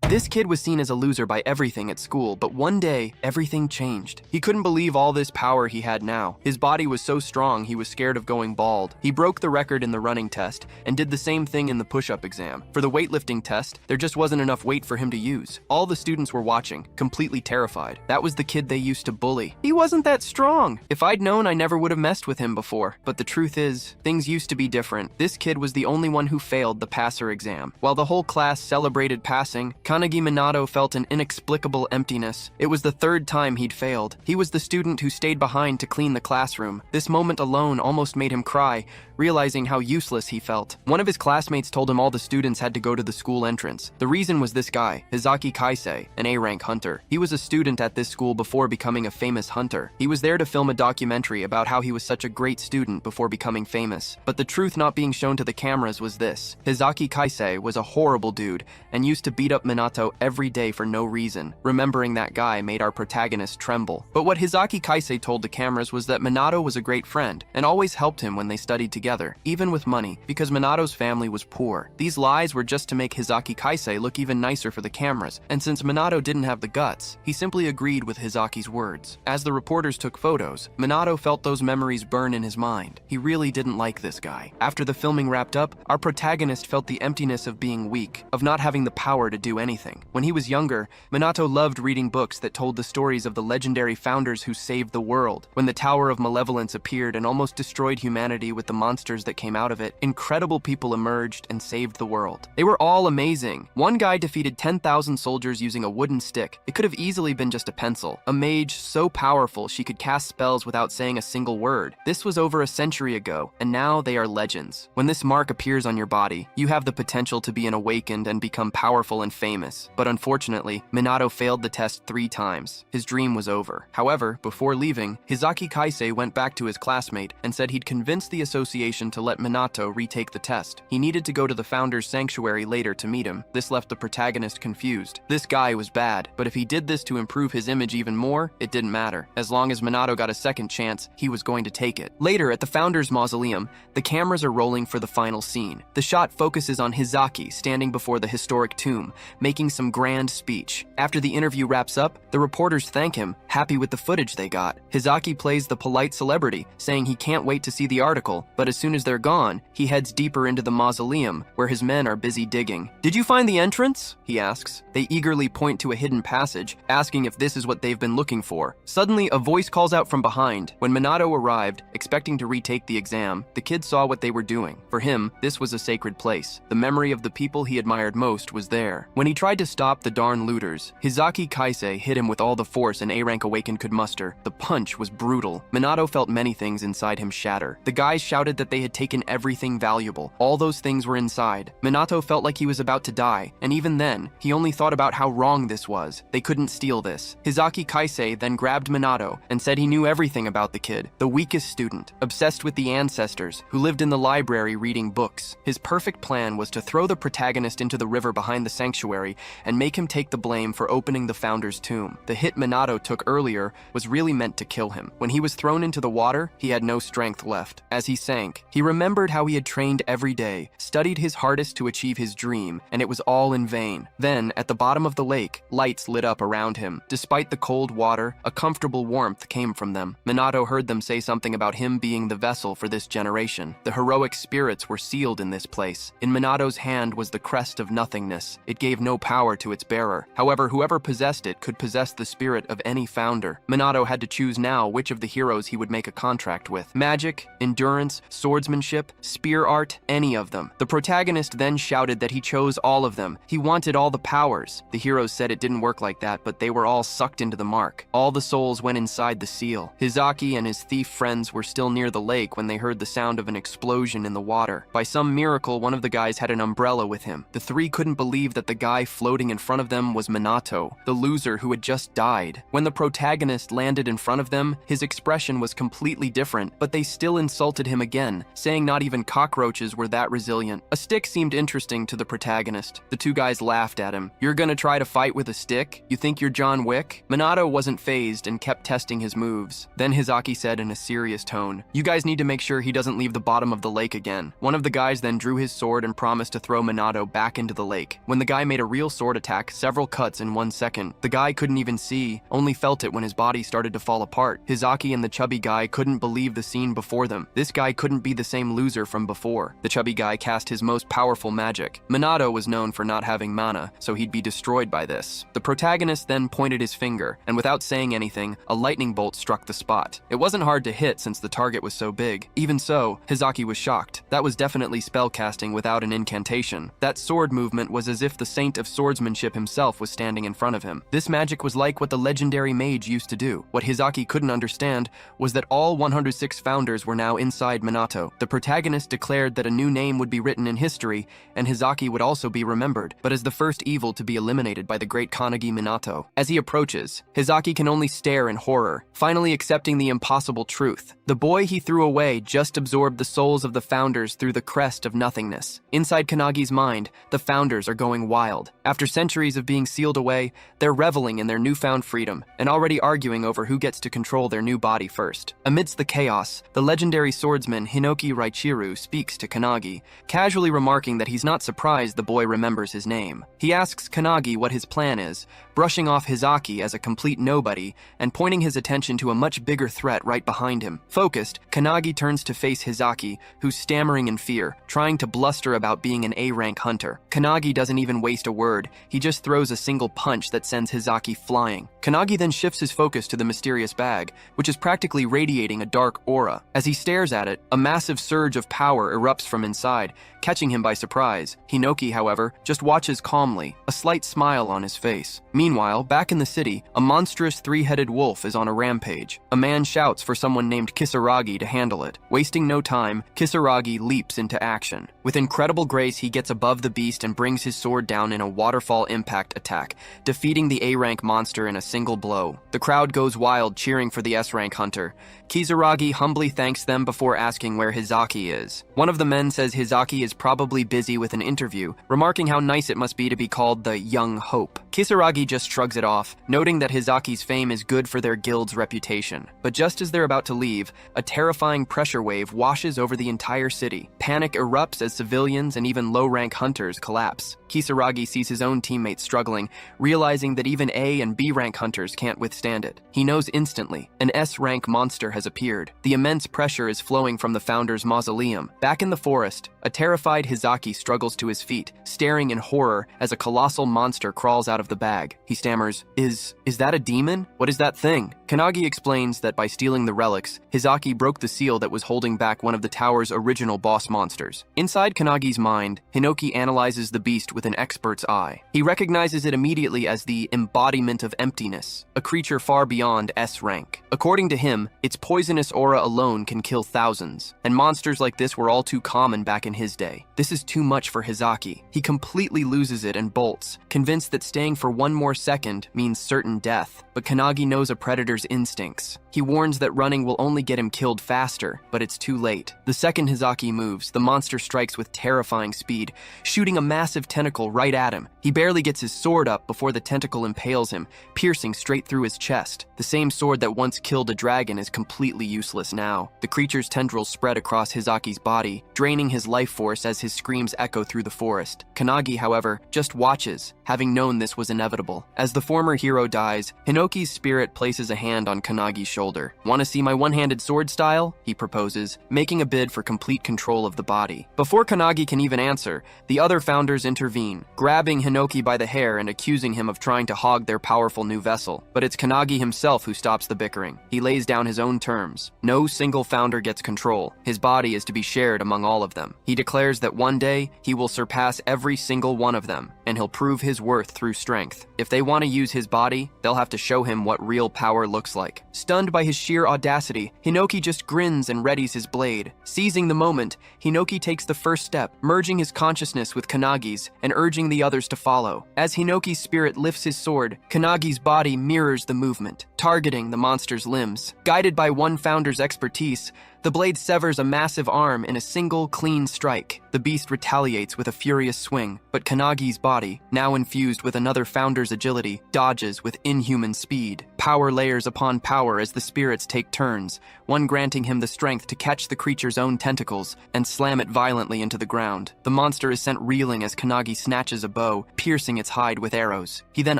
This kid was seen as a loser by everything at school, but one day, everything changed. He couldn't believe all this power he had now. His body was so strong he was scared of going bald. He broke the record in the running test and did the same thing in the push-up exam. For the weightlifting test, there just wasn't enough weight for him to use. All the students were watching, completely terrified. That was the kid they used to bully. He wasn't that strong. If I'd known, I never would have messed with him before. But the truth is, things used to be different. This kid was the only one who failed the passer exam. While the whole class celebrated passing, Kanagi Minato felt an inexplicable emptiness. It was the third time he'd failed. He was the student who stayed behind to clean the classroom. This moment alone almost made him cry, realizing how useless he felt. One of his classmates told him all the students had to go to the school entrance. The reason was this guy, Hizaki Kaisei, an A-rank hunter. He was a student at this school before becoming a famous hunter. He was there to film a documentary about how he was such a great student before becoming famous. But the truth not being shown to the cameras was this. Hizaki Kaisei was a horrible dude and used to beat up Minato every day for no reason. Remembering that guy made our protagonist tremble. But what Hizaki Kaisei told the cameras was that Minato was a great friend and always helped him when they studied together, even with money, because Minato's family was poor. These lies were just to make Hizaki Kaisei look even nicer for the cameras, and since Minato didn't have the guts, he simply agreed with Hizaki's words. As the reporters took photos, Minato felt those memories burn in his mind. He really didn't like this guy. After the filming wrapped up, our protagonist felt the emptiness of being weak, of not having the power to do anything. When he was younger, Minato loved reading books that told the stories of the legendary founders who saved the world. When the Tower of Malevolence appeared and almost destroyed humanity with the monsters that came out of it, incredible people emerged and saved the world. They were all amazing. One guy defeated 10,000 soldiers using a wooden stick. It could have easily been just a pencil. A mage so powerful she could cast spells without saying a single word. This was over a century ago, and now they are legends. When this mark appears on your body, you have the potential to be an awakened and become powerful and famous. But unfortunately, Minato failed the test 3 times. His dream was over. However, before leaving, Hizaki Kaisei went back to his classmate and said he'd convinced the association to let Minato retake the test. He needed to go to the founder's sanctuary later to meet him. This left the protagonist confused. This guy was bad, but if he did this to improve his image even more, it didn't matter. As long as Minato got a second chance, he was going to take it. Later, at the founder's mausoleum, the cameras are rolling for the final scene. The shot focuses on Hizaki standing before the historic tomb, making some grand speech. After the interview wraps up, the reporters thank him, happy with the footage they got. Hizaki plays the polite celebrity, saying he can't wait to see the article, but as soon as they're gone, he heads deeper into the mausoleum, where his men are busy digging. "Did you find the entrance?" he asks. They eagerly point to a hidden passage, asking if this is what they've been looking for. Suddenly, a voice calls out from behind. When Minato arrived, expecting to retake the exam, the kid saw what they were doing. For him, this was a sacred place. The memory of the people he admired most was there. When he tried to stop the darn looters, Hizaki Kaisei hit him with all the force an A-rank awakened could muster. The punch was brutal. Minato felt many things inside him shatter. The guys shouted that they had taken everything valuable. All those things were inside. Minato felt like he was about to die, and even then, he only thought about how wrong this was. They couldn't steal this. Hizaki Kaisei then grabbed Minato and said he knew everything about the kid, the weakest student, obsessed with the ancestors, who lived in the library reading books. His perfect plan was to throw the protagonist into the river behind the sanctuary and make him take the blame for opening the founder's tomb. The hit Minato took earlier was really meant to kill him. When he was thrown into the water, he had no strength left. As he sank, he remembered how he had trained every day, studied his hardest to achieve his dream, and it was all in vain. Then, at the bottom of the lake, lights lit up around him. Despite the cold water, a comfortable warmth came from them. Minato heard them say something about him being the vessel for this generation. The heroic spirits were sealed in this place. In Minato's hand was the crest of nothingness. It gave no power to its bearer. However, whoever possessed it could possess the spirit of any founder. Minato had to choose now which of the heroes he would make a contract with. Magic, endurance, swordsmanship, spear art, any of them. The protagonist then shouted that he chose all of them. He wanted all the powers. The heroes said it didn't work like that, but they were all sucked into the mark. All the souls went inside the seal. Hizaki and his thief friends were still near the lake when they heard the sound of an explosion in the water. By some miracle, one of the guys had an umbrella with him. The 3 couldn't believe that the guy floating in front of them was Minato, the loser who had just died. When the protagonist landed in front of them, his expression was completely different, but they still insulted him again, saying not even cockroaches were that resilient. A stick seemed interesting to the protagonist. The 2 guys laughed at him. "You're gonna try to fight with a stick? You think you're John Wick?" Minato wasn't fazed and kept testing his moves. Then Hizaki said in a serious tone, "You guys need to make sure he doesn't leave the bottom of the lake again." One of the guys then drew his sword and promised to throw Minato back into the lake. When the guy made a real sword attack, several cuts in 1 second. The guy couldn't even see, only felt it when his body started to fall apart. Hizaki and the chubby guy couldn't believe the scene before them. This guy couldn't be the same loser from before. The chubby guy cast his most powerful magic. Minato was known for not having mana, so he'd be destroyed by this. The protagonist then pointed his finger, and without saying anything, a lightning bolt struck the spot. It wasn't hard to hit since the target was so big. Even so, Hizaki was shocked. That was definitely spellcasting without an incantation. That sword movement was as if the saint of swordsmanship himself was standing in front of him. This magic was like what the legendary mage used to do. What Hizaki couldn't understand was that all 106 founders were now inside Minato. The protagonist declared that a new name would be written in history, and Hizaki would also be remembered, but as the first evil to be eliminated by the great Kanagi Minato. As he approaches, Hizaki can only stare in horror, finally accepting the impossible truth. The boy he threw away just absorbed the souls of the founders through the crest of nothingness. Inside Kanagi's mind, the founders are going wild. After centuries of being sealed away, they're reveling in their newfound freedom and already arguing over who gets to control their new body first. Amidst the chaos, the legendary swordsman Hinoki Raichiru speaks to Kanagi, casually remarking that he's not surprised the boy remembers his name. He asks Kanagi what his plan is, brushing off Hizaki as a complete nobody and pointing his attention to a much bigger threat right behind him. Focused, Kanagi turns to face Hizaki, who's stammering in fear, trying to bluster about being an A-rank hunter. Kanagi doesn't even waste a word, he just throws a single punch that sends Hizaki flying. Kanagi then shifts his focus to the mysterious bag, which is practically radiating a dark aura. As he stares at it, a massive surge of power erupts from inside, catching him by surprise. Hinoki, however, just watches calmly, a slight smile on his face. Meanwhile, back in the city, a monstrous three-headed wolf is on a rampage. A man shouts for someone named Kisaragi to handle it. Wasting no time, Kisaragi leaps into action. With incredible grace, he gets above the beast and brings his sword down in a waterfall impact attack, defeating the A-rank monster in a single blow. The crowd goes wild, cheering for the S-rank hunter. Kisaragi humbly thanks them before asking where Hizaki is. One of the men says Hizaki is probably busy with an interview, remarking how nice it must be to be called the Young Hope. Kisaragi just shrugs it off, noting that Hizaki's fame is good for their guild's reputation. But just as they're about to leave, a terrifying pressure wave washes over the entire city. Panic erupts as civilians and even low-rank hunters collapse. Kisaragi sees his own teammates struggling, realizing that even A and B-rank hunters can't withstand it. He knows instantly, an S-rank monster has appeared. The immense pressure is flowing from the founder's mausoleum. Back in the forest, a terrified Hizaki struggles to his feet, staring in horror as a colossal monster crawls out of the bag. He stammers, Is that a demon? What is that thing? Kanagi explains that by stealing the relics, Hizaki broke the seal that was holding back one of the tower's original boss monsters. Inside Kanagi's mind, Hinoki analyzes the beast with an expert's eye. He recognizes it immediately as the embodiment of emptiness, a creature far beyond S rank. According to him, its poisonous aura alone can kill thousands, and monsters like this were all too common back in his day. This is too much for Hizaki. He completely loses it and bolts, convinced that staying for one more second means certain death. But Kanagi knows a predator's instincts. He warns that running will only get him killed faster, but it's too late. The second Hizaki moves, the monster strikes with terrifying speed, shooting a massive tentacle right at him. He barely gets his sword up before the tentacle impales him, piercing straight through his chest. The same sword that once killed a dragon is completely useless now. The creature's tendrils spread across Hizaki's body, draining his life force as his screams echo through the forest. Kanagi, however, just watches, having known this was inevitable. As the former hero dies, Hinoki's spirit places a hand on Kanagi's shoulder. "Want to see my one-handed sword style?" he proposes, making a bid for complete control of the body. Before Kanagi can even answer, the other founders intervene, grabbing Hinoki by the hair and accusing him of trying to hog their powerful new vessel. But it's Kanagi himself who stops the bickering. He lays down his own terms. No single founder gets control. His body is to be shared among all of them. He declares that one day, he will surpass every single one of them, and he'll prove his worth through strength. If they want to use his body, they'll have to show him what real power looks like. Stunned by his sheer audacity, Hinoki just grins and readies his blade. Seizing the moment, Hinoki takes the first step, merging his consciousness with Kanagi's and urging the others to follow. As Hinoki's spirit lifts his sword, Kanagi's body mirrors the movement, targeting the monster's limbs. Guided by one founder's expertise, the blade severs a massive arm in a single, clean strike. The beast retaliates with a furious swing, but Kanagi's body, now infused with another founder's agility, dodges with inhuman speed. Power layers upon power as the spirits take turns, one granting him the strength to catch the creature's own tentacles and slam it violently into the ground. The monster is sent reeling as Kanagi snatches a bow, piercing its hide with arrows. He then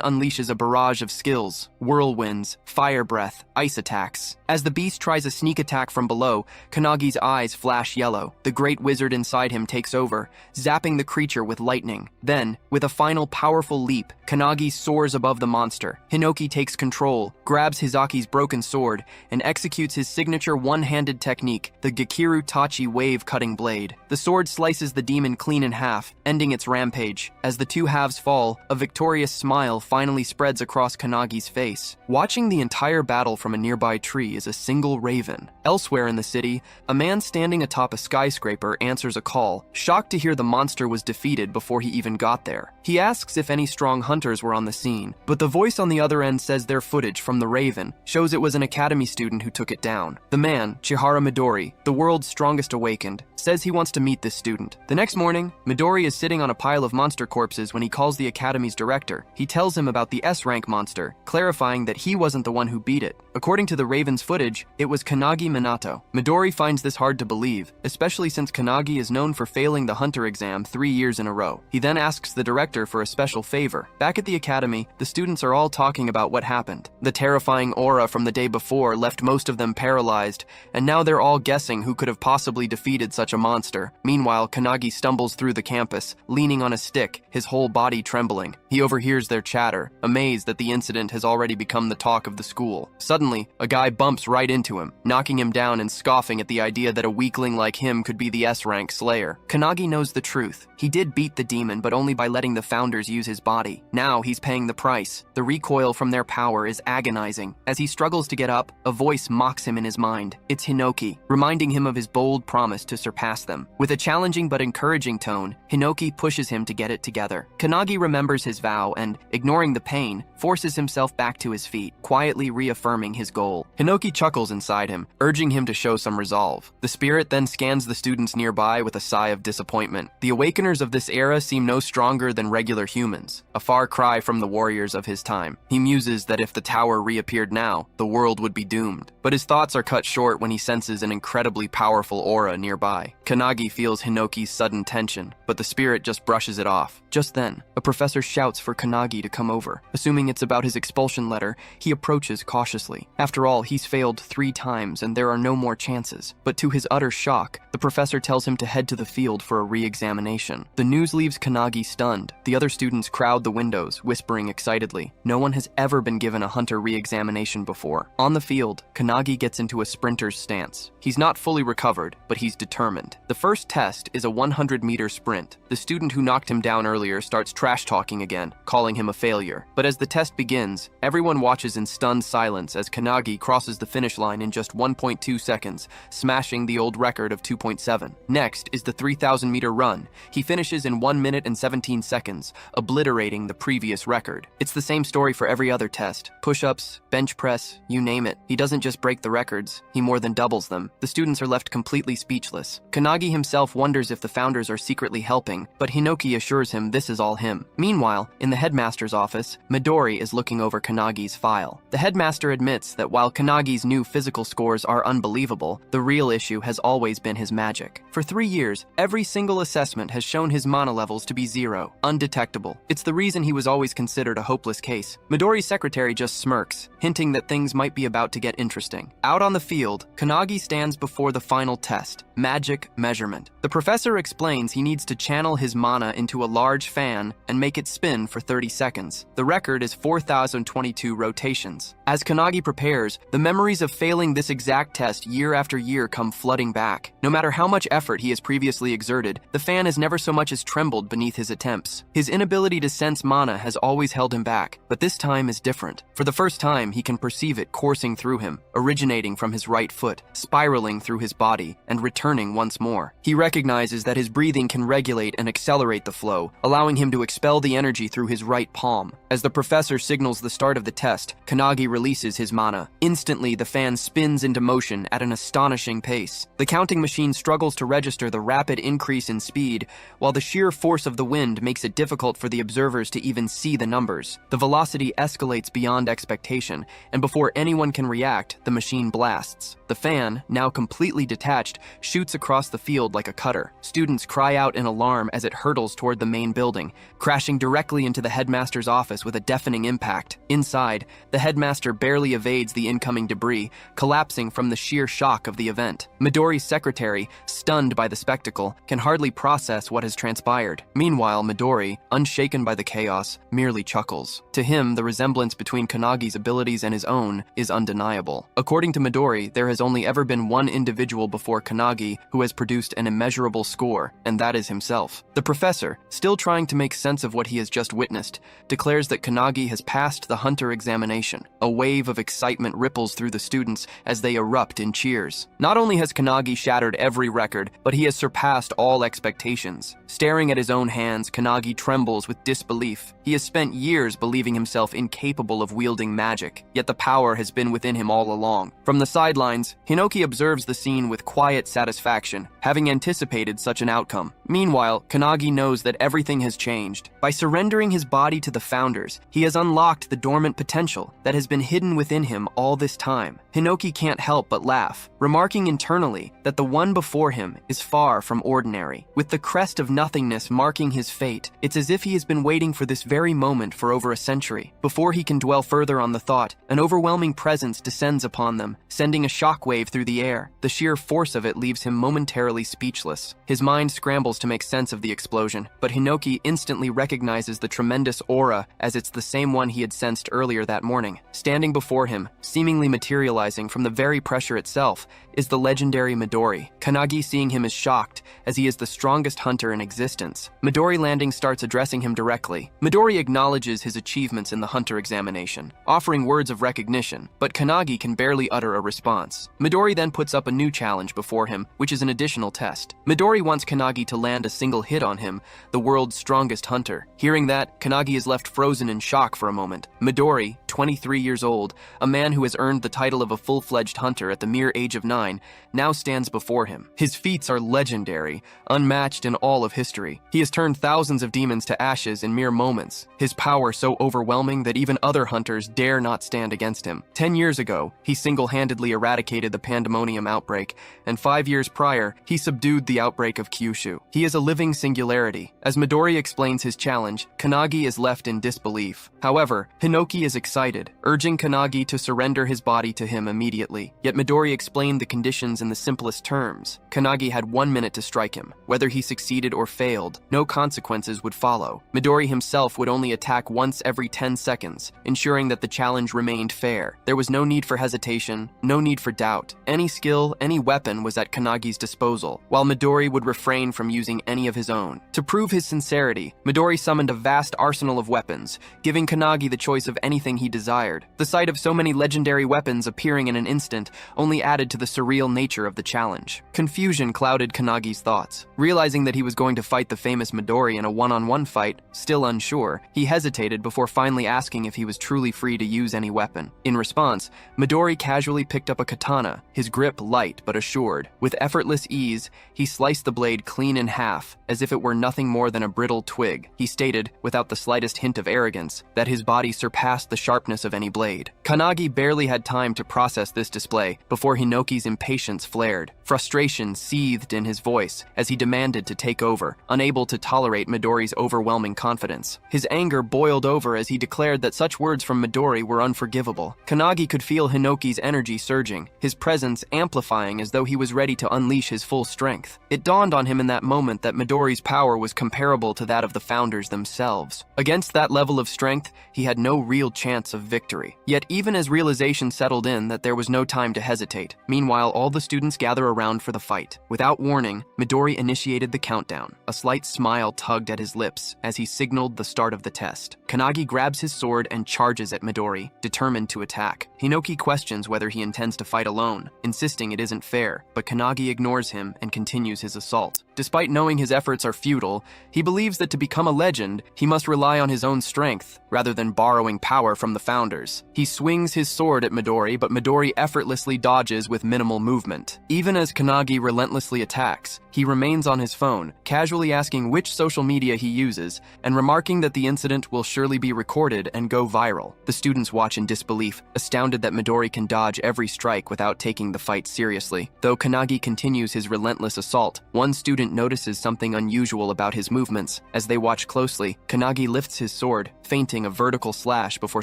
unleashes a barrage of skills: whirlwinds, fire breath, ice attacks. As the beast tries a sneak attack from below, Kanagi's eyes flash yellow. The great wizard inside him takes over, zapping the creature with lightning. Then, with a final powerful leap, Kanagi soars above the monster. Hinoki takes control, grabs Hizaki's broken sword, and executes his signature one-handed technique, the Gekiru Tachi wave-cutting blade. The sword slices the demon clean in half, ending its rampage. As the two halves fall, a victorious smile finally spreads across Kanagi's face. Watching the entire battle from a nearby tree is a single raven. Elsewhere in the city, a man standing atop a skyscraper answers a call, shocked to hear the monster was defeated before he even got there. He asks if any strong hunters were on the scene, but the voice on the other end says their footage from the raven shows it was an academy student who took it down. The man, Chihara Midori, the world's strongest awakened, says he wants to meet this student. The next morning, Midori is sitting on a pile of monster corpses when he calls the academy's director. He tells him about the S-rank monster, clarifying that he wasn't the one who beat it. According to the raven's footage, it was Kanagi Minato. Midori finds this hard to believe, especially since Kanagi is known for failing the hunter exam 3 years in a row. He then asks the director for a special favor. Back at the academy, the students are all talking about what happened. The terrifying aura from the day before left most of them paralyzed, and now they're all guessing who could have possibly defeated such a monster. Meanwhile, Kanagi stumbles through the campus, leaning on a stick, his whole body trembling. He overhears their chatter, amazed that the incident has already become the talk of the school. Suddenly, a guy bumps right into him, knocking him down and scoffing at the idea that a weakling like him could be the S-rank slayer. Kanagi knows the truth. He did beat the demon, but only by letting the founders use his body. Now he's paying the price. The recoil from their power is agonizing. As he struggles to get up, a voice mocks him in his mind. It's Hinoki, reminding him of his bold promise to surpass them. With a challenging but encouraging tone, Hinoki pushes him to get it together. Kanagi remembers his vow and, ignoring the pain, forces himself back to his feet, quietly reaffirming his goal. Hinoki chuckles inside him, urging him to show some resolve. The spirit then scans the students nearby with a sigh of disappointment. The awakeners of this era seem no stronger than regular humans, a far cry from the warriors of his time. He muses that if the tower reappeared now, the world would be doomed. But his thoughts are cut short when he senses an incredibly powerful aura nearby. Kanagi feels Hinoki's sudden tension, but the spirit just brushes it off. Just then, a professor shouts for Kanagi to come over. Assuming it's about his expulsion letter, he approaches cautiously. After all, he's failed 3 times and there are no more chances. But to his utter shock, the professor tells him to head to the field for a re-examination. The news leaves Kanagi stunned. The other students crowd the windows, whispering excitedly. No one has ever been given a hunter re-examination before. On the field, Kanagi gets into a sprinter's stance. He's not fully recovered, but he's determined. The first test is a 100-meter sprint. The student who knocked him down earlier starts trash-talking again, calling him a failure. But as the test begins, everyone watches in stunned silence as Kanagi crosses the finish line in just 1.2 seconds, smashing the old record of 2.7. Next is the 3,000-meter run. He finishes in 1 minute and 17 seconds, obliterating the previous record. It's the same story for every other test. Push-ups, bench press, you name it. He doesn't just break the records, he more than doubles them. The students are left completely speechless. Kanagi himself wonders if the founders are secretly helping, but Hinoki assures him this is all him. Meanwhile, in the headmaster's office, Midori is looking over Kanagi's file. The headmaster admits that while Kanagi's new physical scores are unbelievable, the real issue has always been his magic. For 3 years, every single assessment has shown his mana levels to be 0, undetectable. It's the reason he was always considered a hopeless case. Midori's secretary just smirks, hinting that things might be about to get interesting. Out on the field, Kanagi stands before the final test, magic measurement. The professor explains he needs to channel his mana into a large fan and make it spin for 30 seconds. The record is 4,022 rotations. As Kanagi prepares, the memories of failing this exact test year after year come flooding back. No matter how much effort he has previously exerted, the fan has never so much as trembled beneath his attempts. His inability to sense mana has always held him back, but this time is different. For the first time, he can perceive it coursing through him, originating from his right foot, spiraling through his body, and returning once more. more. He recognizes that his breathing can regulate and accelerate the flow, allowing him to expel the energy through his right palm. As the professor signals the start of the test, Kanagi releases his mana. Instantly, the fan spins into motion at an astonishing pace. The counting machine struggles to register the rapid increase in speed, while the sheer force of the wind makes it difficult for the observers to even see the numbers. The velocity escalates beyond expectation, and before anyone can react, the machine blasts. The fan, now completely detached, shoots across the field like a cutter. Students cry out in alarm as it hurtles toward the main building, crashing directly into the headmaster's office with a deafening impact. Inside, the headmaster barely evades the incoming debris, collapsing from the sheer shock of the event. Midori's secretary, stunned by the spectacle, can hardly process what has transpired. Meanwhile, Midori, unshaken by the chaos, merely chuckles. To him, the resemblance between Kanagi's abilities and his own is undeniable. According to Midori, there has only ever been one individual before Kanagi who has produced an immeasurable score, and that is himself. The professor, still trying to make sense of what he has just witnessed, declares that Kanagi has passed the hunter examination. A wave of excitement ripples through the students as they erupt in cheers. Not only has Kanagi shattered every record, but he has surpassed all expectations. Staring at his own hands, Kanagi trembles with disbelief. He has spent years believing himself incapable of wielding magic, yet the power has been within him all along. From the sidelines, Hinoki observes the scene with quiet satisfaction, having anticipated such an outcome. Meanwhile, Kanagi knows that everything has changed. By surrendering his body to the founders, he has unlocked the dormant potential that has been hidden within him all this time. Hinoki can't help but laugh, remarking internally that the one before him is far from ordinary. With the crest of nothingness marking his fate, it's as if he has been waiting for this very moment for over a century. Before he can dwell further on the thought, an overwhelming presence descends upon them, sending a shockwave through the air. The sheer force of it leaves him momentarily speechless. His mind scrambles to make sense of the explosion, but Hinoki instantly recognizes the tremendous aura as it's the same one he had sensed earlier that morning. Standing before him, seemingly materializing from the very pressure itself, is the legendary Midori. Kanagi, seeing him, is shocked, as he is the strongest hunter in existence. Midori Landing starts addressing him directly. Midori acknowledges his achievements in the hunter examination, offering words of recognition, but Kanagi can barely utter a response. Midori then puts up a new challenge before him, which is an additional test. Midori wants Kanagi to land a single hit on him, the world's strongest hunter. Hearing that, Kanagi is left frozen in shock for a moment. Midori, 23 years old, a man who has earned the title of a full-fledged hunter at the mere age of 9, now stands before him. His feats are legendary, unmatched in all of history. He has turned thousands of demons to ashes in mere moments, his power so overwhelming that even other hunters dare not stand against him. 10 years ago, he single-handedly eradicated the pandemonium outbreak, and 5 years prior, he subdued the outbreak of Kyushu. He is a living singularity. As Midori explains his challenge, Kanagi is left in disbelief. However, Hinoki is excited, urging Kanagi to surrender his body to him immediately. Yet Midori explained the conditions in the simplest terms. Kanagi had 1 minute to strike him. Whether he succeeded or failed, no consequences would follow. Midori himself would only attack once every 10 seconds, ensuring that the challenge remained fair. There was no need for hesitation, no need for doubt. Any skill, any weapon was at Kanagi's disposal, while Midori would refrain from using any of his own. To prove his sincerity, Midori summoned a vast arsenal of weapons, giving Kanagi the choice of anything he desired. The sight of so many legendary weapons appearing in an instant only added to the surreal nature of the challenge. Confusion clouded Kanagi's thoughts. Realizing that he was going to fight the famous Midori in a one-on-one fight, still unsure, he hesitated before finally asking if he was truly free to use any weapon. In response, Midori casually picked up a katana, his grip light but assured. With effortless ease, he sliced the blade clean in half, as if it were nothing more than a brittle twig. He stated, without the slightest hint of arrogance, that his body surpassed the sharpness of any blade. Kanagi barely had time to process this display before Hinoki's impatience flared. Frustration seethed in his voice as he demanded to take over, unable to tolerate Midori's overwhelming confidence. His anger boiled over as he declared that such words from Midori were unforgivable. Kanagi could feel Hinoki's energy surging, his presence amplifying as though he was ready to unleash his full strength. It dawned on him in that moment that Midori's power was comparable to that of the founders themselves. Against that level of strength, he had no real chance of victory. Yet even as realization settled in that there was no time to hesitate, meanwhile all the students gather around around for the fight. Without warning, Midori initiated the countdown. A slight smile tugged at his lips as he signaled the start of the test. Kanagi grabs his sword and charges at Midori, determined to attack. Hinoki questions whether he intends to fight alone, insisting it isn't fair, but Kanagi ignores him and continues his assault. Despite knowing his efforts are futile, he believes that to become a legend, he must rely on his own strength, rather than borrowing power from the founders. He swings his sword at Midori, but Midori effortlessly dodges with minimal movement. Even as Kanagi relentlessly attacks, he remains on his phone, casually asking which social media he uses, and remarking that the incident will surely be recorded and go viral. The students watch in disbelief, astounded that Midori can dodge every strike without taking the fight seriously. Though Kanagi continues his relentless assault, one student notices something unusual about his movements. As they watch closely, Kanagi lifts his sword, feinting a vertical slash before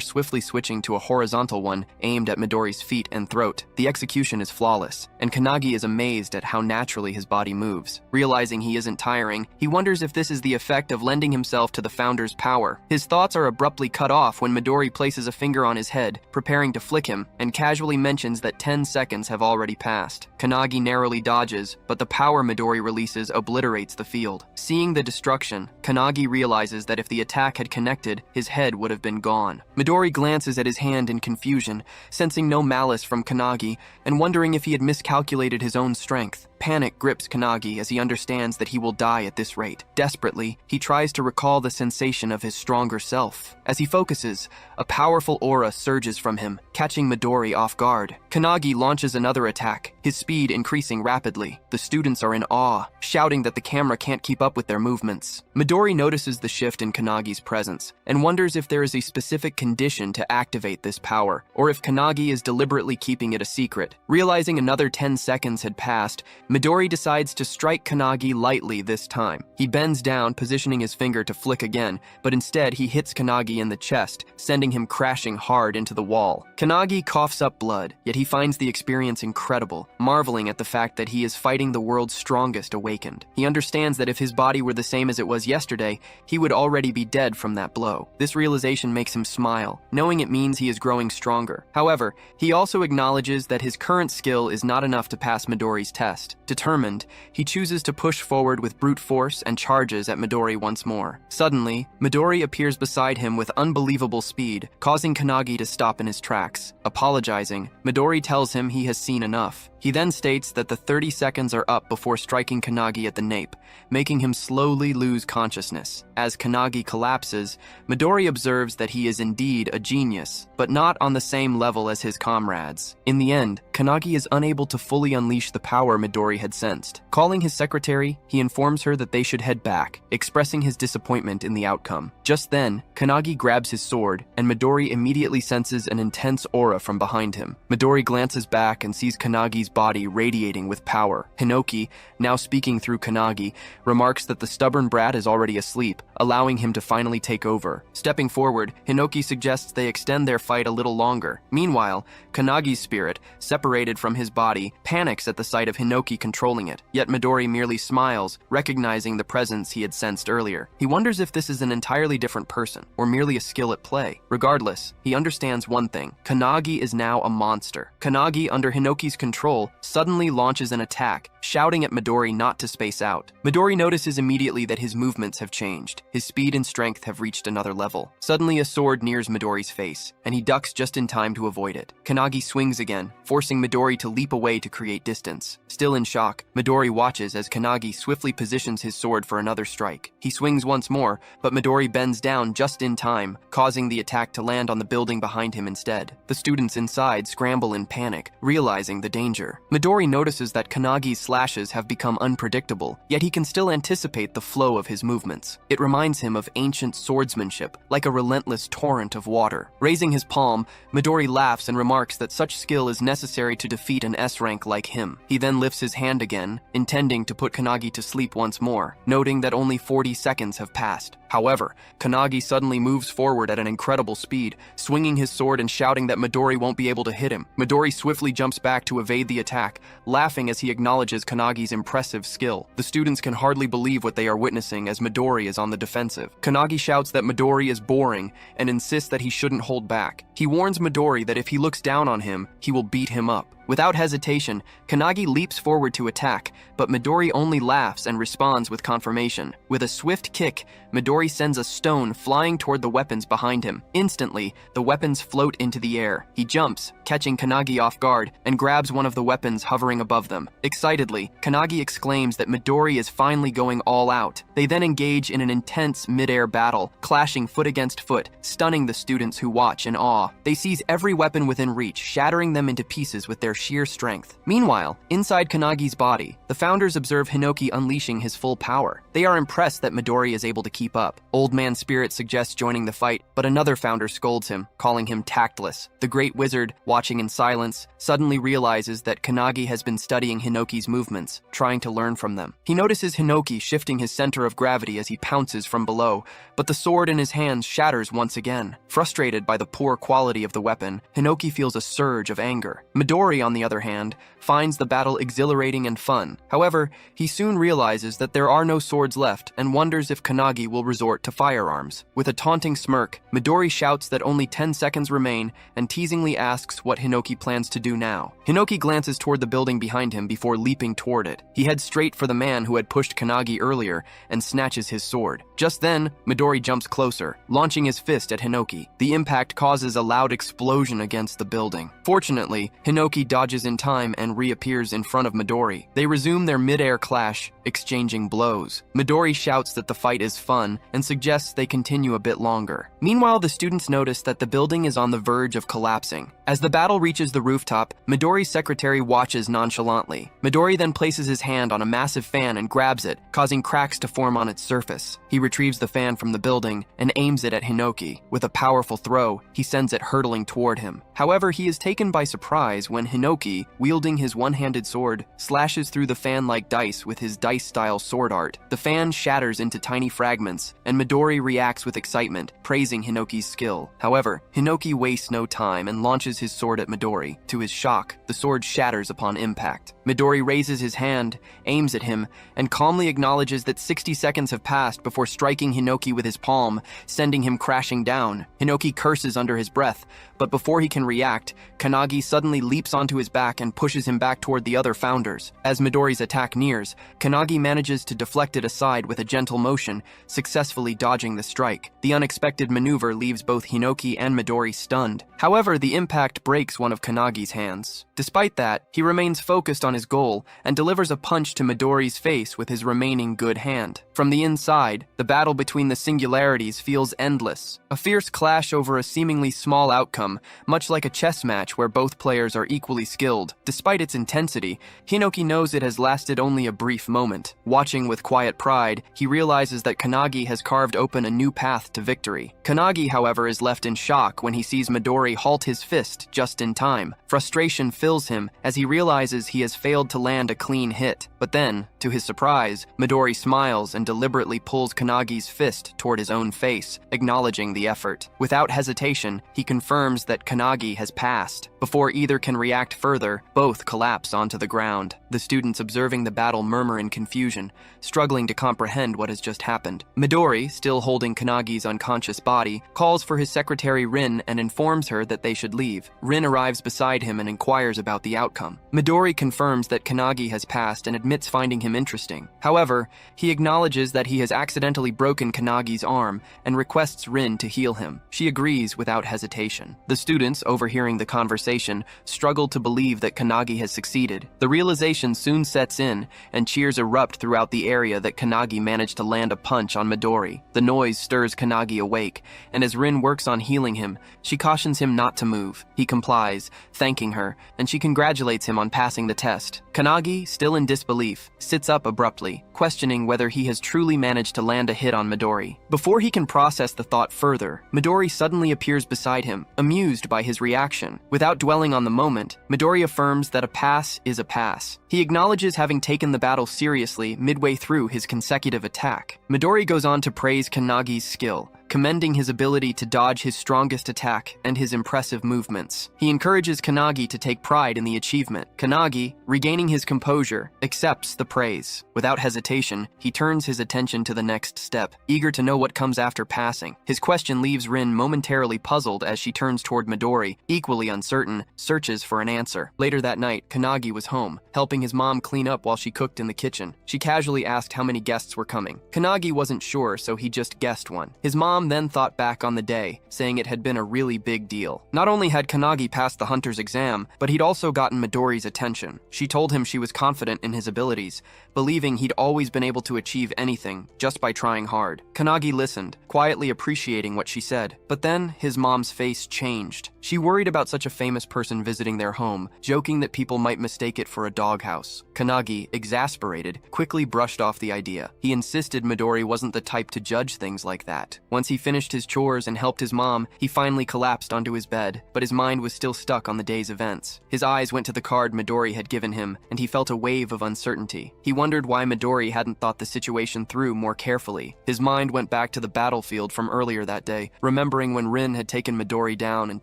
swiftly switching to a horizontal one aimed at Midori's feet and throat. The execution is flawless, and Kanagi is amazed at how naturally his body moves. Realizing he isn't tiring, he wonders if this is the effect of lending himself to the founder's power. His thoughts are abruptly cut off when Midori places a finger on his head, preparing to flick him, and casually mentions that 10 seconds have already passed. Kanagi narrowly dodges, but the power Midori releases obliterates the field. Seeing the destruction, Kanagi realizes that if the attack had connected, his head would have been gone. Midori glances at his hand in confusion, sensing no malice from Kanagi, and wondering if he had miscalculated his own strength. Panic grips Kanagi as he understands that he will die at this rate. Desperately, he tries to recall the sensation of his stronger self. As he focuses, a powerful aura surges from him, catching Midori off guard. Kanagi launches another attack, his speed increasing rapidly. The students are in awe, shouting that the camera can't keep up with their movements. Midori notices the shift in Kanagi's presence, and wonders if there is a specific condition to activate this power, or if Kanagi is deliberately keeping it a secret. Realizing another 10 seconds had passed, Midori decides to strike Kanagi lightly this time. He bends down, positioning his finger to flick again, but instead he hits Kanagi in the chest, sending him crashing hard into the wall. Kanagi coughs up blood, yet he finds the experience incredible, marveling at the fact that he is fighting the world's strongest awakened. He understands that if his body were the same as it was yesterday, he would already be dead from that blow. This realization makes him smile, knowing it means he is growing stronger. However, he also acknowledges that his current skill is not enough to pass Midori's test. Determined, he chooses to push forward with brute force and charges at Midori once more. Suddenly, Midori appears beside him with unbelievable speed, causing Kanagi to stop in his tracks. Apologizing, Midori tells him he has seen enough. He then states that the 30 seconds are up before striking Kanagi at the nape, making him slowly lose consciousness. As Kanagi collapses, Midori observes that he is indeed a genius, but not on the same level as his comrades. In the end, Kanagi is unable to fully unleash the power Midori had sensed. Calling his secretary, he informs her that they should head back, expressing his disappointment in the outcome. Just then, Kanagi grabs his sword, and Midori immediately senses an intense aura from behind him. Midori glances back and sees Kanagi's body radiating with power. Hinoki, now speaking through Kanagi, remarks that the stubborn brat is already asleep, allowing him to finally take over. Stepping forward, Hinoki suggests they extend their fight a little longer. Meanwhile, Kanagi's spirit, separated from his body, panics at the sight of Hinoki controlling it, yet Midori merely smiles, recognizing the presence he had sensed earlier. He wonders if this is an entirely different person, or merely a skill at play. Regardless, he understands one thing: Kanagi is now a monster. Kanagi, under Hinoki's control, suddenly launches an attack, shouting at Midori not to space out. Midori notices immediately that his movements have changed. His speed and strength have reached another level. Suddenly, a sword nears Midori's face, and he ducks just in time to avoid it. Kanagi swings again, forcing Midori to leap away to create distance. Still in shock, Midori watches as Kanagi swiftly positions his sword for another strike. He swings once more, but Midori bends down just in time, causing the attack to land on the building behind him instead. The students inside scramble in panic, realizing the danger. Midori notices that Kanagi's slashes have become unpredictable, yet he can still anticipate the flow of his movements. It reminds him of ancient swordsmanship, like a relentless torrent of water. Raising his palm, Midori laughs and remarks that such skill is necessary to defeat an S-rank like him. He then lifts his hand again, intending to put Kanagi to sleep once more, noting that only 40 seconds have passed. However, Kanagi suddenly moves forward at an incredible speed, swinging his sword and shouting that Midori won't be able to hit him. Midori swiftly jumps back to evade the attack, laughing as he acknowledges Kanagi's impressive skill. The students can hardly believe what they are witnessing as Midori is on the defensive. Kanagi shouts that Midori is boring and insists that he shouldn't hold back. He warns Midori that if he looks down on him, he will beat him up. Without hesitation, Kanagi leaps forward to attack, but Midori only laughs and responds with confirmation. With a swift kick, Midori sends a stone flying toward the weapons behind him. Instantly, the weapons float into the air. He jumps, catching Kanagi off guard, and grabs one of the weapons hovering above them. Excitedly, Kanagi exclaims that Midori is finally going all out. They then engage in an intense mid-air battle, clashing foot against foot, stunning the students who watch in awe. They seize every weapon within reach, shattering them into pieces with their sheer strength. Meanwhile, inside Kanagi's body, the founders observe Hinoki unleashing his full power. They are impressed that Midori is able to keep up. Old Man Spirit suggests joining the fight, but another founder scolds him, calling him tactless. The Great Wizard, watching in silence, suddenly realizes that Kanagi has been studying Hinoki's movements, trying to learn from them. He notices Hinoki shifting his center of gravity as he pounces from below, but the sword in his hands shatters once again. Frustrated by the poor quality of the weapon, Hinoki feels a surge of anger. Midori, on the other hand, finds the battle exhilarating and fun. However, he soon realizes that there are no swords left and wonders if Kanagi will resort to firearms. With a taunting smirk, Midori shouts that only 10 seconds remain and teasingly asks what Hinoki plans to do now. Hinoki glances toward the building behind him before leaping toward it. He heads straight for the man who had pushed Kanagi earlier and snatches his sword. Just then, Midori jumps closer, launching his fist at Hinoki. The impact causes a loud explosion against the building. Fortunately, Hinoki dodges in time and reappears in front of Midori. They resume their mid-air clash, exchanging blows. Midori shouts that the fight is fun and suggests they continue a bit longer. Meanwhile, the students notice that the building is on the verge of collapsing. As the battle reaches the rooftop, Midori's secretary watches nonchalantly. Midori then places his hand on a massive fan and grabs it, causing cracks to form on its surface. He retrieves the fan from the building and aims it at Hinoki. With a powerful throw, he sends it hurtling toward him. However, he is taken by surprise when Hinoki, wielding his one-handed sword, slashes through the fan like dice with his dice-style sword art. The fan shatters into tiny fragments, and Midori reacts with excitement, praising Hinoki's skill. However, Hinoki wastes no time and launches his sword at Midori. To his shock, the sword shatters upon impact. Midori raises his hand, aims at him, and calmly acknowledges that 60 seconds have passed before striking Hinoki with his palm, sending him crashing down. Hinoki curses under his breath, but before he can react, Kanagi suddenly leaps onto his back and pushes him back toward the other founders. As Midori's attack nears, Kanagi manages to deflect it aside with a gentle motion, successfully dodging the strike. The unexpected maneuver leaves both Hinoki and Midori stunned. However, the impact breaks one of Kanagi's hands. Despite that, he remains focused on his goal and delivers a punch to Midori's face with his remaining good hand. From the inside, the battle between the singularities feels endless. A fierce clash over a seemingly small outcome, much like a chess match where both players are equally skilled. Despite its intensity, Hinoki knows it has lasted only a brief moment. Watching with quiet pride, he realizes that Kanagi has carved open a new path to victory. Kanagi, however, is left in shock when he sees Midori halt his fist just in time. Frustration fills him as he realizes he has failed to land a clean hit. But then, to his surprise, Midori smiles and deliberately pulls Kanagi's fist toward his own face, acknowledging the effort. Without hesitation, he confirms that Kanagi has passed. Before either can react further, both collapse onto the ground. The students observing the battle murmur in confusion, struggling to comprehend what has just happened. Midori, still holding Kanagi's unconscious body, calls for his secretary Rin and informs her that they should leave. Rin arrives beside him and inquires about the outcome. Midori confirms that Kanagi has passed and admits finding him interesting. However, he acknowledges that he has accidentally broken Kanagi's arm and requests Rin to heal him. She agrees without hesitation. The students, overhearing the conversation, struggle to believe that Kanagi has succeeded. The realization soon sets in, and cheers erupt throughout the area that Kanagi managed to land a punch on Midori. The noise stirs Kanagi awake, and as Rin works on healing him, she cautions him not to move. He complies, thanking her, and she congratulates him on passing the test. Kanagi, still in disbelief, sits up abruptly, questioning whether he has truly managed to land a hit on Midori. Before he can process the thought further, Midori suddenly appears beside him, amused by his reaction. Without dwelling on the moment, Midori affirms that a pass is a pass. He acknowledges having taken the battle seriously midway through his consecutive attack. Midori goes on to praise Kanagi's skill, commending his ability to dodge his strongest attack and his impressive movements. He encourages Kannagi to take pride in the achievement. Kannagi, regaining his composure, accepts the praise. Without hesitation, he turns his attention to the next step, eager to know what comes after passing. His question leaves Rin momentarily puzzled as she turns toward Midori, equally uncertain, searches for an answer. Later that night, Kannagi was home, helping his mom clean up while she cooked in the kitchen. She casually asked how many guests were coming. Kannagi wasn't sure, so he just guessed one. His mom then thought back on the day, saying it had been a really big deal. Not only had Kannagi passed the hunter's exam, but he'd also gotten Midori's attention. She told him she was confident in his abilities, believing he'd always been able to achieve anything just by trying hard. Kannagi listened, quietly appreciating what she said. But then his mom's face changed. She worried about such a famous person visiting their home, joking that people might mistake it for a doghouse. Kannagi, exasperated, quickly brushed off the idea. He insisted Midori wasn't the type to judge things like that. Once he finished his chores and helped his mom, he finally collapsed onto his bed, but his mind was still stuck on the day's events. His eyes went to the card Midori had given him, and he felt a wave of uncertainty. He wondered why Midori hadn't thought the situation through more carefully. His mind went back to the battlefield from earlier that day, remembering when Rin had taken Midori down and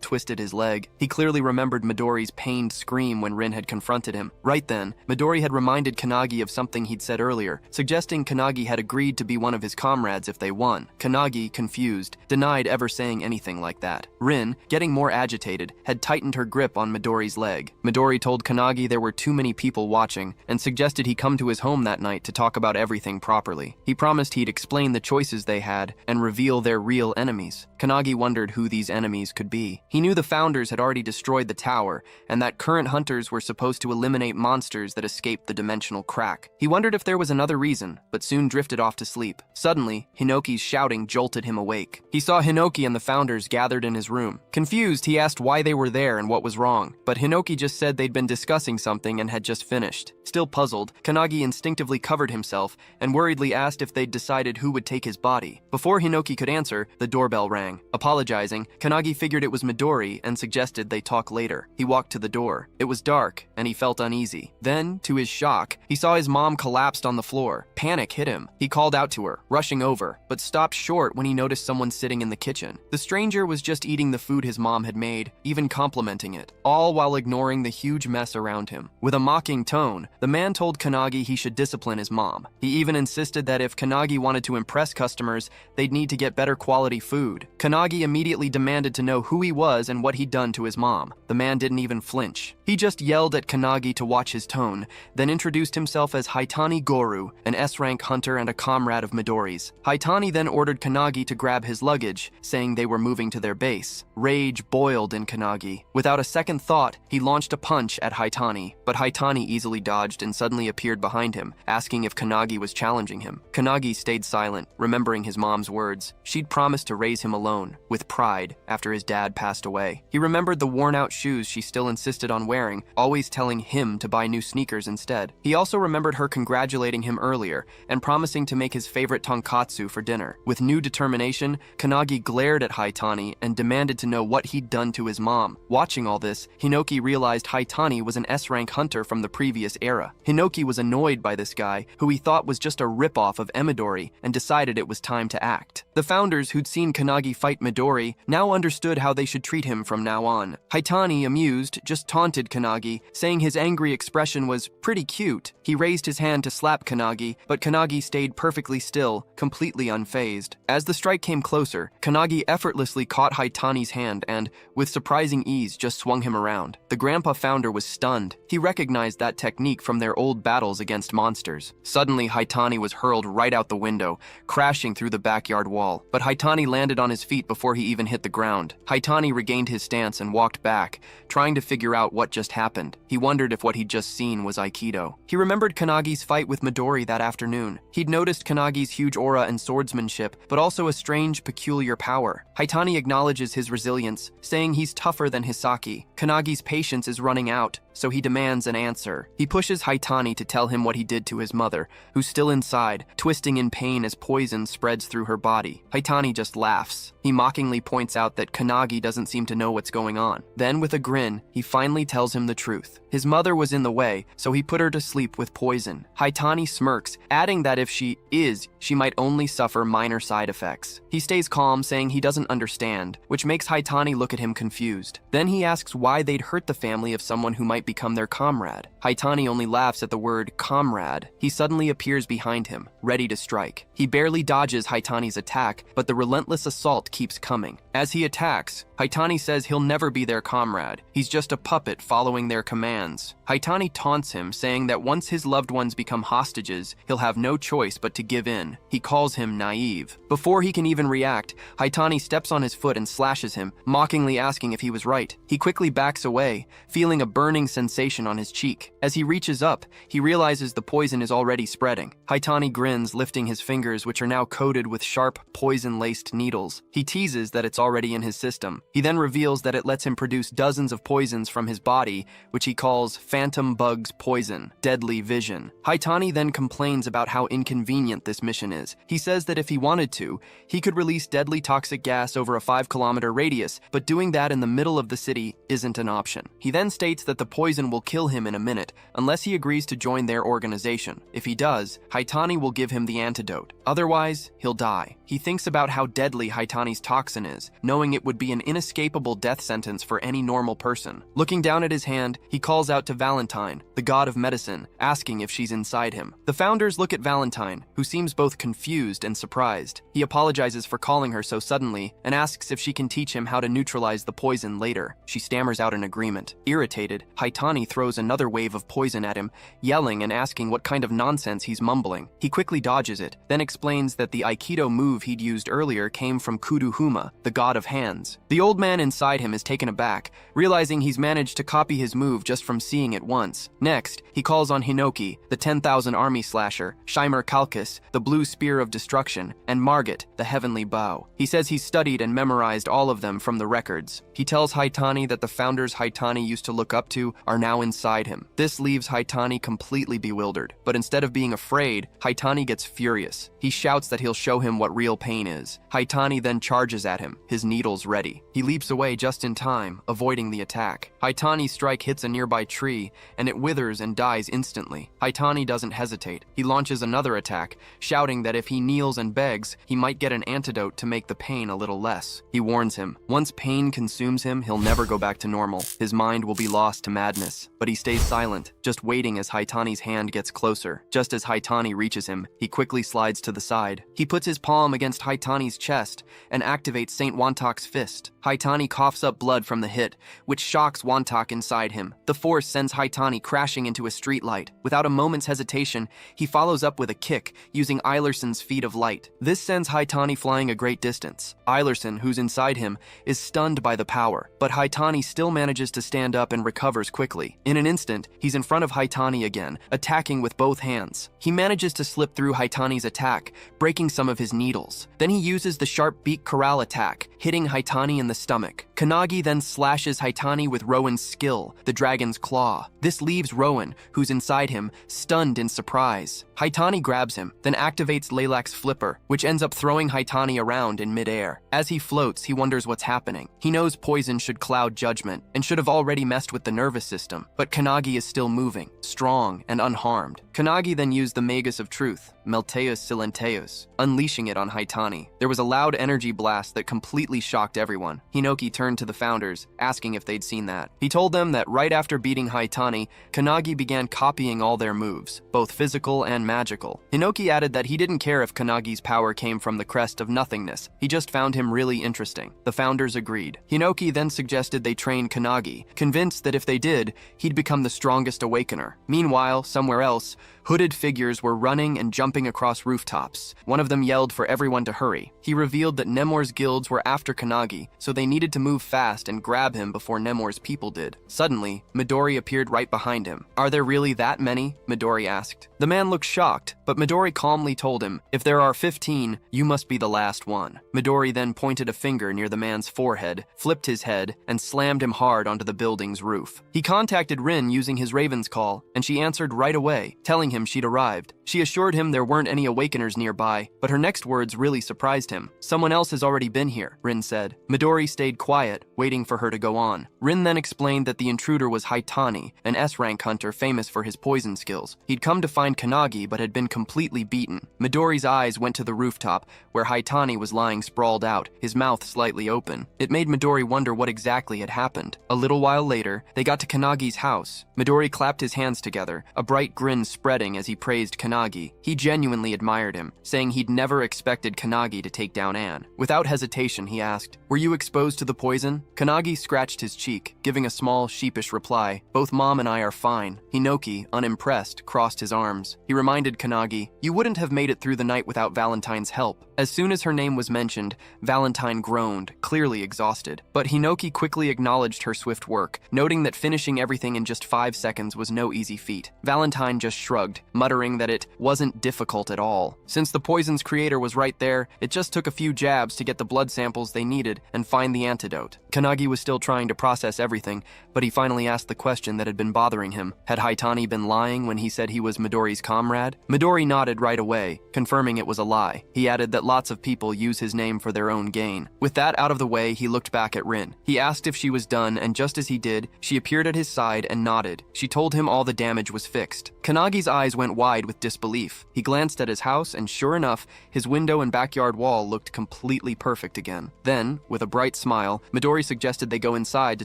twisted his leg. He clearly remembered Midori's pained scream when Rin had confronted him. Right then, Midori had reminded Kannagi of something he'd said earlier, suggesting Kannagi had agreed to be one of his comrades if they won. Kannagi, confused, denied ever saying anything like that. Rin, getting more agitated, had tightened her grip on Midori's leg. Midori told Kannagi there were too many people watching, and suggested he come to his home that night to talk about everything properly. He promised he'd explain the choices they had and reveal their real enemies. Kannagi wondered who these enemies could be. He knew the founders had already destroyed the tower, and that current hunters were supposed to eliminate monsters that escaped the dimensional crack. He wondered if there was another reason, but soon drifted off to sleep. Suddenly, Hinoki's shouting jolted him awake. He saw Hinoki and the founders gathered in his room. Confused, he asked why they were there and what was wrong, but Hinoki just said they'd been discussing something and had just finished. Still puzzled, Kannagi instinctively covered himself and worriedly asked if they'd decided who would take his body. Before Hinoki could answer, the doorbell rang. Apologizing, Kannagi figured it was Midori and suggested they talk later. He walked to the door. It was dark, and he felt uneasy. Then, to his shock, he saw his mom collapsed on the floor. Panic hit him. He called out to her, rushing over, but stopped short when he noticed someone sitting in the kitchen. The stranger was just eating the food his mom had made, even complimenting it, all while ignoring the huge mess around him. With a mocking tone, the man told Kannagi he should discipline his mom. He even insisted that if Kannagi wanted to impress customers, they'd need to get better quality food. Kannagi immediately demanded to know who he was and what he'd done to his mom. The man didn't even flinch. He just yelled at Kannagi to watch his tone, then introduced himself as Haitani Goru, an S-rank hunter and a comrade of Midori's. Haitani then ordered Kannagi to grab his luggage, saying they were moving to their base. Rage boiled in Kannagi. Without a second thought, he launched a punch at Haitani, but Haitani easily dodged and suddenly appeared behind him, asking if Kannagi was challenging him. Kannagi stayed silent, remembering his mom's words. She'd promised to raise him alone, with pride, after his dad passed away. He remembered the worn-out shoes she still insisted on wearing, always telling him to buy new sneakers instead. He also remembered her congratulating him earlier and promising to make his favorite tonkatsu for dinner. With new determination, Kannagi glared at Haitani and demanded to know what he'd done to his mom. Watching all this, Hinoki realized Haitani was an S-rank hunter from the previous era. Hinoki was annoyed by this guy, who he thought was just a ripoff of Emidori, and decided it was time to act. The founders who'd seen Kannagi fight Midori now understood how they should treat him from now on. Haitani, amused, just taunted Kannagi, saying his angry expression was pretty cute. He raised his hand to slap Kannagi, but Kannagi stayed perfectly still, completely unfazed. As the strike came closer, Kannagi effortlessly caught Haitani's hand and, with surprising ease, just swung him around. The grandpa founder was stunned. He recognized that technique from their old battles against monsters. Suddenly, Haitani was hurled right out the window, crashing through the backyard wall. But Haitani landed on his feet before he even hit the ground. Haitani regained his stance and walked back, trying to figure out what just happened. He wondered if what he'd just seen was Aikido. He remembered Kannagi's fight with Midori that afternoon. He'd noticed Kannagi's huge aura and swordsmanship, but also a strange, peculiar power. Haitani acknowledges his resilience, saying he's tougher than Hisaki. Kannagi's patience is running out, so he demands an answer. He pushes Haitani to tell him what he did to his mother, who's still inside, twisting in pain as poison spreads through her body. Haitani just laughs. He mockingly points out that Kannagi doesn't seem to know what's going on. Then, with a grin, he finally tells him the truth. His mother was in the way, so he put her to sleep with poison. Haitani smirks, adding that if she is she might only suffer minor side effects. He stays calm, saying he doesn't understand, which makes Haitani look at him confused. Then he asks why they'd hurt the family of someone who might become their comrade. Haitani only laughs at the word comrade. He suddenly appears behind him, ready to strike. He barely dodges Haitani's attack, but the relentless assault keeps coming. As he attacks, Haitani says he'll never be their comrade. He's just a puppet following their commands. Haitani taunts him, saying that once his loved ones become hostages, he'll have no choice but to give in. He calls him naive. Before he can even react, Haitani steps on his foot and slashes him, mockingly asking if he was right. He quickly backs away, feeling a burning sensation on his cheek. As he reaches up, he realizes the poison is already spreading. Haitani grins, lifting his fingers, which are now coated with sharp, poison-laced needles. He teases that it's already in his system. He then reveals that it lets him produce dozens of poisons from his body, which he calls Phantom Bug's Poison, Deadly Vision. Haitani then complains about how inconvenient this mission is. He says that if he wanted to, he could release deadly toxic gas over a 5-kilometer radius, but doing that in the middle of the city isn't an option. He then states that the poison will kill him in a minute, unless he agrees to join their organization. If he does, Haitani will give him the antidote. Otherwise, he'll die. He thinks about how deadly Haitani's toxin is, knowing it would be an inescapable death sentence for any normal person. Looking down at his hand, he calls out to Valentine, the god of medicine, asking if she's inside him. The founders look at Valentine, who seems both confused and surprised. He apologizes for calling her so suddenly and asks if she can teach him how to neutralize the poison later. She stammers out an agreement. Irritated, Haitani throws another wave of poison at him, yelling and asking what kind of nonsense he's mumbling. He quickly dodges it, then explains that the Aikido move he'd used earlier came from Kuruhuma, the god of hands. The old man inside him is taken aback, realizing he's managed to copy his move just from seeing it once. Next, he calls on Hinoki, the 10,000 army slasher, Shimer Kalkus, the blue spear of destruction, and Margit, the heavenly bow. He says he's studied and memorized all of them from the records. He tells Haitani that the founders Haitani used to look up to are now inside him. This leaves Haitani completely bewildered, but instead of being afraid, Haitani gets furious. He shouts that he'll show him what real pain is. Haitani then charges at him, his needles ready. He leaps away just in time, avoiding the attack. Haitani's strike hits a nearby tree, and it withers and dies instantly. Haitani doesn't hesitate. He launches another attack, shouting that if he kneels and begs, he might get an antidote to make the pain a little less. He warns him, once pain consumes him, he'll never go back to normal. His mind will be lost to madness. But he stays silent, just waiting as Haitani's hand gets closer. Just as Haitani reaches him, he quickly slides to the side. He puts his palm against Haitani's chest and activates Saint Wantok's fist. Haitani coughs up blood from the hit, which shocks Wantok inside him. The force sends Haitani crashing into a streetlight. Without a moment's hesitation, he follows up with a kick, using Eilerson's feet of light. This sends Haitani flying a great distance. Eilerson, who's inside him, is stunned by the power, but Haitani still manages to stand up and recovers quickly. In an instant, he's in front of Haitani again, attacking with both hands. He manages to slip through Haitani's attack, breaking some of his needles. Then he uses the sharp beak corral attack, hitting Haitani in the stomach. Kanagi then slashes Haitani with Rowan's skill, the dragon's claw. This leaves Rowan, who's inside him, stunned in surprise. Haitani grabs him, then activates Leilak's flipper, which ends up throwing Haitani around in midair. As he floats, he wonders what's happening. He knows poison should cloud judgment, and should have already messed with the nervous system, but Kanagi is still moving, strong and unharmed. Kanagi then used the Magus of Truth, Melteus Silenteus, unleashing it on Haitani. There was a loud energy blast that completely shocked everyone. Hinoki turned to the founders, asking if they'd seen that. He told them that right after beating Haitani, Kanagi began copying all their moves, both physical and magical. Hinoki added that he didn't care if Kanagi's power came from the crest of nothingness. He just found him really interesting. The founders agreed. Hinoki then suggested they train Kanagi, convinced that if they did, he'd become the strongest awakener. Meanwhile, somewhere else, hooded figures were running and jumping across rooftops. One of them yelled for everyone to hurry. He revealed that Nemor's guilds were after Kanagi, so they needed to move fast and grab him before Nemor's people did. Suddenly, Midori appeared right behind him. "Are there really that many?" Midori asked. The man looked shocked, but Midori calmly told him, "If there are 15, you must be the last one." Midori then pointed a finger near the man's forehead, flipped his head, and slammed him hard onto the building's roof. He contacted Rin using his Raven's call, and she answered right away, telling telling him she'd arrived. She assured him there weren't any awakeners nearby, but her next words really surprised him. "Someone else has already been here," Rin said. Midori stayed quiet, waiting for her to go on. Rin then explained that the intruder was Haitani, an S-rank hunter famous for his poison skills. He'd come to find Kanagi but had been completely beaten. Midori's eyes went to the rooftop, where Haitani was lying sprawled out, his mouth slightly open. It made Midori wonder what exactly had happened. A little while later, they got to Kanagi's house. Midori clapped his hands together, a bright grin spreading as he praised Kanagi. He genuinely admired him, saying he'd never expected Kanagi to take down Anne. Without hesitation, he asked, "Were you exposed to the poison?" Kanagi scratched his cheek, giving a small, sheepish reply. "Both Mom and I are fine." Hinoki, unimpressed, crossed his arms. He reminded Kanagi, "You wouldn't have made it through the night without Valentine's help." As soon as her name was mentioned, Valentine groaned, clearly exhausted. But Hinoki quickly acknowledged her swift work, noting that finishing everything in just 5 seconds was no easy feat. Valentine just shrugged, muttering that it wasn't difficult at all. Since the poison's creator was right there, it just took a few jabs to get the blood samples they needed and find the antidote. Kanagi was still trying to process everything, but he finally asked the question that had been bothering him. Had Haitani been lying when he said he was Midori's comrade? Midori nodded right away, confirming it was a lie. He added that lots of people use his name for their own gain. With that out of the way, he looked back at Rin. He asked if she was done, and just as he did, she appeared at his side and nodded. She told him all the damage was fixed. Kanagi's eyes went wide with disbelief. He glanced at his house, and sure enough, his window and backyard wall looked completely perfect again. Then, with a bright smile, Midori suggested they go inside to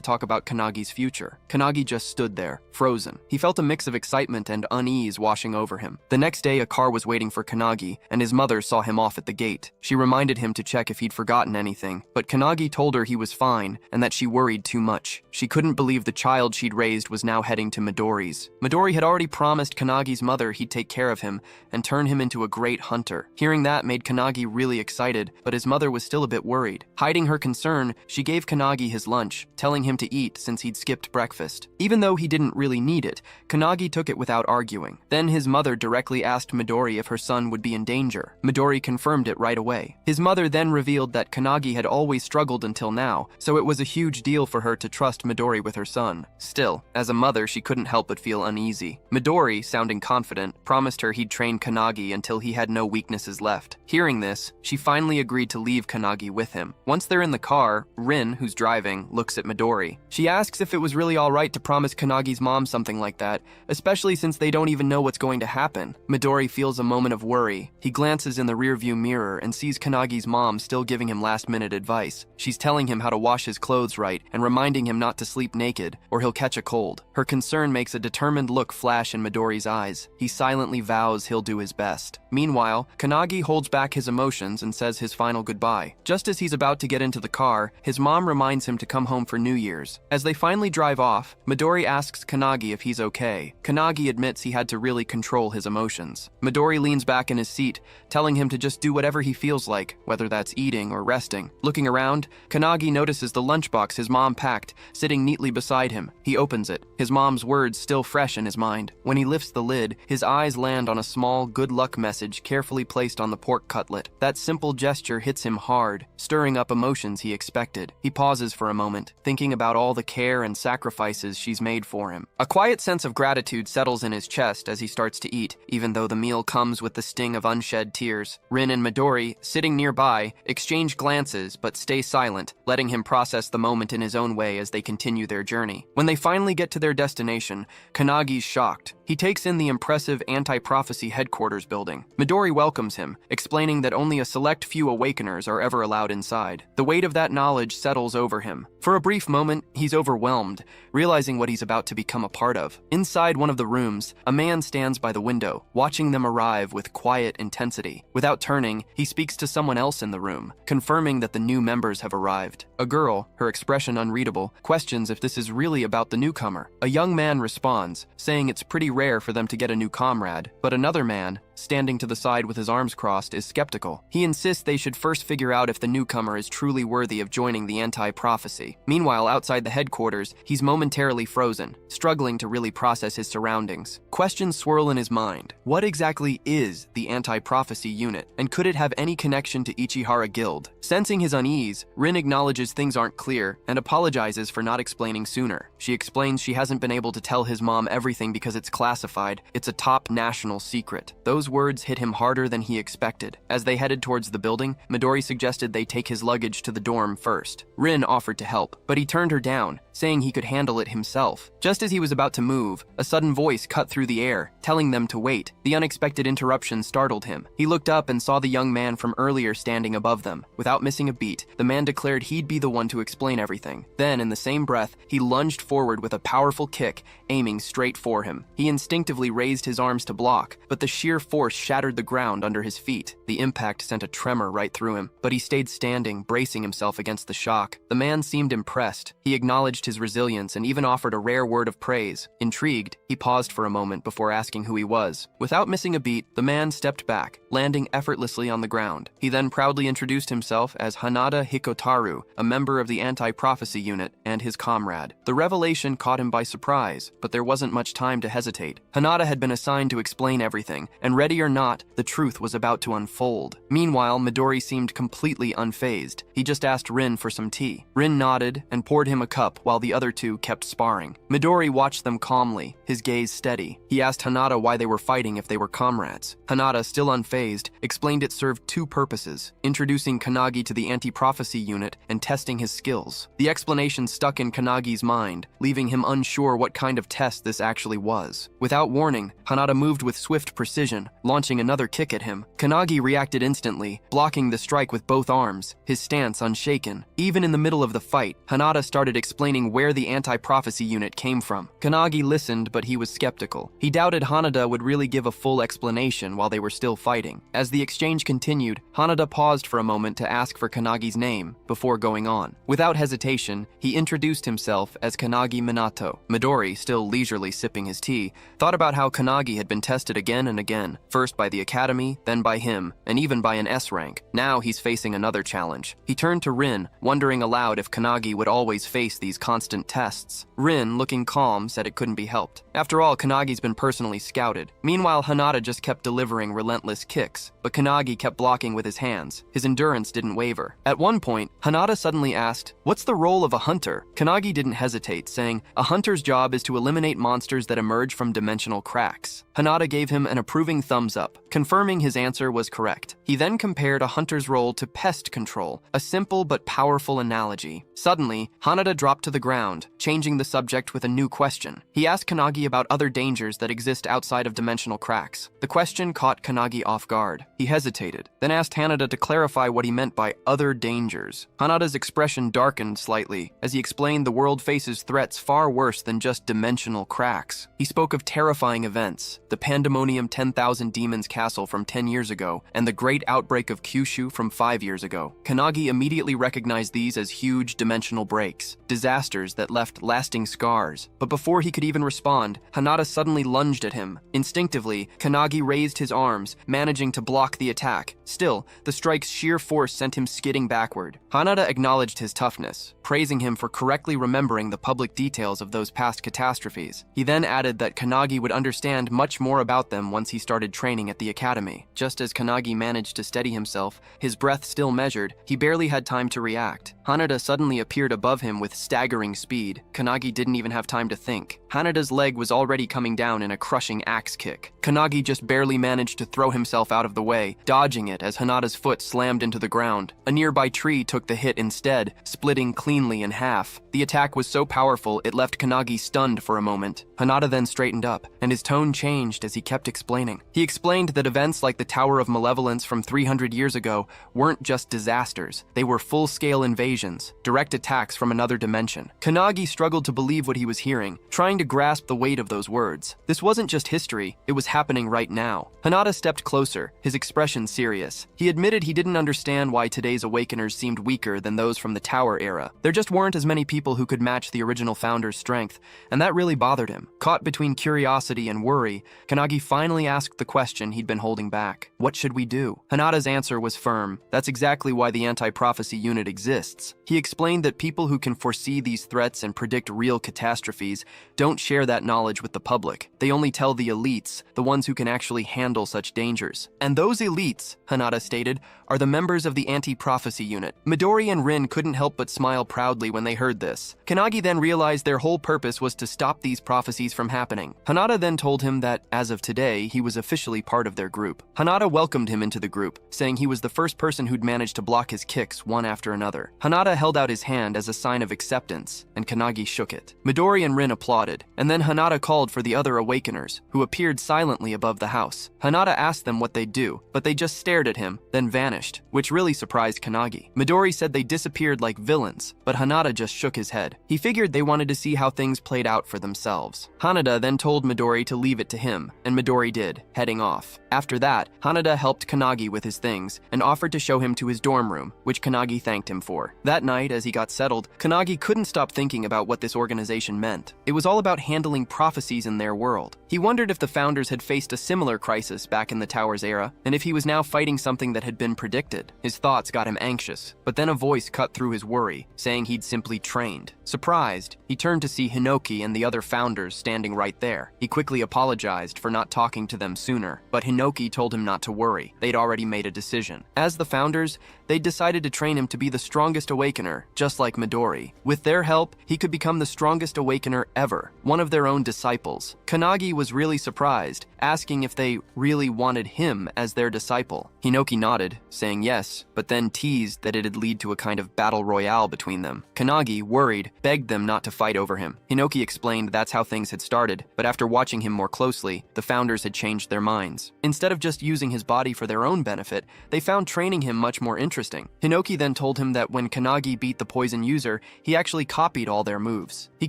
talk about Kanagi's future. Kanagi just stood there, frozen. He felt a mix of excitement and unease washing over him. The next day, a car was waiting for Kanagi, and his mother saw him off at the gate. She reminded him to check if he'd forgotten anything, but Kanagi told her he was fine and that she worried too much. She couldn't believe the child she'd raised was now heading to Midori's. Midori had already promised Kanagi's mother he'd take care of him and turn him into a great hunter. Hearing that made Kanagi really excited, but his mother was still a bit worried. Hiding her concern, she gave Kanagi his lunch, telling him to eat since he'd skipped breakfast. Even though he didn't really need it, Kanagi took it without arguing. Then his mother directly asked Midori if her son would be in danger. Midori confirmed it right away. His mother then revealed that Kanagi had always struggled until now, so it was a huge deal for her to trust Midori with her son. Still, as a mother, she couldn't help but feel uneasy. Midori, sounding confident, promised her he'd train Kanagi until he had no weaknesses left. Hearing this, she finally agreed to leave Kanagi with him. Once they're in the car, Rin, who's driving, looks at Midori. She asks if it was really alright to promise Kanagi's mom something like that, especially since they don't even know what's going to happen. Midori feels a moment of worry. He glances in the rearview mirror and sees Kanagi's mom still giving him last-minute advice. She's telling him how to wash his clothes right and reminding him not to sleep naked, or he'll catch a cold. Her concern makes a determined look flash in Midori's eyes. He silently vows he'll do his best. Meanwhile, Kanagi holds back his emotions and says his final goodbye. Just as he's about to get into the car, his mom reminds him to come home for New Year's. As they finally drive off, Midori asks Kanagi if he's okay. Kanagi admits he had to really control his emotions. Midori leans back in his seat, telling him to just do whatever he feels like, whether that's eating or resting. Looking around, Kanagi notices the lunchbox his mom packed, sitting neatly beside him. He opens it, his mom's words still fresh in his mind. When he lifts the lid, his eyes land on a small good luck message carefully placed on the pork cutlet. That simple gesture hits him hard, stirring up emotions he expected. He pauses for a moment, thinking about all the care and sacrifices she's made for him. A quiet sense of gratitude settles in his chest as he starts to eat, even though the meal comes with the sting of unshed tears. Rin and Midori, sitting nearby, exchange glances but stay silent, letting him process the moment in his own way as they continue their journey. When they finally get to their destination, Kanagi's shocked. He takes in the impressive anti-prophecy headquarters building. Midori welcomes him, explaining that only a select few awakeners are ever allowed inside. The weight of that knowledge settles over him. For a brief moment, he's overwhelmed, realizing what he's about to become a part of. Inside one of the rooms, a man stands by the window, watching them arrive with quiet intensity. Without turning, he speaks to someone else in the room, confirming that the new members have arrived. A girl, her expression unreadable, questions if this is really about the newcomer. A young man responds, saying it's pretty rare for them to get a new comrade, but another man, standing to the side with his arms crossed, is skeptical. He insists they should first figure out if the newcomer is truly worthy of joining the anti-prophecy. Meanwhile, outside the headquarters, he's momentarily frozen, struggling to really process his surroundings. Questions swirl in his mind. What exactly is the anti-prophecy unit, and could it have any connection to Ichihara Guild? Sensing his unease, Rin acknowledges things aren't clear and apologizes for not explaining sooner. She explains she hasn't been able to tell his mom everything because it's classified. It's a top national secret. Those words hit him harder than he expected. As they headed towards the building, Midori suggested they take his luggage to the dorm first. Rin offered to help, but he turned her down, saying he could handle it himself. Just as he was about to move, a sudden voice cut through the air, telling them to wait. The unexpected interruption startled him. He looked up and saw the young man from earlier standing above them. Without missing a beat, the man declared he'd be the one to explain everything. Then, in the same breath, he lunged forward with a powerful kick, aiming straight for him. He instinctively raised his arms to block, but the sheer force shattered the ground under his feet. The impact sent a tremor right through him, but he stayed standing, bracing himself against the shock. The man seemed impressed. He acknowledged his resilience and even offered a rare word of praise. Intrigued, he paused for a moment before asking who he was. Without missing a beat, the man stepped back, landing effortlessly on the ground. He then proudly introduced himself as Hanada Hikotaru, a member of the anti-prophecy unit, and his comrade. The revelation caught him by surprise, but there wasn't much time to hesitate. Hanada had been assigned to explain everything, and ready or not, the truth was about to unfold. Meanwhile, Midori seemed completely unfazed. He just asked Rin for some tea. Rin nodded and poured him a cup while the other two kept sparring. Midori watched them calmly, his gaze steady. He asked Hanada why they were fighting if they were comrades. Hanada, still unfazed, explained it served two purposes: introducing Kanagi to the anti-prophecy unit and testing his skills. The explanation stuck in Kanagi's mind, leaving him unsure what kind of test this actually was. Without warning, Hanada moved with swift precision, launching another kick at him. Kanagi reacted instantly, blocking the strike with both arms, his stance unshaken. Even in the middle of the fight, Hanada started explaining where the anti-prophecy unit came from. Kanagi listened, but he was skeptical. He doubted Hanada would really give a full explanation while they were still fighting. As the exchange continued, Hanada paused for a moment to ask for Kanagi's name before going on. Without hesitation, he introduced himself as Kanagi Minato. Midori, still leisurely sipping his tea, thought about how Kanagi had been tested again and again, first by the academy, then by him, and even by an S rank. Now he's facing another challenge. He turned to Rin, wondering aloud if Kanagi would always face these constant tests. Rin, looking calm, said it couldn't be helped. After all, Kanagi's been personally scouted. Meanwhile, Hanada just kept delivering relentless kicks, but Kanagi kept blocking with his hands. His endurance didn't waver. At one point, Hanada suddenly asked, "What's the role of a hunter?" Kanagi didn't hesitate, saying, "A hunter's job is to eliminate monsters that emerge from dimensional cracks." Hanada gave him an approving thumbs up, confirming his answer was correct. He then compared a hunter's role to pest control, a simple but powerful analogy. Suddenly, Hanada dropped to the ground, changing the subject with a new question. He asked Kanagi about other dangers that exist outside of dimensional cracks. The question caught Kanagi off guard. He hesitated, then asked Hanada to clarify what he meant by other dangers. Hanada's expression darkened slightly as he explained the world faces threats far worse than just dimensional cracks. He spoke of terrifying events, the Pandemonium 10,000 Demons Castle from 10 years ago, and the Great Outbreak of Kyushu from 5 years ago. Kanagi immediately recognized these as huge dimensional breaks, disasters that left lasting scars. But before he could even respond, Hanada suddenly lunged at him. Instinctively, Kanagi raised his arms, managing to block the attack. Still, the strike's sheer force sent him skidding backward. Hanada acknowledged his toughness, praising him for correctly remembering the public details of those past catastrophes. He then added that Kanagi would understand much more about them once he started training at the academy. Just as Kanagi managed to steady himself, his breath still measured, he barely had time to react. Hanada suddenly appeared above him with staggering speed. Kanagi didn't even have time to think. Hanada's leg was already coming down in a crushing axe kick. Kanagi just barely managed to throw himself out of the way, dodging it as Hanada's foot slammed into the ground. A nearby tree took the hit instead, splitting cleanly in half. The attack was so powerful it left Kanagi stunned for a moment. Hanada then straightened up, and his tone changed as he kept explaining. He explained that events like the Tower of Malevolence from 300 years ago weren't just disasters. They were full-scale invasions, direct attacks from another dimension. Kanagi struggled to believe what he was hearing, trying to to grasp the weight of those words. This wasn't just history, it was happening right now. Hinata stepped closer, his expression serious. He admitted he didn't understand why today's awakeners seemed weaker than those from the Tower era. There just weren't as many people who could match the original founder's strength, and that really bothered him. Caught between curiosity and worry, Kanagi finally asked the question he'd been holding back. What should we do? Hinata's answer was firm. That's exactly why the anti-prophecy unit exists. He explained that people who can foresee these threats and predict real catastrophes don't share that knowledge with the public. They only tell the elites, the ones who can actually handle such dangers. And those elites, Hinata stated, are the members of the anti-prophecy unit. Midori and Rin couldn't help but smile proudly when they heard this. Kanagi then realized their whole purpose was to stop these prophecies from happening. Hinata then told him that, as of today, he was officially part of their group. Hinata welcomed him into the group, saying he was the first person who'd managed to block his kicks one after another. Hinata held out his hand as a sign of acceptance, and Kanagi shook it. Midori and Rin applauded, and then Hinata called for the other awakeners, who appeared silently above the house. Hinata asked them what they'd do, but they just stared at him, then vanished, which really surprised Kanagi. Midori said they disappeared like villains, but Hinata just shook his head. He figured they wanted to see how things played out for themselves. Hanada then told Midori to leave it to him, and Midori did, heading off. After that, Hanada helped Kanagi with his things and offered to show him to his dorm room, which Kanagi thanked him for. That night, as he got settled, Kanagi couldn't stop thinking about what this organization meant. It was all about handling prophecies in their world. He wondered if the founders had faced a similar crisis back in the Tower's era, and if he was now fighting something that had been predicted. His thoughts got him anxious, but then a voice cut through his worry, saying he'd simply trained. Surprised, he turned to see Hinoki and the other founders standing right there. He quickly apologized for not talking to them sooner, but Hinoki told him not to worry. They'd already made a decision. As the founders, they'd decided to train him to be the strongest awakener, just like Midori. With their help, he could become the strongest awakener ever, one of their own disciples. Kanagi was really surprised, asking if they really wanted him as their disciple. Hinoki nodded, saying yes, but then teased that it'd lead to a kind of battle royale between them. Kanagi, worried, begged them not to fight over him. Hinoki explained that's how things had started, but after watching him more closely, the founders had changed their minds. Instead of just using his body for their own benefit, they found training him much more interesting. Hinoki then told him that when Kanagi beat the poison user, he actually copied all their moves. He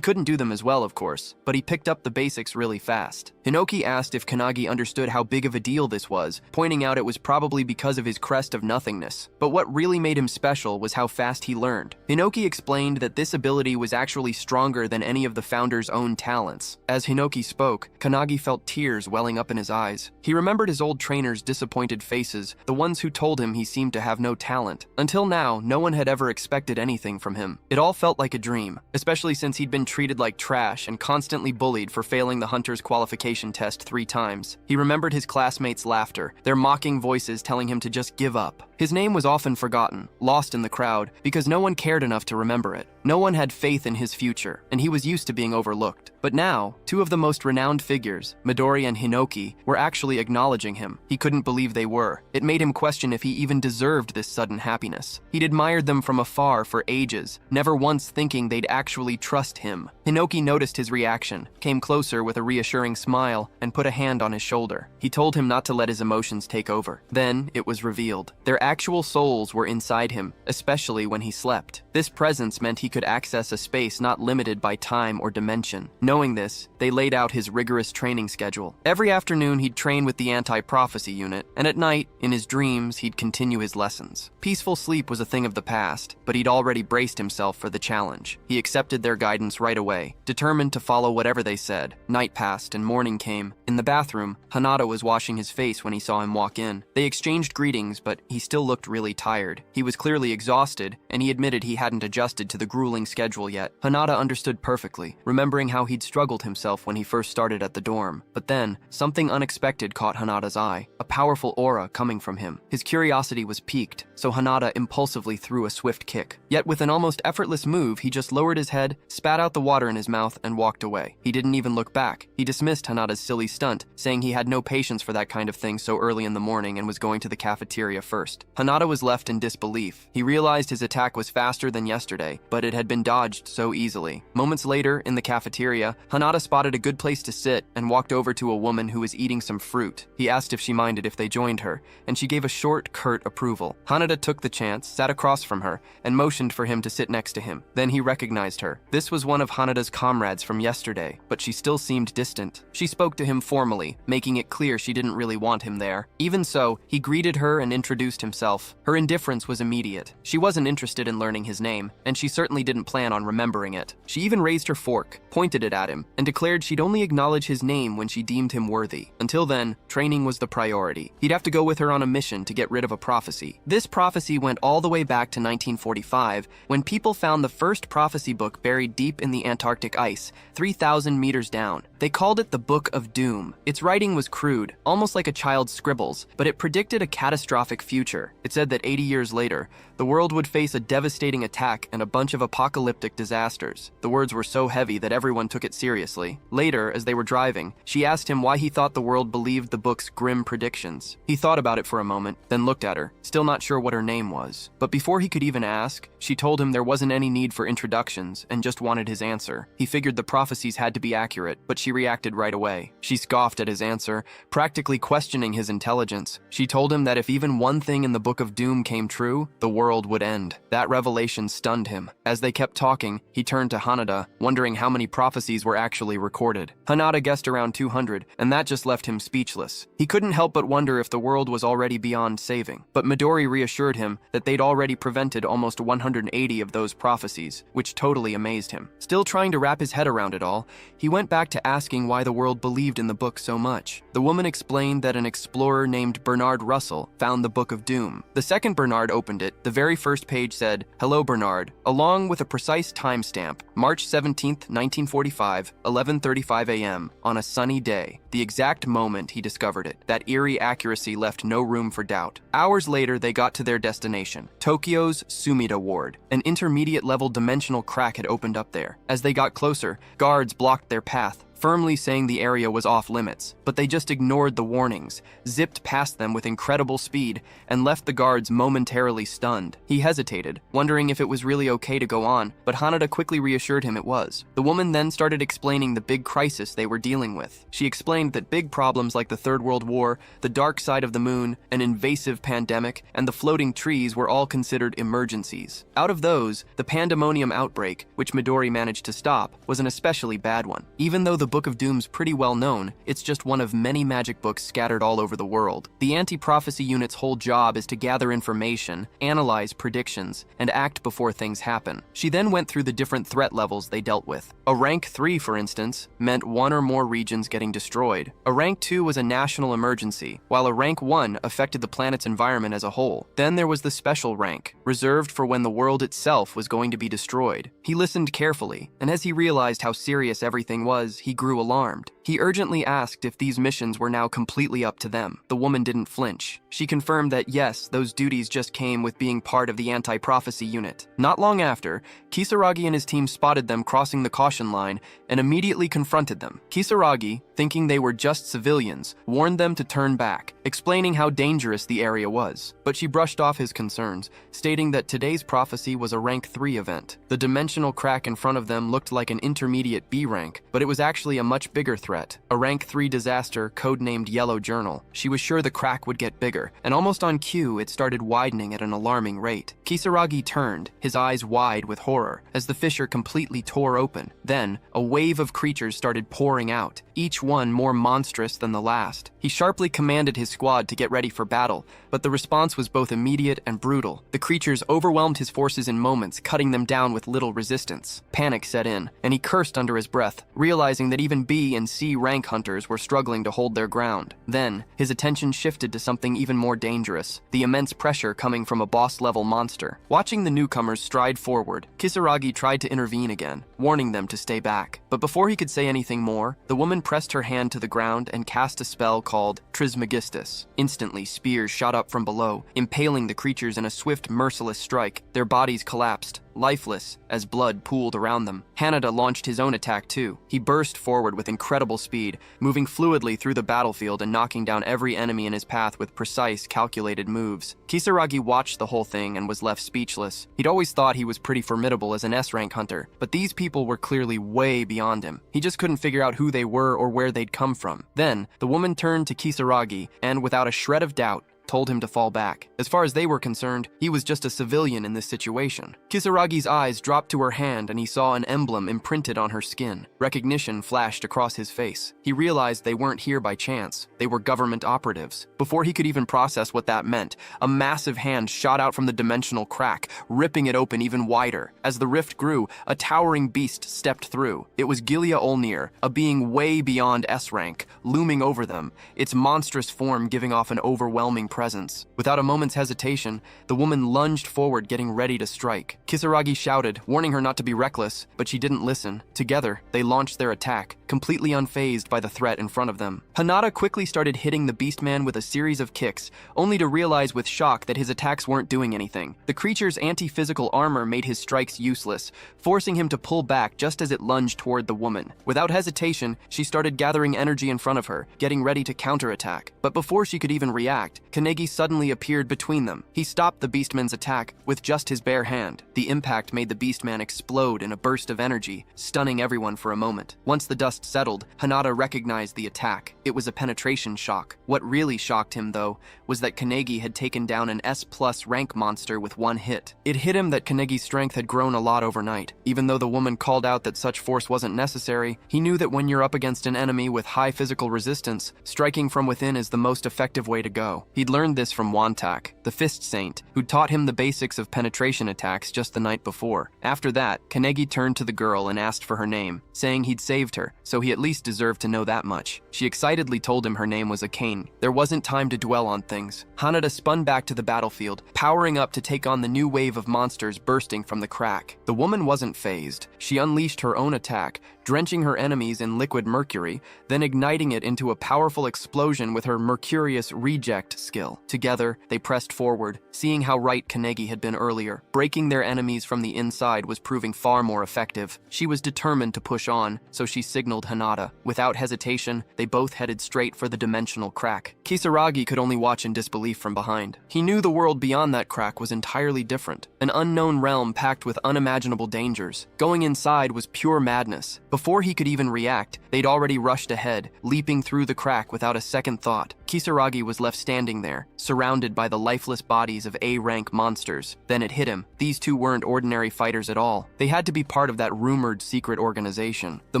couldn't do them as well, of course, but he picked up the basics really fast. Hinoki asked if Kanagi understood how big of a deal this was, pointing out it was probably because of his crest of nothingness. But what really made him special was how fast he learned. Hinoki explained that this ability was actually stronger than any of the founders' own talents. As Hinoki spoke, Kanagi felt tears welling up in his eyes. He remembered his old trainer's disappointed faces, the ones who told him he seemed to have no talent. Until now, no one had ever expected anything from him. It all felt like a dream, especially since he'd been treated like trash and constantly bullied for failing the hunter's qualification test 3 times. He remembered his classmates' laughter, their mocking voices telling him to just give up. His name was often forgotten, lost in the crowd, because no one cared enough to remember it. No one had faith in his future, and he was used to being overlooked. But now, 2 of the most renowned figures, Midori and Hinoki, were actually acknowledging him. He couldn't believe they were. It made him question if he even deserved this sudden happiness. He'd admired them from afar for ages, never once thinking they'd actually trust him. Hinoki noticed his reaction, came closer with a reassuring smile, and put a hand on his shoulder. He told him not to let his emotions take over. Then, it was revealed. Their actual souls were inside him, especially when he slept. This presence meant he could access a space not limited by time or dimension. Knowing this, they laid out his rigorous training schedule. Every afternoon, he'd train with the anti-prophecy unit, and at night, in his dreams, he'd continue his lessons. Peaceful sleep was a thing of the past, but he'd already braced himself for the challenge. He accepted their guidance right away, determined to follow whatever they said. Night passed and morning came. In the bathroom, Hanada was washing his face when he saw him walk in. They exchanged greetings, but he still looked really tired. He was clearly exhausted, and he admitted he hadn't adjusted to the grueling schedule yet. Hanada understood perfectly, remembering how he'd struggled himself when he first started at the dorm. But then, something unexpected caught Hanada's eye, a powerful aura coming from him. His curiosity was piqued, so Hanada impulsively threw a swift kick. Yet with an almost effortless move, he just lowered his head, spat out the water in his mouth, and walked away. He didn't even look back. He dismissed Hanada's silly stunt, saying he had no patience for that kind of thing so early in the morning and was going to the cafeteria first. finished. Hanada was left in disbelief. He realized his attack was faster than yesterday, but it had been dodged so easily. Moments later, in the cafeteria, Hanada spotted a good place to sit and walked over to a woman who was eating some fruit. He asked if she minded if they joined her, and she gave a short, curt approval. Hanada took the chance, sat across from her, and motioned for him to sit next to him. Then he recognized her. This was one of Hanada's comrades from yesterday, but she still seemed distant. She spoke to him formally, making it clear she didn't really want him there. Even so, he greeted her and introduced himself. Her indifference was immediate. She wasn't interested in learning his name, and she certainly didn't plan on remembering it. She even raised her fork, pointed it at him, and declared she'd only acknowledge his name when she deemed him worthy. Until then, training was the priority. He'd have to go with her on a mission to get rid of a prophecy. This prophecy went all the way back to 1945, when people found the first prophecy book buried deep in the Antarctic ice, 3,000 meters down. They called it the Book of Doom. Its writing was crude, almost like a child's scribbles, but it predicted a catastrophic future. It said that 80 years later, the world would face a devastating attack and a bunch of apocalyptic disasters. The words were so heavy that everyone took it seriously. Later, as they were driving, she asked him why he thought the world believed the book's grim predictions. He thought about it for a moment, then looked at her, still not sure what her name was. But before he could even ask, she told him there wasn't any need for introductions and just wanted his answer. He figured the prophecies had to be accurate, but she reacted right away. She scoffed at his answer, practically questioning his intelligence. She told him that if even one thing in the Book of Doom came true, the world would end. That revelation stunned him. As they kept talking, he turned to Hanada, wondering how many prophecies were actually recorded. Hanada guessed around 200, and that just left him speechless. He couldn't help but wonder if the world was already beyond saving. But Midori reassured him that they'd already prevented almost 180 of those prophecies, which totally amazed him. Still trying to wrap his head around it all, he went back to asking why the world believed in the book so much. The woman explained that an explorer named Bernard Russell found the Book of Doom. The second Bernard opened it. The very first page said, "Hello, Bernard," along with a precise timestamp, March 17th, 1945, 11:35 a.m., on a sunny day. The exact moment he discovered it. That eerie accuracy left no room for doubt. Hours later, they got to their destination, Tokyo's Sumida Ward. An intermediate-level dimensional crack had opened up there. As they got closer, guards blocked their path, firmly saying the area was off limits, but they just ignored the warnings, zipped past them with incredible speed, and left the guards momentarily stunned. He hesitated, wondering if it was really okay to go on, but Hanada quickly reassured him it was. The woman then started explaining the big crisis they were dealing with. She explained that big problems like the Third World War, the dark side of the moon, an invasive pandemic, and the floating trees were all considered emergencies. Out of those, the pandemonium outbreak, which Midori managed to stop, was an especially bad one. Even though the Book of Doom's pretty well known, it's just one of many magic books scattered all over the world. The anti-prophecy unit's whole job is to gather information, analyze predictions, and act before things happen. She then went through the different threat levels they dealt with. A rank 3, for instance, meant one or more regions getting destroyed. A rank 2 was a national emergency, while a rank 1 affected the planet's environment as a whole. Then there was the special rank, reserved for when the world itself was going to be destroyed. He listened carefully, and as he realized how serious everything was, he grew alarmed. He urgently asked if these missions were now completely up to them. The woman didn't flinch. She confirmed that yes, those duties just came with being part of the anti-prophecy unit. Not long after, Kisaragi and his team spotted them crossing the caution line and immediately confronted them. Kisaragi, thinking they were just civilians, warned them to turn back, explaining how dangerous the area was. But she brushed off his concerns, stating that today's prophecy was a rank 3 event. The dimensional crack in front of them looked like an intermediate B rank, but it was actually a much bigger threat, a rank 3 disaster codenamed Yellow Journal. She was sure the crack would get bigger, and almost on cue, it started widening at an alarming rate. Kisaragi turned, his eyes wide with horror, as the fissure completely tore open. Then, a wave of creatures started pouring out, each one more monstrous than the last. He sharply commanded his squad to get ready for battle, but the response was both immediate and brutal. The creatures overwhelmed his forces in moments, cutting them down with little resistance. Panic set in, and he cursed under his breath, realizing that even B and C rank hunters were struggling to hold their ground. Then, his attention shifted to something even more dangerous, the immense pressure coming from a boss-level monster. Watching the newcomers stride forward, Kisaragi tried to intervene again, warning them to stay back. But before he could say anything more, the woman pressed her hand to the ground and cast a spell called Trismegistus. Instantly, spears shot up from below, impaling the creatures in a swift, merciless strike. Their bodies collapsed, lifeless, as blood pooled around them. Hanada launched his own attack too. He burst forward with incredible speed, moving fluidly through the battlefield and knocking down every enemy in his path with precise, calculated moves. Kisaragi watched the whole thing and was left speechless. He'd always thought he was pretty formidable as an S-rank hunter, but these people were clearly way beyond him. He just couldn't figure out who they were or where they'd come from. Then, the woman turned to Kisaragi and, without a shred of doubt, told him to fall back. As far as they were concerned, he was just a civilian in this situation. Kisaragi's eyes dropped to her hand and he saw an emblem imprinted on her skin. Recognition flashed across his face. He realized they weren't here by chance. They were government operatives. Before he could even process what that meant, a massive hand shot out from the dimensional crack, ripping it open even wider. As the rift grew, a towering beast stepped through. It was Gilia Olnir, a being way beyond S-rank, looming over them, its monstrous form giving off an overwhelming presence. Without a moment's hesitation, the woman lunged forward, getting ready to strike. Kisaragi shouted, warning her not to be reckless, but she didn't listen. Together, they launched their attack, completely unfazed by the threat in front of them. Hanada quickly started hitting the beastman with a series of kicks, only to realize with shock that his attacks weren't doing anything. The creature's anti-physical armor made his strikes useless, forcing him to pull back just as it lunged toward the woman. Without hesitation, she started gathering energy in front of her, getting ready to counterattack. But before she could even react, Kanegi suddenly appeared between them. He stopped the beastman's attack with just his bare hand. The impact made the beastman explode in a burst of energy, stunning everyone for a moment. Once the dust settled, Hanada recognized the attack. It was a penetration shock. What really shocked him, though, was that Kanegi had taken down an S+ rank monster with one hit. It hit him that Kanegi's strength had grown a lot overnight. Even though the woman called out that such force wasn't necessary, he knew that when you're up against an enemy with high physical resistance, striking from within is the most effective way to go. He'd learned this from Wantak, the Fist Saint, who taught him the basics of penetration attacks just the night before. After that, Kanegi turned to the girl and asked for her name, saying he'd saved her, so he at least deserved to know that much. She excitedly told him her name was Akane. There wasn't time to dwell on things. Hanada spun back to the battlefield, powering up to take on the new wave of monsters bursting from the crack. The woman wasn't fazed. She unleashed her own attack, drenching her enemies in liquid mercury, then igniting it into a powerful explosion with her Mercurius reject skill. Together, they pressed forward, seeing how right Kanegi had been earlier. Breaking their enemies from the inside was proving far more effective. She was determined to push on, so she signaled Hanada. Without hesitation, they both headed straight for the dimensional crack. Kisaragi could only watch in disbelief from behind. He knew the world beyond that crack was entirely different, an unknown realm packed with unimaginable dangers. Going inside was pure madness. Before he could even react, they'd already rushed ahead, leaping through the crack without a second thought. Kisaragi was left standing there, surrounded by the lifeless bodies of A-rank monsters. Then it hit him. These two weren't ordinary fighters at all. They had to be part of that rumored secret organization. The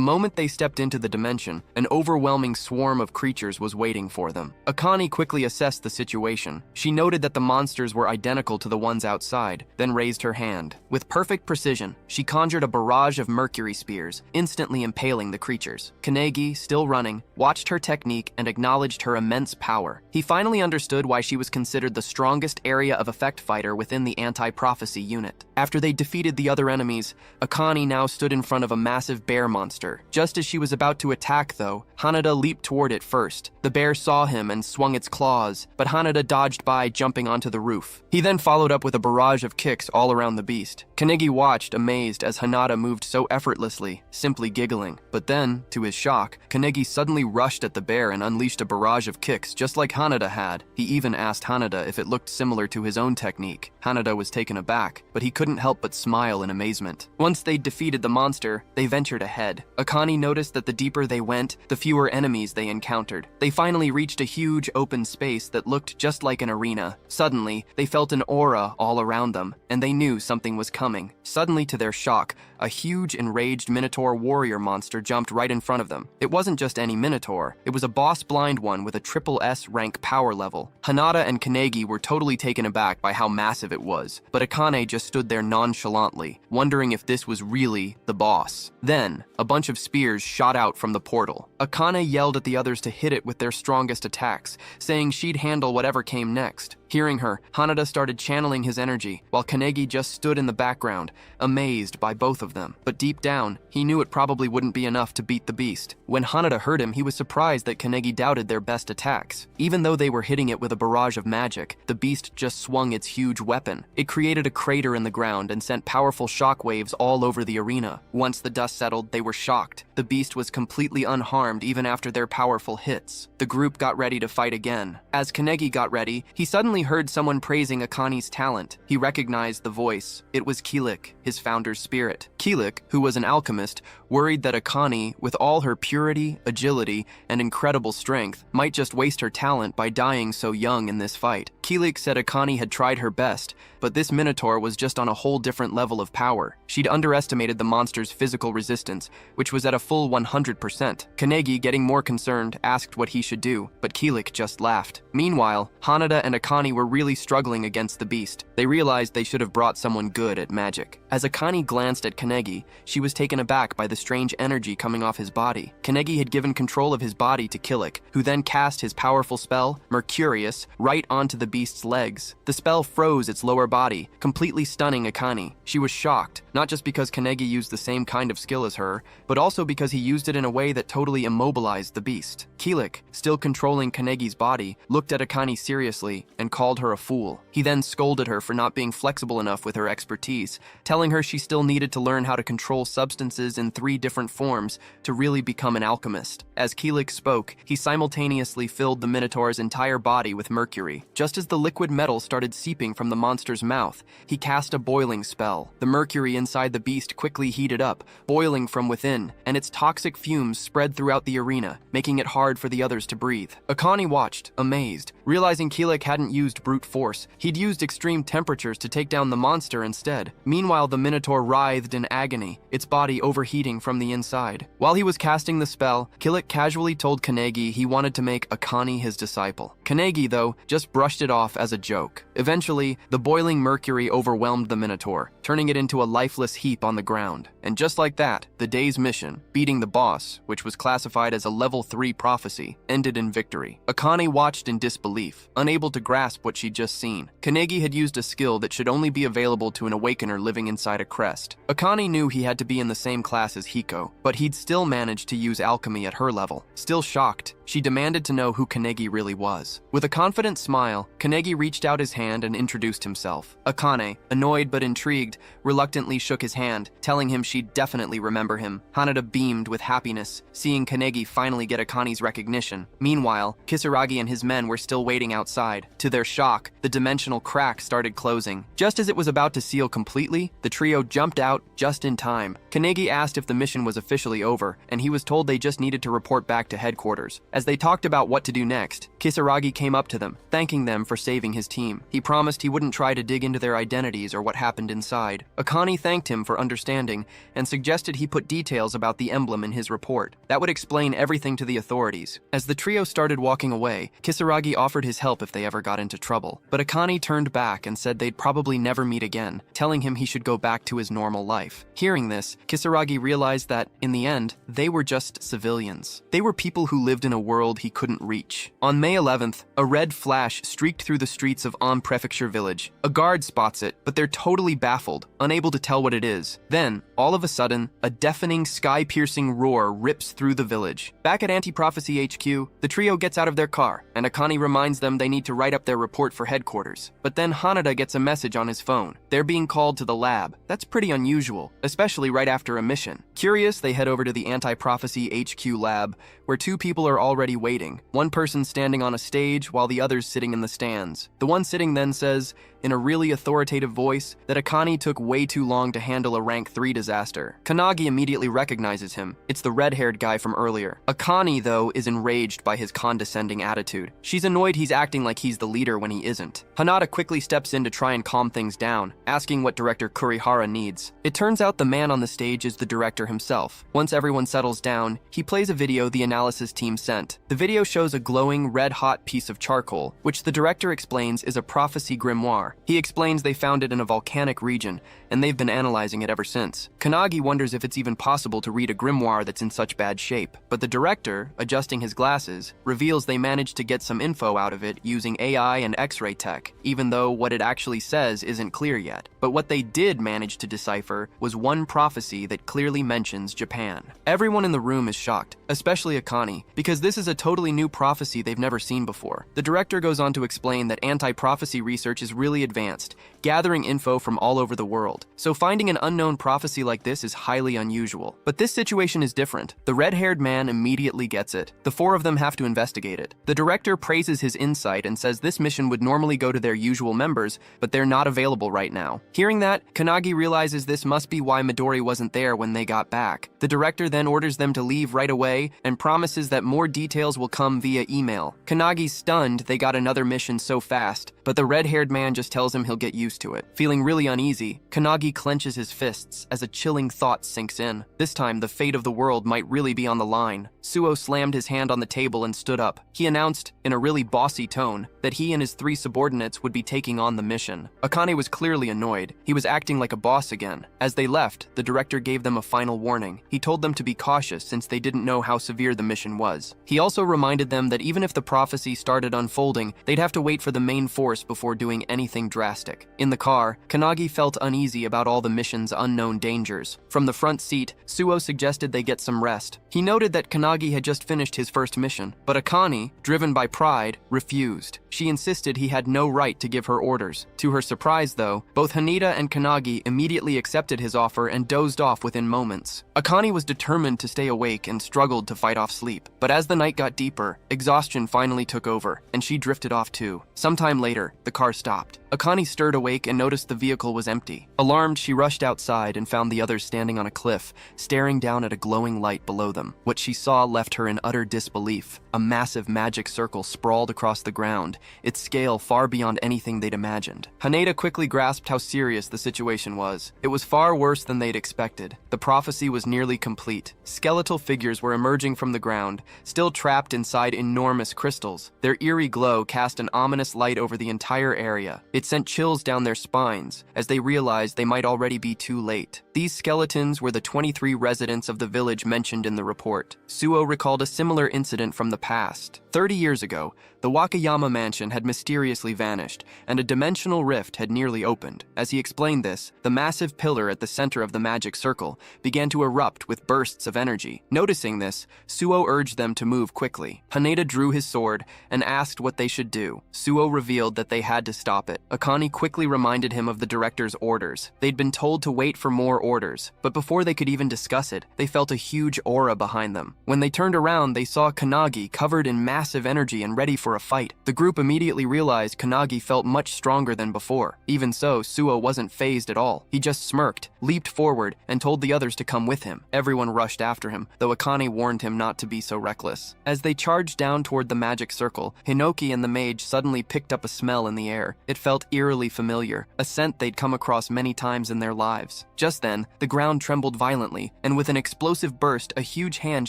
moment they stepped into the dimension, an overwhelming swarm of creatures was waiting for them. Akane quickly assessed the situation. She noted that the monsters were identical to the ones outside, then raised her hand. With perfect precision, she conjured a barrage of mercury spears, instantly impaling the creatures. Kanegi, still running, watched her technique and acknowledged her immense power. He finally understood why she was considered the strongest area of effect fighter within the anti-prophecy unit. After they defeated the other enemies, Akane now stood in front of a massive bear monster. Just as she was about to attack, though, Hanada leaped toward it first. The bear saw him and swung its claws, but Hanada dodged by, jumping onto the roof. He then followed up with a barrage of kicks all around the beast. Kanegi watched, amazed, as Hanada moved so effortlessly, simply giggling. But then, to his shock, Kanegi suddenly rushed at the bear and unleashed a barrage of kicks just like Hanada had. He even asked Hanada if it looked similar to his own technique. Hanada was taken aback, but he couldn't help but smile in amazement. Once they'd defeated the monster, they ventured ahead. Akane noticed that the deeper they went, the fewer enemies they encountered. They finally reached a huge open space that looked just like an arena. Suddenly, they felt an aura all around them, and they knew something was coming. Suddenly, to their shock, a huge enraged Minotaur warrior monster jumped right in front of them. It wasn't just any Minotaur, it was a boss blind one with a triple S rank power level. Hanada and Kanegi were totally taken aback by how massive it was, but Akane just stood there nonchalantly, wondering if this was really the boss. Then, a bunch of spears shot out from the portal. Akane yelled at the others to hit it with their strongest attacks, saying she'd handle whatever came next. Hearing her, Hanada started channeling his energy, while Kanegi just stood in the background, amazed by both of them. But deep down, he knew it probably wouldn't be enough to beat the beast. When Hanada heard him, he was surprised that Kanegi doubted their best attacks. Even though they were hitting it with a barrage of magic, the beast just swung its huge weapon. It created a crater in the ground and sent powerful shockwaves all over the arena. Once the dust settled, they were shocked. The beast was completely unharmed even after their powerful hits. The group got ready to fight again. As Kanegi got ready, he suddenly heard someone praising Akani's talent. He recognized the voice. It was Kilik, his founder's spirit. Kilik, who was an alchemist, worried that Akani, with all her purity, agility, and incredible strength, might just waste her talent by dying so young in this fight. Kilik said Akani had tried her best, but this Minotaur was just on a whole different level of power. She'd underestimated the monster's physical resistance, which was at a full 100%. Kanegi, getting more concerned, asked what he should do, but Kilik just laughed. Meanwhile, Hanada and Akani were really struggling against the beast. They realized they should have brought someone good at magic. As Akani glanced at Kanegi, she was taken aback by the strange energy coming off his body. Kanegi had given control of his body to Kilik, who then cast his powerful spell, Mercurius, right onto the beast's legs. The spell froze its lower body, completely stunning Akani. She was shocked, not just because Kanegi used the same kind of skill as her, but also because he used it in a way that totally immobilized the beast. Kilik, still controlling Kanegi's body, looked at Akani seriously and called her a fool. He then scolded her for not being flexible enough with her expertise, telling her she still needed to learn how to control substances in 3 different forms to really become an alchemist. As Kilik spoke, he simultaneously filled the Minotaur's entire body with mercury. Just as the liquid metal started seeping from the monster's mouth, he cast a boiling spell. The mercury inside the beast quickly heated up, boiling from within, and its toxic fumes spread throughout the arena, making it hard for the others to breathe. Akani watched, amazed. Realizing Kilik hadn't used brute force, he'd used extreme temperatures to take down the monster instead. Meanwhile, the Minotaur writhed in agony, its body overheating from the inside. While he was casting the spell, Kilik casually told Kanegi he wanted to make Akani his disciple. Kanegi, though, just brushed it off as a joke. Eventually, the boiling mercury overwhelmed the Minotaur, turning it into a lifeless heap on the ground. And just like that, the day's mission, beating the boss, which was classified as a level 3 prophecy, ended in victory. Akani watched in disbelief, unable to grasp what she'd just seen. Kanegi had used a skill that should only be available to an awakener living inside a crest. Akani knew he had to be in the same class as Hiko, but he'd still managed to use alchemy at her level. Still shocked, she demanded to know who Kanegi really was. With a confident smile, Kanegi reached out his hand and introduced himself. Akane, annoyed but intrigued, reluctantly shook his hand, telling him she'd definitely remember him. Hanada beamed with happiness, seeing Kanegi finally get Akani's recognition. Meanwhile, Kisaragi and his men were still waiting outside. To their shock, the dimensional crack started closing. Just as it was about to seal completely, the trio jumped out just in time. Kanegi asked if the mission was officially over, and he was told they just needed to report back to headquarters. As they talked about what to do next, Kisaragi came up to them, thanking them for saving his team. He promised he wouldn't try to dig into their identities or what happened inside. Akani thanked him for understanding and suggested he put details about the emblem in his report. That would explain everything to the authorities. As the trio started walking away, Kisaragi offered his help if they ever got into trouble. But Akani turned back and said they'd probably never meet again, telling him he should go back to his normal life. Hearing this, Kisaragi realized that, in the end, they were just civilians. They were people who lived in a world he couldn't reach. On May 11th, a red flash streaked through the streets of An Prefecture Village. A guard spots it, but they're totally baffled, unable to tell what it is. Then, all of a sudden, a deafening, sky-piercing roar rips through the village. Back at Anti-Prophecy HQ, the trio gets out of their car, and Akani reminds them they need to write up their report for headquarters. But then Hanada gets a message on his phone. They're being called to the lab. That's pretty unusual, especially right after a mission. Curious, they head over to the Anti-Prophecy HQ lab, where 2 people are already waiting. One person standing on a stage, while the other's sitting in the stands. The one sitting then says, in a really authoritative voice, that Akani took way too long to handle a rank 3 disaster. Kanagi immediately recognizes him. It's the red-haired guy from earlier. Akani, though, is enraged by his condescending attitude. She's annoyed he's acting like he's the leader when he isn't. Hanada quickly steps in to try and calm things down, asking what Director Kurihara needs. It turns out the man on the stage is the director himself. Once everyone settles down, he plays a video the analysis team sent. The video shows a glowing, red-hot piece of charcoal, which the director explains is a prophecy grimoire. He explains they found it in a volcanic region, and they've been analyzing it ever since. Kanagi wonders if it's even possible to read a grimoire that's in such bad shape, but the director, adjusting his glasses, reveals they managed to get some info out of it using AI and X-ray tech, even though what it actually says isn't clear yet. But what they did manage to decipher was one prophecy that clearly mentions Japan. Everyone in the room is shocked, especially Akane, because this is a totally new prophecy they've never seen before. The director goes on to explain that anti-prophecy research is really advanced, gathering info from all over the world. So finding an unknown prophecy like this is highly unusual. But this situation is different. The red-haired man immediately gets it. The four of them have to investigate it. The director praises his insight and says this mission would normally go to their usual members, but they're not available right now. Hearing that, Kanagi realizes this must be why Midori wasn't there when they got back. The director then orders them to leave right away and promises that more details will come via email. Kanagi's stunned they got another mission so fast, but the red-haired man just tells him he'll get used to it. Feeling really uneasy, Kanagi clenches his fists as a chilling thought sinks in. This time, the fate of the world might really be on the line. Suo slammed his hand on the table and stood up. He announced, in a really bossy tone, that he and his 3 subordinates would be taking on the mission. Akane was clearly annoyed. He was acting like a boss again. As they left, the director gave them a final warning. He told them to be cautious since they didn't know how severe the mission was. He also reminded them that even if the prophecy started unfolding, they'd have to wait for the main force before doing anything drastic. In the car, Kanagi felt uneasy about all the mission's unknown dangers. From the front seat, Suo suggested they get some rest. He noted that Kanagi had just finished his first mission, but Akane, driven by pride, refused. She insisted he had no right to give her orders. To her surprise, though, both Haneda and Kanagi immediately accepted his offer and dozed off within moments. Akane was determined to stay awake and struggled to fight off sleep, but as the night got deeper, exhaustion finally took over, and she drifted off too. Sometime later, the car stopped. Akane stirred awake and noticed the vehicle was empty. Alarmed, she rushed outside and found the others standing on a cliff, staring down at a glowing light below them. What she saw left her in utter disbelief. A massive magic circle sprawled across the ground, its scale far beyond anything they'd imagined. Haneda quickly grasped how serious the situation was. It was far worse than they'd expected. The prophecy was nearly complete. Skeletal figures were emerging from the ground, still trapped inside enormous crystals. Their eerie glow cast an ominous light over the entire area. It sent chills down their spines as they realized they might already be too late. These skeletons were the 23 residents of the village mentioned in the report. Suo recalled a similar incident from the past. 30 years ago, the Wakayama mansion had mysteriously vanished, and a dimensional rift had nearly opened. As he explained this, the massive pillar at the center of the magic circle began to erupt with bursts of energy. Noticing this, Suo urged them to move quickly. Haneda drew his sword and asked what they should do. Suo revealed that they had to stop it. Akane quickly reminded him of the director's orders. They'd been told to wait for more orders, but before they could even discuss it, they felt a huge aura behind them. When they turned around, they saw Kanagi covered in massive energy and ready for a fight. The group immediately realized Kanagi felt much stronger than before. Even so, Suo wasn't fazed at all. He just smirked, leaped forward, and told the others to come with him. Everyone rushed after him, though Akane warned him not to be so reckless. As they charged down toward the magic circle, Hinoki and the mage suddenly picked up a smell in the air. It felt eerily familiar, a scent they'd come across many times in their lives. Just then, the ground trembled violently, and with an explosive burst, a huge hand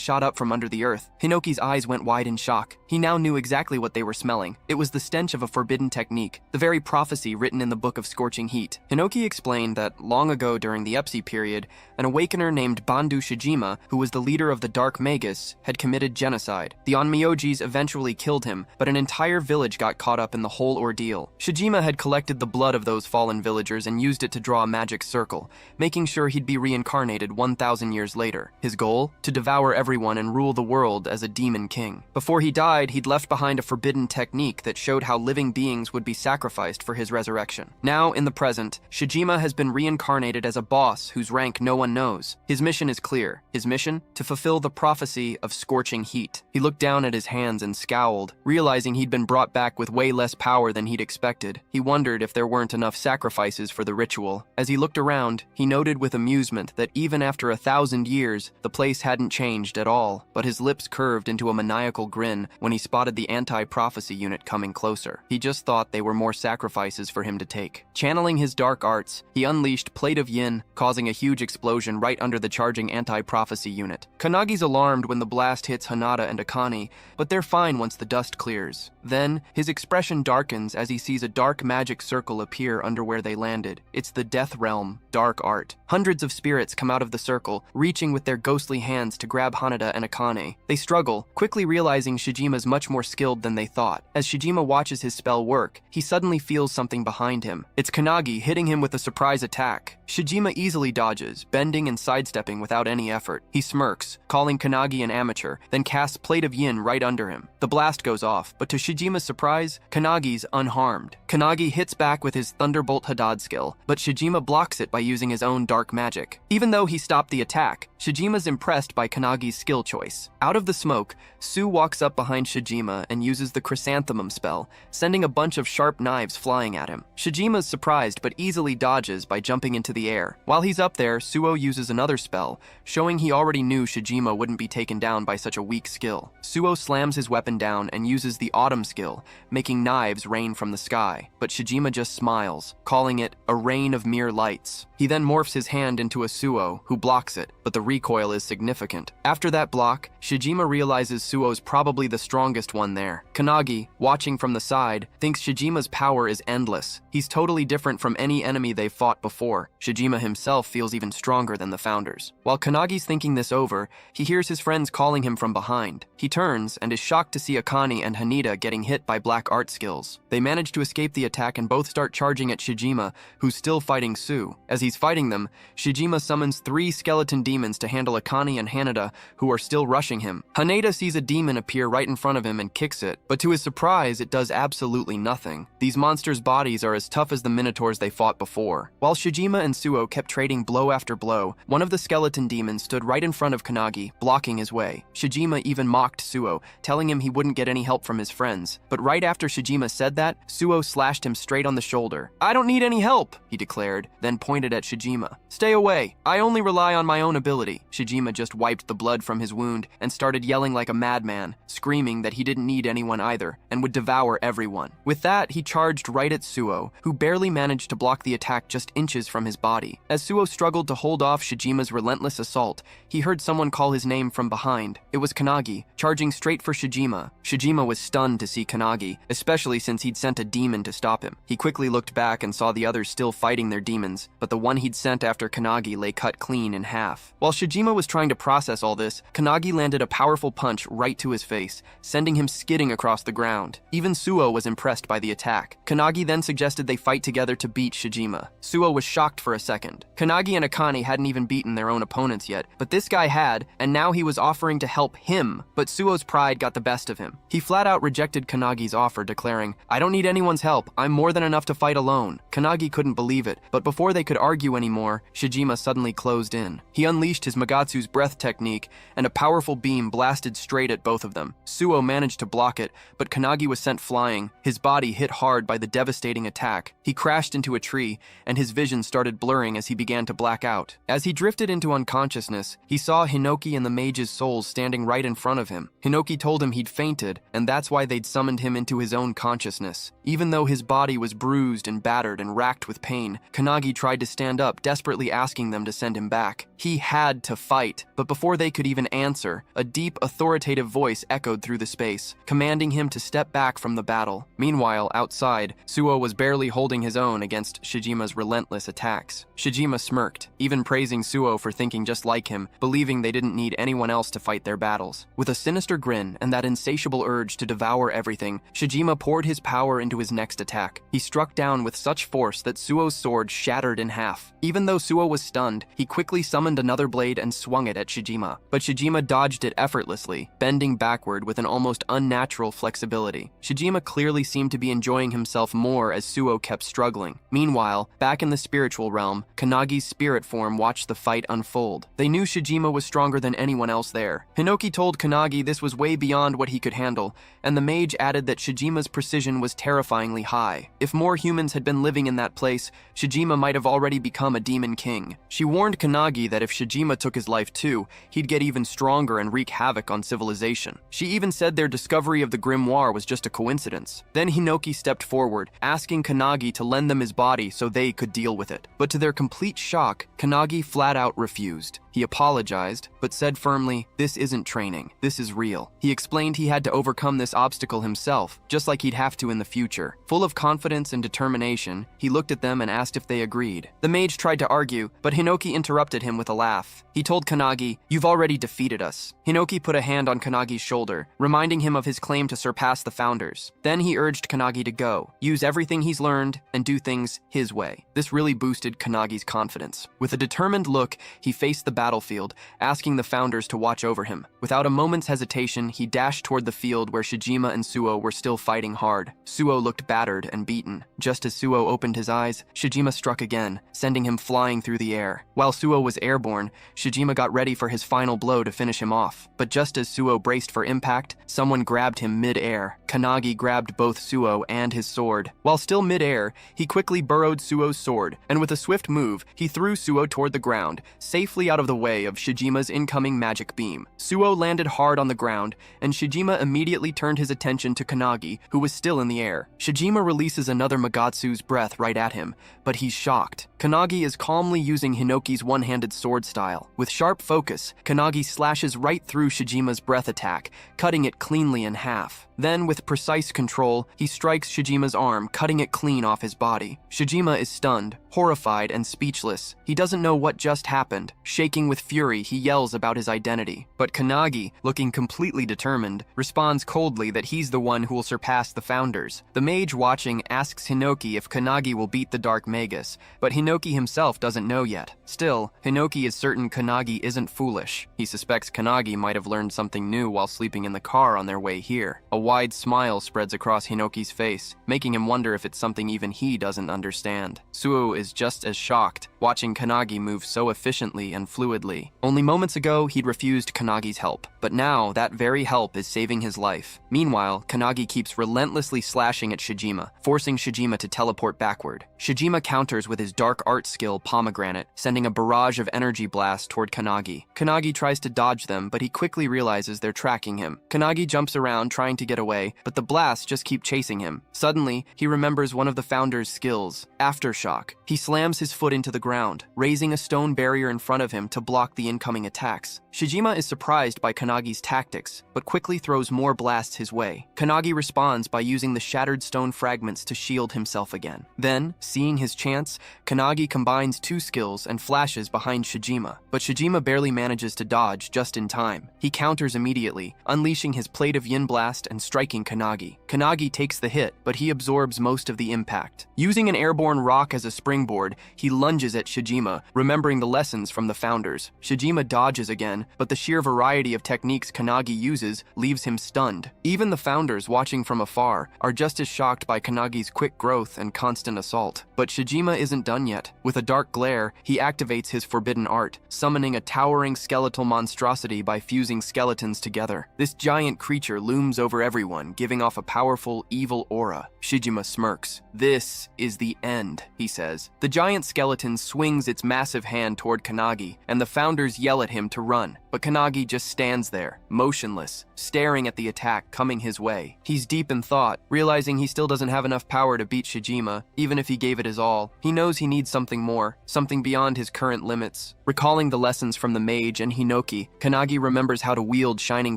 shot up from under the earth. Hinoki's eyes went wide in shock. He now knew exactly what they were smelling. It was the stench of a forbidden technique, the very prophecy written in the Book of Scorching Heat. Hinoki explained that long ago during the Epsi period, an awakener named Bandu Shijima, who was the leader of the Dark Magus, had committed genocide. The Onmyojis eventually killed him, but an entire village got caught up in the whole ordeal. Shijima had collected the blood of those fallen villagers and used it to draw a magic circle, making sure he'd be reincarnated 1,000 years later. His goal? To devour everyone and rule the world as a demon king. Before he died, he'd left behind a forbidden technique that showed how living beings would be sacrificed for his resurrection. Now, in the present, Shijima has been reincarnated as a boss whose rank no one knows. His mission is clear. His mission? To fulfill the prophecy of scorching heat. He looked down at his hands and scowled, realizing he'd been brought back with way less power than he'd expected. He wondered if there weren't enough sacrifices for the ritual. As he looked around, he noted with amusement that even after 1,000 years, the place hadn't changed at all, but his lips curved into a maniacal grin when he spotted the anti-prophecy unit coming closer. He just thought they were more sacrifices for him to take. Channeling his dark arts, he unleashed Plate of Yin, causing a huge explosion right under the charging anti-prophecy unit. Kanagi's alarmed when the blast hits Hanada and Akane, but they're fine once the dust clears. Then, his expression darkens as he sees a dark magic circle appear under where they landed. It's the Death Realm, Dark Art. Hundreds Hundreds of spirits come out of the circle, reaching with their ghostly hands to grab Hanada and Akane. They struggle, quickly realizing Shijima's much more skilled than they thought. As Shijima watches his spell work, he suddenly feels something behind him. It's Kanagi hitting him with a surprise attack. Shijima easily dodges, bending and sidestepping without any effort. He smirks, calling Kanagi an amateur, then casts Plate of Yin right under him. The blast goes off, but to Shijima's surprise, Kanagi's unharmed. Kanagi hits back with his Thunderbolt Hadad skill, but Shijima blocks it by using his own dark magic. Even though he stopped the attack, Shijima's impressed by Kanagi's skill choice. Out of the smoke, Su walks up behind Shijima and uses the Chrysanthemum spell, sending a bunch of sharp knives flying at him. Shijima's surprised but easily dodges by jumping into the air. While he's up there, Suo uses another spell, showing he already knew Shijima wouldn't be taken down by such a weak skill. Suo slams his weapon down and uses the Autumn skill, making knives rain from the sky, but Shijima just smiles, calling it a rain of mere lights. He then morphs his hand into a Suo, who blocks it, but the recoil is significant. After that block, Shijima realizes Suo's probably the strongest one there. Kanagi, watching from the side, thinks Shijima's power is endless. He's totally different from any enemy they've fought before. Shijima himself feels even stronger than the founders. While Kanagi's thinking this over, he hears his friends calling him from behind. He turns and is shocked to see Akane and Haneda getting hit by black art skills. They manage to escape the attack and both start charging at Shijima, who's still fighting Su. As he's fighting them, Shijima summons 3 skeleton demons to handle Akane and Haneda, who are still rushing him. Haneda sees a demon appear right in front of him and kicks it, but to his surprise, it does absolutely nothing. These monsters' bodies are as tough as the minotaurs they fought before. While Shijima and Suo kept trading blow after blow, one of the skeleton demons stood right in front of Kanagi, blocking his way. Shijima even mocked Suo, telling him he wouldn't get any help from his friends. But right after Shijima said that, Suo slashed him straight on the shoulder. "I don't need any help," he declared, then pointed at Shijima. "Stay away. I only rely on my own ability." Shijima just wiped the blood from his wound and started yelling like a madman, screaming that he didn't need anyone either and would devour everyone. With that, he charged right at Suo, who barely managed to block the attack just inches from his body. As Suo struggled to hold off Shijima's relentless assault, he heard someone call his name from behind. It was Kanagi, charging straight for Shijima. Shijima was stunned to see Kanagi, especially since he'd sent a demon to stop him. He quickly looked back and saw the others still fighting their demons, but the one he'd sent after Kanagi lay cut clean in half. While Shijima was trying to process all this, Kanagi landed a powerful punch right to his face, sending him skidding across the ground. Even Suo was impressed by the attack. Kanagi then suggested they fight together to beat Shijima. Suo was shocked for a second. Kanagi and Akane hadn't even beaten their own opponents yet, but this guy had, and now he was offering to help him, but Suo's pride got the best of him. He flat out rejected Kanagi's offer, declaring, "I don't need anyone's help, I'm more than enough to fight alone." Kanagi couldn't believe it, but before they could argue anymore, Shijima suddenly closed in. He unleashed his Magatsu's breath technique, and a powerful beam blasted straight at both of them. Suo managed to block it, but Kanagi was sent flying, his body hit hard by the devastating attack. He crashed into a tree, and his vision started blurring as he began to black out. As he drifted into unconsciousness, he saw Hinoki and the mage's souls standing right in front of him. Hinoki told him he'd fainted, and that's why they'd summoned him into his own consciousness. Even though his body was bruised and battered and racked with pain, Kanagi tried to stand up, desperately asking them to send him back. He had to fight, but before they could even answer, a deep, authoritative voice echoed through the space, commanding him to step back from the battle. Meanwhile, outside, Suo was barely holding his own against Shijima's relentless attacks. Shijima smirked, even praising Suo for thinking just like him, believing they didn't need anyone else to fight their battles. With a sinister grin and that insatiable urge to devour everything, Shijima poured his power into his next attack. He struck down with such force that Suo's sword shattered in half. Even though Suo was stunned, he quickly summoned another blade and swung it at Shijima. But Shijima dodged it effortlessly, bending backward with an almost unnatural flexibility. Shijima clearly seemed to be enjoying himself more as Suo kept struggling. Meanwhile, back in the spiritual realm, Kanagi's spirit form watched the fight unfold. They knew Shijima was stronger than anyone else there. Hinoki told Kanagi this was way beyond what he could handle, and the mage added that Shijima's precision was terrifyingly high. If more humans had been living in that place, Shijima might have already become a demon king. She warned Kanagi that that if Shijima took his life too, he'd get even stronger and wreak havoc on civilization. She even said their discovery of the grimoire was just a coincidence. Then Hinoki stepped forward, asking Kanagi to lend them his body so they could deal with it. But to their complete shock, Kanagi flat out refused. He apologized, but said firmly, "This isn't training, this is real." He explained he had to overcome this obstacle himself, just like he'd have to in the future. Full of confidence and determination, he looked at them and asked if they agreed. The mage tried to argue, but Hinoki interrupted him with a laugh. He told Kanagi, "You've already defeated us." Hinoki put a hand on Kanagi's shoulder, reminding him of his claim to surpass the founders. Then he urged Kanagi to go, use everything he's learned, and do things his way. This really boosted Kanagi's confidence. With a determined look, he faced the battlefield, asking the founders to watch over him. Without a moment's hesitation, he dashed toward the field where Shijima and Suo were still fighting hard. Suo looked battered and beaten. Just as Suo opened his eyes, Shijima struck again, sending him flying through the air. While Suo was airborne, Shijima got ready for his final blow to finish him off. But just as Suo braced for impact, someone grabbed him mid-air. Kanagi grabbed both Suo and his sword. While still mid-air, he quickly burrowed Suo's sword, and with a swift move, he threw Suo toward the ground, safely out of the way of Shijima's incoming magic beam. Suo landed hard on the ground, and Shijima immediately turned his attention to Kanagi, who was still in the air. Shijima releases another Magatsu's breath right at him, but he's shocked. Kanagi is calmly using Hinoki's one-handed sword style. With sharp focus, Kanagi slashes right through Shijima's breath attack, cutting it cleanly in half. Then, with precise control, he strikes Shijima's arm, cutting it clean off his body. Shijima is stunned, horrified, and speechless. He doesn't know what just happened. Shaking with fury, he yells about his identity. But Kanagi, looking completely determined, responds coldly that he's the one who will surpass the founders. The mage watching asks Hinoki if Kanagi will beat the Dark Magus, but Hinoki himself doesn't know yet. Still, Hinoki is certain Kanagi isn't foolish. He suspects Kanagi might have learned something new while sleeping in the car on their way here. A wide smile spreads across Hinoki's face, making him wonder if it's something even he doesn't understand. Suo is just as shocked, watching Kanagi move so efficiently and fluidly. Only moments ago, he'd refused Kanagi's help, but now that very help is saving his life. Meanwhile, Kanagi keeps relentlessly slashing at Shijima, forcing Shijima to teleport backward. Shijima counters with his dark art skill, Pomegranate, sending a barrage of energy blasts toward Kanagi. Kanagi tries to dodge them, but he quickly realizes they're tracking him. Kanagi jumps around trying to get away, but the blasts just keep chasing him. Suddenly, he remembers one of the founder's skills, Aftershock. He slams his foot into the ground, raising a stone barrier in front of him to block the incoming attacks. Shijima is surprised by Kanagi's tactics, but quickly throws more blasts his way. Kanagi responds by using the shattered stone fragments to shield himself again. Then, seeing his chance, Kanagi combines two skills and flashes behind Shijima, but Shijima barely manages to dodge just in time. He counters immediately, unleashing his Plate of Yin Blast and striking Kanagi. Kanagi takes the hit, but he absorbs most of the impact. Using an airborne rock as a springboard, he lunges at Shijima, remembering the lessons from the founders. Shijima dodges again, but the sheer variety of techniques Kanagi uses leaves him stunned. Even the founders, watching from afar, are just as shocked by Kanagi's quick growth and constant assault. But Shijima isn't done yet. With a dark glare, he activates his forbidden art, summoning a towering skeletal monstrosity by fusing skeletons together. This giant creature looms over everyone, giving off a powerful, evil aura. Shijima smirks. "This is the end," he says. The giant skeleton swings its massive hand toward Kanagi, and the founders yell at him to run. But Kanagi just stands there, motionless, staring at the attack coming his way. He's deep in thought, realizing he still doesn't have enough power to beat Shijima, even if he gave it his all. He knows he needs something more, something beyond his current limits. Recalling the lessons from the mage and Hinoki, Kanagi remembers how to wield Shining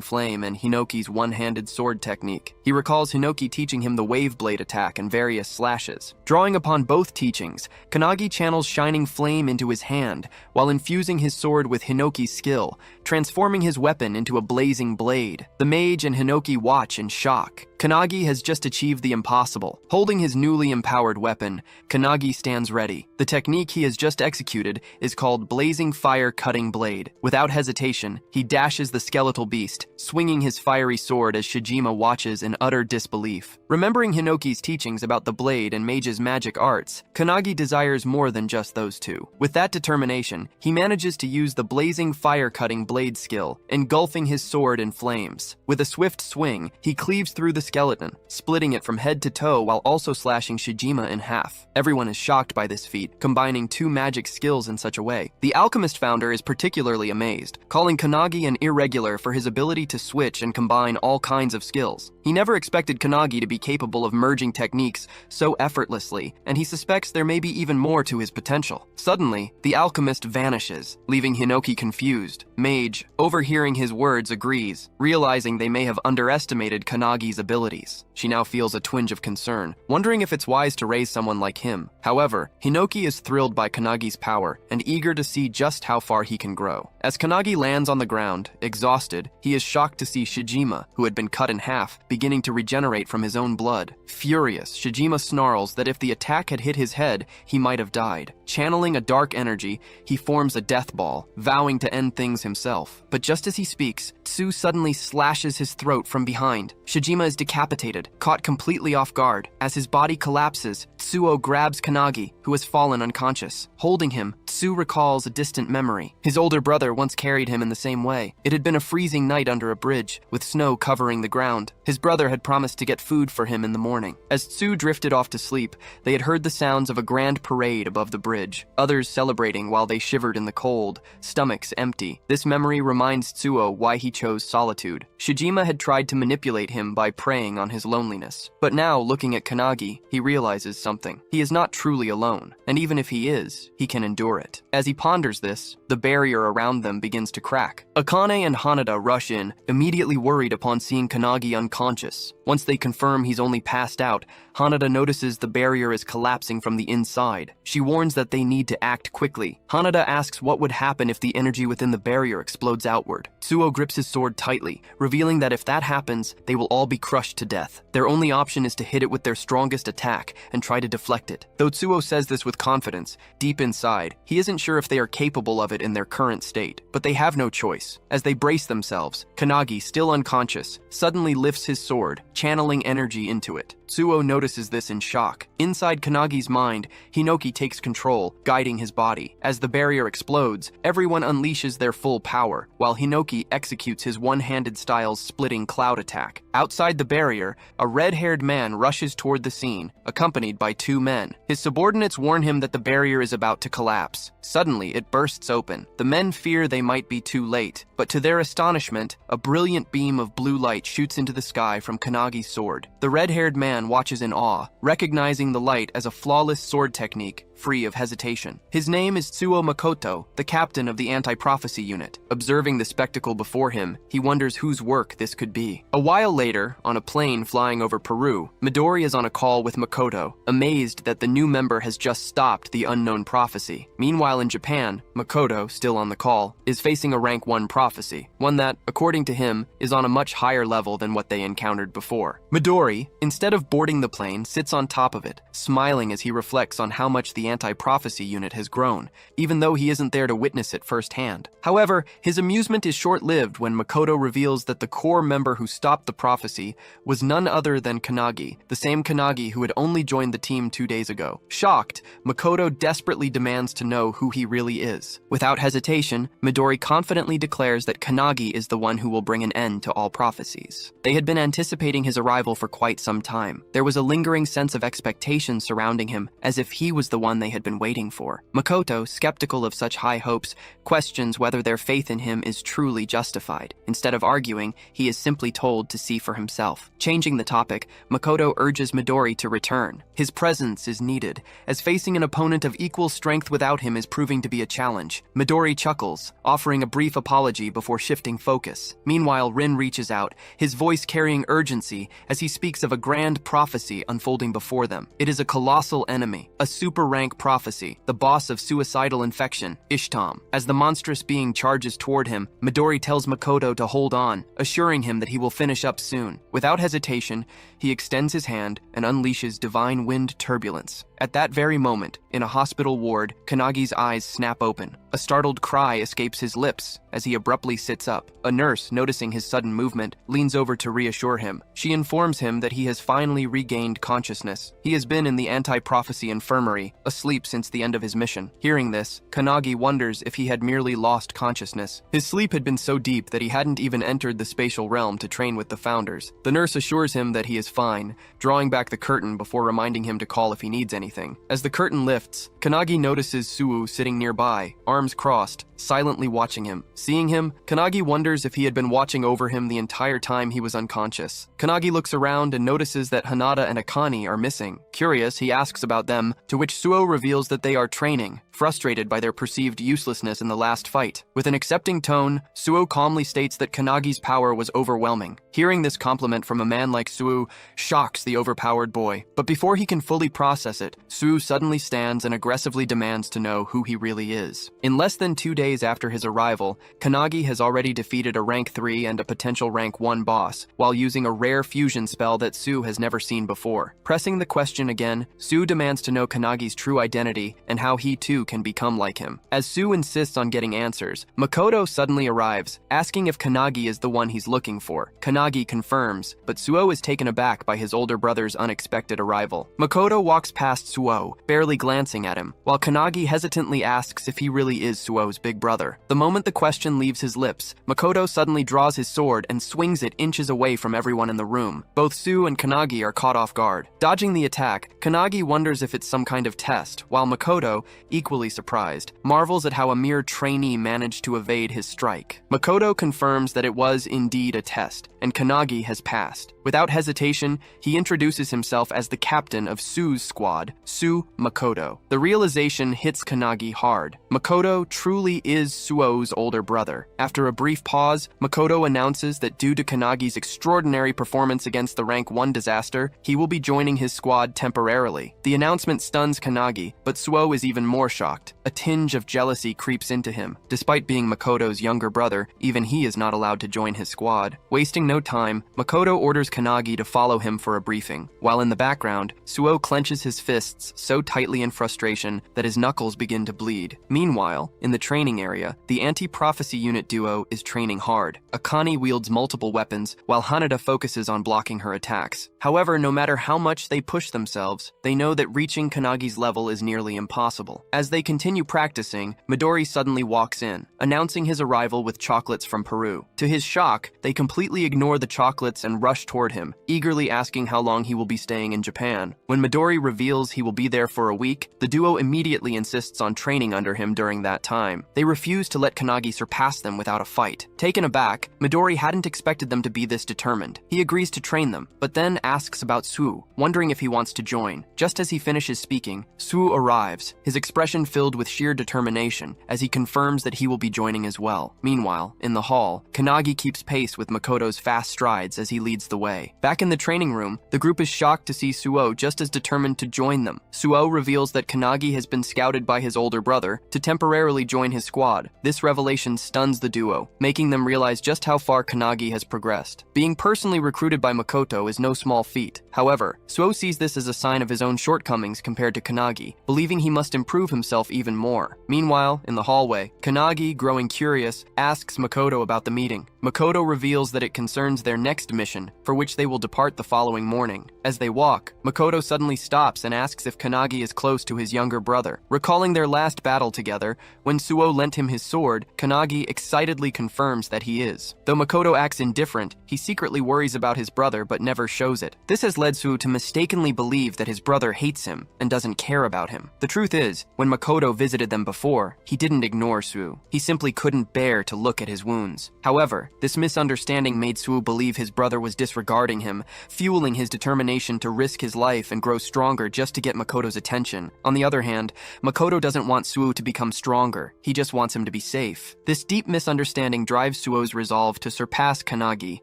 Flame and Hinoki's one-handed sword technique. He recalls Hinoki teaching him the wave blade attack and various slashes. Drawing upon both teachings, Kanagi channels Shining Flame into his hand, while infusing his sword with Hinoki's skill, transforming his weapon into a blazing blade. The mage and Hinoki watch in shock. Kanagi has just achieved the impossible. Holding his newly empowered weapon, Kanagi stands ready. The technique he has just executed is called Blazing Fire Cutting Blade. Without hesitation, he dashes the skeletal beast, swinging his fiery sword as Shijima watches in utter disbelief. Remembering Hinoki's teachings about the blade and mage's magic arts, Kanagi desires more than just those two. With that determination, he manages to use the Blazing Fire Cutting Blade skill, engulfing his sword in flames. With a swift swing, he cleaves through the skeleton, splitting it from head to toe while also slashing Shijima in half. Everyone is shocked by this feat, combining two magic skills in such a way. The Alchemist founder is particularly amazed, calling Kanagi an irregular for his ability to switch and combine all kinds of skills. He never expected Kanagi to be capable of merging techniques so effortlessly, and he suspects there may be even more to his potential. Suddenly, the alchemist vanishes, leaving Hinoki confused. Mage, overhearing his words, agrees, realizing they may have underestimated Kanagi's abilities. She now feels a twinge of concern, wondering if it's wise to raise someone like him. However, Hinoki is thrilled by Kanagi's power and eager to see just how far he can grow. As Kanagi lands on the ground, exhausted, he is shocked to see Shijima, who had been cut in half, beginning to regenerate from his own blood. Furious, Shijima snarls that if the attack had hit his head, he might have died. Channeling a dark energy, he forms a death ball, vowing to end things himself. But just as he speaks, Tsu suddenly slashes his throat from behind. Shijima is decapitated, caught completely off guard. As his body collapses, Tsuo grabs Kanagi, who has fallen unconscious. Holding him, Tsu recalls a distant memory. His older brother once carried him in the same way. It had been a freezing night under a bridge, with snow covering the ground. His brother had promised to get food for him in the morning. As Tsu drifted off to sleep, they had heard the sounds of a grand parade above the bridge, others celebrating while they shivered in the cold, stomachs empty. This memory reminds Tsuo why he chose solitude. Shijima had tried to manipulate him by preying on his loneliness. But now, looking at Kanagi, he realizes something. He is not truly alone, and even if he is, he can endure it. As he ponders this, the barrier around them begins to crack. Akane and Hanada rush in, immediately worried upon seeing Kanagi unconscious. Once they confirm he's only passed out, Hanada notices the barrier is collapsing from the inside. She warns that they need to act quickly. Hanada asks what would happen if the energy within the barrier explodes outward. Tsuo grips his sword tightly, revealing that if that happens, they will all be crushed to death. Their only option is to hit it with their strongest attack and try to deflect it. Though Tsuo says this with confidence, deep inside, he isn't sure if they are capable of it in their current state. But they have no choice. As they brace themselves, Kanagi, still unconscious, suddenly lifts his sword, channeling energy into it. Tsuo notices this in shock. Inside Kanagi's mind, Hinoki takes control, guiding his body. As the barrier explodes, everyone unleashes their full power, while Hinoki executes his one-handed style's splitting cloud attack. Outside the barrier, a red-haired man rushes toward the scene, accompanied by two men. His subordinates warn him that the barrier is about to collapse. Suddenly, it bursts open. The men fear they might be too late, but to their astonishment, a brilliant beam of blue light shoots into the sky from Kanagi's sword. The red-haired man watches in awe, recognizing the light as a flawless sword technique, free of hesitation. His name is Tsuo Makoto, the captain of the anti-prophecy unit. Observing the spectacle before him, he wonders whose work this could be. A while later, on a plane flying over Peru, Midori is on a call with Makoto, amazed that the new member has just stopped the unknown prophecy. Meanwhile in Japan, Makoto, still on the call, is facing a rank 1 prophecy, one that, according to him, is on a much higher level than what they encountered before. Midori, instead of boarding the plane, sits on top of it, smiling as he reflects on how much the anti-prophecy unit has grown, even though he isn't there to witness it firsthand. However, his amusement is short-lived when Makoto reveals that the core member who stopped the prophecy was none other than Kanagi, the same Kanagi who had only joined the team 2 days ago. Shocked, Makoto desperately demands to know who he really is. Without hesitation, Midori confidently declares that Kanagi is the one who will bring an end to all prophecies. They had been anticipating his arrival for quite some time. There was a lingering sense of expectation surrounding him, as if he was the one they had been waiting for. Makoto, skeptical of such high hopes, questions whether their faith in him is truly justified. Instead of arguing, he is simply told to see for himself. Changing the topic, Makoto urges Midori to return. His presence is needed, as facing an opponent of equal strength without him is proving to be a challenge. Midori chuckles, offering a brief apology before shifting focus. Meanwhile, Rin reaches out, his voice carrying urgency as he speaks of a grand prophecy unfolding before them. It is a colossal enemy, a super-rank prophecy, the boss of suicidal infection, Ishtam. As the monstrous being charges toward him, Midori tells Makoto to hold on, assuring him that he will finish up soon. Without hesitation, he extends his hand and unleashes divine wind turbulence. At that very moment, in a hospital ward, Kanagi's eyes snap open. A startled cry escapes his lips as he abruptly sits up. A nurse, noticing his sudden movement, leans over to reassure him. She informs him that he has finally regained consciousness. He has been in the anti-prophecy infirmary, asleep since the end of his mission. Hearing this, Kanagi wonders if he had merely lost consciousness. His sleep had been so deep that he hadn't even entered the spatial realm to train with the founders. The nurse assures him that he is fine, drawing back the curtain before reminding him to call if he needs anything. As the curtain lifts, Kanagi notices Suo sitting nearby, arms crossed, silently watching him. Seeing him, Kanagi wonders if he had been watching over him the entire time he was unconscious. Kanagi looks around and notices that Hanada and Akane are missing. Curious, he asks about them, to which Suo reveals that they are training, frustrated by their perceived uselessness in the last fight. With an accepting tone, Suo calmly states that Kanagi's power was overwhelming. Hearing this compliment from a man like Suo shocks the overpowered boy. But before he can fully process it, Suo suddenly stands and aggressively demands to know who he really is. In less than 2 days after his arrival, Kanagi has already defeated a rank 3 and a potential rank 1 boss, while using a rare fusion spell that Suo has never seen before. Pressing the question again, Suo demands to know Kanagi's true identity and how he too can become like him. As Suo insists on getting answers, Makoto suddenly arrives, asking if Kanagi is the one he's looking for. Kanagi confirms, but Suo is taken aback by his older brother's unexpected arrival. Makoto walks past Suo, barely glancing at him, while Kanagi hesitantly asks if he really is Suo's big brother. The moment the question leaves his lips, Makoto suddenly draws his sword and swings it inches away from everyone in the room. Both Suo and Kanagi are caught off guard. Dodging the attack, Kanagi wonders if it's some kind of test, while Makoto, equally surprised, marvels at how a mere trainee managed to evade his strike. Makoto confirms that it was indeed a test, and Kanagi has passed. Without hesitation, he introduces himself as the captain of Suo's squad, Su Makoto. The realization hits Kanagi hard. Makoto truly is Suo's older brother. After a brief pause, Makoto announces that due to Kanagi's extraordinary performance against the rank 1 disaster, he will be joining his squad temporarily. The announcement stuns Kanagi, but Suo is even more shocked. A tinge of jealousy creeps into him. Despite being Makoto's younger brother, even he is not allowed to join his squad. Wasting no time, Makoto orders Kanagi to follow him for a briefing. While in the background, Suo clenches his fists so tightly in frustration that his knuckles begin to bleed. Meanwhile, in the training area, the anti-prophecy unit duo is training hard. Akane wields multiple weapons, while Hanada focuses on blocking her attacks. However, no matter how much they push themselves, they know that reaching Kanagi's level is nearly impossible. As they continue practicing, Midori suddenly walks in, announcing his arrival with chocolates from Peru. To his shock, they completely ignore the chocolates and rush toward him, eagerly asking how long he will be staying in Japan. When Midori reveals he will be there for a week, the duo immediately insists on training under him during that time. They refuse to let Kanagi surpass them without a fight. Taken aback, Midori hadn't expected them to be this determined. He agrees to train them, but then asks about Suo, wondering if he wants to join. Just as he finishes speaking, Suo arrives, his expression filled with sheer determination, as he confirms that he will be joining as well. Meanwhile, in the hall, Kanagi keeps pace with Makoto's fast strides as he leads the way. Back in the training room, the group is shocked to see Suo just as determined to join them. Suo reveals that Kanagi has been scouted by his older brother to temporarily join his squad. This revelation stuns the duo, making them realize just how far Kanagi has progressed. Being personally recruited by Makoto is no small feat. However, Suo sees this as a sign of his own shortcomings compared to Kanagi, believing he must improve himself even more. Meanwhile, in the hallway, Kanagi, growing curious, asks Makoto about the meeting. Makoto reveals that it concerns their next mission, for which they will depart the following morning. As they walk, Makoto suddenly stops and asks if Kanagi is close to his younger brother. Recalling their last battle together, when Suo lent him his sword, Kanagi excitedly confirms that he is. Though Makoto acts indifferent, he secretly worries about his brother but never shows it. This has led Suo to mistakenly believe that his brother hates him and doesn't care about him. The truth is, when Makoto visited them before, he didn't ignore Suo. He simply couldn't bear to look at his wounds. However, this misunderstanding made Suo believe his brother was disregarding him, fueling his determination to risk his life and grow stronger just to get Makoto's attention. On the other hand, Makoto doesn't want Suo to become stronger, he just wants him to be safe. This deep misunderstanding drives Suo's resolve to surpass Kanagi,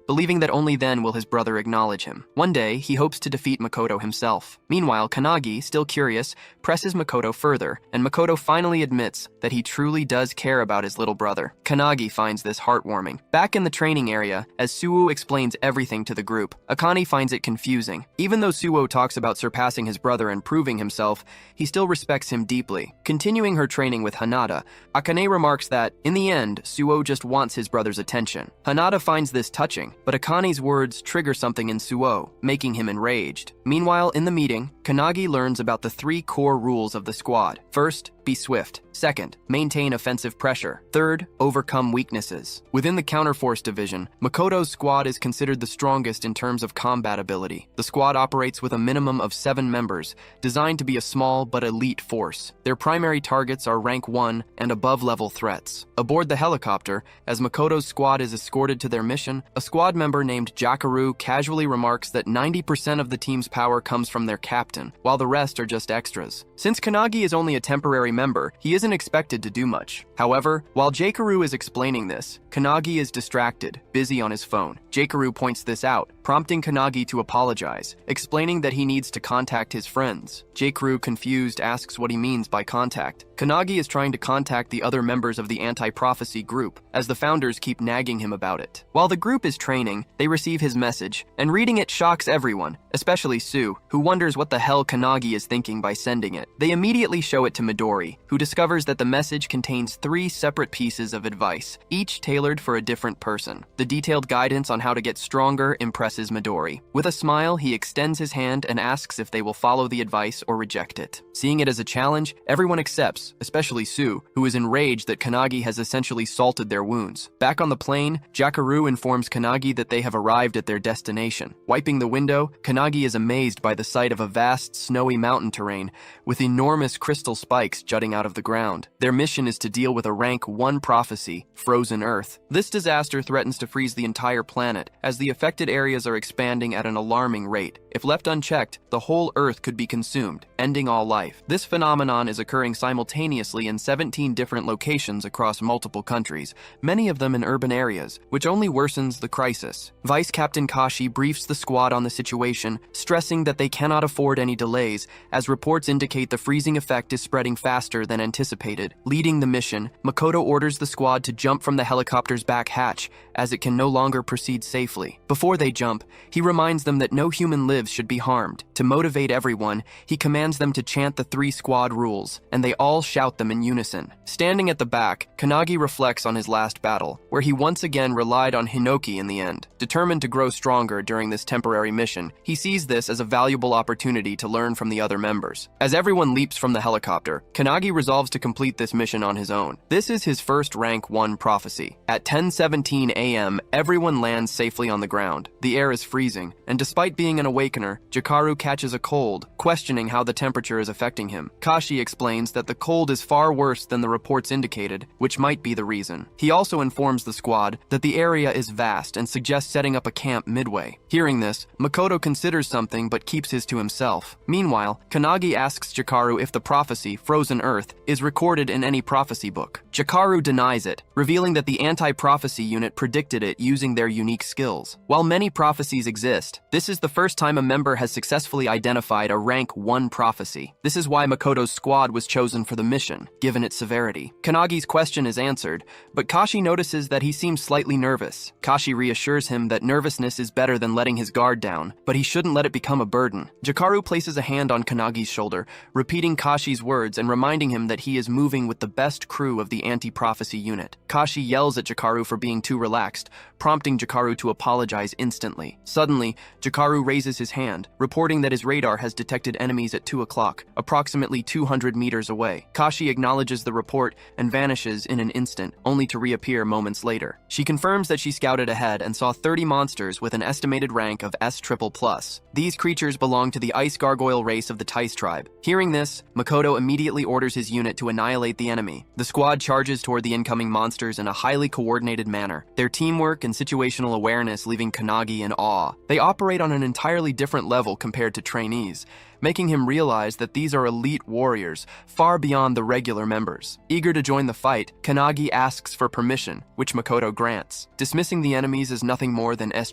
believing that only then will his brother acknowledge him. One day, he hopes to defeat Makoto himself. Meanwhile, Kanagi, still curious, presses Makoto further, and Makoto finally admits that he truly does care about his little brother. Kanagi finds this heartwarming. Back in the training area, as Suo explains everything to the group, group, Akane finds it confusing. Even though Suo talks about surpassing his brother and proving himself, he still respects him deeply. Continuing her training with Hanada, Akane remarks that, in the end, Suo just wants his brother's attention. Hanada finds this touching, but Akane's words trigger something in Suo, making him enraged. Meanwhile, in the meeting, Kanagi learns about the 3 core rules of the squad. First, be swift. Second, maintain offensive pressure. Third, overcome weaknesses. Within the Counterforce division, Makoto's squad is considered the strongest in terms of combat ability. The squad operates with a minimum of 7 members, designed to be a small but elite force. Their primary targets are rank 1 and above-level threats. Aboard the helicopter, as Makoto's squad is escorted to their mission, a squad member named Jakaru casually remarks that 90% of the team's power comes from their captain, while the rest are just extras. Since Kanagi is only a temporary member, he isn't expected to do much. However, while Jakaru is explaining this, Kanagi is distracted, busy on his phone. Jakaru points this out, prompting Kanagi to apologize, explaining that he needs to contact his friends. Jakaru, confused, asks what he means by contact. Kanagi is trying to contact the other members of the anti-prophecy group, as the founders keep nagging him about it. While the group is training, they receive his message, and reading it shocks everyone, especially Sue, who wonders what the hell Kanagi is thinking by sending it. They immediately show it to Midori, who discovers that the message contains 3 separate pieces of advice, each tailored for a different person. The detailed guidance on how to get stronger impresses Midori. With a smile, he extends his hand and asks if they will follow the advice or reject it. Seeing it as a challenge, everyone accepts, especially Sue, who is enraged that Kanagi has essentially salted their wounds. Back on the plane, Jakaru informs Kanagi that they have arrived at their destination. Wiping the window, Kanagi is amazed by the sight of a vast, snowy mountain terrain with enormous crystal spikes jutting out of the ground. Their mission is to deal with a rank 1 prophecy, Frozen Earth. This disaster threatens to freeze the entire planet, as the affected areas are expanding at an alarming rate. If left unchecked, the whole Earth could be consumed, ending all life. This phenomenon is occurring simultaneously in 17 different locations across multiple countries, many of them in urban areas, which only worsens the crisis. Vice Captain Kashi briefs the squad on the situation, stressing that they cannot afford any delays, as reports indicate the freezing effect is spreading faster than anticipated. Leading the mission, Makoto orders the squad to jump from the helicopter's back hatch, as it can no longer proceed safely. Before they jump, he reminds them that no human lives should be harmed. To motivate everyone, he commands them to chant the 3 squad rules, and they all shout them in unison. Standing at the back, Kanagi reflects on his last battle, where he once again relied on Hinoki in the end. Determined to grow stronger during this temporary mission, he sees this as a valuable opportunity to learn from the other members. As everyone leaps from the helicopter, Kanagi resolves to complete this mission on his own. This is his first rank 1 prophecy. At 10:17 a.m., everyone lands safely on the ground. The air is freezing, and despite being an awakener, Jakaru catches a cold, questioning how the temperature is affecting him. Kashi explains that the cold is far worse than the reports indicated, which might be the reason. He also informs the squad that the area is vast and suggests setting up a camp midway. Hearing this, Makoto considers something but keeps his to himself. Meanwhile, Kanagi asks Jakaru if the prophecy, Frozen Earth, is recorded in any prophecy book. Jakaru denies it, revealing that the anti-prophecy unit predicted it using their unique skills. While many prophecies exist, this is the first time a member has successfully identified a rank 1 prophecy. This is why Makoto's squad was chosen for the mission, given its severity. Kanagi's question is answered, but Kashi notices that he seems slightly nervous. Kashi reassures him that nervousness is better than letting his guard down, but he shouldn't let it become a burden. Jakaru places a hand on Kanagi's shoulder, repeating Kashi's words and reminding him that he is moving with the best crew of the anti-prophecy unit. Kashi yells at Jakaru for being too relaxed, prompting Jakaru to apologize instantly. Suddenly, Jakaru raises his hand, reporting that his radar has detected enemies at 2 o'clock, approximately 200 meters away. Kashi acknowledges the report and vanishes in an instant, only to reappear moments later. She confirms that she scouted ahead and saw 30 monsters with an estimated rank of S++. These creatures belong to the ice gargoyle race of the Tice tribe. Hearing this, Makoto immediately orders his unit to annihilate the enemy. The squad charges toward the incoming monsters in a highly coordinated manner, their teamwork and situational awareness leaving Kanagi in awe. They operate on an entirely different level compared to trainees, making him realize that these are elite warriors, far beyond the regular members. Eager to join the fight, Kanagi asks for permission, which Makoto grants, dismissing the enemies as nothing more than S++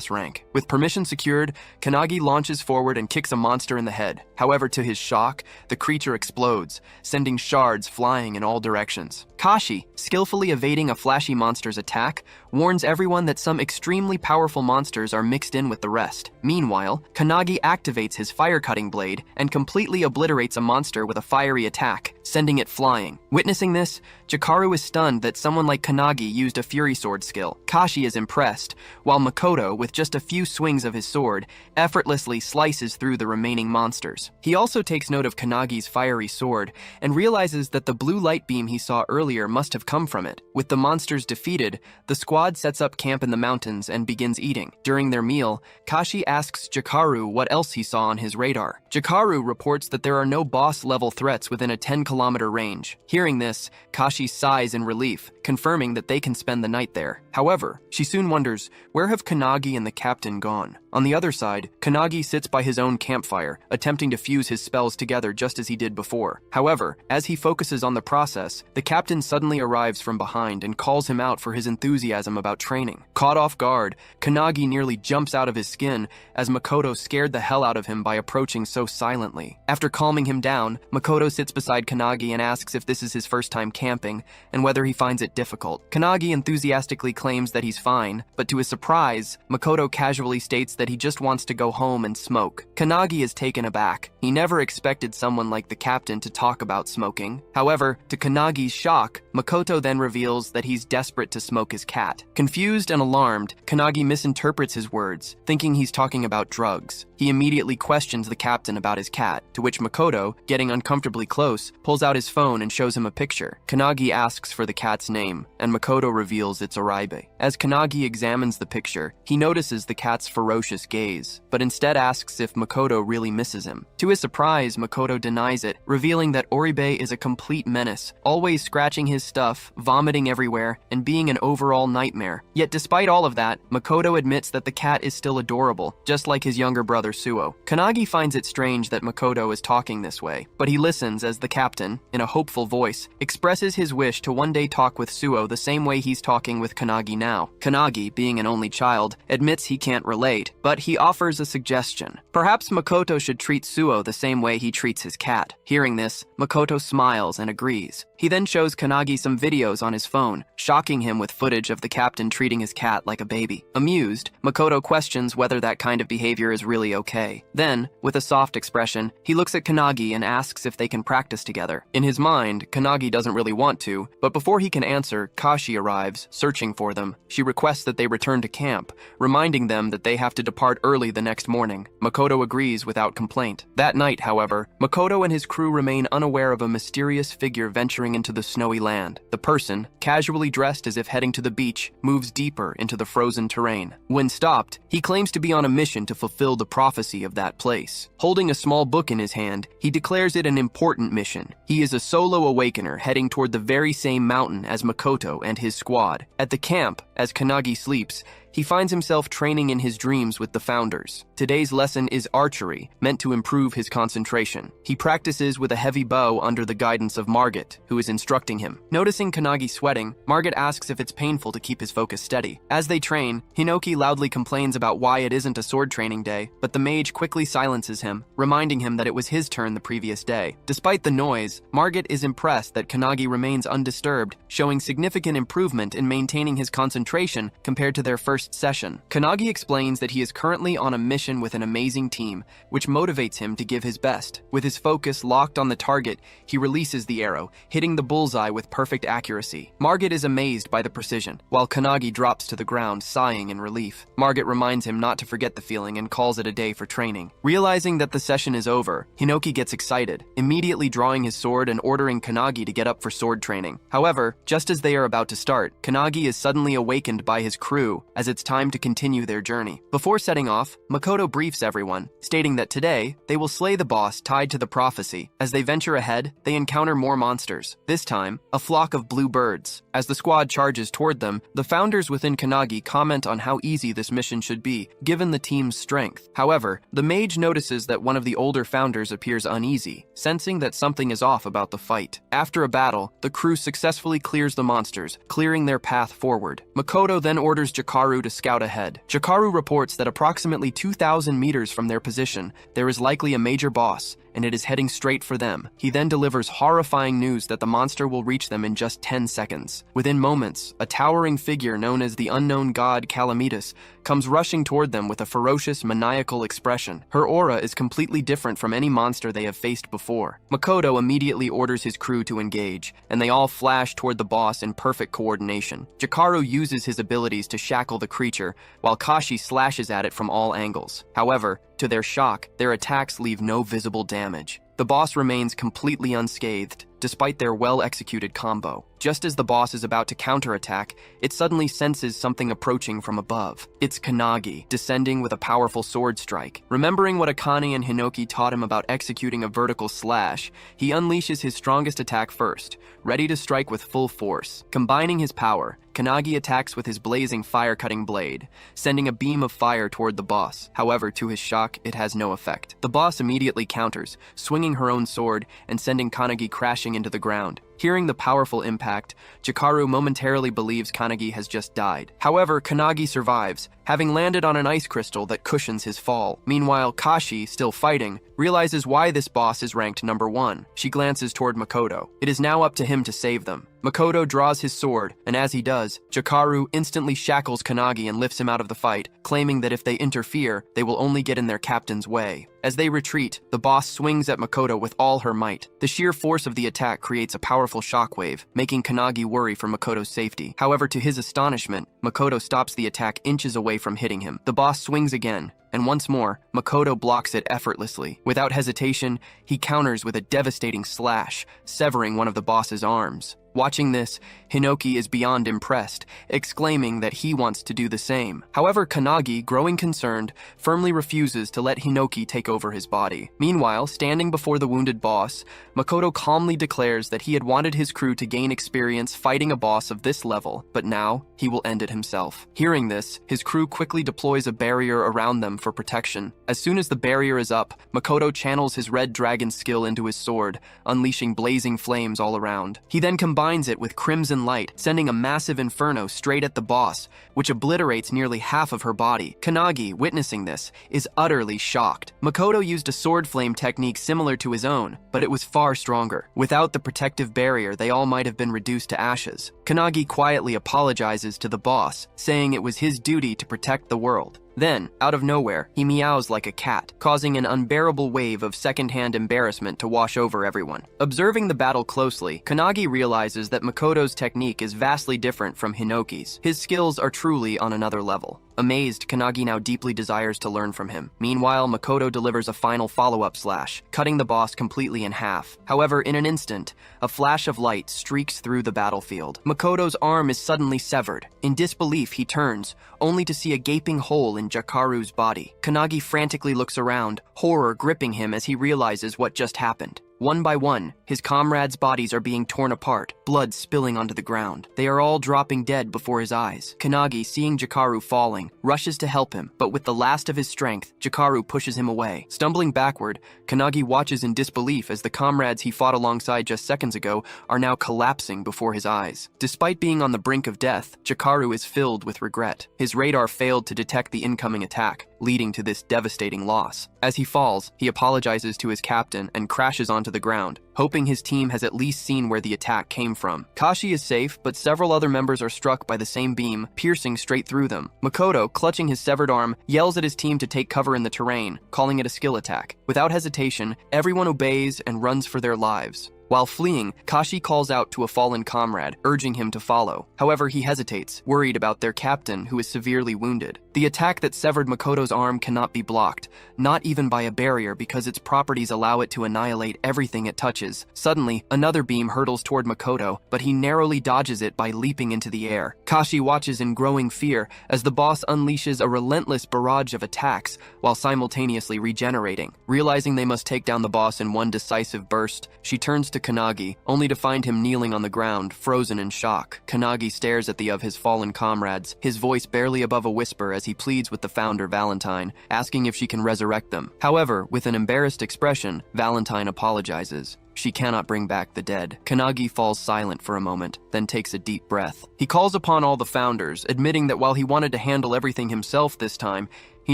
rank. With permission secured, Kanagi launches forward and kicks a monster in the head. However, to his shock, the creature explodes, sending shards flying in all directions. Kashi, skillfully evading a flashy monster's attack, warns everyone that some extremely powerful monsters are mixed in with the rest. Meanwhile, Kanagi activates his fire-cutting blade and completely obliterates a monster with a fiery attack, sending it flying. Witnessing this, Jikaru is stunned that someone like Kanagi used a Fury Sword skill. Kashi is impressed, while Makoto, with just a few swings of his sword, effortlessly slices through the remaining monsters. He also takes note of Kanagi's fiery sword and realizes that the blue light beam he saw earlier must have come from it. With the monsters defeated, the squad sets up camp in the mountains and begins eating. During their meal, Kashi asks Jikaru what else he saw on his radar. Jikaru reports that there are no boss-level threats within a 10-kilometer range. Hearing this, Kashi sighs in relief, confirming that they can spend the night there. However, she soon wonders, where have Kanagi and the captain gone? On the other side, Kanagi sits by his own campfire, attempting to fuse his spells together just as he did before. However, as he focuses on the process, the captain suddenly arrives from behind and calls him out for his enthusiasm about training. Caught off guard, Kanagi nearly jumps out of his skin as Makoto scared the hell out of him by approaching so silently. After calming him down, Makoto sits beside Kanagi and asks if this is his first time camping and whether he finds it difficult. Kanagi enthusiastically claims that he's fine, but to his surprise, Makoto casually states that he just wants to go home and smoke. Kanagi is taken aback. He never expected someone like the captain to talk about smoking. However, to Kanagi's shock, Makoto then reveals that he's desperate to smoke his cat. Confused and alarmed, Kanagi misinterprets his words, thinking he's talking about drugs. He immediately questions the captain about his cat, to which Makoto, getting uncomfortably close, pulls out his phone and shows him a picture. Kanagi asks for the cat's name, and Makoto reveals it's Oribe. As Kanagi examines the picture, he notices the cat's ferocious gaze, but instead asks if Makoto really misses him. To his surprise, Makoto denies it, revealing that Oribe is a complete menace, always scratching his stuff, vomiting everywhere, and being an overall nightmare. Yet despite all of that, Makoto admits that the cat is still adorable, just like his younger brother Suo. Kanagi finds it strange that Makoto is talking this way, but he listens as the captain, in a hopeful voice, expresses his wish to one day talk with Suo the same way he's talking with Kanagi now. Kanagi, being an only child, admits he can't relate, but he offers a suggestion. Perhaps Makoto should treat Suo the same way he treats his cat. Hearing this, Makoto smiles and agrees. He then shows Kanagi some videos on his phone, shocking him with footage of the captain treating his cat like a baby. Amused, Makoto questions whether that kind of behavior is really okay. Then, with a soft expression, he looks at Kanagi and asks if they can practice together. In his mind, Kanagi doesn't really want to, but before he can answer, Kashi arrives, searching for them. She requests that they return to camp, reminding them that they have to depart early the next morning. Makoto agrees without complaint. That night, however, Makoto and his crew remain unaware of a mysterious figure venturing into the snowy land. The person, casually dressed as if heading to the beach, moves deeper into the frozen terrain. When stopped, he claims to be on a mission to fulfill the prophecy of that place. Holding a small book in his hand, he declares it an important mission. He is a solo awakener heading toward the very same mountain as Makoto and his squad. At the camp, as Kanagi sleeps, he finds himself training in his dreams with the founders. Today's lesson is archery, meant to improve his concentration. He practices with a heavy bow under the guidance of Margit, who is instructing him. Noticing Kanagi sweating, Margit asks if it's painful to keep his focus steady. As they train, Hinoki loudly complains about why it isn't a sword training day, but the mage quickly silences him, reminding him that it was his turn the previous day. Despite the noise, Margit is impressed that Kanagi remains undisturbed, showing significant improvement in maintaining his concentration compared to their first session. Kanagi explains that he is currently on a mission with an amazing team, which motivates him to give his best. With his focus locked on the target, he releases the arrow, hitting the bullseye with perfect accuracy. Margit is amazed by the precision, while Kanagi drops to the ground, sighing in relief. Margit reminds him not to forget the feeling and calls it a day for training. Realizing that the session is over, Hinoki gets excited, immediately drawing his sword and ordering Kanagi to get up for sword training. However, just as they are about to start, Kanagi is suddenly awakened by his crew, as it it's time to continue their journey. Before setting off, Makoto briefs everyone, stating that today, they will slay the boss tied to the prophecy. As they venture ahead, they encounter more monsters. This time, a flock of blue birds. As the squad charges toward them, the founders within Kannagi comment on how easy this mission should be, given the team's strength. However, the mage notices that one of the older founders appears uneasy, sensing that something is off about the fight. After a battle, the crew successfully clears the monsters, clearing their path forward. Makoto then orders Jakaru to scout ahead. Jakaru reports that approximately 2,000 meters from their position, there is likely a major boss, and it is heading straight for them. He then delivers horrifying news that the monster will reach them in just 10 seconds. Within moments, a towering figure known as the unknown god Calamitas comes rushing toward them with a ferocious, maniacal expression. Her aura is completely different from any monster they have faced before. Makoto immediately orders his crew to engage, and they all flash toward the boss in perfect coordination. Jakaru uses his abilities to shackle the creature, while Kashi slashes at it from all angles. However, to their shock, their attacks leave no visible damage. The boss remains completely unscathed, despite their well-executed combo. Just as the boss is about to counterattack, it suddenly senses something approaching from above. It's Kannagi, descending with a powerful sword strike. Remembering what Akane and Hinoki taught him about executing a vertical slash, he unleashes his strongest attack first, ready to strike with full force. Combining his power, Kannagi attacks with his blazing fire-cutting blade, sending a beam of fire toward the boss. However, to his shock, it has no effect. The boss immediately counters, swinging her own sword and sending Kannagi crashing into the ground. Hearing the powerful impact, Jakaru momentarily believes Kannagi has just died. However, Kannagi survives, having landed on an ice crystal that cushions his fall. Meanwhile, Kashi, still fighting, realizes why this boss is ranked number 1. She glances toward Makoto. It is now up to him to save them. Makoto draws his sword, and as he does, Jakaru instantly shackles Kannagi and lifts him out of the fight, claiming that if they interfere, they will only get in their captain's way. As they retreat, the boss swings at Makoto with all her might. The sheer force of the attack creates a powerful shockwave, making Kannagi worry for Makoto's safety. However, to his astonishment, Makoto stops the attack inches away from hitting him. The boss swings again, and once more, Makoto blocks it effortlessly. Without hesitation, he counters with a devastating slash, severing one of the boss's arms. Watching this, Hinoki is beyond impressed, exclaiming that he wants to do the same. However, Kannagi, growing concerned, firmly refuses to let Hinoki take over his body. Meanwhile, standing before the wounded boss, Makoto calmly declares that he had wanted his crew to gain experience fighting a boss of this level, but now he will end it himself. Hearing this, his crew quickly deploys a barrier around them for protection. As soon as the barrier is up, Makoto channels his red dragon skill into his sword, unleashing blazing flames all around. He then combines it with crimson light, sending a massive inferno straight at the boss, which obliterates nearly half of her body. Kannagi, witnessing this, is utterly shocked. Makoto used a sword flame technique similar to his own, but it was far stronger. Without the protective barrier, they all might have been reduced to ashes. Kannagi quietly apologizes to the boss, saying it was his duty to protect the world. Then, out of nowhere, he meows like a cat, causing an unbearable wave of second-hand embarrassment to wash over everyone. Observing the battle closely, Kannagi realizes that Makoto's technique is vastly different from Hinoki's. His skills are truly on another level. Amazed, Kannagi now deeply desires to learn from him. Meanwhile, Makoto delivers a final follow-up slash, cutting the boss completely in half. However, in an instant, a flash of light streaks through the battlefield. Makoto's arm is suddenly severed. In disbelief, he turns, only to see a gaping hole in Jakaru's body. Kannagi frantically looks around, horror gripping him as he realizes what just happened. One by one, his comrades' bodies are being torn apart, blood spilling onto the ground. They are all dropping dead before his eyes. Kannagi, seeing Jakaru falling, rushes to help him, but with the last of his strength, Jakaru pushes him away. Stumbling backward, Kannagi watches in disbelief as the comrades he fought alongside just seconds ago are now collapsing before his eyes. Despite being on the brink of death, Jakaru is filled with regret. His radar failed to detect the incoming attack, leading to this devastating loss. As he falls, he apologizes to his captain and crashes onto the ground, hoping his team has at least seen where the attack came from. Kashi is safe, but several other members are struck by the same beam, piercing straight through them. Makoto, clutching his severed arm, yells at his team to take cover in the terrain, calling it a skill attack. Without hesitation, everyone obeys and runs for their lives. While fleeing, Kashi calls out to a fallen comrade, urging him to follow. However, he hesitates, worried about their captain who is severely wounded. The attack that severed Makoto's arm cannot be blocked, not even by a barrier because its properties allow it to annihilate everything it touches. Suddenly, another beam hurtles toward Makoto, but he narrowly dodges it by leaping into the air. Kashi watches in growing fear as the boss unleashes a relentless barrage of attacks while simultaneously regenerating. Realizing they must take down the boss in one decisive burst, she turns to Kanagi, only to find him kneeling on the ground, frozen in shock. Kanagi stares at the of his fallen comrades, his voice barely above a whisper as he pleads with the founder Valentine, asking if she can resurrect them. However, with an embarrassed expression, Valentine apologizes. She cannot bring back the dead. Kanagi falls silent for a moment, then takes a deep breath. He calls upon all the founders, admitting that while he wanted to handle everything himself this time, he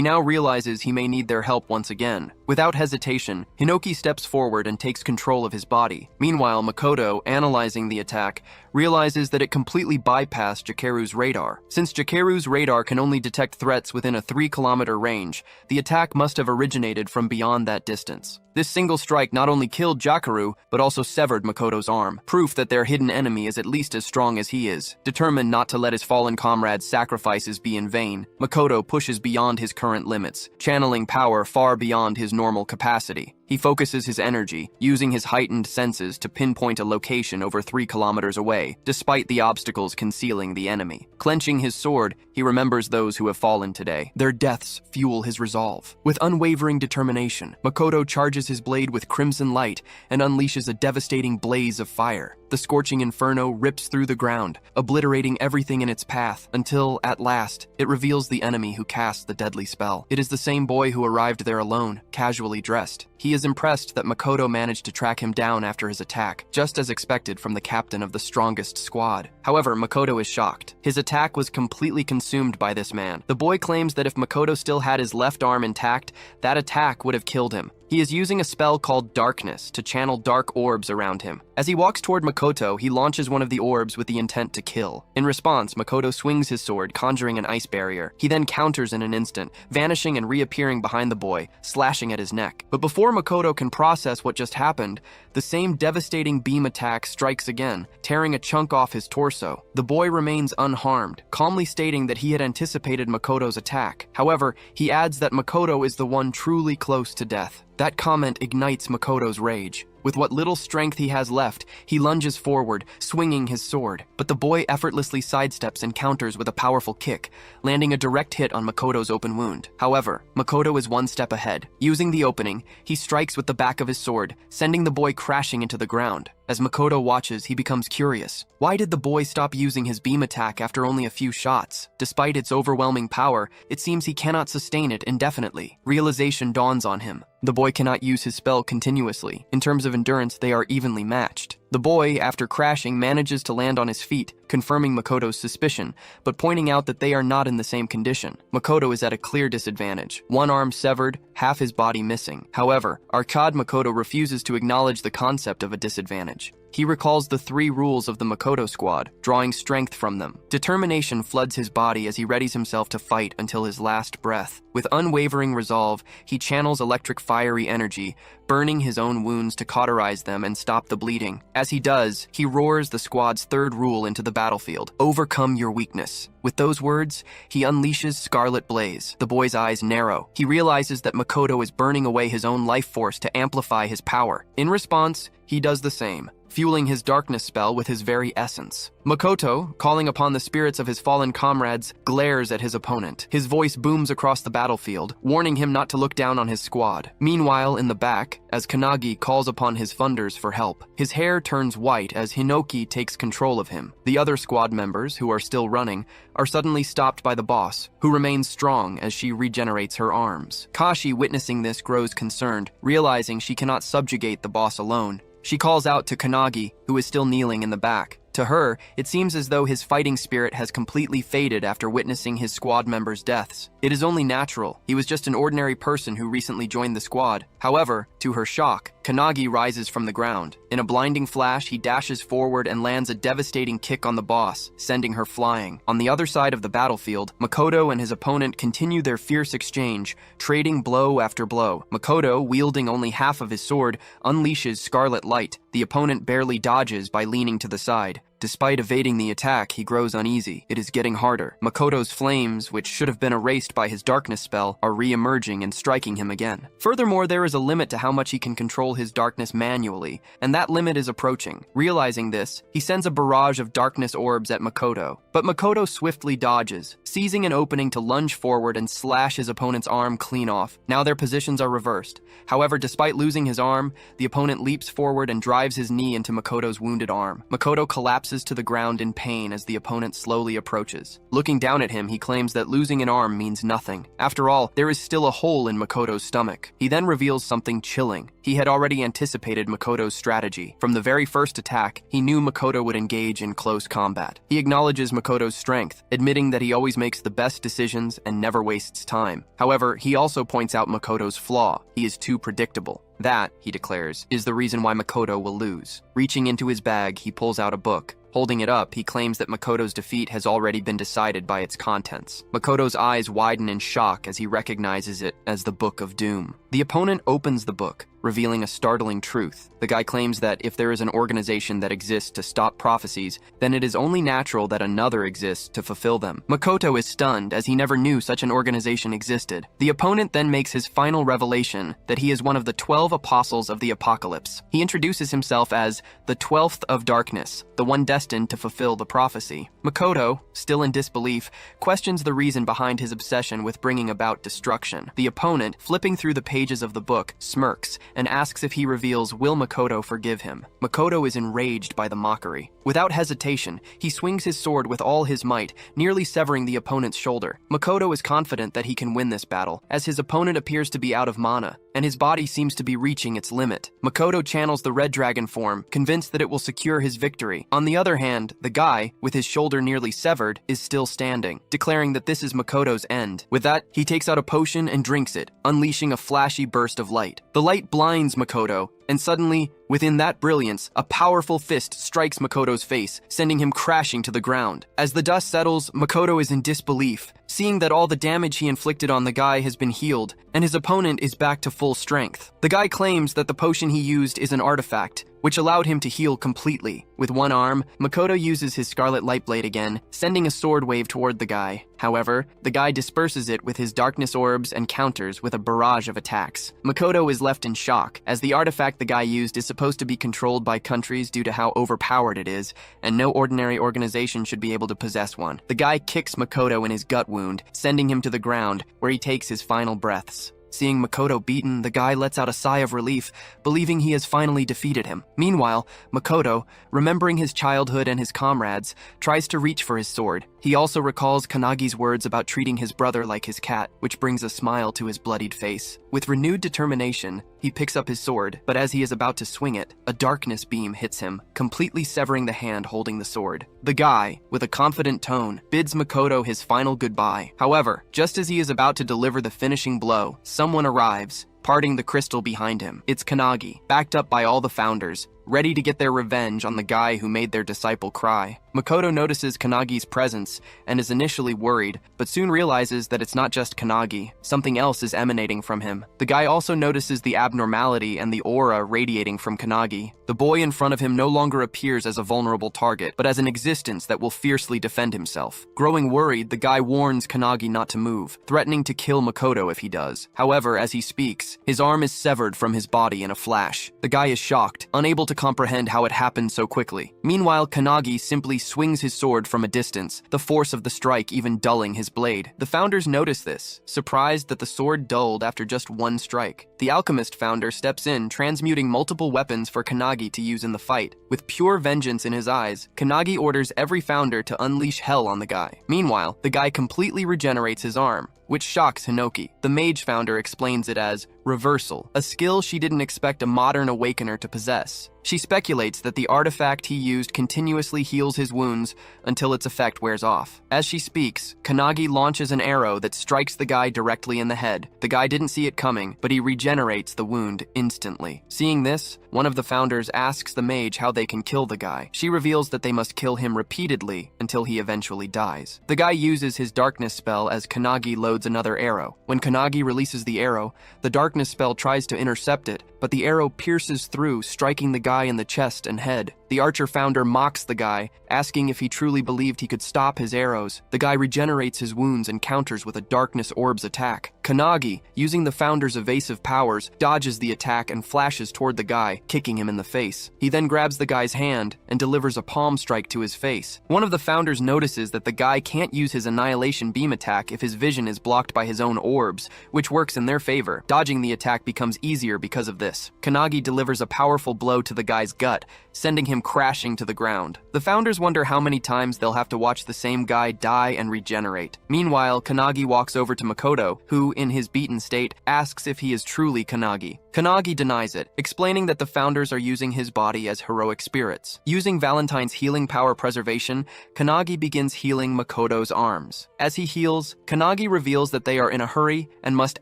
now realizes he may need their help once again. Without hesitation, Hinoki steps forward and takes control of his body. Meanwhile, Makoto, analyzing the attack, realizes that it completely bypassed Jakeru's radar. Since Jakeru's radar can only detect threats within a 3-kilometer range, the attack must have originated from beyond that distance. This single strike not only killed Jakeru, but also severed Makoto's arm, proof that their hidden enemy is at least as strong as he is. Determined not to let his fallen comrade's sacrifices be in vain, Makoto pushes beyond his current limits, channeling power far beyond his normal capacity. He focuses his energy, using his heightened senses to pinpoint a location over 3 kilometers away, despite the obstacles concealing the enemy. Clenching his sword, he remembers those who have fallen today. Their deaths fuel his resolve. With unwavering determination, Makoto charges his blade with crimson light and unleashes a devastating blaze of fire. The scorching inferno rips through the ground, obliterating everything in its path, until, at last, it reveals the enemy who cast the deadly spell. It is the same boy who arrived there alone, casually dressed. He is impressed that Makoto managed to track him down after his attack, just as expected from the captain of the strongest squad. However, Makoto is shocked. His attack was completely consumed by this man. The boy claims that if Makoto still had his left arm intact, that attack would have killed him. He is using a spell called Darkness to channel dark orbs around him. As he walks toward Makoto, he launches one of the orbs with the intent to kill. In response, Makoto swings his sword, conjuring an ice barrier. He then counters in an instant, vanishing and reappearing behind the boy, slashing at his neck. But before Makoto can process what just happened, the same devastating beam attack strikes again, tearing a chunk off his torso. The boy remains unharmed, calmly stating that he had anticipated Makoto's attack. However, he adds that Makoto is the one truly close to death. That comment ignites Makoto's rage. With what little strength he has left, he lunges forward, swinging his sword. But the boy effortlessly sidesteps and counters with a powerful kick, landing a direct hit on Makoto's open wound. However, Makoto is one step ahead. Using the opening, he strikes with the back of his sword, sending the boy crashing into the ground. As Makoto watches, he becomes curious. Why did the boy stop using his beam attack after only a few shots? Despite its overwhelming power, it seems he cannot sustain it indefinitely. Realization dawns on him. The boy cannot use his spell continuously. In terms of endurance, they are evenly matched. The boy, after crashing, manages to land on his feet, confirming Makoto's suspicion, but pointing out that they are not in the same condition. Makoto is at a clear disadvantage. One arm severed, half his body missing. However, Arcade Makoto refuses to acknowledge the concept of a disadvantage. He recalls the 3 rules of the Makoto squad, drawing strength from them. Determination floods his body as he readies himself to fight until his last breath. With unwavering resolve, he channels electric fiery energy, burning his own wounds to cauterize them and stop the bleeding. As he does, he roars the squad's 3rd rule into the battlefield: overcome your weakness. With those words, he unleashes Scarlet Blaze. The boy's eyes narrow. He realizes that Makoto is burning away his own life force to amplify his power. In response, he does the same, fueling his darkness spell with his very essence. Makoto, calling upon the spirits of his fallen comrades, glares at his opponent. His voice booms across the battlefield, warning him not to look down on his squad. Meanwhile, in the back, as Kanagi calls upon his funders for help, his hair turns white as Hinoki takes control of him. The other squad members, who are still running, are suddenly stopped by the boss, who remains strong as she regenerates her arms. Kashi, witnessing this, grows concerned, realizing she cannot subjugate the boss alone. She calls out to Kanagi, who is still kneeling in the back. To her, it seems as though his fighting spirit has completely faded after witnessing his squad members' deaths. It is only natural. He was just an ordinary person who recently joined the squad. However, to her shock, Kanagi rises from the ground. In a blinding flash, he dashes forward and lands a devastating kick on the boss, sending her flying. On the other side of the battlefield, Makoto and his opponent continue their fierce exchange, trading blow after blow. Makoto, wielding only half of his sword, unleashes Scarlet Light. The opponent barely dodges by leaning to the side. Despite evading the attack, he grows uneasy. It is getting harder. Makoto's flames, which should have been erased by his darkness spell, are re-emerging and striking him again. Furthermore, there is a limit to how much he can control his darkness manually, and that limit is approaching. Realizing this, he sends a barrage of darkness orbs at Makoto. But Makoto swiftly dodges, seizing an opening to lunge forward and slash his opponent's arm clean off. Now their positions are reversed. However, despite losing his arm, the opponent leaps forward and drives his knee into Makoto's wounded arm. Makoto collapses to the ground in pain as the opponent slowly approaches. Looking down at him, he claims that losing an arm means nothing. After all, there is still a hole in Makoto's stomach. He then reveals something chilling. He had already anticipated Makoto's strategy. From the very first attack, he knew Makoto would engage in close combat. He acknowledges Makoto's strength, admitting that he always makes the best decisions and never wastes time. However, he also points out Makoto's flaw. He is too predictable. That, he declares, is the reason why Makoto will lose. Reaching into his bag, he pulls out a book. Holding it up, he claims that Makoto's defeat has already been decided by its contents. Makoto's eyes widen in shock as he recognizes it as the Book of Doom. The opponent opens the book, revealing a startling truth. The guy claims that if there is an organization that exists to stop prophecies, then it is only natural that another exists to fulfill them. Makoto is stunned as he never knew such an organization existed. The opponent then makes his final revelation that he is one of the 12 apostles of the apocalypse. He introduces himself as the 12th of darkness, the one destined to fulfill the prophecy. Makoto, still in disbelief, questions the reason behind his obsession with bringing about destruction. The opponent, flipping through the pages of the book, smirks and asks if he reveals will Makoto forgive him. Makoto is enraged by the mockery. Without hesitation, he swings his sword with all his might, nearly severing the opponent's shoulder. Makoto is confident that he can win this battle, as his opponent appears to be out of mana, and his body seems to be reaching its limit. Makoto channels the red dragon form, convinced that it will secure his victory. On the other hand, the guy, with his shoulder nearly severed, is still standing, declaring that this is Makoto's end. With that, he takes out a potion and drinks it, unleashing a flashy burst of light. The light blinds Makoto, and suddenly, within that brilliance, a powerful fist strikes Makoto's face, sending him crashing to the ground. As the dust settles, Makoto is in disbelief, seeing that all the damage he inflicted on the guy has been healed, and his opponent is back to full strength. The guy claims that the potion he used is an artifact, which allowed him to heal completely. With one arm, Makoto uses his Scarlet Light Blade again, sending a sword wave toward the guy. However, the guy disperses it with his darkness orbs and counters with a barrage of attacks. Makoto is left in shock, as the artifact the guy used is supposed to be controlled by countries due to how overpowered it is, and no ordinary organization should be able to possess one. The guy kicks Makoto in his gut wound, sending him to the ground, where he takes his final breaths. Seeing Makoto beaten, the guy lets out a sigh of relief, believing he has finally defeated him. Meanwhile, Makoto, remembering his childhood and his comrades, tries to reach for his sword. He also recalls Kanagi's words about treating his brother like his cat, which brings a smile to his bloodied face. With renewed determination, he picks up his sword, but as he is about to swing it, a darkness beam hits him, completely severing the hand holding the sword. The guy, with a confident tone, bids Makoto his final goodbye. However, just as he is about to deliver the finishing blow, someone arrives, parting the crystal behind him. It's Kanagi, backed up by all the founders, ready to get their revenge on the guy who made their disciple cry. Makoto notices Kanagi's presence and is initially worried, but soon realizes that it's not just Kanagi. Something else is emanating from him. The guy also notices the abnormality and the aura radiating from Kanagi. The boy in front of him no longer appears as a vulnerable target, but as an existence that will fiercely defend himself. Growing worried, the guy warns Kanagi not to move, threatening to kill Makoto if he does. However, as he speaks, his arm is severed from his body in a flash. The guy is shocked, unable to comprehend how it happened so quickly. Meanwhile, Kanagi simply swings his sword from a distance, the force of the strike even dulling his blade. The founders notice this, surprised that the sword dulled after just one strike. The alchemist founder steps in, transmuting multiple weapons for Kanagi to use in the fight. With pure vengeance in his eyes, Kanagi orders every founder to unleash hell on the guy. Meanwhile, the guy completely regenerates his arm, which shocks Hinoki. The mage founder explains it as reversal, a skill she didn't expect a modern awakener to possess. She speculates that the artifact he used continuously heals his wounds until its effect wears off. As she speaks, Kanagi launches an arrow that strikes the guy directly in the head. The guy didn't see it coming, but he regenerates the wound instantly. Seeing this, one of the founders asks the mage how they can kill the guy. She reveals that they must kill him repeatedly until he eventually dies. The guy uses his darkness spell as Kanagi loads reloads another arrow. When Kanagi releases the arrow, the darkness spell tries to intercept it, but the arrow pierces through, striking the guy in the chest and head. The archer founder mocks the guy, asking if he truly believed he could stop his arrows. The guy regenerates his wounds and counters with a darkness orb's attack. Kanagi, using the founder's evasive powers, dodges the attack and flashes toward the guy, kicking him in the face. He then grabs the guy's hand and delivers a palm strike to his face. One of the founders notices that the guy can't use his annihilation beam attack if his vision is blocked by his own orbs, which works in their favor. Dodging the attack becomes easier because of this. Kanagi delivers a powerful blow to the guy's gut, sending him crashing to the ground. The founders wonder how many times they'll have to watch the same guy die and regenerate. Meanwhile, Kanagi walks over to Makoto, who, in his beaten state, asks if he is truly Kanagi. Kanagi denies it, explaining that the founders are using his body as heroic spirits. Using Valentine's healing power preservation, Kanagi begins healing Makoto's arms. As he heals, Kanagi reveals that they are in a hurry and must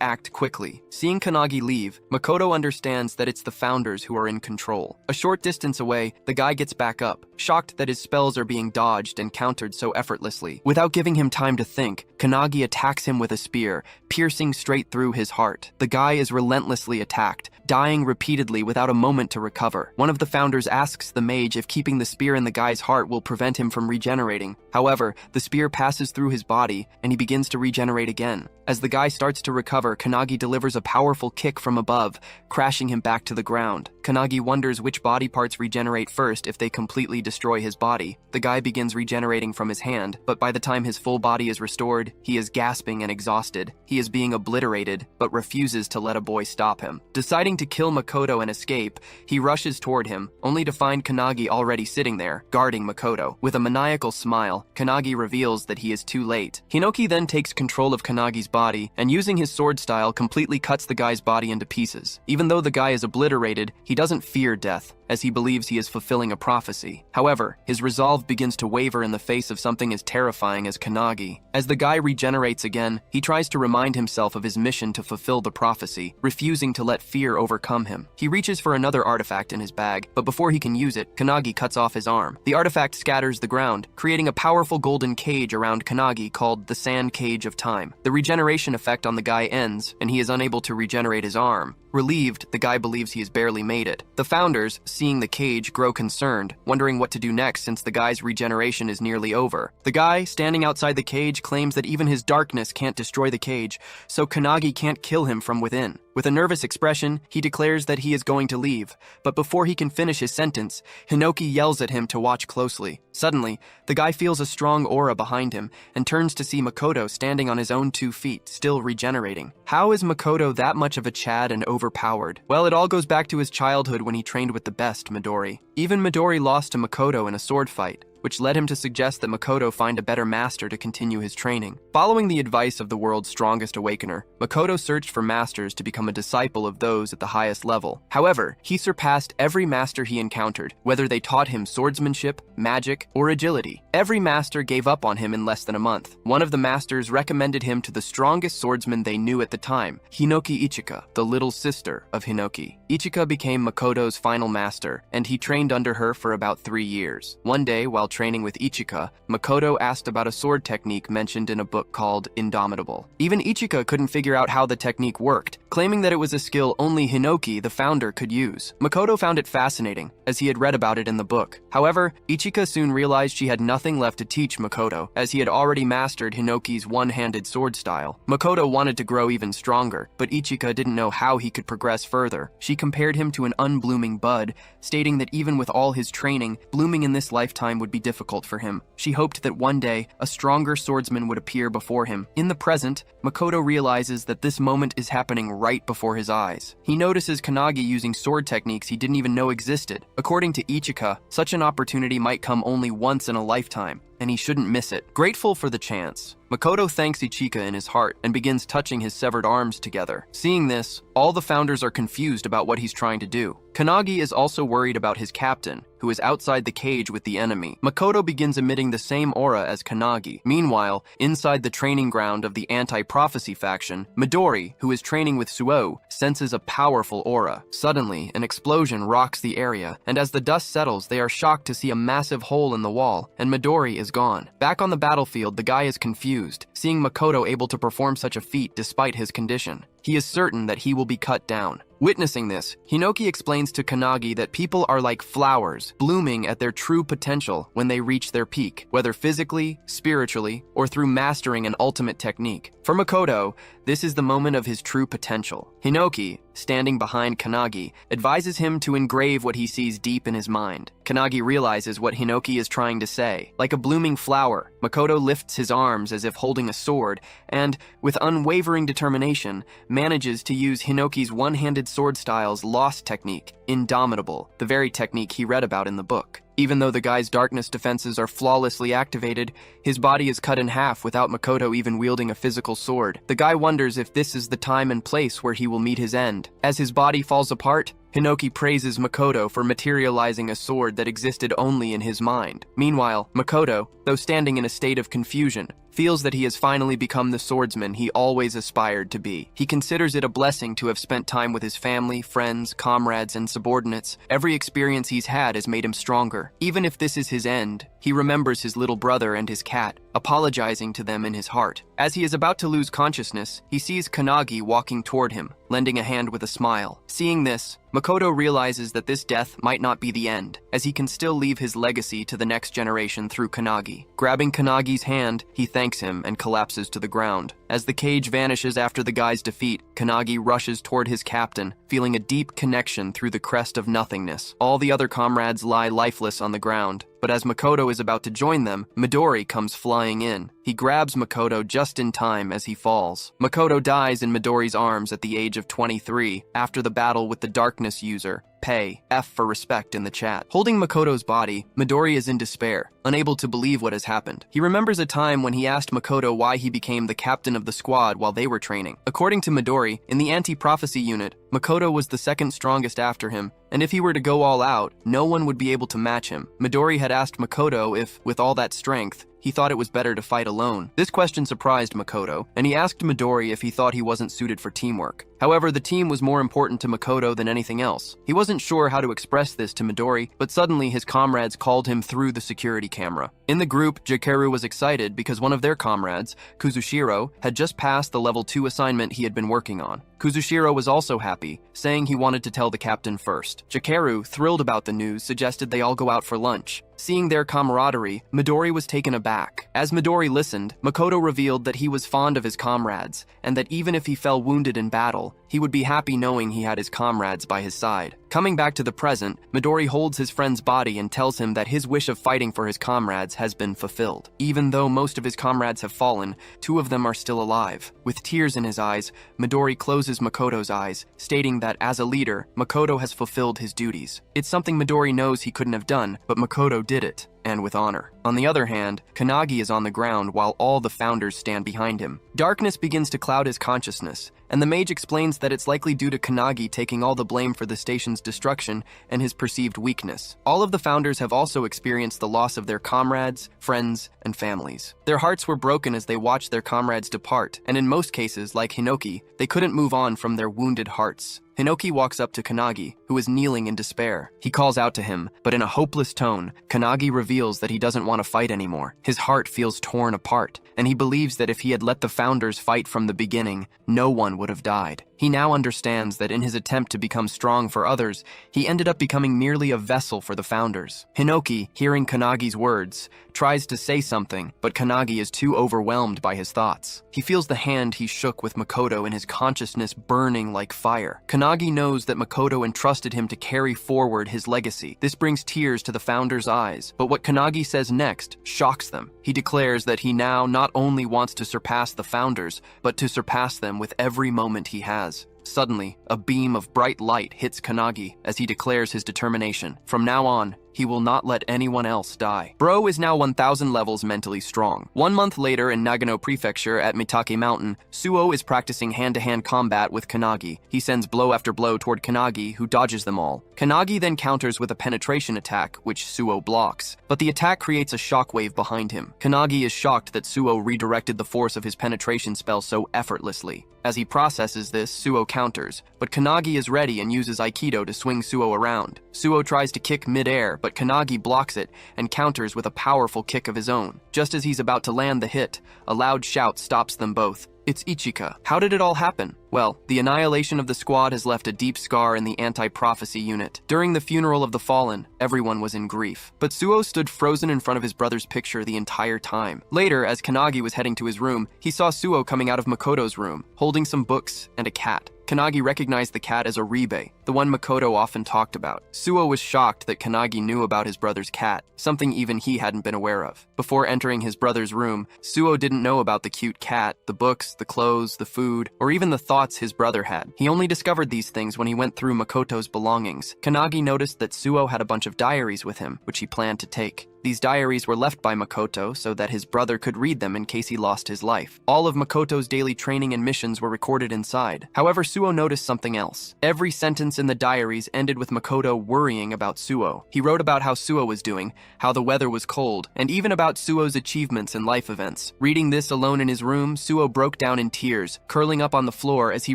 act quickly. Seeing Kanagi leave, Makoto understands that it's the founders who are in control. A short distance away, the guy gets back up, shocked that his spells are being dodged and countered so effortlessly. Without giving him time to think, Kanagi attacks him with a spear, piercing straight through his heart. The guy is relentlessly attacked, dying repeatedly without a moment to recover. One of the founders asks the mage if keeping the spear in the guy's heart will prevent him from regenerating. However, the spear passes through his body, and he begins to regenerate again. As the guy starts to recover, Kanagi delivers a powerful kick from above, crashing him back to the ground. Kanagi wonders which body parts regenerate first if they completely destroy his body. The guy begins regenerating from his hand, but by the time his full body is restored, he is gasping and exhausted. He is being obliterated, but refuses to let a boy stop him. Deciding to kill Makoto and escape, he rushes toward him, only to find Kanagi already sitting there, guarding Makoto. With a maniacal smile, Kanagi reveals that he is too late. Hinoki then takes control of Kanagi's body, and using his sword style completely cuts the guy's body into pieces. Even though the guy is obliterated, he doesn't fear death, as he believes he is fulfilling a prophecy. However, his resolve begins to waver in the face of something as terrifying as Kanagi. As the guy regenerates again, he tries to remind himself of his mission to fulfill the prophecy, refusing to let fear overcome him. He reaches for another artifact in his bag, but before he can use it, Kanagi cuts off his arm. The artifact scatters the ground, creating a powerful golden cage around Kanagi called the Sand Cage of Time. The regeneration effect on the guy ends, and he is unable to regenerate his arm. Relieved, the guy believes he has barely made it. The founders, seeing the cage, grow concerned, wondering what to do next since the guy's regeneration is nearly over. The guy, standing outside the cage, claims that even his darkness can't destroy the cage, so Kanagi can't kill him from within. With a nervous expression, he declares that he is going to leave, but before he can finish his sentence, Hinoki yells at him to watch closely. Suddenly, the guy feels a strong aura behind him and turns to see Makoto standing on his own 2 feet, still regenerating. How is Makoto that much of a Chad and overpowered? Well, it all goes back to his childhood when he trained with the best, Midori. Even Midori lost to Makoto in a sword fight, which led him to suggest that Makoto find a better master to continue his training. Following the advice of the world's strongest awakener, Makoto searched for masters to become a disciple of those at the highest level. However, he surpassed every master he encountered, whether they taught him swordsmanship, magic, or agility. Every master gave up on him in less than a month. One of the masters recommended him to the strongest swordsman they knew at the time, Hinoki Ichika, the little sister of Hinoki. Ichika became Makoto's final master, and he trained under her for about 3 years. One day, while training with Ichika, Makoto asked about a sword technique mentioned in a book called Indomitable. Even Ichika couldn't figure out how the technique worked, claiming that it was a skill only Hinoki, the founder, could use. Makoto found it fascinating, as he had read about it in the book. However, Ichika soon realized she had nothing left to teach Makoto, as he had already mastered Hinoki's one-handed sword style. Makoto wanted to grow even stronger, but Ichika didn't know how he could progress further. She compared him to an unblooming bud, stating that even with all his training, blooming in this lifetime would be difficult for him. She hoped that one day, a stronger swordsman would appear before him. In the present, Makoto realizes that this moment is happening right before his eyes. He notices Kanagi using sword techniques he didn't even know existed. According to Ichika, such an opportunity might come only once in a lifetime, and he shouldn't miss it. Grateful for the chance, Makoto thanks Ichika in his heart and begins touching his severed arms together. Seeing this, all the founders are confused about what he's trying to do. Kanagi is also worried about his captain, who is outside the cage with the enemy. Makoto begins emitting the same aura as Kanagi. Meanwhile, inside the training ground of the anti-prophecy faction, Midori, who is training with Suo, senses a powerful aura. Suddenly, an explosion rocks the area, and as the dust settles, they are shocked to see a massive hole in the wall, and Midori is is gone. Back on the battlefield, the guy is confused, seeing Makoto able to perform such a feat despite his condition. He is certain that he will be cut down. Witnessing this, Hinoki explains to Kanagi that people are like flowers, blooming at their true potential when they reach their peak, whether physically, spiritually, or through mastering an ultimate technique. For Makoto, this is the moment of his true potential. Hinoki, standing behind Kanagi, advises him to engrave what he sees deep in his mind. Kanagi realizes what Hinoki is trying to say. Like a blooming flower, Makoto lifts his arms as if holding a sword, and, with unwavering determination, manages to use Hinoki's one-handed sword style's lost technique, Indomitable, the very technique he read about in the book. Even though the guy's darkness defenses are flawlessly activated, his body is cut in half without Makoto even wielding a physical sword. The guy wonders if this is the time and place where he will meet his end. As his body falls apart, Hinoki praises Makoto for materializing a sword that existed only in his mind. Meanwhile, Makoto, though standing in a state of confusion, feels that he has finally become the swordsman he always aspired to be. He considers it a blessing to have spent time with his family, friends, comrades, and subordinates. Every experience he's had has made him stronger. Even if this is his end, he remembers his little brother and his cat, apologizing to them in his heart. As he is about to lose consciousness, he sees Kanagi walking toward him, lending a hand with a smile. Seeing this, Makoto realizes that this death might not be the end, as he can still leave his legacy to the next generation through Kanagi. Grabbing Kanagi's hand, he thanks him and collapses to the ground. As the cage vanishes after the guy's defeat, Kanagi rushes toward his captain, feeling a deep connection through the crest of nothingness. All the other comrades lie lifeless on the ground, but as Makoto is about to join them, Midori comes flying in. He grabs Makoto just in time as he falls. Makoto dies in Midori's arms at the age of 23, after the battle with the darkness user, Pei, F for respect in the chat. Holding Makoto's body, Midori is in despair, unable to believe what has happened. He remembers a time when he asked Makoto why he became the captain of the squad while they were training. According to Midori, in the anti-prophecy unit, Makoto was the second strongest after him, and if he were to go all out, no one would be able to match him. Midori had asked Makoto if, with all that strength, he thought it was better to fight alone. This question surprised Makoto, and he asked Midori if he thought he wasn't suited for teamwork. However, the team was more important to Makoto than anything else. He wasn't sure how to express this to Midori, but suddenly his comrades called him through the security camera. In the group, Jakeru was excited because one of their comrades, Kuzushiro, had just passed the level 2 assignment he had been working on. Kuzushiro was also happy, saying he wanted to tell the captain first. Jakeru, thrilled about the news, suggested they all go out for lunch. Seeing their camaraderie, Midori was taken aback. As Midori listened, Makoto revealed that he was fond of his comrades, and that even if he fell wounded in battle, he would be happy knowing he had his comrades by his side. Coming back to the present, Midori holds his friend's body and tells him that his wish of fighting for his comrades has been fulfilled. Even though most of his comrades have fallen, 2 of them are still alive. With tears in his eyes, Midori closes Makoto's eyes, stating that as a leader, Makoto has fulfilled his duties. It's something Midori knows he couldn't have done, but Makoto did it, and with honor. On the other hand, Kanagi is on the ground while all the founders stand behind him. Darkness begins to cloud his consciousness, and the mage explains that it's likely due to Kanagi taking all the blame for the station's destruction and his perceived weakness. All of the founders have also experienced the loss of their comrades, friends, and families. Their hearts were broken as they watched their comrades depart, and in most cases, like Hinoki, they couldn't move on from their wounded hearts. Hinoki walks up to Kanagi, who is kneeling in despair. He calls out to him, but in a hopeless tone, Kanagi reveals that he doesn't want to fight anymore. His heart feels torn apart, and he believes that if he had let the founders fight from the beginning, no one would have died. He now understands that in his attempt to become strong for others, he ended up becoming merely a vessel for the founders. Hinoki, hearing Kanagi's words, tries to say something, but Kanagi is too overwhelmed by his thoughts. He feels the hand he shook with Makoto in his consciousness burning like fire. Kanagi knows that Makoto entrusted him to carry forward his legacy. This brings tears to the founders' eyes, but what Kanagi says next shocks them. He declares that he now not only wants to surpass the founders, but to surpass them with every moment he has. Suddenly, a beam of bright light hits Kanagi as he declares his determination. From now on, he will not let anyone else die. Bro is now 1,000 levels mentally strong. 1 month later in Nagano Prefecture at Mitake Mountain, Suo is practicing hand-to-hand combat with Kanagi. He sends blow after blow toward Kanagi, who dodges them all. Kanagi then counters with a penetration attack, which Suo blocks, but the attack creates a shockwave behind him. Kanagi is shocked that Suo redirected the force of his penetration spell so effortlessly. As he processes this, Suo counters, but Kanagi is ready and uses Aikido to swing Suo around. Suo tries to kick mid-air, but Kanagi blocks it and counters with a powerful kick of his own. Just as he's about to land the hit, a loud shout stops them both. It's Ichika. How did it all happen? Well, the annihilation of the squad has left a deep scar in the anti-prophecy unit. During the funeral of the fallen, everyone was in grief. But Suo stood frozen in front of his brother's picture the entire time. Later, as Kanagi was heading to his room, he saw Suo coming out of Makoto's room, holding some books and a cat. Kanagi recognized the cat as Oribe, the one Makoto often talked about. Suo was shocked that Kanagi knew about his brother's cat, something even he hadn't been aware of. Before entering his brother's room, Suo didn't know about the cute cat, the books, the clothes, the food, or even the thoughts his brother had. He only discovered these things when he went through Makoto's belongings. Kanagi noticed that Suo had a bunch of diaries with him, which he planned to take. These diaries were left by Makoto so that his brother could read them in case he lost his life. All of Makoto's daily training and missions were recorded inside. However, Suo noticed something else. Every sentence in the diaries ended with Makoto worrying about Suo. He wrote about how Suo was doing, how the weather was cold, and even about Suo's achievements and life events. Reading this alone in his room, Suo broke down in tears, curling up on the floor as he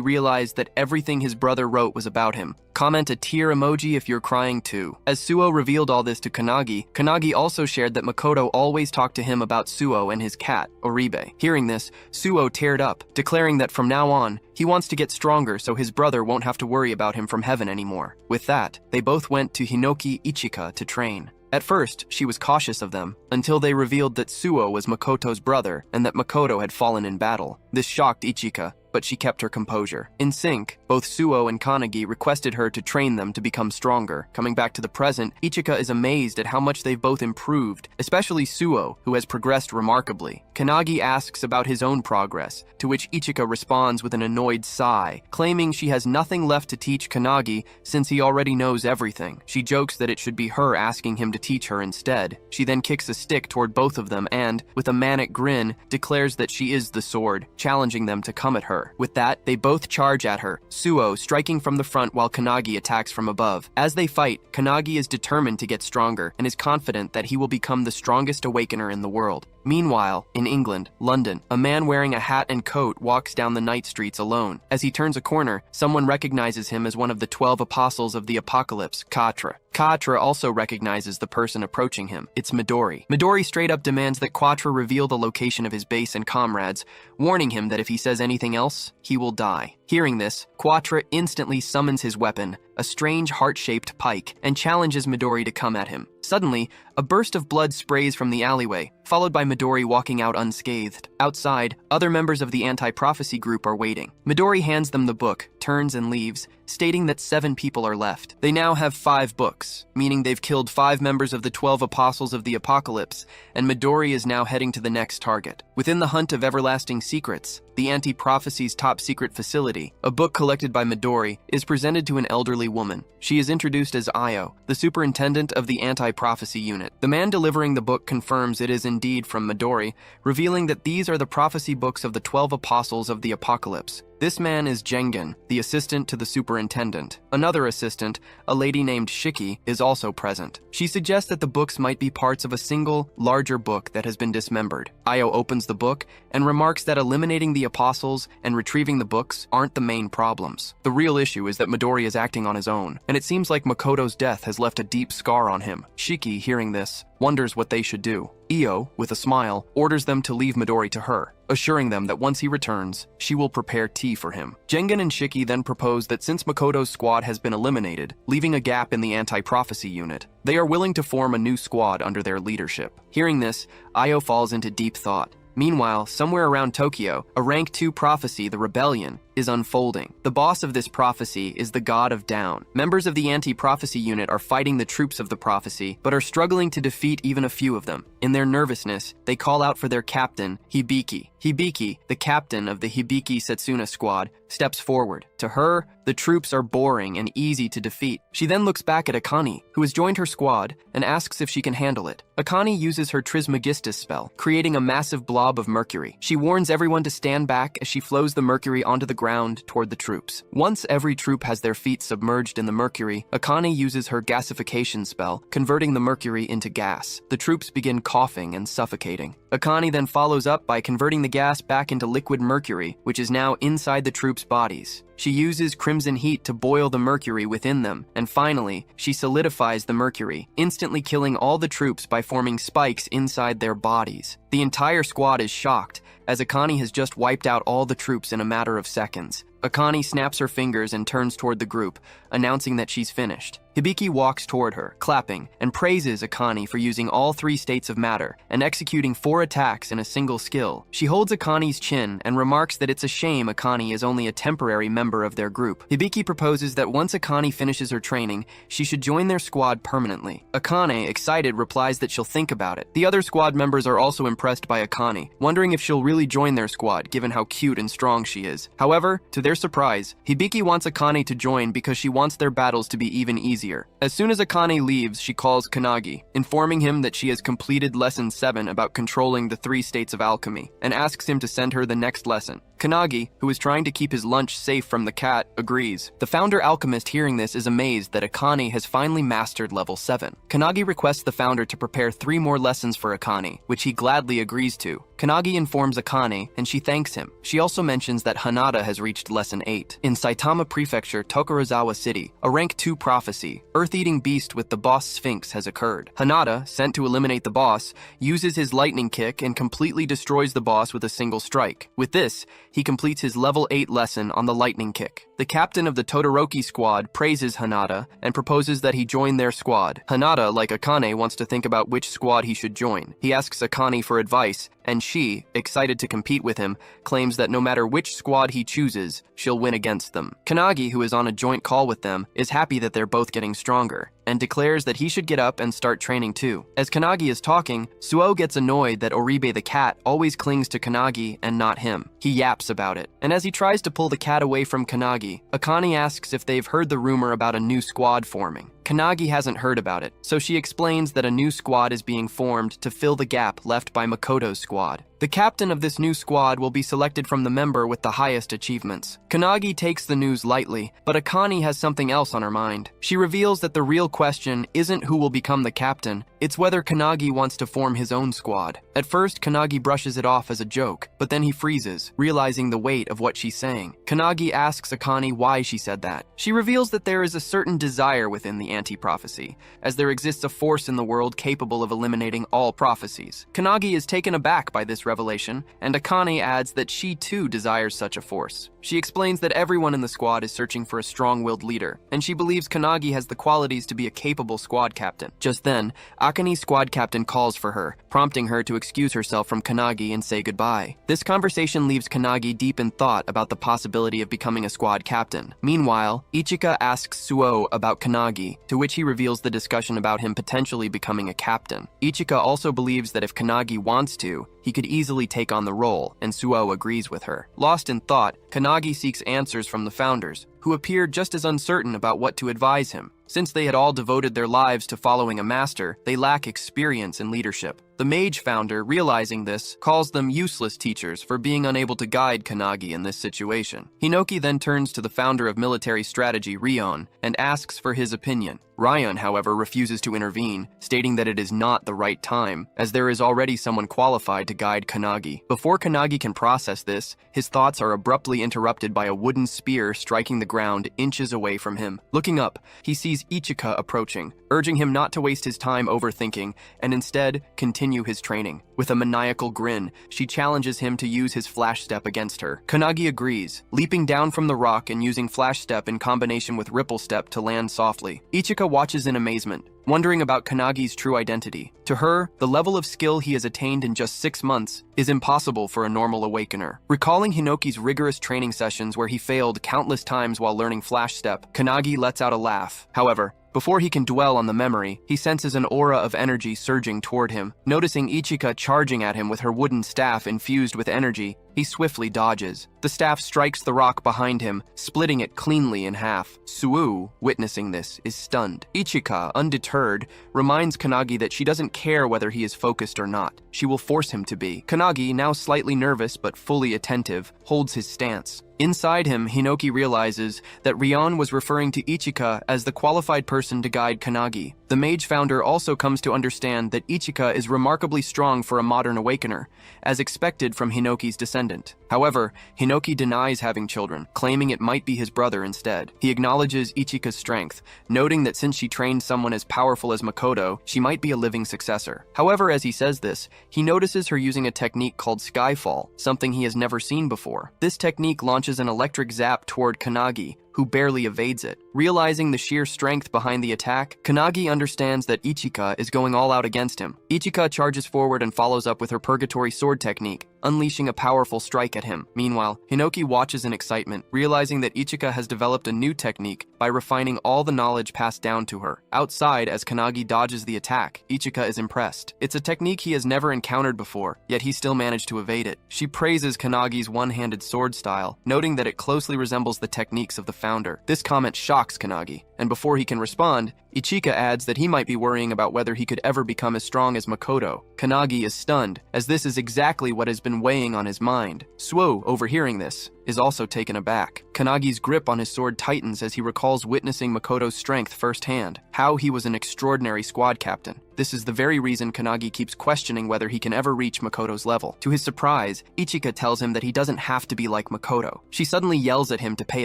realized that everything his brother wrote was about him. Comment a tear emoji if you're crying too. As Suo revealed all this to Kanagi, Kanagi also shared that Makoto always talked to him about Suo and his cat, Oribe. Hearing this, Suo teared up, declaring that from now on, he wants to get stronger so his brother won't have to worry about him from heaven anymore. With that, they both went to Hinoki Ichika to train. At first, she was cautious of them, until they revealed that Suo was Makoto's brother and that Makoto had fallen in battle. This shocked Ichika, but she kept her composure. In sync, both Suo and Kanagi requested her to train them to become stronger. Coming back to the present, Ichika is amazed at how much they've both improved, especially Suo, who has progressed remarkably. Kanagi asks about his own progress, to which Ichika responds with an annoyed sigh, claiming she has nothing left to teach Kanagi since he already knows everything. She jokes that it should be her asking him to teach her instead. She then kicks a stick toward both of them and, with a manic grin, declares that she is the sword, challenging them to come at her. With that, they both charge at her, Suo striking from the front while Kanagi attacks from above. As they fight, Kanagi is determined to get stronger and is confident that he will become the strongest awakener in the world. Meanwhile, in England, London, a man wearing a hat and coat walks down the night streets alone. As he turns a corner, someone recognizes him as one of the 12 apostles of the apocalypse, Quatre. Quatre also recognizes the person approaching him. It's Midori. Midori straight up demands that Quatre reveal the location of his base and comrades, warning him that if he says anything else, he will die. Hearing this, Quatre instantly summons his weapon, a strange heart-shaped pike, and challenges Midori to come at him. Suddenly, a burst of blood sprays from the alleyway, followed by Midori walking out unscathed. Outside, other members of the anti-prophecy group are waiting. Midori hands them the book, turns and leaves, stating that 7 people are left. They now have 5 books, meaning they've killed 5 members of the 12 apostles of the apocalypse, and Midori is now heading to the next target. Within the Hunt of Everlasting Secrets, the anti-prophecy's top secret facility, a book collected by Midori is presented to an elderly woman. She is introduced as Io, the superintendent of the anti-prophecy unit. The man delivering the book confirms it is indeed from Midori, revealing that these are the prophecy books of the 12 apostles of the apocalypse. This man is Jengen, the assistant to the superintendent. Another assistant, a lady named Shiki, is also present. She suggests that the books might be parts of a single, larger book that has been dismembered. Io opens the book and remarks that eliminating the apostles and retrieving the books aren't the main problems. The real issue is that Midori is acting on his own, and it seems like Makoto's death has left a deep scar on him. Shiki, hearing this, wonders what they should do. Io, with a smile, orders them to leave Midori to her, assuring them that once he returns, she will prepare tea for him. Jengen and Shiki then propose that since Makoto's squad has been eliminated, leaving a gap in the anti-prophecy unit, they are willing to form a new squad under their leadership. Hearing this, Io falls into deep thought. Meanwhile, somewhere around Tokyo, a rank 2 prophecy, the Rebellion, is unfolding. The boss of this prophecy is the God of Down. Members of the anti-prophecy unit are fighting the troops of the prophecy, but are struggling to defeat even a few of them. In their nervousness, they call out for their captain, Hibiki. Hibiki, the captain of the Hibiki Setsuna squad, steps forward. To her, the troops are boring and easy to defeat. She then looks back at Akane, who has joined her squad, and asks if she can handle it. Akane uses her Trismegistus spell, creating a massive blob of mercury. She warns everyone to stand back as she flows the mercury onto the ground ground toward the troops. Once every troop has their feet submerged in the mercury, Akane uses her gasification spell, converting the mercury into gas. The troops begin coughing and suffocating. Akane then follows up by converting the gas back into liquid mercury, which is now inside the troops' bodies. She uses crimson heat to boil the mercury within them, and finally, she solidifies the mercury, instantly killing all the troops by forming spikes inside their bodies. The entire squad is shocked, as Akane has just wiped out all the troops in a matter of seconds. Akane snaps her fingers and turns toward the group, announcing that she's finished. Hibiki walks toward her, clapping, and praises Akane for using all 3 states of matter and executing 4 attacks in a single skill. She holds Akane's chin and remarks that it's a shame Akane is only a temporary member of their group. Hibiki proposes that once Akane finishes her training, she should join their squad permanently. Akane, excited, replies that she'll think about it. The other squad members are also impressed by Akane, wondering if she'll really join their squad given how cute and strong she is. However, to their surprise, Hibiki wants Akane to join because she wants their battles to be even easier. As soon as Akane leaves, she calls Kanagi, informing him that she has completed Lesson 7 about controlling the 3 states of alchemy, and asks him to send her the next lesson. Kanagi, who is trying to keep his lunch safe from the cat, agrees. The founder alchemist hearing this is amazed that Akane has finally mastered level 7. Kanagi requests the founder to prepare 3 more lessons for Akane, which he gladly agrees to. Kanagi informs Akane, and she thanks him. She also mentions that Hanada has reached Lesson 8. In Saitama Prefecture, Tokorozawa City, a rank 2 prophecy, earth-eating beast with the boss Sphinx has occurred. Hanada, sent to eliminate the boss, uses his lightning kick and completely destroys the boss with a single strike. With this, he completes his level 8 lesson on the lightning kick. The captain of the Todoroki squad praises Hanada and proposes that he join their squad. Hanada, like Akane, wants to think about which squad he should join. He asks Akane for advice, and she, excited to compete with him, claims that no matter which squad he chooses, she'll win against them. Kanagi, who is on a joint call with them, is happy that they're both getting stronger, and declares that he should get up and start training too. As Kanagi is talking, Suo gets annoyed that Oribe the cat always clings to Kanagi and not him. He yaps about it, and as he tries to pull the cat away from Kanagi, Akane asks if they've heard the rumor about a new squad forming. Kanagi hasn't heard about it, so she explains that a new squad is being formed to fill the gap left by Makoto's squad. The captain of this new squad will be selected from the member with the highest achievements. Kanagi takes the news lightly, but Akane has something else on her mind. She reveals that the real question isn't who will become the captain, it's whether Kanagi wants to form his own squad. At first, Kanagi brushes it off as a joke, but then he freezes, realizing the weight of what she's saying. Kanagi asks Akane why she said that. She reveals that there is a certain desire within the anti-prophecy, as there exists a force in the world capable of eliminating all prophecies. Kanagi is taken aback by this revelation, and Akane adds that she too desires such a force. She explains that everyone in the squad is searching for a strong-willed leader, and she believes Kanagi has the qualities to be a capable squad captain. Just then, Akane's squad captain calls for her, prompting her to excuse herself from Kanagi and say goodbye. This conversation leaves Kanagi deep in thought about the possibility of becoming a squad captain. Meanwhile, Ichika asks Suo about Kanagi, to which he reveals the discussion about him potentially becoming a captain. Ichika also believes that if Kanagi wants to, he could easily take on the role, and Suo agrees with her. Lost in thought, Kanagi seeks answers from the founders, who appear just as uncertain about what to advise him. Since they had all devoted their lives to following a master, they lack experience in leadership. The mage founder, realizing this, calls them useless teachers for being unable to guide Kanagi in this situation. Hinoki then turns to the founder of military strategy, Rion, and asks for his opinion. Rion, however, refuses to intervene, stating that it is not the right time, as there is already someone qualified to guide Kanagi. Before Kanagi can process this, his thoughts are abruptly interrupted by a wooden spear striking the ground inches away from him. Looking up, he sees Ichika approaching, urging him not to waste his time overthinking, and instead continue his training. With a maniacal grin, she challenges him to use his flash step against her. Kanagi agrees, leaping down from the rock and using flash step in combination with ripple step to land softly. Ichika watches in amazement, wondering about Kanagi's true identity. To her, the level of skill he has attained in just 6 months is impossible for a normal awakener. Recalling Hinoki's rigorous training sessions where he failed countless times while learning flash step, Kanagi lets out a laugh. However, before he can dwell on the memory, he senses an aura of energy surging toward him. Noticing Ichika charging at him with her wooden staff infused with energy, He swiftly dodges. The staff strikes the rock behind him, splitting it cleanly in half. Suo, witnessing this, is stunned. Ichika, undeterred, reminds Kanagi that she doesn't care whether he is focused or not. She will force him to be. Kanagi, now slightly nervous but fully attentive, holds his stance. Inside him, Hinoki realizes that Rion was referring to Ichika as the qualified person to guide Kanagi. The mage founder also comes to understand that Ichika is remarkably strong for a modern awakener, as expected from Hinoki's descendant. However, Hinoki denies having children, claiming it might be his brother instead. He acknowledges Ichika's strength, noting that since she trained someone as powerful as Makoto, she might be a living successor. However, as he says this, he notices her using a technique called Skyfall, something he has never seen before. This technique launches an electric zap toward Kanagi, who barely evades it. Realizing the sheer strength behind the attack, Kanagi understands that Ichika is going all out against him. Ichika charges forward and follows up with her Purgatory Sword technique, unleashing a powerful strike at him. Meanwhile, Hinoki watches in excitement, realizing that Ichika has developed a new technique by refining all the knowledge passed down to her. Outside, as Kanagi dodges the attack, Ichika is impressed. It's a technique he has never encountered before, yet he still managed to evade it. She praises Kanagi's one-handed sword style, noting that it closely resembles the techniques of the founder. This comment shocks Kanagi, and before he can respond, Ichika adds that he might be worrying about whether he could ever become as strong as Makoto. Kanagi is stunned, as this is exactly what has been weighing on his mind. Suo, overhearing this, is also taken aback. Kanagi's grip on his sword tightens as he recalls witnessing Makoto's strength firsthand, how he was an extraordinary squad captain. This is the very reason Kanagi keeps questioning whether he can ever reach Makoto's level. To his surprise, Ichika tells him that he doesn't have to be like Makoto. She suddenly yells at him to pay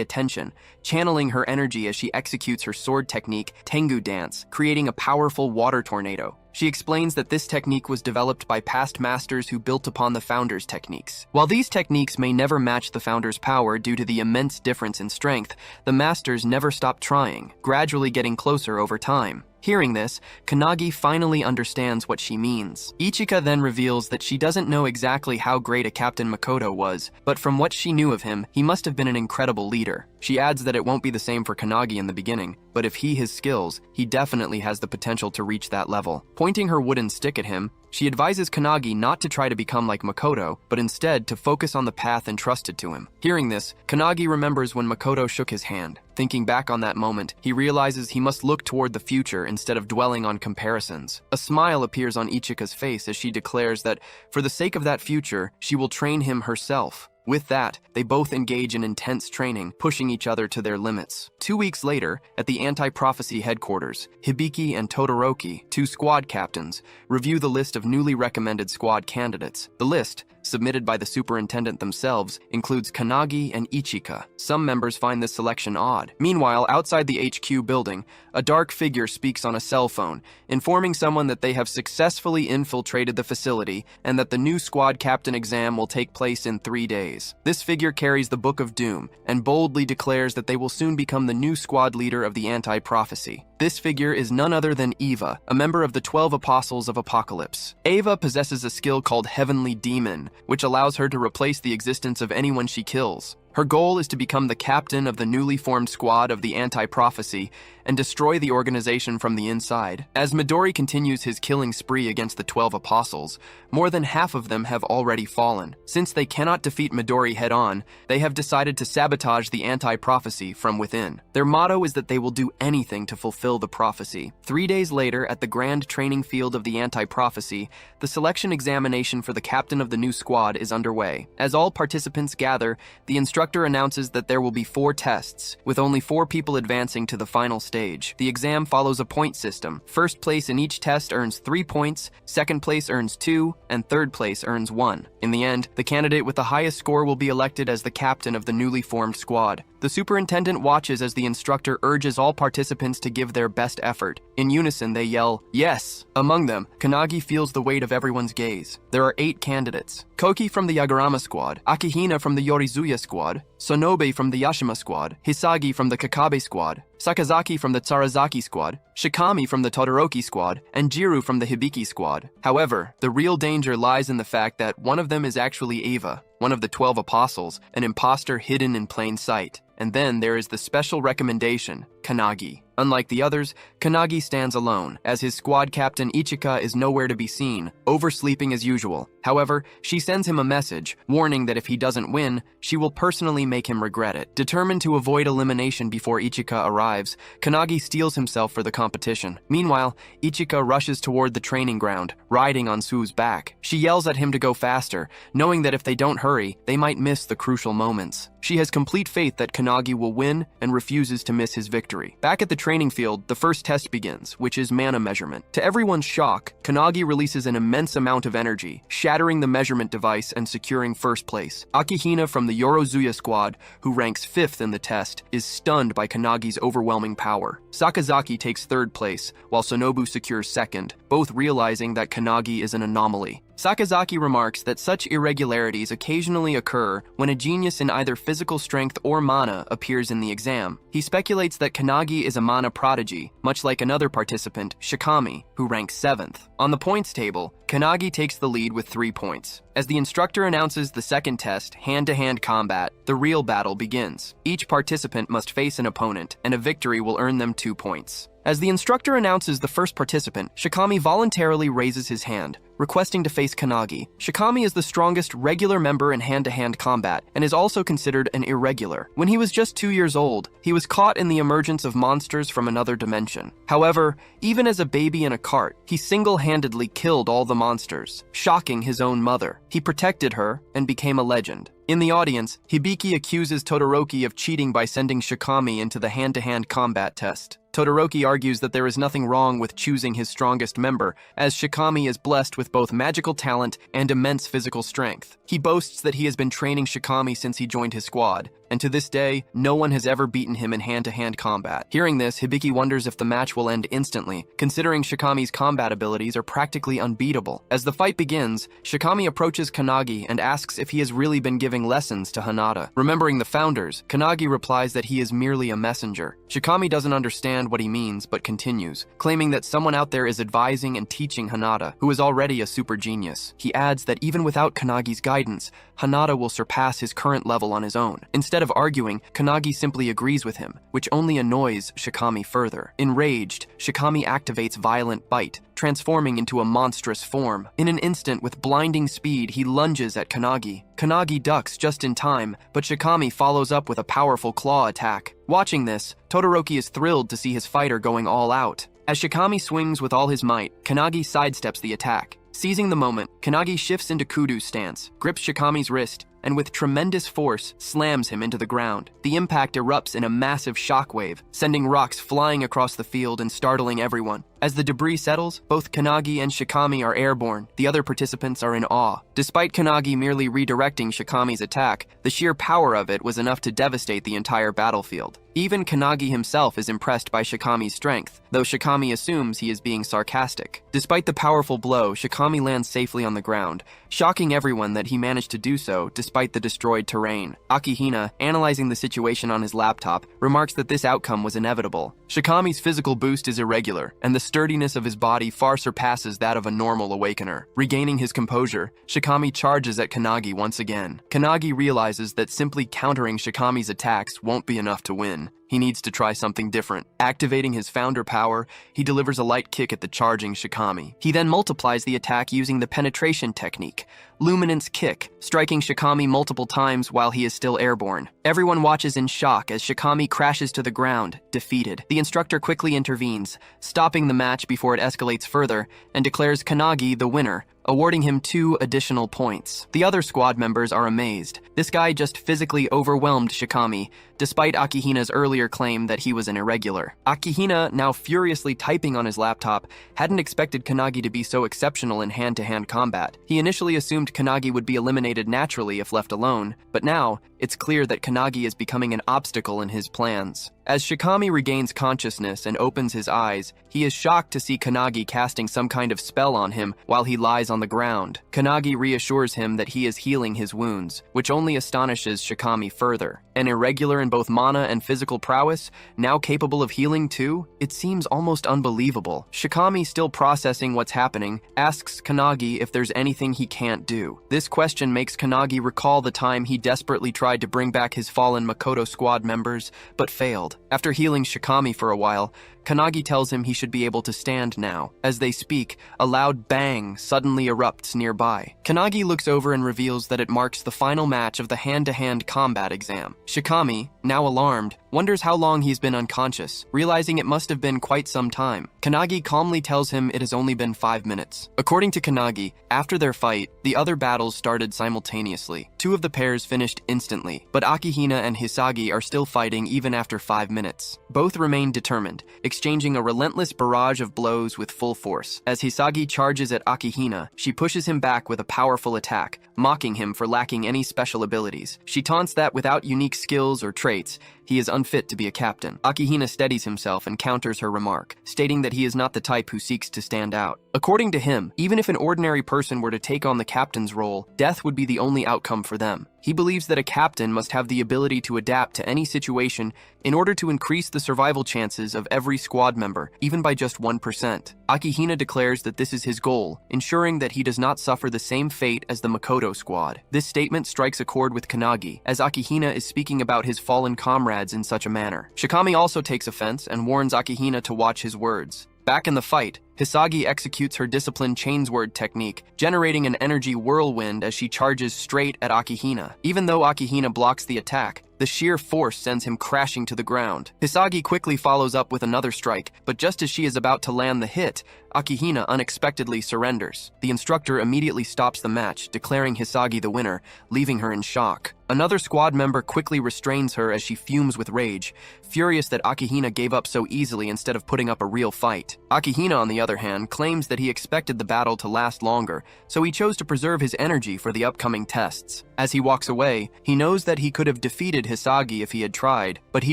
attention, channeling her energy as she executes her sword technique, Tengu Dance, creating a powerful water tornado. She explains that this technique was developed by past masters who built upon the founder's techniques. While these techniques may never match the founder's power due to the immense difference in strength, the masters never stop trying, gradually getting closer over time. Hearing this, Kanagi finally understands what she means. Ichika then reveals that she doesn't know exactly how great a Captain Makoto was, but from what she knew of him, he must have been an incredible leader. She adds that it won't be the same for Kanagi in the beginning, but if he has skills, he definitely has the potential to reach that level. Pointing her wooden stick at him, she advises Kanagi not to try to become like Makoto, but instead to focus on the path entrusted to him. Hearing this, Kanagi remembers when Makoto shook his hand. Thinking back on that moment, he realizes he must look toward the future instead of dwelling on comparisons. A smile appears on Ichika's face as she declares that, for the sake of that future, she will train him herself. With that, they both engage in intense training, pushing each other to their limits. 2 weeks later, at the Anti-Prophecy headquarters, Hibiki and Todoroki, two squad captains, review the list of newly recommended squad candidates. The list, submitted by the superintendent themselves, includes Kanagi and Ichika. Some members find this selection odd. Meanwhile, outside the HQ building, a dark figure speaks on a cell phone, informing someone that they have successfully infiltrated the facility and that the new squad captain exam will take place in 3 days. This figure carries the Book of Doom and boldly declares that they will soon become the new squad leader of the Anti-Prophecy. This figure is none other than Eva, a member of the 12 Apostles of Apocalypse. Eva possesses a skill called Heavenly Demon, which allows her to replace the existence of anyone she kills. Her goal is to become the captain of the newly formed squad of the Anti-Prophecy and destroy the organization from the inside. As Midori continues his killing spree against the 12 Apostles, more than half of them have already fallen. Since they cannot defeat Midori head-on, they have decided to sabotage the Anti-Prophecy from within. Their motto is that they will do anything to fulfill the prophecy. 3 days later, at the grand training field of the Anti-Prophecy, the selection examination for the captain of the new squad is underway. As all participants gather, the instructor announces that there will be 4 tests, with only 4 people advancing to the final stage. The exam follows a point system. First place in each test earns 3 points, second place earns 2, and third place earns 1. In the end, the candidate with the highest score will be elected as the captain of the newly formed squad. The superintendent watches as the instructor urges all participants to give their best effort. In unison, they yell, "Yes!" Among them, Kanagi feels the weight of everyone's gaze. There are 8 candidates. Koki from the Yagarama squad, Akihina from the Yorizuya squad, Sonobe from the Yashima squad, Hisagi from the Kakabe squad, Sakazaki from the Tsarazaki squad, Shikami from the Todoroki squad, and Jiru from the Hibiki squad. However, the real danger lies in the fact that one of them is actually Eva, one of the 12 apostles, an imposter hidden in plain sight. And then there is the special recommendation, Kanagi. Unlike the others, Kanagi stands alone, as his squad captain Ichika is nowhere to be seen, oversleeping as usual. However, she sends him a message, warning that if he doesn't win, she will personally make him regret it. Determined to avoid elimination before Ichika arrives, Kanagi steels himself for the competition. Meanwhile, Ichika rushes toward the training ground, riding on Su's back. She yells at him to go faster, knowing that if they don't hurry, they might miss the crucial moments. She has complete faith that Kanagi will win and refuses to miss his victory. Back at the training field, the first test begins, which is mana measurement. To everyone's shock, Kanagi releases an immense amount of energy, shattering the measurement device and securing first place. Akihina from the Yorozuya squad, who ranks 5th in the test, is stunned by Kanagi's overwhelming power. Sakazaki takes 3rd place, while Sonobu secures 2nd, both realizing that Kanagi is an anomaly. Sakazaki remarks that such irregularities occasionally occur when a genius in either physical strength or mana appears in the exam. He speculates that Kanagi is a mana prodigy, much like another participant, Shikami, who ranks 7th. On the points table, Kanagi takes the lead with 3 points. As the instructor announces the second test, hand-to-hand combat, the real battle begins. Each participant must face an opponent, and a victory will earn them 2 points. As the instructor announces the first participant, Shikami voluntarily raises his hand, requesting to face Kanagi. Shikami is the strongest regular member in hand-to-hand combat, and is also considered an irregular. When he was just 2 years old, he was caught in the emergence of monsters from another dimension. However, even as a baby in a cart, he single-handedly killed all the monsters, shocking his own mother. He protected her and became a legend. In the audience, Hibiki accuses Todoroki of cheating by sending Shikami into the hand-to-hand combat test. Todoroki argues that there is nothing wrong with choosing his strongest member, as Shikami is blessed with both magical talent and immense physical strength. He boasts that he has been training Shikami since he joined his squad, and to this day, no one has ever beaten him in hand-to-hand combat. Hearing this, Hibiki wonders if the match will end instantly, considering Shikami's combat abilities are practically unbeatable. As the fight begins, Shikami approaches Kanagi and asks if he has really been giving lessons to Hanada. Remembering the founders, Kanagi replies that he is merely a messenger. Shikami doesn't understand what he means, but continues, claiming that someone out there is advising and teaching Hanada, who is already a super genius. He adds that even without Kanagi's guidance, Hanada will surpass his current level on his own. Instead of arguing, Kanagi simply agrees with him, which only annoys Shikami further. Enraged, Shikami activates Violent Bite, transforming into a monstrous form. In an instant, with blinding speed, he lunges at Kanagi. Kanagi ducks just in time, but Shikami follows up with a powerful claw attack. Watching this, Todoroki is thrilled to see his fighter going all out. As Shikami swings with all his might, Kanagi sidesteps the attack. Seizing the moment, Kanagi shifts into Kudu's stance, grips Shikami's wrist, and with tremendous force, slams him into the ground. The impact erupts in a massive shockwave, sending rocks flying across the field and startling everyone. As the debris settles, both Kanagi and Shikami are airborne. The other participants are in awe. Despite Kanagi merely redirecting Shikami's attack, the sheer power of it was enough to devastate the entire battlefield. Even Kanagi himself is impressed by Shikami's strength, though Shikami assumes he is being sarcastic. Despite the powerful blow, Shikami lands safely on the ground, shocking everyone that he managed to do so despite the destroyed terrain. Akihina, analyzing the situation on his laptop, remarks that this outcome was inevitable. Shikami's physical boost is irregular, and the sturdiness of his body far surpasses that of a normal awakener. Regaining his composure, Shikami charges at Kanagi once again. Kanagi realizes that simply countering Shikami's attacks won't be enough to win. He needs to try something different. Activating his founder power, he delivers a light kick at the charging Shikami. He then multiplies the attack using the penetration technique, Luminance Kick, striking Shikami multiple times while he is still airborne. Everyone watches in shock as Shikami crashes to the ground, defeated. The instructor quickly intervenes, stopping the match before it escalates further, and declares Kanagi the winner, awarding him 2 additional points. The other squad members are amazed. This guy just physically overwhelmed Shikami, despite Akihina's earlier claim that he was an irregular. Akihina, now furiously typing on his laptop, hadn't expected Kanagi to be so exceptional in hand-to-hand combat. He initially assumed Kanagi would be eliminated naturally if left alone, but now, it's clear that Kanagi is becoming an obstacle in his plans. As Shikami regains consciousness and opens his eyes, he is shocked to see Kanagi casting some kind of spell on him while he lies on the ground. Kanagi reassures him that he is healing his wounds, which only astonishes Shikami further. An irregular in both mana and physical prowess, now capable of healing too? It seems almost unbelievable. Shikami, still processing what's happening, asks Kanagi if there's anything he can't do. This question makes Kanagi recall the time he desperately tried to bring back his fallen Makoto squad members, but failed. After healing Shikami for a while, Kanagi tells him he should be able to stand now. As they speak, a loud bang suddenly erupts nearby. Kanagi looks over and reveals that it marks the final match of the hand-to-hand combat exam. Shikami, now alarmed, wonders how long he's been unconscious, realizing it must have been quite some time. Kanagi calmly tells him it has only been 5 minutes. According to Kanagi, after their fight, the other battles started simultaneously. 2 of the pairs finished instantly, but Akihina and Hisagi are still fighting even after 5 minutes. Both remain determined, exchanging a relentless barrage of blows with full force. As Hisagi charges at Akihina, she pushes him back with a powerful attack, mocking him for lacking any special abilities. She taunts that without unique skills or traits, he is unfit to be a captain. Akihina steadies himself and counters her remark, stating that he is not the type who seeks to stand out. According to him, even if an ordinary person were to take on the captain's role, death would be the only outcome for them. He believes that a captain must have the ability to adapt to any situation in order to increase the survival chances of every squad member, even by just 1%. Akihina declares that this is his goal, ensuring that he does not suffer the same fate as the Makoto squad. This statement strikes a chord with Kanagi, as Akihina is speaking about his fallen comrades in such a manner. Shikami also takes offense and warns Akihina to watch his words. Back in the fight, Hisagi executes her disciplined chainsword technique, generating an energy whirlwind as she charges straight at Akihina. Even though Akihina blocks the attack, the sheer force sends him crashing to the ground. Hisagi quickly follows up with another strike, but just as she is about to land the hit, Akihina unexpectedly surrenders. The instructor immediately stops the match, declaring Hisagi the winner, leaving her in shock. Another squad member quickly restrains her as she fumes with rage, furious that Akihina gave up so easily instead of putting up a real fight. Akihina, on the other hand, claims that he expected the battle to last longer, so he chose to preserve his energy for the upcoming tests. As he walks away, he knows that he could have defeated Hisagi if he had tried, but he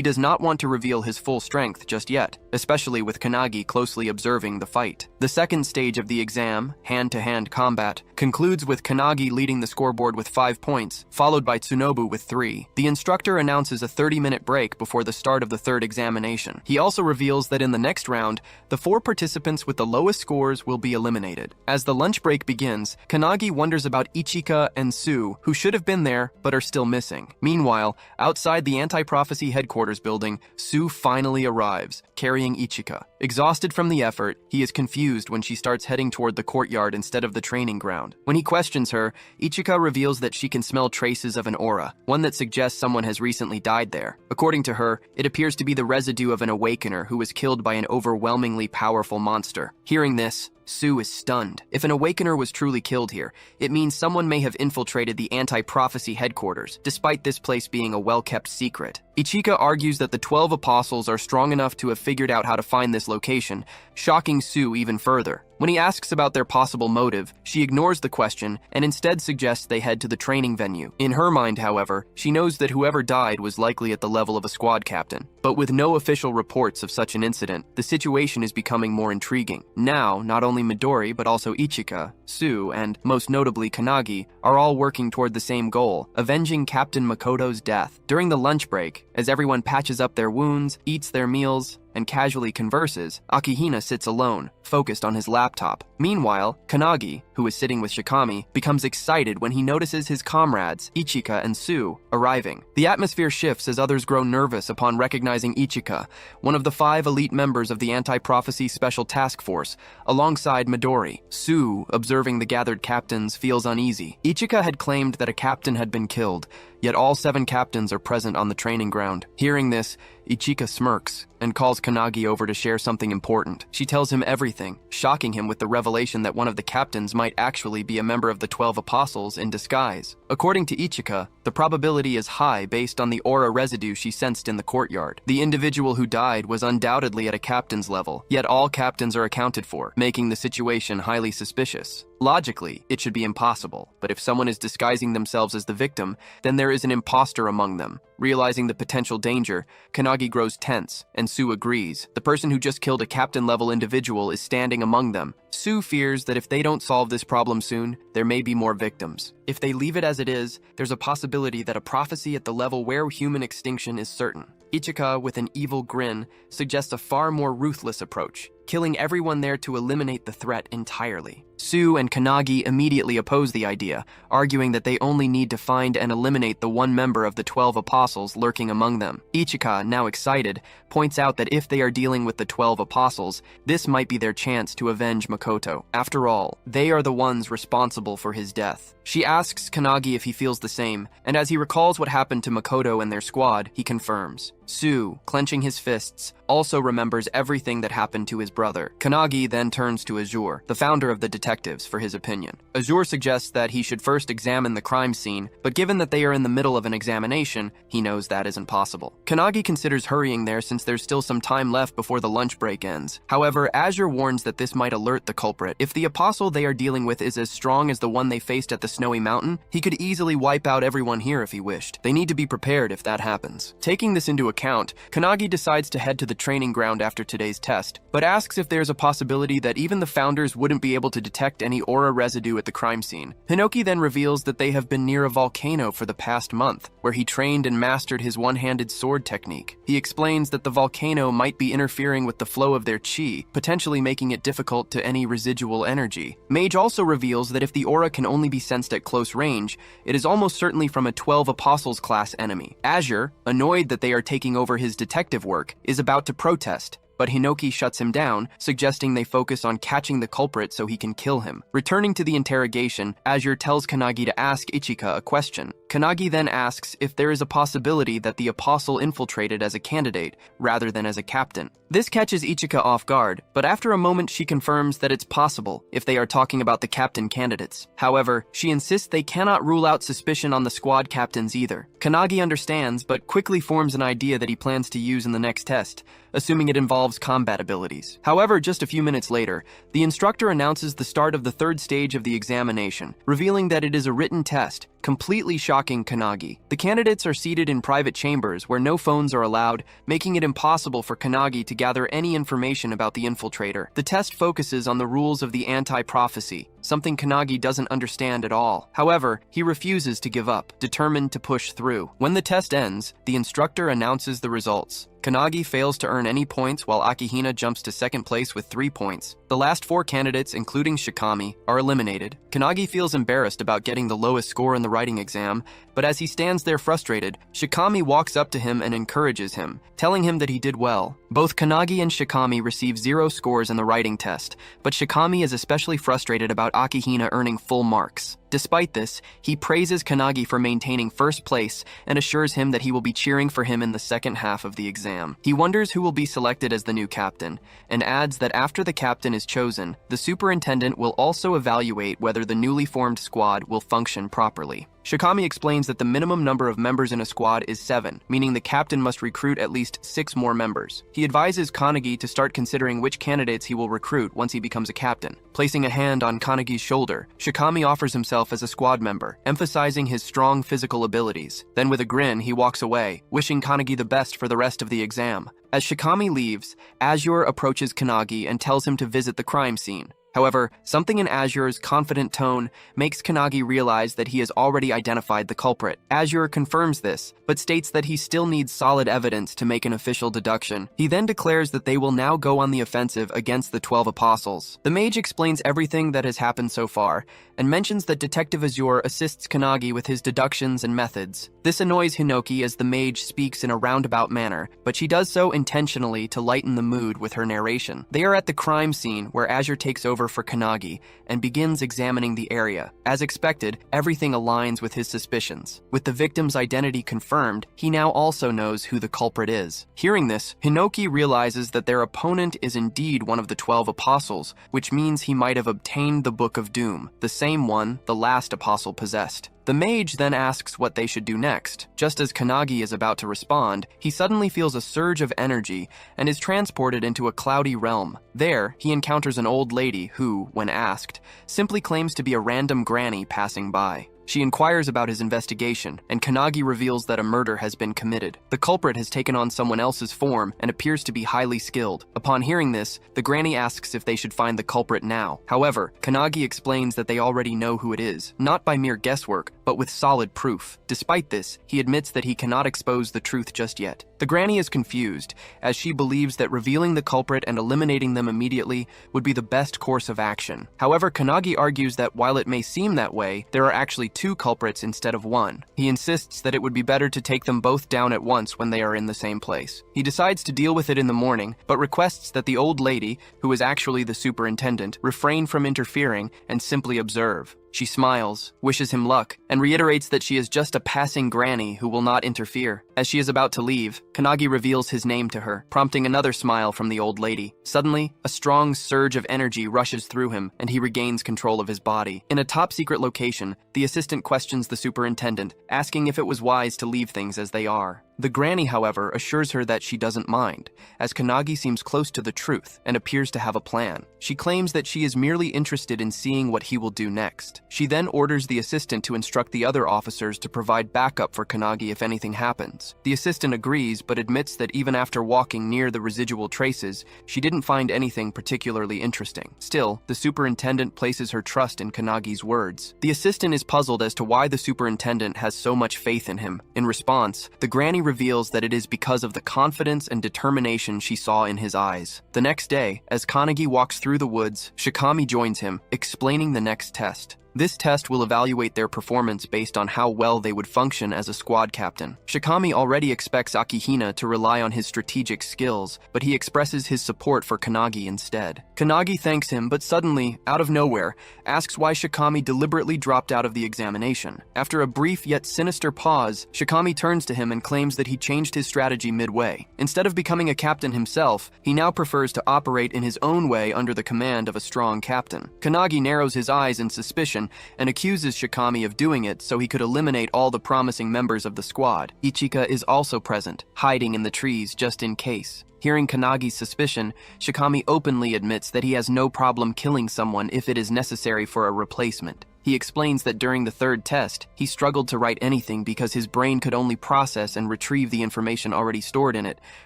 does not want to reveal his full strength just yet, especially with Kanagi closely observing the fight. The second stage of the exam, hand-to-hand combat, concludes with Kanagi leading the scoreboard with 5 points, followed by Tsunobu with 3. The instructor announces a 30-minute break before the start of the third examination. He also reveals that in the next round, the 4 participants with the lowest scores will be eliminated. As the lunch break begins, Kanagi wonders about Ichika and Su, who should have been there but are still missing. Meanwhile, outside the anti-prophecy headquarters building, Su finally arrives, carrying Ichika. Exhausted from the effort, he is confused when she starts heading toward the courtyard instead of the training ground. When he questions her, Ichika reveals that she can smell traces of an aura, one that suggests someone has recently died there. According to her, it appears to be the residue of an awakener who was killed by an overwhelmingly powerful monster. Hearing this, Su is stunned. If an awakener was truly killed here, it means someone may have infiltrated the anti-prophecy headquarters, despite this place being a well-kept secret. Ichika argues that the 12 apostles are strong enough to have figured out how to find this location, shocking Su even further. When he asks about their possible motive, she ignores the question and instead suggests they head to the training venue. In her mind, however, she knows that whoever died was likely at the level of a squad captain. But with no official reports of such an incident, the situation is becoming more intriguing. Now, not only Midori, but also Ichika, Su, and most notably Kanagi, are all working toward the same goal, avenging Captain Makoto's death. During the lunch break, as everyone patches up their wounds, eats their meals, and casually converses, Akihina sits alone, focused on his laptop. Meanwhile, Kanagi, who is sitting with Shikami, becomes excited when he notices his comrades, Ichika and Su, arriving. The atmosphere shifts as others grow nervous upon recognizing Ichika, one of the 5 elite members of the Anti-Prophecy Special Task Force, alongside Midori. Su, observing the gathered captains, feels uneasy. Ichika had claimed that a captain had been killed, yet all 7 captains are present on the training ground. Hearing this, Ichika smirks and calls Kanagi over to share something important. She tells him everything, shocking him with the revelation that one of the captains might actually be a member of the 12 apostles in disguise. According to Ichika, the probability is high based on the aura residue she sensed in the courtyard. The individual who died was undoubtedly at a captain's level, yet all captains are accounted for, making the situation highly suspicious. Logically, it should be impossible, but if someone is disguising themselves as the victim, then there is an imposter among them. Realizing the potential danger, Kanagi grows tense, and Sue agrees. The person who just killed a captain-level individual is standing among them. Sue fears that if they don't solve this problem soon, there may be more victims. If they leave it as it is, there's a possibility that a prophecy at the level where human extinction is certain. Ichika, with an evil grin, suggests a far more ruthless approach, killing everyone there to eliminate the threat entirely. Sue and Kanagi immediately oppose the idea, arguing that they only need to find and eliminate the one member of the 12 apostles lurking among them. Ichika, now excited, points out that if they are dealing with the 12 apostles, this might be their chance to avenge Makoto. After all, they are the ones responsible for his death. She asks Kanagi if he feels the same, and as he recalls what happened to Makoto and their squad, he confirms. Sue, clenching his fists, also remembers everything that happened to his brother. Kanagi then turns to Azure, the founder of the detectives, for his opinion. Azure suggests that he should first examine the crime scene, but given that they are in the middle of an examination, he knows that isn't possible. Kanagi considers hurrying there since there's still some time left before the lunch break ends. However, Azure warns that this might alert the culprit. If the apostle they are dealing with is as strong as the one they faced at the Snowy Mountain, he could easily wipe out everyone here if he wished. They need to be prepared if that happens. Taking this into account, Kanagi decides to head to the training ground after today's test, but asks if there's a possibility that even the founders wouldn't be able to detect any aura residue at the crime scene. Hinoki then reveals that they have been near a volcano for the past month, where he trained and mastered his one-handed sword technique. He explains that the volcano might be interfering with the flow of their chi, potentially making it difficult to any residual energy. Mage also reveals that if the aura can only be sensed at close range, it is almost certainly from a 12 Apostles class enemy. Azure, annoyed that they are taking over his detective work, is about to protest, but Hinoki shuts him down, suggesting they focus on catching the culprit so he can kill him. Returning to the interrogation, Azure tells Kanagi to ask Ichika a question. Kanagi then asks if there is a possibility that the apostle infiltrated as a candidate, rather than as a captain. This catches Ichika off guard, but after a moment she confirms that it's possible if they are talking about the captain candidates. However, she insists they cannot rule out suspicion on the squad captains either. Kanagi understands, but quickly forms an idea that he plans to use in the next test, assuming it involves combat abilities. However, just a few minutes later, the instructor announces the start of the third stage of the examination, revealing that it is a written test, completely shocking Kanagi. The candidates are seated in private chambers where no phones are allowed, making it impossible for Kanagi to gather any information about the infiltrator. The test focuses on the rules of the anti-prophecy, something Kanagi doesn't understand at all. However, he refuses to give up, determined to push through. When the test ends, the instructor announces the results. Kanagi fails to earn any points while Akihina jumps to second place with 3 points. The last 4 candidates, including Shikami, are eliminated. Kanagi feels embarrassed about getting the lowest score in the writing exam, but as he stands there frustrated, Shikami walks up to him and encourages him, telling him that he did well. Both Kanagi and Shikami receive 0 scores in the writing test, but Shikami is especially frustrated about Akihina earning full marks. Despite this, he praises Kanagi for maintaining first place and assures him that he will be cheering for him in the second half of the exam. He wonders who will be selected as the new captain, and adds that after the captain is chosen, the superintendent will also evaluate whether the newly formed squad will function properly. Shikami explains that the minimum number of members in a squad is 7, meaning the captain must recruit at least 6 more members. He advises Kanagi to start considering which candidates he will recruit once he becomes a captain. Placing a hand on Kanagi's shoulder, Shikami offers himself as a squad member, emphasizing his strong physical abilities. Then with a grin, he walks away, wishing Kanagi the best for the rest of the exam. As Shikami leaves, Azure approaches Kanagi and tells him to visit the crime scene. However, something in Azure's confident tone makes Kanagi realize that he has already identified the culprit. Azure confirms this, but states that he still needs solid evidence to make an official deduction. He then declares that they will now go on the offensive against the 12 apostles. The mage explains everything that has happened so far, and mentions that Detective Azure assists Kanagi with his deductions and methods. This annoys Hinoki as the mage speaks in a roundabout manner, but she does so intentionally to lighten the mood with her narration. They are at the crime scene, where Azure takes over for Kanagi and begins examining the area. As expected, everything aligns with his suspicions. With the victim's identity confirmed, he now also knows who the culprit is. Hearing this, Hinoki realizes that their opponent is indeed one of the 12 apostles, which means he might have obtained the Book of Doom, the same one the last apostle possessed. The mage then asks what they should do next. Just as Kanagi is about to respond, he suddenly feels a surge of energy and is transported into a cloudy realm. There, he encounters an old lady who, when asked, simply claims to be a random granny passing by. She inquires about his investigation, and Kanagi reveals that a murder has been committed. The culprit has taken on someone else's form and appears to be highly skilled. Upon hearing this, the granny asks if they should find the culprit now. However, Kanagi explains that they already know who it is, not by mere guesswork, but with solid proof. Despite this, he admits that he cannot expose the truth just yet. The granny is confused, as she believes that revealing the culprit and eliminating them immediately would be the best course of action. However, Kanagi argues that while it may seem that way, there are actually two culprits instead of one. He insists that it would be better to take them both down at once when they are in the same place. He decides to deal with it in the morning, but requests that the old lady, who is actually the superintendent, refrain from interfering and simply observe. She smiles, wishes him luck, and reiterates that she is just a passing granny who will not interfere. As she is about to leave, Kanagi reveals his name to her, prompting another smile from the old lady. Suddenly, a strong surge of energy rushes through him, and he regains control of his body. In a top-secret location, the assistant questions the superintendent, asking if it was wise to leave things as they are. The granny, however, assures her that she doesn't mind, as Kanagi seems close to the truth and appears to have a plan. She claims that she is merely interested in seeing what he will do next. She then orders the assistant to instruct the other officers to provide backup for Kanagi if anything happens. The assistant agrees, but admits that even after walking near the residual traces, she didn't find anything particularly interesting. Still, the superintendent places her trust in Kanagi's words. The assistant is puzzled as to why the superintendent has so much faith in him. In response, the granny reveals that it is because of the confidence and determination she saw in his eyes. The next day, as Kanagi walks through the woods, Shikami joins him, explaining the next test. This test will evaluate their performance based on how well they would function as a squad captain. Shikami already expects Akihina to rely on his strategic skills, but he expresses his support for Kanagi instead. Kanagi thanks him, but suddenly, out of nowhere, asks why Shikami deliberately dropped out of the examination. After a brief yet sinister pause, Shikami turns to him and claims that he changed his strategy midway. Instead of becoming a captain himself, he now prefers to operate in his own way under the command of a strong captain. Kanagi narrows his eyes in suspicion and accuses Shikami of doing it so he could eliminate all the promising members of the squad. Ichika is also present, hiding in the trees just in case. Hearing Kanagi's suspicion, Shikami openly admits that he has no problem killing someone if it is necessary for a replacement. He explains that during the third test, he struggled to write anything because his brain could only process and retrieve the information already stored in it,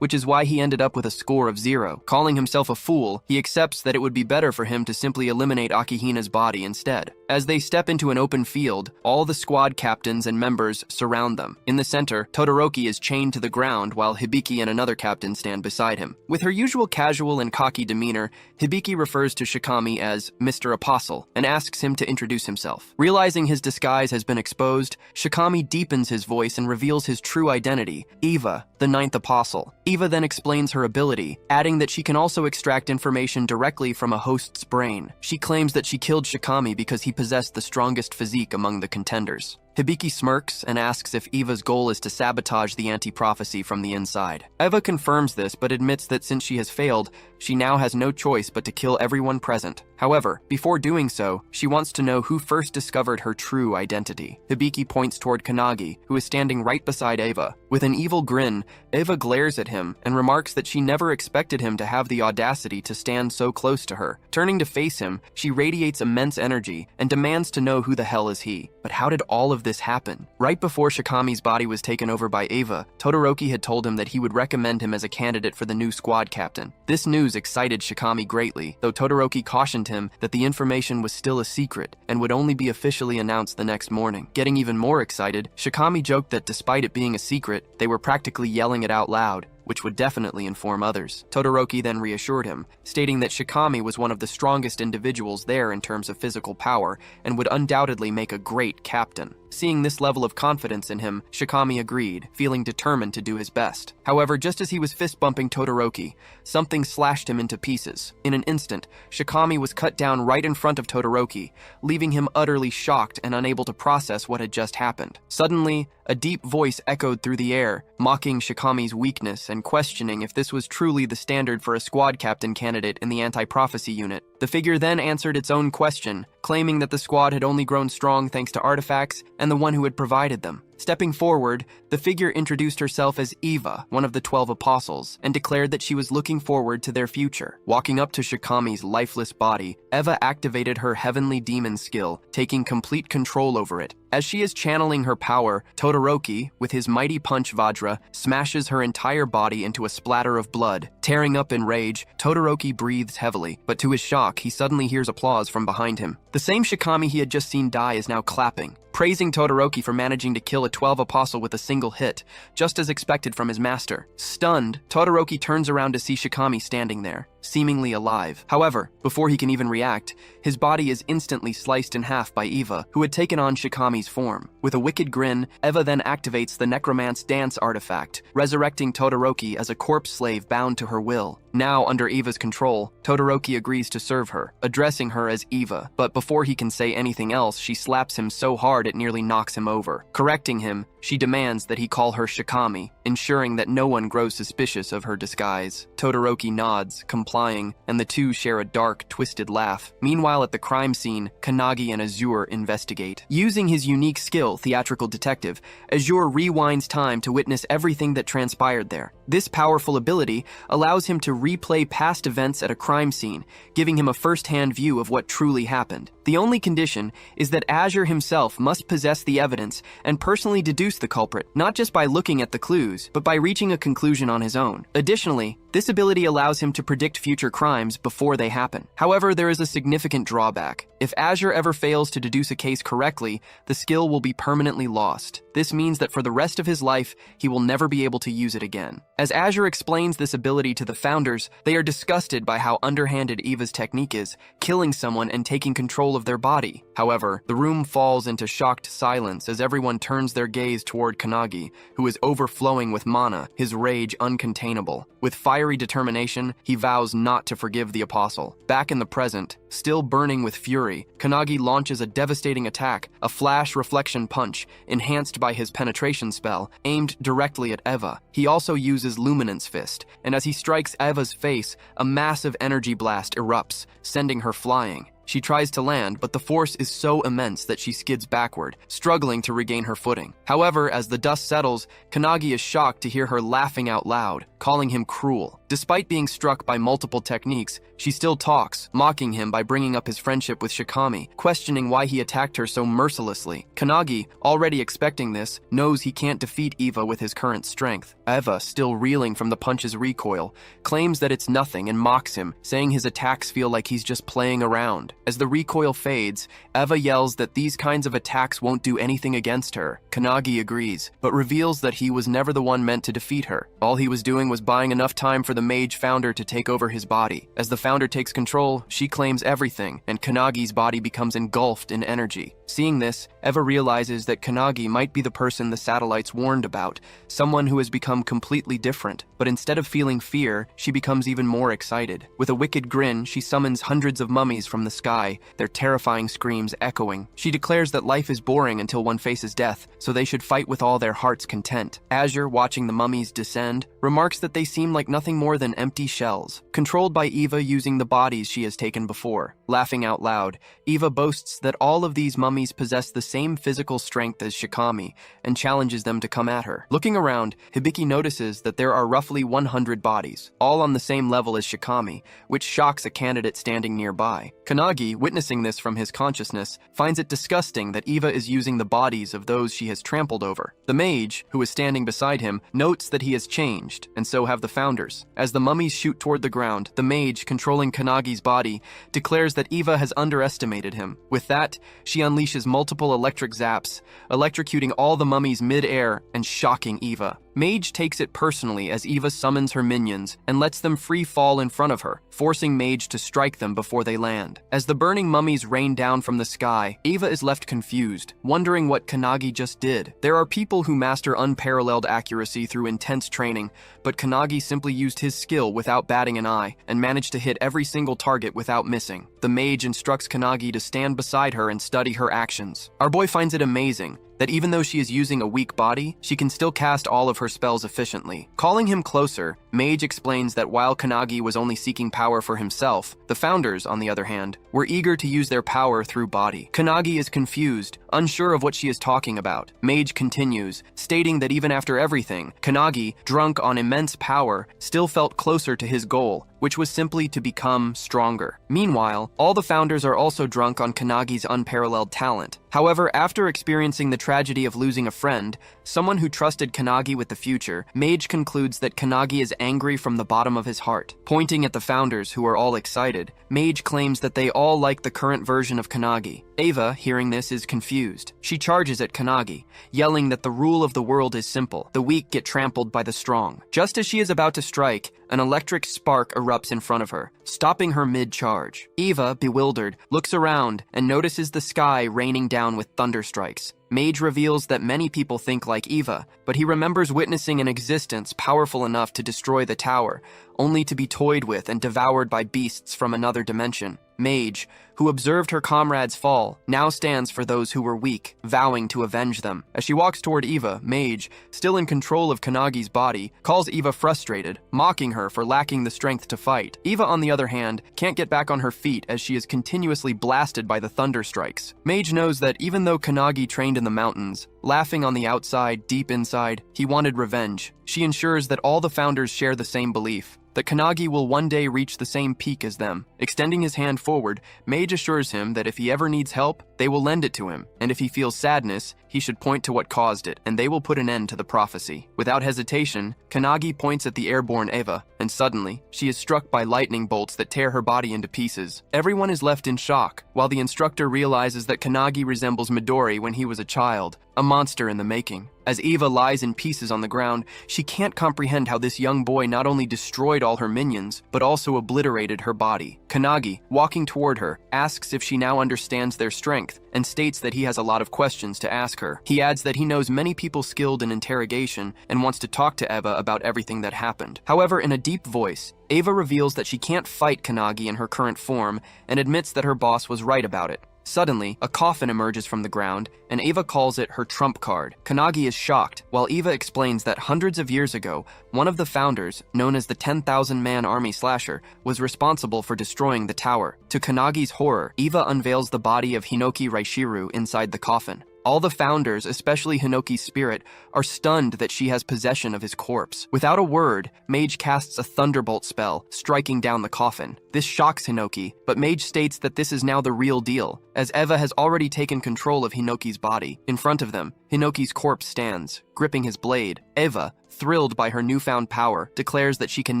which is why he ended up with a score of 0. Calling himself a fool, he accepts that it would be better for him to simply eliminate Akihina's body instead. As they step into an open field, all the squad captains and members surround them. In the center, Todoroki is chained to the ground while Hibiki and another captain stand beside him. With her usual casual and cocky demeanor, Hibiki refers to Shikami as Mr. Apostle and asks him to introduce himself. Realizing his disguise has been exposed, Shikami deepens his voice and reveals his true identity, Eva, the ninth apostle. Eva then explains her ability, adding that she can also extract information directly from a host's brain. She claims that she killed Shikami because he possessed the strongest physique among the contenders. Hibiki smirks and asks if Eva's goal is to sabotage the anti-prophecy from the inside. Eva confirms this but admits that since she has failed, she now has no choice but to kill everyone present. However, before doing so, she wants to know who first discovered her true identity. Hibiki points toward Kanagi, who is standing right beside Eva. With an evil grin, Eva glares at him and remarks that she never expected him to have the audacity to stand so close to her. Turning to face him, she radiates immense energy and demands to know who the hell is he. But how did all of this happen? Right before Shikami's body was taken over by Eva, Todoroki had told him that he would recommend him as a candidate for the new squad captain. This news excited Shikami greatly, though Todoroki cautioned him that the information was still a secret and would only be officially announced the next morning. Getting even more excited, Shikami joked that despite it being a secret, they were practically yelling it out loud, which would definitely inform others. Todoroki then reassured him, stating that Shikami was one of the strongest individuals there in terms of physical power and would undoubtedly make a great captain. Seeing this level of confidence in him, Shikami agreed, feeling determined to do his best. However, just as he was fist-bumping Todoroki, something slashed him into pieces. In an instant, Shikami was cut down right in front of Todoroki, leaving him utterly shocked and unable to process what had just happened. Suddenly, a deep voice echoed through the air, mocking Shikami's weakness and questioning if this was truly the standard for a squad captain candidate in the anti-prophecy unit. The figure then answered its own question, claiming that the squad had only grown strong thanks to artifacts and the one who had provided them. Stepping forward, the figure introduced herself as Eva, one of the 12 apostles, and declared that she was looking forward to their future. Walking up to Shikami's lifeless body, Eva activated her heavenly demon skill, taking complete control over it. As she is channeling her power, Todoroki, with his mighty punch Vajra, smashes her entire body into a splatter of blood. Tearing up in rage, Todoroki breathes heavily, but to his shock, he suddenly hears applause from behind him. The same Shikami he had just seen die is now clapping, praising Todoroki for managing to kill a 12 apostle with a single hit, just as expected from his master. Stunned, Todoroki turns around to see Shikami standing there, seemingly alive. However, before he can even react, his body is instantly sliced in half by Eva, who had taken on Shikami's form. With a wicked grin, Eva then activates the Necromance Dance artifact, resurrecting Todoroki as a corpse slave bound to her will. Now under Eva's control, Todoroki agrees to serve her, addressing her as Eva, but before he can say anything else, she slaps him so hard it nearly knocks him over. Correcting him, she demands that he call her Shikami, ensuring that no one grows suspicious of her disguise. Todoroki nods, complying, and the two share a dark, twisted laugh. Meanwhile, at the crime scene, Kanagi and Azure investigate. Using his unique skill, Theatrical Detective, Azure rewinds time to witness everything that transpired there. This powerful ability allows him to replay past events at a crime scene, giving him a first-hand view of what truly happened. The only condition is that Azure himself must possess the evidence and personally deduce the culprit, not just by looking at the clues, but by reaching a conclusion on his own. Additionally, this ability allows him to predict future crimes before they happen. However, there is a significant drawback. If Azure ever fails to deduce a case correctly, the skill will be permanently lost. This means that for the rest of his life, he will never be able to use it again. As Azure explains this ability to the founders, they are disgusted by how underhanded Eva's technique is, killing someone and taking control of their body. However, the room falls into shocked silence as everyone turns their gaze toward Kanagi, who is overflowing with mana, his rage uncontainable. With fiery determination, he vows not to forgive the apostle. Back in the present, still burning with fury, Kanagi launches a devastating attack, a flash reflection punch, enhanced by his penetration spell, aimed directly at Eva. He also uses Luminance Fist, and as he strikes Eva's face, a massive energy blast erupts, sending her flying. She tries to land, but the force is so immense that she skids backward, struggling to regain her footing. However, as the dust settles, Kanagi is shocked to hear her laughing out loud, calling him cruel. Despite being struck by multiple techniques, she still talks, mocking him by bringing up his friendship with Shikami, questioning why he attacked her so mercilessly. Kanagi, already expecting this, knows he can't defeat Eva with his current strength. Eva, still reeling from the punch's recoil, claims that it's nothing and mocks him, saying his attacks feel like he's just playing around. As the recoil fades, Eva yells that these kinds of attacks won't do anything against her. Kanagi agrees, but reveals that he was never the one meant to defeat her. All he was doing was buying enough time for the mage founder to take over his body. As the founder takes control, she claims everything, and Kanagi's body becomes engulfed in energy. Seeing this, Eva realizes that Kanagi might be the person the satellites warned about, someone who has become completely different. But instead of feeling fear, she becomes even more excited. With a wicked grin, she summons hundreds of mummies from the sky, their terrifying screams echoing. She declares that life is boring until one faces death, so they should fight with all their heart's content. Azure, watching the mummies descend, remarks that they seem like nothing more than empty shells, controlled by Eva using the bodies she has taken before. Laughing out loud, Eva boasts that all of these mummies possess the same physical strength as Shikami, and challenges them to come at her. Looking around, Hibiki notices that there are roughly 100 bodies, all on the same level as Shikami, which shocks a candidate standing nearby. Kanagi, witnessing this from his consciousness, finds it disgusting that Eva is using the bodies of those she has trampled over. The mage, who is standing beside him, notes that he has changed, and so have the founders. As the mummies shoot toward the ground, the mage, controlling Kanagi's body, declares that Eva has underestimated him. With that, she unleashes multiple electric zaps, electrocuting all the mummies mid-air and shocking Eva. Mage takes it personally as Eva summons her minions and lets them free fall in front of her, forcing Mage to strike them before they land. As the burning mummies rain down from the sky, Eva is left confused, wondering what Kanagi just did. There are people who master unparalleled accuracy through intense training, but Kanagi simply used his skill without batting an eye and managed to hit every single target without missing. The mage instructs Kanagi to stand beside her and study her actions. Our boy finds it amazing, that even though she is using a weak body, she can still cast all of her spells efficiently. Calling him closer, Mage explains that while Kannagi was only seeking power for himself, the founders, on the other hand, were eager to use their power through body. Kannagi is confused, unsure of what she is talking about. Mage continues, stating that even after everything, Kannagi, drunk on immense power, still felt closer to his goal, which was simply to become stronger. Meanwhile, all the founders are also drunk on Kannagi's unparalleled talent. However, after experiencing the tragedy of losing a friend, someone who trusted Kannagi with the future, Mage concludes that Kannagi is angry from the bottom of his heart. Pointing at the founders, who are all excited, Mage claims that they all like the current version of Kannagi. Ava, hearing this, is confused. She charges at Kannagi, yelling that the rule of the world is simple. The weak get trampled by the strong. Just as she is about to strike, an electric spark erupts in front of her, stopping her mid-charge. Eva, bewildered, looks around and notices the sky raining down with thunder strikes. Mage reveals that many people think like Eva, but he remembers witnessing an existence powerful enough to destroy the tower, only to be toyed with and devoured by beasts from another dimension. Mage, who observed her comrades fall, now stands for those who were weak, vowing to avenge them. As she walks toward Eva, Mage, still in control of Kannagi's body, calls Eva frustrated, mocking her for lacking the strength to fight. Eva, on the other hand, can't get back on her feet as she is continuously blasted by the thunder strikes. Mage knows that even though Kannagi trained in the mountains, laughing on the outside, deep inside, he wanted revenge. She ensures that all the founders share the same belief, that Kannagi will one day reach the same peak as them. Extending his hand forward, Mage assures him that if he ever needs help, they will lend it to him, and if he feels sadness, he should point to what caused it, and they will put an end to the prophecy. Without hesitation, Kannagi points at the airborne Eva, and suddenly, she is struck by lightning bolts that tear her body into pieces. Everyone is left in shock, while the instructor realizes that Kannagi resembles Midori when he was a child, a monster in the making. As Eva lies in pieces on the ground, she can't comprehend how this young boy not only destroyed all her minions, but also obliterated her body. Kannagi, walking toward her, asks if she now understands their strength, and states that he has a lot of questions to ask her. He adds that he knows many people skilled in interrogation and wants to talk to Eva about everything that happened. However, in a deep voice, Eva reveals that she can't fight Kannagi in her current form and admits that her boss was right about it. Suddenly, a coffin emerges from the ground, and Eva calls it her trump card. Kannagi is shocked, while Eva explains that hundreds of years ago, one of the founders, known as the 10,000-man army slasher, was responsible for destroying the tower. To Kannagi's horror, Eva unveils the body of Hinoki Raishiru inside the coffin. All the founders, especially Hinoki's spirit, are stunned that she has possession of his corpse. Without a word, Mage casts a thunderbolt spell, striking down the coffin. This shocks Hinoki, but Mage states that this is now the real deal, as Eva has already taken control of Hinoki's body. In front of them, Hinoki's corpse stands, gripping his blade. Eva, thrilled by her newfound power, declares that she can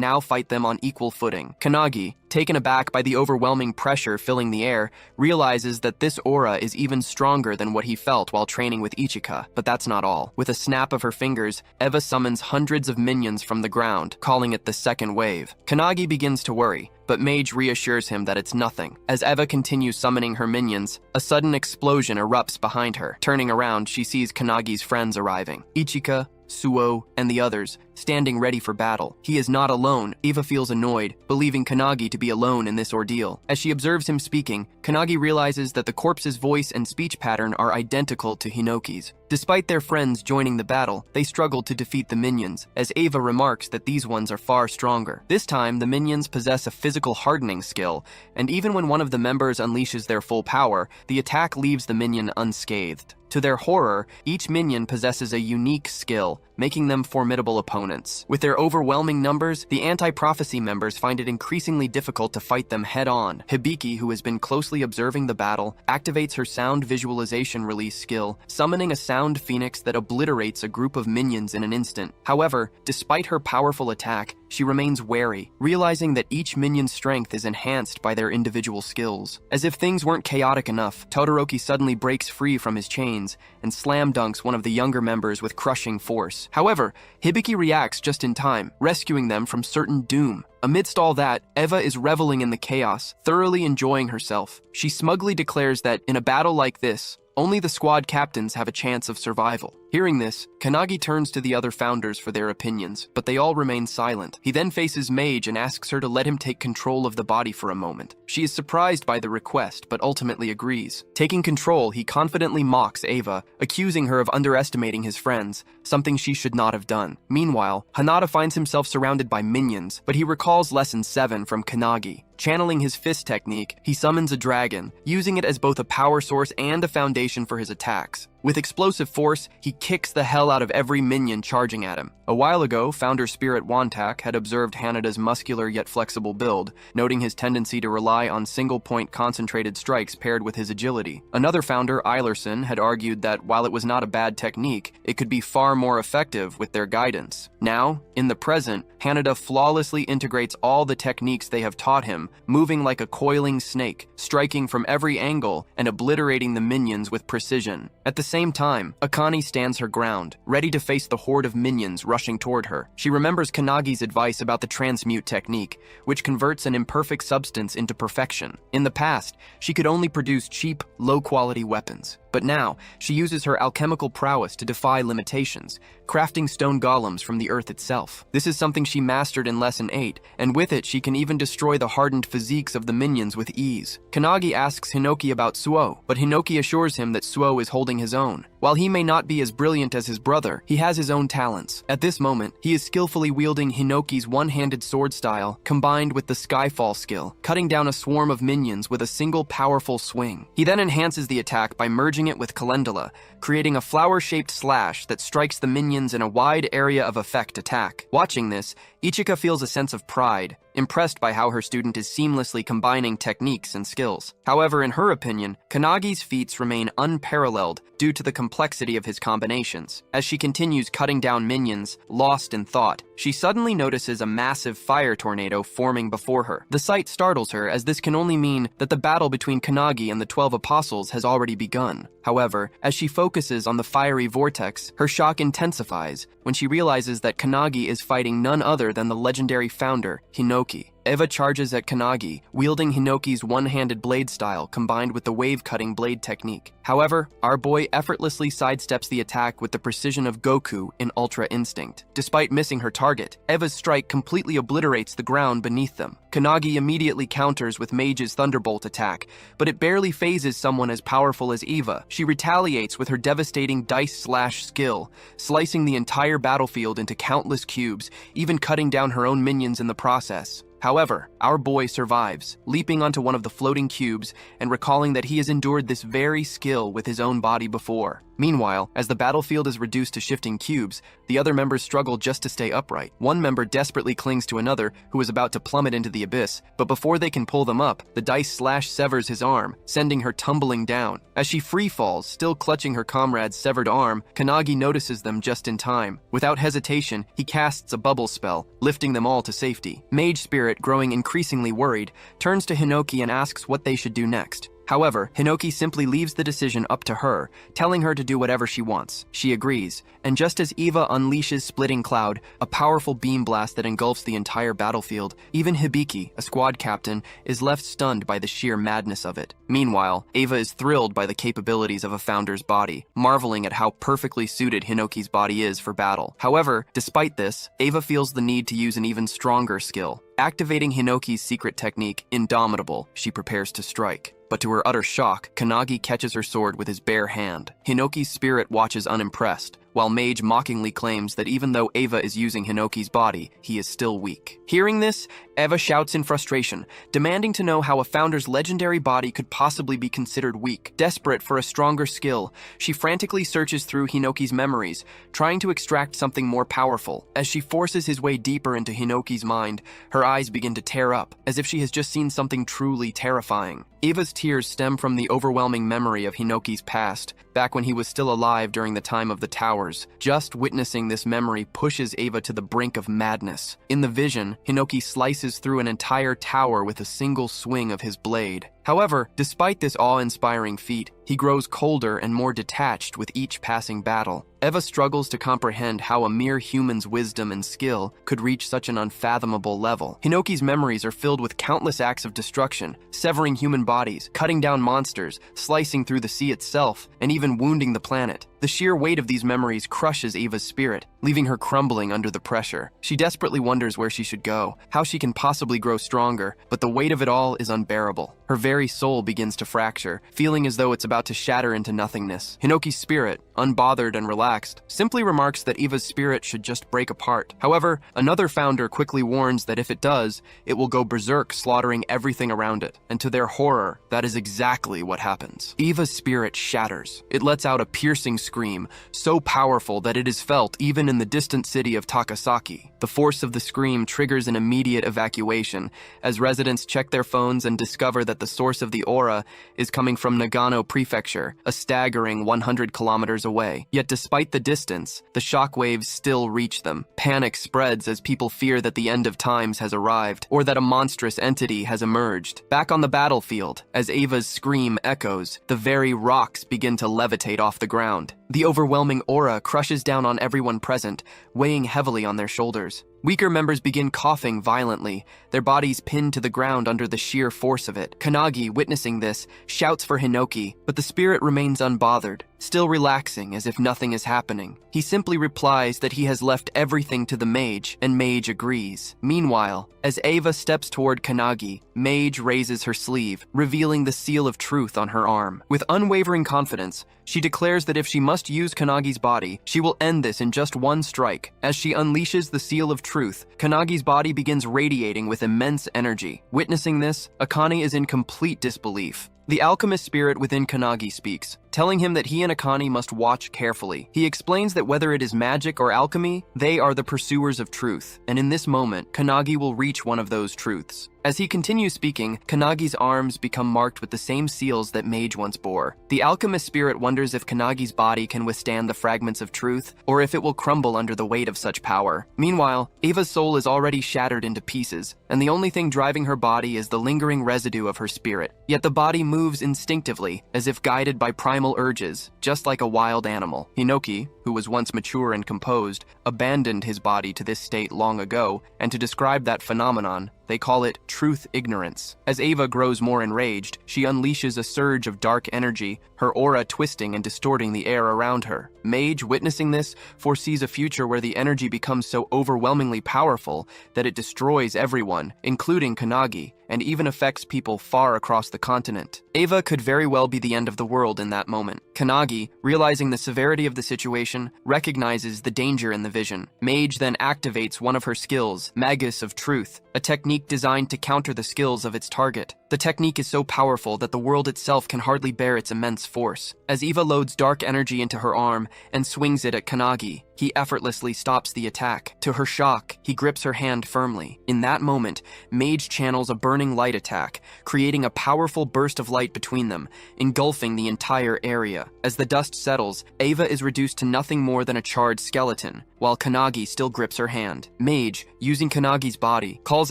now fight them on equal footing. Kannagi, taken aback by the overwhelming pressure filling the air, realizes that this aura is even stronger than what he felt while training with Ichika. But that's not all. With a snap of her fingers, Eva summons hundreds of minions from the ground, calling it the second wave. Kannagi begins to worry, but Mage reassures him that it's nothing. As Eva continues summoning her minions, a sudden explosion erupts behind her. Turning around, she sees Kannagi's friends arriving. Ichika, Suo, and the others, standing ready for battle. He is not alone. Eva feels annoyed, believing Kannagi to be alone in this ordeal. As she observes him speaking, Kannagi realizes that the corpse's voice and speech pattern are identical to Hinoki's. Despite their friends joining the battle, they struggle to defeat the minions, as Eva remarks that these ones are far stronger. This time, the minions possess a physical hardening skill, and even when one of the members unleashes their full power, the attack leaves the minion unscathed. To their horror, each minion possesses a unique skill, making them formidable opponents. With their overwhelming numbers, the anti-prophecy members find it increasingly difficult to fight them head-on. Hibiki, who has been closely observing the battle, activates her sound visualization release skill, summoning a sound phoenix that obliterates a group of minions in an instant. However, despite her powerful attack, she remains wary, realizing that each minion's strength is enhanced by their individual skills. As if things weren't chaotic enough, Todoroki suddenly breaks free from his chains and slam dunks one of the younger members with crushing force. However, Hibiki reacts just in time, rescuing them from certain doom. Amidst all that, Eva is reveling in the chaos, thoroughly enjoying herself. She smugly declares that in a battle like this, only the squad captains have a chance of survival. Hearing this, Kannagi turns to the other founders for their opinions, but they all remain silent. He then faces Mage and asks her to let him take control of the body for a moment. She is surprised by the request, but ultimately agrees. Taking control, he confidently mocks Eva, accusing her of underestimating his friends, something she should not have done. Meanwhile, Hanada finds himself surrounded by minions, but he recalls Lesson 7 from Kannagi. Channeling his fist technique, he summons a dragon, using it as both a power source and a foundation for his attacks. With explosive force, he kicks the hell out of every minion charging at him. A while ago, founder Spirit Wantak had observed Hanada's muscular yet flexible build, noting his tendency to rely on single-point concentrated strikes paired with his agility. Another founder, Eilerson, had argued that while it was not a bad technique, it could be far more effective with their guidance. Now, in the present, Hanada flawlessly integrates all the techniques they have taught him, moving like a coiling snake, striking from every angle and obliterating the minions with precision. At the same time, Akane stands her ground, ready to face the horde of minions rushing toward her. She remembers Kannagi's advice about the transmute technique, which converts an imperfect substance into perfection. In the past, she could only produce cheap, low-quality weapons. But now, she uses her alchemical prowess to defy limitations, crafting stone golems from the earth itself. This is something she mastered in Lesson 8, and with it she can even destroy the hardened physiques of the minions with ease. Kannagi asks Hinoki about Suo, but Hinoki assures him that Suo is holding his own. While he may not be as brilliant as his brother, he has his own talents. At this moment, he is skillfully wielding Hinoki's one-handed sword style, combined with the Skyfall skill, cutting down a swarm of minions with a single powerful swing. He then enhances the attack by merging it with Calendula, creating a flower-shaped slash that strikes the minions in a wide area of effect attack. Watching this, Ichika feels a sense of pride, impressed by how her student is seamlessly combining techniques and skills. However, in her opinion, Kannagi's feats remain unparalleled due to the complexity of his combinations. As she continues cutting down minions, lost in thought, she suddenly notices a massive fire tornado forming before her. The sight startles her, as this can only mean that the battle between Kannagi and the 12 Apostles has already begun. However, as she focuses on the fiery vortex, her shock intensifies when she realizes that Kannagi is fighting none other than the legendary founder, Hinoki. Eva charges at Kannagi, wielding Hinoki's one-handed blade style combined with the wave-cutting blade technique. However, our boy effortlessly sidesteps the attack with the precision of Goku in Ultra Instinct. Despite missing her target, Eva's strike completely obliterates the ground beneath them. Kannagi immediately counters with Mage's Thunderbolt attack, but it barely phases someone as powerful as Eva. She retaliates with her devastating Dice Slash skill, slicing the entire battlefield into countless cubes, even cutting down her own minions in the process. However, our boy survives, leaping onto one of the floating cubes and recalling that he has endured this very skill with his own body before. Meanwhile, as the battlefield is reduced to shifting cubes, the other members struggle just to stay upright. One member desperately clings to another who is about to plummet into the abyss, but before they can pull them up, the Dice Slash severs his arm, sending her tumbling down. As she free falls, still clutching her comrade's severed arm, Kannagi notices them just in time. Without hesitation, he casts a bubble spell, lifting them all to safety. Mage Spirit, growing increasingly worried, turns to Hinoki and asks what they should do next. However, Hinoki simply leaves the decision up to her, telling her to do whatever she wants. She agrees, and just as Eva unleashes Splitting Cloud, a powerful beam blast that engulfs the entire battlefield, even Hibiki, a squad captain, is left stunned by the sheer madness of it. Meanwhile, Eva is thrilled by the capabilities of a founder's body, marveling at how perfectly suited Hinoki's body is for battle. However, despite this, Eva feels the need to use an even stronger skill. Activating Hinoki's secret technique, Indomitable, she prepares to strike. But to her utter shock, Kannagi catches her sword with his bare hand. Hinoki's spirit watches unimpressed, while Mage mockingly claims that even though Eva is using Hinoki's body, he is still weak. Hearing this, Eva shouts in frustration, demanding to know how a founder's legendary body could possibly be considered weak. Desperate for a stronger skill, she frantically searches through Hinoki's memories, trying to extract something more powerful. As she forces his way deeper into Hinoki's mind, her eyes begin to tear up, as if she has just seen something truly terrifying. Eva's tears stem from the overwhelming memory of Hinoki's past, back when he was still alive during the time of the towers. Just witnessing this memory pushes Eva to the brink of madness. In the vision, Hinoki slices through an entire tower with a single swing of his blade. However, despite this awe-inspiring feat, He grows colder and more detached with each passing battle. Eva struggles to comprehend how a mere human's wisdom and skill could reach such an unfathomable level. Hinoki's memories are filled with countless acts of destruction, severing human bodies, cutting down monsters, slicing through the sea itself, and even wounding the planet. The sheer weight of these memories crushes Eva's spirit, leaving her crumbling under the pressure. She desperately wonders where she should go, how she can possibly grow stronger, but the weight of it all is unbearable. Her very soul begins to fracture, feeling as though it's about to shatter into nothingness. Hinoki's spirit, unbothered and relaxed, simply remarks that Eva's spirit should just break apart. However, another founder quickly warns that if it does, it will go berserk, slaughtering everything around it. And to their horror, that is exactly what happens. Eva's spirit shatters. It lets out a piercing scream, so powerful that it is felt even in the distant city of Takasaki. The force of the scream triggers an immediate evacuation, as residents check their phones and discover that the source of the aura is coming from Nagano Prefecture, a staggering 100 kilometers away. Yet despite the distance, the shockwaves still reach them. Panic spreads as people fear that the end of times has arrived, or that a monstrous entity has emerged. Back on the battlefield, as Eva's scream echoes, the very rocks begin to levitate off the ground. The overwhelming aura crushes down on everyone present, weighing heavily on their shoulders. Weaker members begin coughing violently, their bodies pinned to the ground under the sheer force of it. Kanagi, witnessing this, shouts for Hinoki, but the spirit remains unbothered, still relaxing as if nothing is happening. He simply replies that he has left everything to the mage, and Mage agrees. Meanwhile, as Eva steps toward Kanagi, Mage raises her sleeve, revealing the seal of truth on her arm. With unwavering confidence, she declares that if she must use Kanagi's body, she will end this in just one strike. As she unleashes the seal of truth, Kanagi's body begins radiating with immense energy. Witnessing this, Akane is in complete disbelief. The alchemist spirit within Kanagi speaks, telling him that he and Akane must watch carefully. He explains that whether it is magic or alchemy, they are the pursuers of truth, and in this moment, Kanagi will reach one of those truths. As he continues speaking, Kanagi's arms become marked with the same seals that Mage once bore. The alchemist spirit wonders if Kanagi's body can withstand the fragments of truth, or if it will crumble under the weight of such power. Meanwhile, Eva's soul is already shattered into pieces, and the only thing driving her body is the lingering residue of her spirit. Yet the body moves instinctively, as if guided by primal urges, just like a wild animal. Hinoki, who was once mature and composed, abandoned his body to this state long ago, and to describe that phenomenon, they call it truth ignorance. As Eva grows more enraged, she unleashes a surge of dark energy, her aura twisting and distorting the air around her. Mage, witnessing this, foresees a future where the energy becomes so overwhelmingly powerful that it destroys everyone, including Kanagi, and even affects people far across the continent. Eva could very well be the end of the world in that moment. Kanagi, realizing the severity of the situation, recognizes the danger in the vision. Mage then activates one of her skills, Magus of Truth, a technique designed to counter the skills of its target. The technique is so powerful that the world itself can hardly bear its immense force. As Eva loads dark energy into her arm and swings it at Kanagi, he effortlessly stops the attack. To her shock, he grips her hand firmly. In that moment, Mage channels a burning light attack, creating a powerful burst of light between them, engulfing the entire area. As the dust settles, Eva is reduced to nothing more than a charred skeleton, while Kanagi still grips her hand. Mage, using Kanagi's body, calls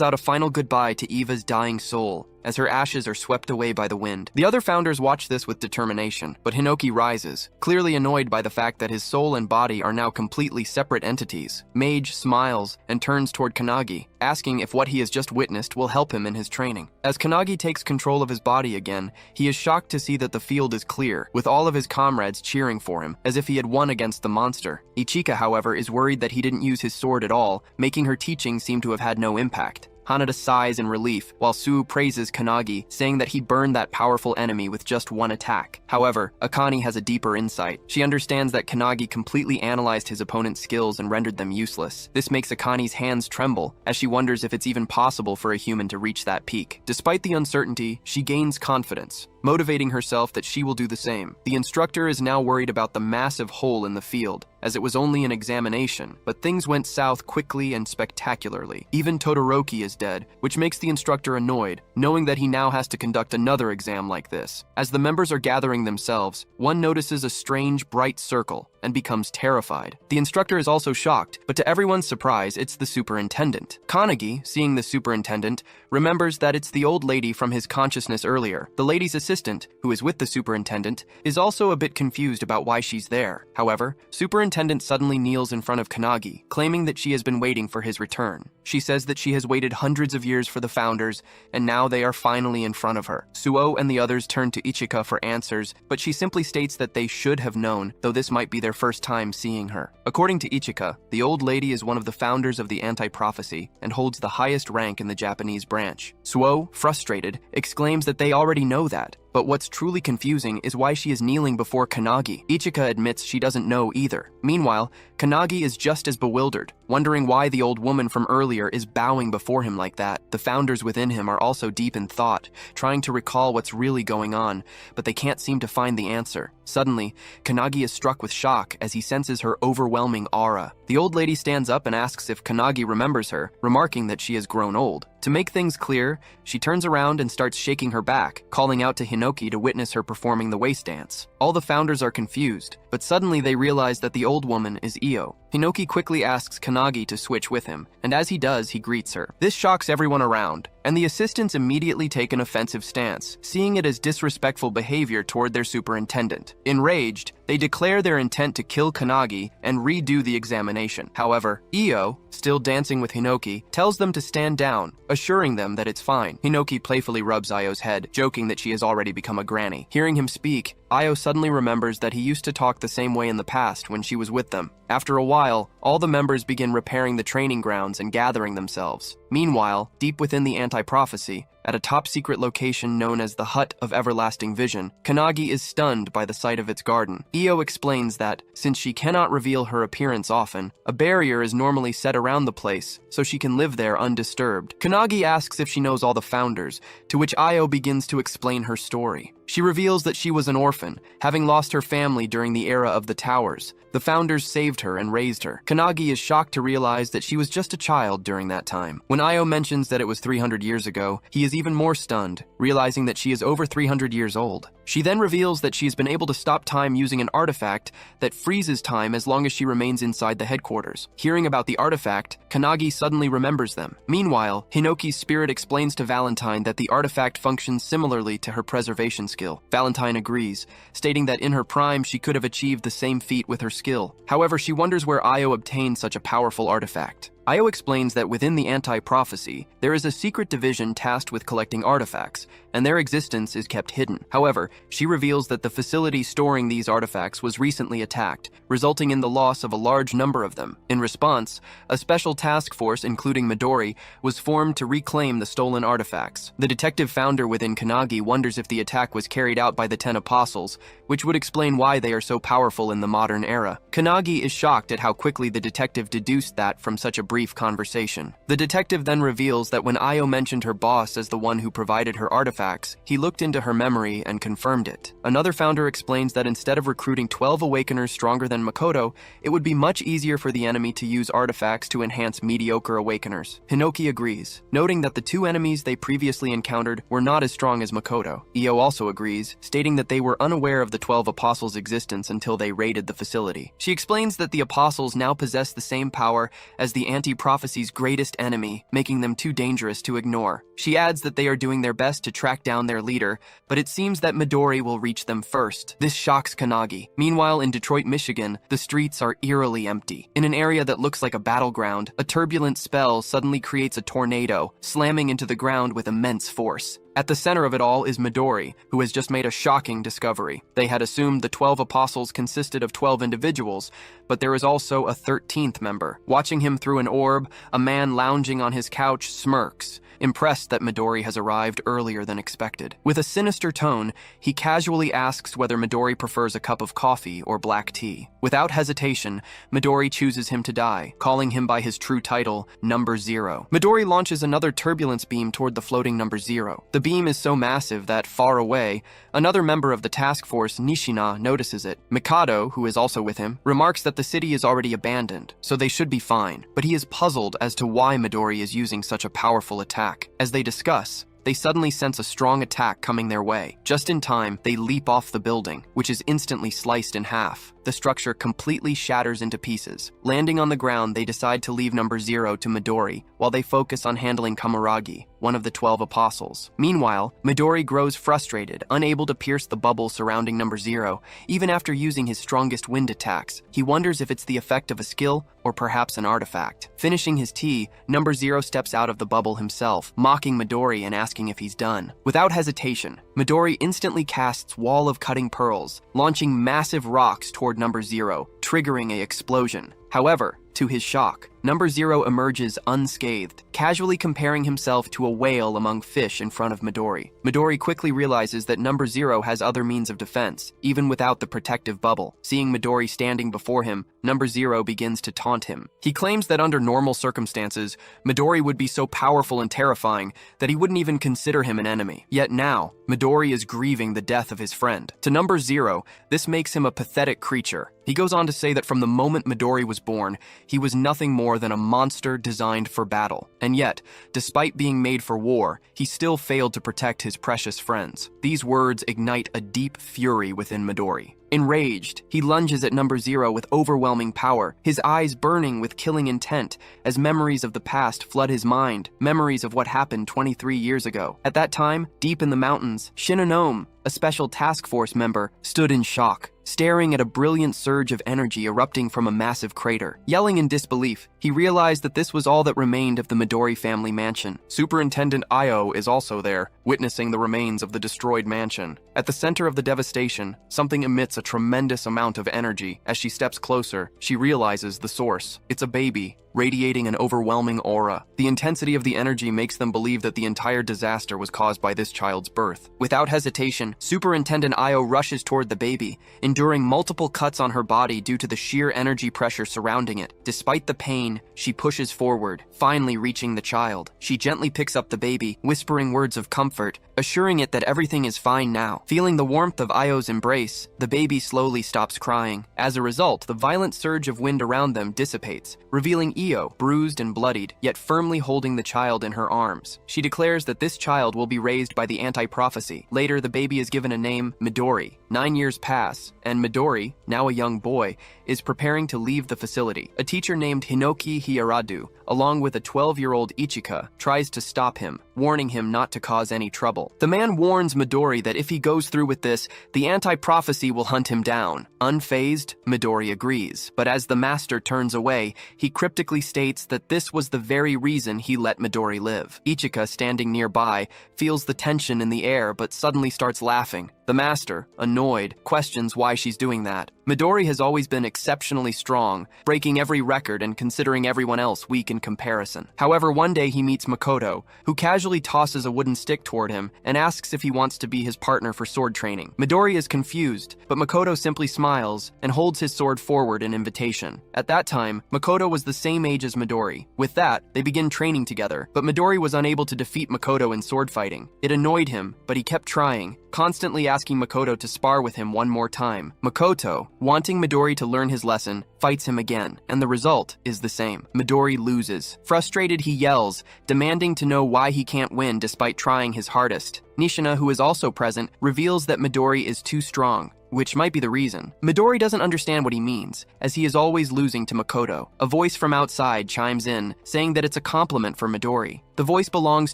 out a final goodbye to Eva's dying soul, as her ashes are swept away by the wind. The other founders watch this with determination, but Hinoki rises, clearly annoyed by the fact that his soul and body are now completely separate entities. Mage smiles and turns toward Kanagi, asking if what he has just witnessed will help him in his training. As Kanagi takes control of his body again, he is shocked to see that the field is clear, with all of his comrades cheering for him, as if he had won against the monster. Ichika, however, is worried that he didn't use his sword at all, making her teaching seem to have had no impact. Hanada sighs in relief, while Sue praises Kanagi, saying that he burned that powerful enemy with just one attack. However, Akane has a deeper insight. She understands that Kanagi completely analyzed his opponent's skills and rendered them useless. This makes Akane's hands tremble, as she wonders if it's even possible for a human to reach that peak. Despite the uncertainty, she gains confidence, motivating herself that she will do the same. The instructor is now worried about the massive hole in the field, as it was only an examination, but things went south quickly and spectacularly. Even Todoroki is dead, which makes the instructor annoyed, knowing that he now has to conduct another exam like this. As the members are gathering themselves, one notices a strange, bright circle, and becomes terrified. The instructor is also shocked, but to everyone's surprise, it's the superintendent. Kanagi, seeing the superintendent, remembers that it's the old lady from his consciousness earlier. The lady's assistant, who is with the superintendent, is also a bit confused about why she's there. However, superintendent suddenly kneels in front of Kanagi, claiming that she has been waiting for his return. She says that she has waited hundreds of years for the founders, and now they are finally in front of her. Suo and the others turn to Ichika for answers, but she simply states that they should have known, though this might be their first time seeing her. According to Ichika, the old lady is one of the founders of the anti-prophecy and holds the highest rank in the Japanese branch. Suo, frustrated, exclaims that they already know that, but what's truly confusing is why she is kneeling before Kanagi. Ichika admits she doesn't know either. Meanwhile, Kanagi is just as bewildered, wondering why the old woman from earlier is bowing before him like that. The founders within him are also deep in thought, trying to recall what's really going on, but they can't seem to find the answer. Suddenly, Kanagi is struck with shock as he senses her overwhelming aura. The old lady stands up and asks if Kanagi remembers her, remarking that she has grown old. To make things clear, she turns around and starts shaking her back, calling out to Hinoki to witness her performing the waist dance. All the founders are confused, but suddenly they realize that the old woman is Io. Hinoki quickly asks Kanagi to switch with him, and as he does, he greets her. This shocks everyone around, and the assistants immediately take an offensive stance, seeing it as disrespectful behavior toward their superintendent. Enraged, they declare their intent to kill Kanagi and redo the examination. However, Io, still dancing with Hinoki, tells them to stand down, assuring them that it's fine. Hinoki playfully rubs Io's head, joking that she has already become a granny. Hearing him speak, Io suddenly remembers that he used to talk the same way in the past when she was with them. After a while, all the members begin repairing the training grounds and gathering themselves. Meanwhile, deep within the anti-prophecy, at a top-secret location known as the Hut of Everlasting Vision, Kanagi is stunned by the sight of its garden. Io explains that, since she cannot reveal her appearance often, a barrier is normally set around the place so she can live there undisturbed. Kanagi asks if she knows all the founders, to which Io begins to explain her story. She reveals that she was an orphan, having lost her family during the era of the towers. The founders saved her and raised her. Kanagi is shocked to realize that she was just a child during that time. When Io mentions that it was 300 years ago, he is even more stunned, realizing that she is over 300 years old. She then reveals that she has been able to stop time using an artifact that freezes time as long as she remains inside the headquarters. Hearing about the artifact, Kanagi suddenly remembers them. Meanwhile, Hinoki's spirit explains to Valentine that the artifact functions similarly to her preservation skill. Valentine agrees, stating that in her prime she could have achieved the same feat with her skill. However, she wonders where Io obtained such a powerful artifact. Io explains that within the anti-prophecy, there is a secret division tasked with collecting artifacts, and their existence is kept hidden. However, she reveals that the facility storing these artifacts was recently attacked, resulting in the loss of a large number of them. In response, a special task force, including Midori, was formed to reclaim the stolen artifacts. The detective founder within Kanagi wonders if the attack was carried out by the 10 apostles, which would explain why they are so powerful in the modern era. Kanagi is shocked at how quickly the detective deduced that from such a brief conversation. The detective then reveals that when Io mentioned her boss as the one who provided her artifacts, he looked into her memory and confirmed it. Another founder explains that instead of recruiting 12 awakeners stronger than Makoto, it would be much easier for the enemy to use artifacts to enhance mediocre awakeners. Hinoki agrees, noting that the two enemies they previously encountered were not as strong as Makoto. Io also agrees, stating that they were unaware of the 12 apostles' existence until they raided the facility. She explains that the apostles now possess the same power as the anti-prophecy's greatest enemy, making them too dangerous to ignore. She adds that they are doing their best to track down their leader, but it seems that Midori will reach them first. This shocks Kanagi. Meanwhile, in Detroit, Michigan, the streets are eerily empty. In an area that looks like a battleground, a turbulent spell suddenly creates a tornado, slamming into the ground with immense force. At the center of it all is Midori, who has just made a shocking discovery. They had assumed the 12 apostles consisted of 12 individuals, but there is also a 13th member. Watching him through an orb, a man lounging on his couch smirks, impressed that Midori has arrived earlier than expected. With a sinister tone, he casually asks whether Midori prefers a cup of coffee or black tea. Without hesitation, Midori chooses him to die, calling him by his true title, Number Zero. Midori launches another turbulence beam toward the floating Number Zero. The beam is so massive that, far away, another member of the task force, Nishina, notices it. Mikado, who is also with him, remarks that the city is already abandoned, so they should be fine, but he is puzzled as to why Midori is using such a powerful attack. As they discuss, they suddenly sense a strong attack coming their way. Just in time, they leap off the building, which is instantly sliced in half. The the structure completely shatters into pieces. Landing on the ground, they decide to leave number 0 to Midori, while they focus on handling Kamaragi, one of the 12 apostles. Meanwhile, Midori grows frustrated, unable to pierce the bubble surrounding number 0, even after using his strongest wind attacks. He wonders if it's the effect of a skill or perhaps an artifact. Finishing his tea, number 0 steps out of the bubble himself, mocking Midori and asking if he's done. Without hesitation, Midori instantly casts Wall of Cutting Pearls, launching massive rocks toward number 0, triggering an explosion. However, to his shock, number 0 emerges unscathed, casually comparing himself to a whale among fish in front of Midori. Midori quickly realizes that number 0 has other means of defense, even without the protective bubble. Seeing Midori standing before him, number 0 begins to taunt him. He claims that under normal circumstances, Midori would be so powerful and terrifying that he wouldn't even consider him an enemy. Yet now, Midori is grieving the death of his friend. To number 0, this makes him a pathetic creature. He goes on to say that from the moment Midori was born, he was nothing more than a monster designed for battle. And yet, despite being made for war, he still failed to protect his precious friends. These words ignite a deep fury within Midori. Enraged, he lunges at number 0 with overwhelming power, his eyes burning with killing intent as memories of the past flood his mind, memories of what happened 23 years ago. At that time, deep in the mountains, Shinonome, a special task force member, stood in shock, staring at a brilliant surge of energy erupting from a massive crater. Yelling in disbelief, he realized that this was all that remained of the Midori family mansion. Superintendent Io is also there, witnessing the remains of the destroyed mansion. At the center of the devastation, something emits a tremendous amount of energy. As she steps closer, she realizes the source. It's a baby, radiating an overwhelming aura. The intensity of the energy makes them believe that the entire disaster was caused by this child's birth. Without hesitation, Superintendent Io rushes toward the baby, enduring multiple cuts on her body due to the sheer energy pressure surrounding it. Despite the pain, she pushes forward, finally reaching the child. She gently picks up the baby, whispering words of comfort, assuring it that everything is fine now. Feeling the warmth of Io's embrace, the baby slowly stops crying. As a result, the violent surge of wind around them dissipates, revealing Io, bruised and bloodied, yet firmly holding the child in her arms. She declares that this child will be raised by the anti-prophecy. Later, the baby is given a name, Midori. 9 years pass, and Midori, now a young boy, is preparing to leave the facility. A teacher named Hinoki Hiyaradu, along with a 12-year-old Ichika, tries to stop him, warning him not to cause any trouble. The man warns Midori that if he goes through with this, the anti-prophecy will hunt him down. Unfazed, Midori agrees, but as the master turns away, he cryptically states that this was the very reason he let Midori live. Ichika, standing nearby, feels the tension in the air but suddenly starts laughing. The master, annoyed, questions why she's doing that. Midori has always been exceptionally strong, breaking every record and considering everyone else weak in comparison. However, one day he meets Makoto, who casually tosses a wooden stick toward him and asks if he wants to be his partner for sword training. Midori is confused, but Makoto simply smiles and holds his sword forward in invitation. At that time, Makoto was the same age as Midori. With that, they begin training together, but Midori was unable to defeat Makoto in sword fighting. It annoyed him, but he kept trying, constantly asking Makoto to spar with him one more time. Makoto, wanting Midori to learn his lesson, fights him again, and the result is the same. Midori loses. Frustrated, he yells, demanding to know why he can't win despite trying his hardest. Nishina, who is also present, reveals that Midori is too strong, which might be the reason. Midori doesn't understand what he means, as he is always losing to Makoto. A voice from outside chimes in, saying that it's a compliment for Midori. The voice belongs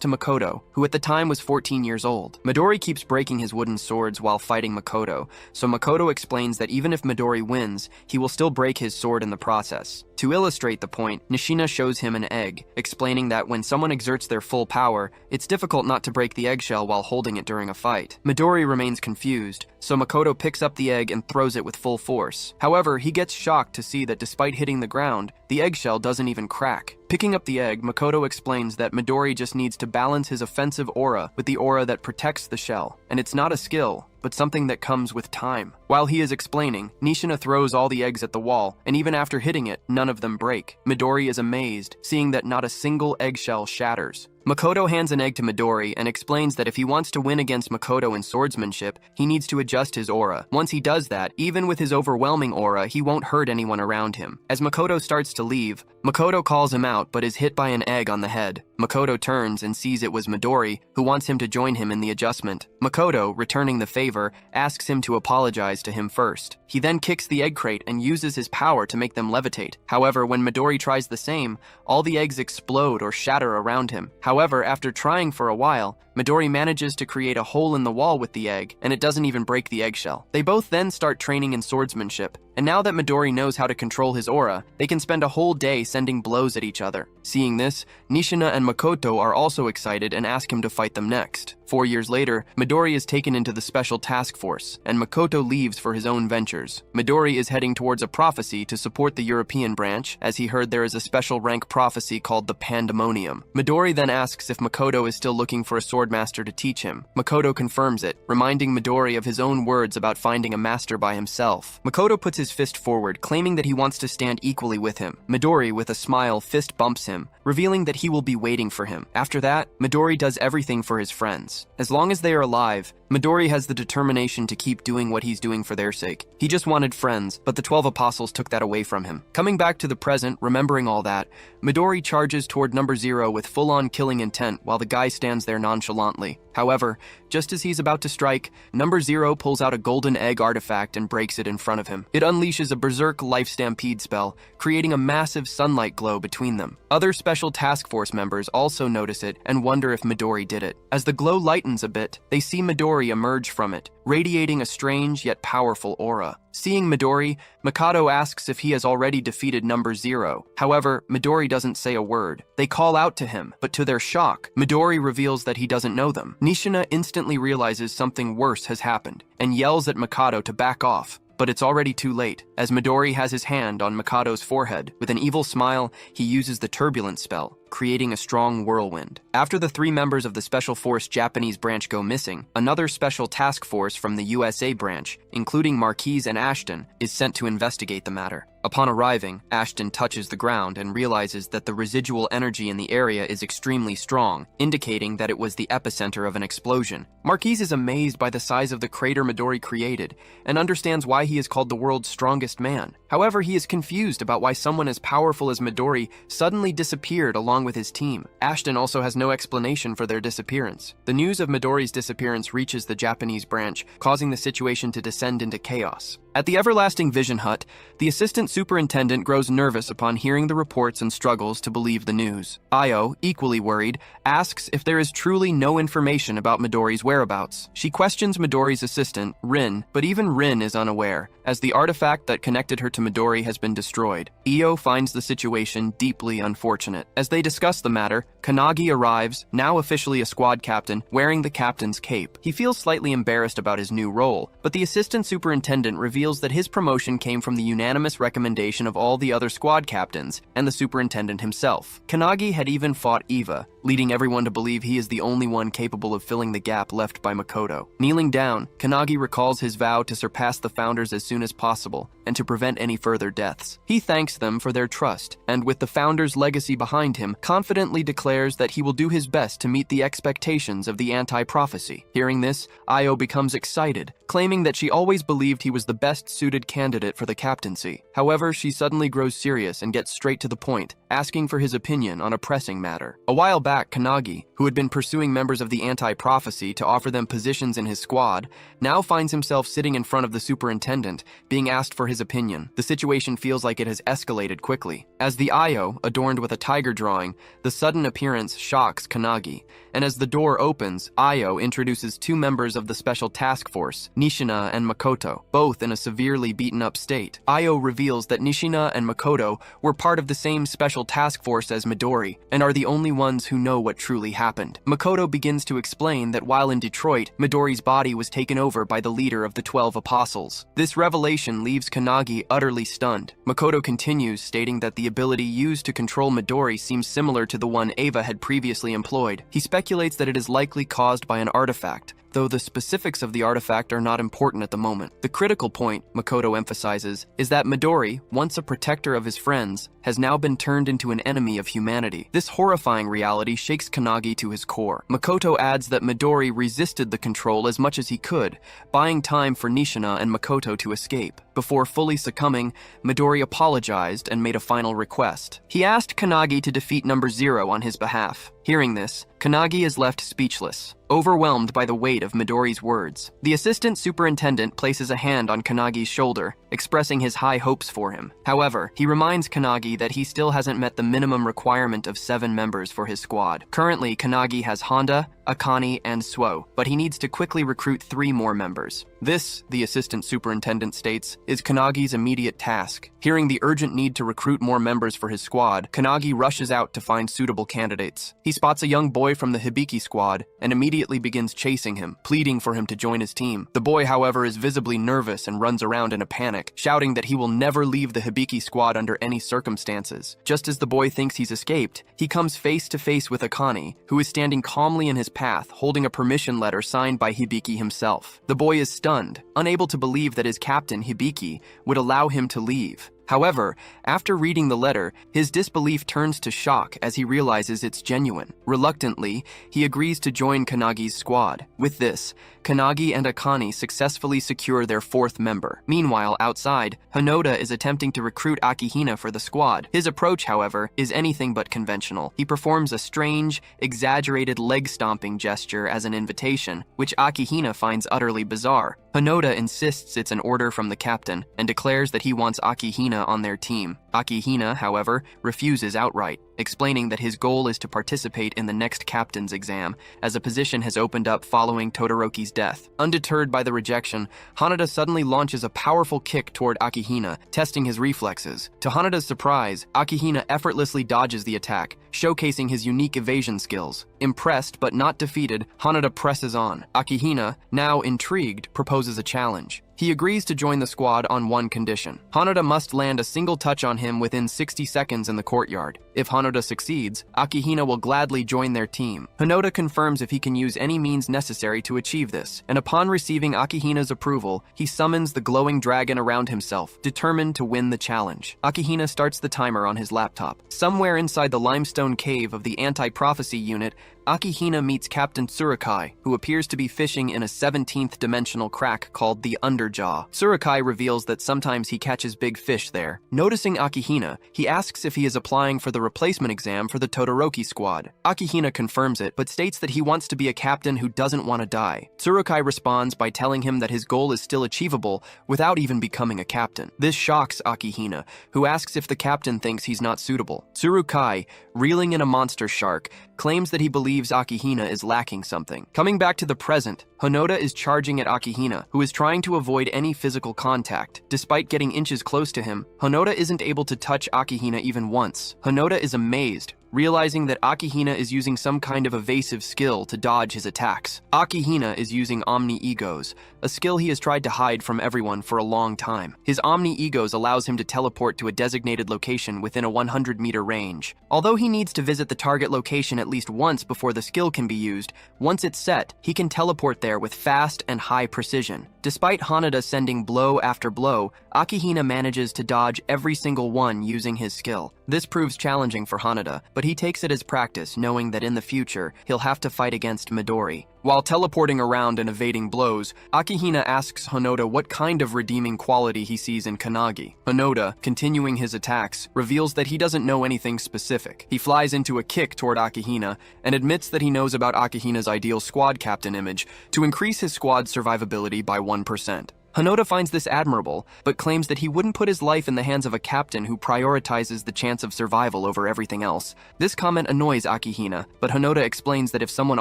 to Makoto, who at the time was 14 years old. Midori keeps breaking his wooden swords while fighting Makoto, so Makoto explains that even if Midori wins, he will still break his sword in the process. To illustrate the point, Nishina shows him an egg, explaining that when someone exerts their full power, it's difficult not to break the eggshell while holding it during a fight. Midori remains confused, so Makoto picks up the egg and throws it with full force. However, he gets shocked to see that despite hitting the ground, the eggshell doesn't even crack. Picking up the egg, Makoto explains that Midori just needs to balance his offensive aura with the aura that protects the shell, and it's not a skill, but something that comes with time. While he is explaining, Nishina throws all the eggs at the wall, and even after hitting it, none of them break. Midori is amazed, seeing that not a single eggshell shatters. Makoto hands an egg to Midori and explains that if he wants to win against Makoto in swordsmanship, he needs to adjust his aura. Once he does that, even with his overwhelming aura, he won't hurt anyone around him. As Makoto starts to leave, Makoto calls him out but is hit by an egg on the head. Makoto turns and sees it was Midori, who wants him to join him in the adjustment. Makoto, returning the favor, asks him to apologize to him first. He then kicks the egg crate and uses his power to make them levitate. However, when Midori tries the same, all the eggs explode or shatter around him. However, after trying for a while, Midori manages to create a hole in the wall with the egg, and it doesn't even break the eggshell. They both then start training in swordsmanship, and now that Midori knows how to control his aura, they can spend a whole day sending blows at each other. Seeing this, Nishina and Makoto are also excited and ask him to fight them next. 4 years later, Midori is taken into the special task force, and Makoto leaves for his own ventures. Midori is heading towards a prophecy to support the European branch, as he heard there is a special rank prophecy called the Pandemonium. Midori then asks if Makoto is still looking for a swordmaster to teach him. Makoto confirms it, reminding Midori of his own words about finding a master by himself. Makoto puts his fist forward, claiming that he wants to stand equally with him. Midori, with a smile, fist bumps him, revealing that he will be waiting for him. After that, Midori does everything for his friends. As long as they are alive, Midori has the determination to keep doing what he's doing for their sake. He just wanted friends, but the 12 apostles took that away from him. Coming back to the present, remembering all that, Midori charges toward number 0 with full-on killing intent while the guy stands there nonchalantly. However, just as he's about to strike, number 0 pulls out a golden egg artifact and breaks it in front of him. It unleashes a berserk life stampede spell, creating a massive sunlight glow between them. Other special task force members also notice it and wonder if Midori did it. As the glow lightens a bit, they see Midori emerge from it, radiating a strange yet powerful aura. Seeing Midori, Makoto asks if he has already defeated number 0. However, Midori doesn't say a word. They call out to him, but to their shock, Midori reveals that he doesn't know them. Nishina instantly realizes something worse has happened and yells at Makoto to back off. But it's already too late, as Midori has his hand on Makoto's forehead. With an evil smile, he uses the turbulence spell, creating a strong whirlwind. After the 3 members of the Special Force Japanese branch go missing, another special task force from the USA branch, including Marquise and Ashton, is sent to investigate the matter. Upon arriving, Ashton touches the ground and realizes that the residual energy in the area is extremely strong, indicating that it was the epicenter of an explosion. Marquise is amazed by the size of the crater Midori created, and understands why he is called the world's strongest man. However, he is confused about why someone as powerful as Midori suddenly disappeared along with his team. Ashton also has no explanation for their disappearance. The news of Midori's disappearance reaches the Japanese branch, causing the situation to descend into chaos. At the Everlasting Vision Hut, the assistant superintendent grows nervous upon hearing the reports and struggles to believe the news. Io, equally worried, asks if there is truly no information about Midori's whereabouts. She questions Midori's assistant, Rin, but even Rin is unaware, as the artifact that connected her to Midori has been destroyed. Io finds the situation deeply unfortunate. As they discuss the matter, Kanagi arrives, now officially a squad captain, wearing the captain's cape. He feels slightly embarrassed about his new role, but the assistant superintendent reveals that his promotion came from the unanimous recommendation of all the other squad captains and the superintendent himself. Kanagi had even fought Eva, leading everyone to believe he is the only one capable of filling the gap left by Makoto. Kneeling down, Kanagi recalls his vow to surpass the founders as soon as possible and to prevent any further deaths. He thanks them for their trust, and with the founders' legacy behind him, confidently declares that he will do his best to meet the expectations of the anti-prophecy. Hearing this, Io becomes excited, claiming that she always believed he was the best-suited candidate for the captaincy. However, she suddenly grows serious and gets straight to the point, asking for his opinion on a pressing matter. A while back, Kanagi, who had been pursuing members of the anti-prophecy to offer them positions in his squad, now finds himself sitting in front of the superintendent, being asked for his opinion. The situation feels like it has escalated quickly. As the Io, adorned with a tiger drawing, the sudden appearance shocks Kanagi, and as the door opens, Io introduces 2 members of the special task force, Nishina and Makoto, both in a severely beaten-up state. Io reveals that Nishina and Makoto were part of the same special task force as Midori, and are the only ones who know what truly happened. Makoto begins to explain that while in Detroit, Midori's body was taken over by the leader of the 12 apostles. This revelation leaves Kanagi utterly stunned. Makoto continues, stating that the ability used to control Midori seems similar to the one Eva had previously employed. He speculates that it is likely caused by an artifact, though the specifics of the artifact are not important at the moment. The critical point, Makoto emphasizes, is that Midori, once a protector of his friends, has now been turned into an enemy of humanity. This horrifying reality shakes Kanagi to his core. Makoto adds that Midori resisted the control as much as he could, buying time for Nishina and Makoto to escape. Before fully succumbing, Midori apologized and made a final request. He asked Kanagi to defeat Number Zero on his behalf. Hearing this, Kanagi is left speechless, overwhelmed by the weight of Midori's words. The assistant superintendent places a hand on Kanagi's shoulder, expressing his high hopes for him. However, he reminds Kanagi that he still hasn't met the minimum requirement of 7 members for his squad. Currently, Kanagi has Honda, Akane, and Suo, but he needs to quickly recruit 3 more members. This, the assistant superintendent states, is Kanagi's immediate task. Hearing the urgent need to recruit more members for his squad, Kanagi rushes out to find suitable candidates. He spots a young boy from the Hibiki squad and immediately begins chasing him, pleading for him to join his team. The boy, however, is visibly nervous and runs around in a panic, shouting that he will never leave the Hibiki squad under any circumstances. Just as the boy thinks he's escaped, he comes face to face with Akane, who is standing calmly in his path, holding a permission letter signed by Hibiki himself. The boy is stunned, unable to believe that his captain, Hibiki, would allow him to leave. However, after reading the letter, his disbelief turns to shock as he realizes it's genuine. Reluctantly, he agrees to join Kanagi's squad. With this, Kanagi and Akane successfully secure their 4th member. Meanwhile, outside, Hinoda is attempting to recruit Akihina for the squad. His approach, however, is anything but conventional. He performs a strange, exaggerated leg-stomping gesture as an invitation, which Akihina finds utterly bizarre. Hinoda insists it's an order from the captain and declares that he wants Akihina on their team. Akihina, however, refuses outright, explaining that his goal is to participate in the next captain's exam, as a position has opened up following Todoroki's death. Undeterred by the rejection, Hanada suddenly launches a powerful kick toward Akihina, testing his reflexes. To Hanada's surprise, Akihina effortlessly dodges the attack, showcasing his unique evasion skills. Impressed but not defeated, Hanada presses on. Akihina, now intrigued, proposes a challenge. He agrees to join the squad on one condition. Hanada must land a single touch on him within 60 seconds in the courtyard. If Hanada succeeds, Akihina will gladly join their team. Hinoda confirms if he can use any means necessary to achieve this, and upon receiving Akihina's approval, he summons the glowing dragon around himself, determined to win the challenge. Akihina starts the timer on his laptop. Somewhere inside the limestone cave of the anti-prophecy unit, Akihina meets Captain Tsurukai, who appears to be fishing in a 17th dimensional crack called the Underjaw. Tsurukai reveals that sometimes he catches big fish there. Noticing Akihina, he asks if he is applying for the replacement exam for the Todoroki squad. Akihina confirms it, but states that he wants to be a captain who doesn't want to die. Tsurukai responds by telling him that his goal is still achievable without even becoming a captain. This shocks Akihina, who asks if the captain thinks he's not suitable. Tsurukai, reeling in a monster shark, claims that he believes Akihina is lacking something. Coming back to the present, Hinoda is charging at Akihina, who is trying to avoid any physical contact. Despite getting inches close to him, Hinoda isn't able to touch Akihina even once. Hinoda is amazed, realizing that Akihina is using some kind of evasive skill to dodge his attacks. Akihina is using Omni-Egos, a skill he has tried to hide from everyone for a long time. His Omni-Egos allows him to teleport to a designated location within a 100-meter range. Although he needs to visit the target location at least once before the skill can be used, once it's set, he can teleport there with fast and high precision. Despite Hanada sending blow after blow, Akihina manages to dodge every single one using his skill. This proves challenging for Hanada, but he takes it as practice, knowing that in the future, he'll have to fight against Midori. While teleporting around and evading blows, Akihina asks Hinoda what kind of redeeming quality he sees in Kanagi. Hinoda, continuing his attacks, reveals that he doesn't know anything specific. He flies into a kick toward Akihina and admits that he knows about Akihina's ideal squad captain image to increase his squad's survivability by 1%. Hinoda finds this admirable, but claims that he wouldn't put his life in the hands of a captain who prioritizes the chance of survival over everything else. This comment annoys Akihina, but Hinoda explains that if someone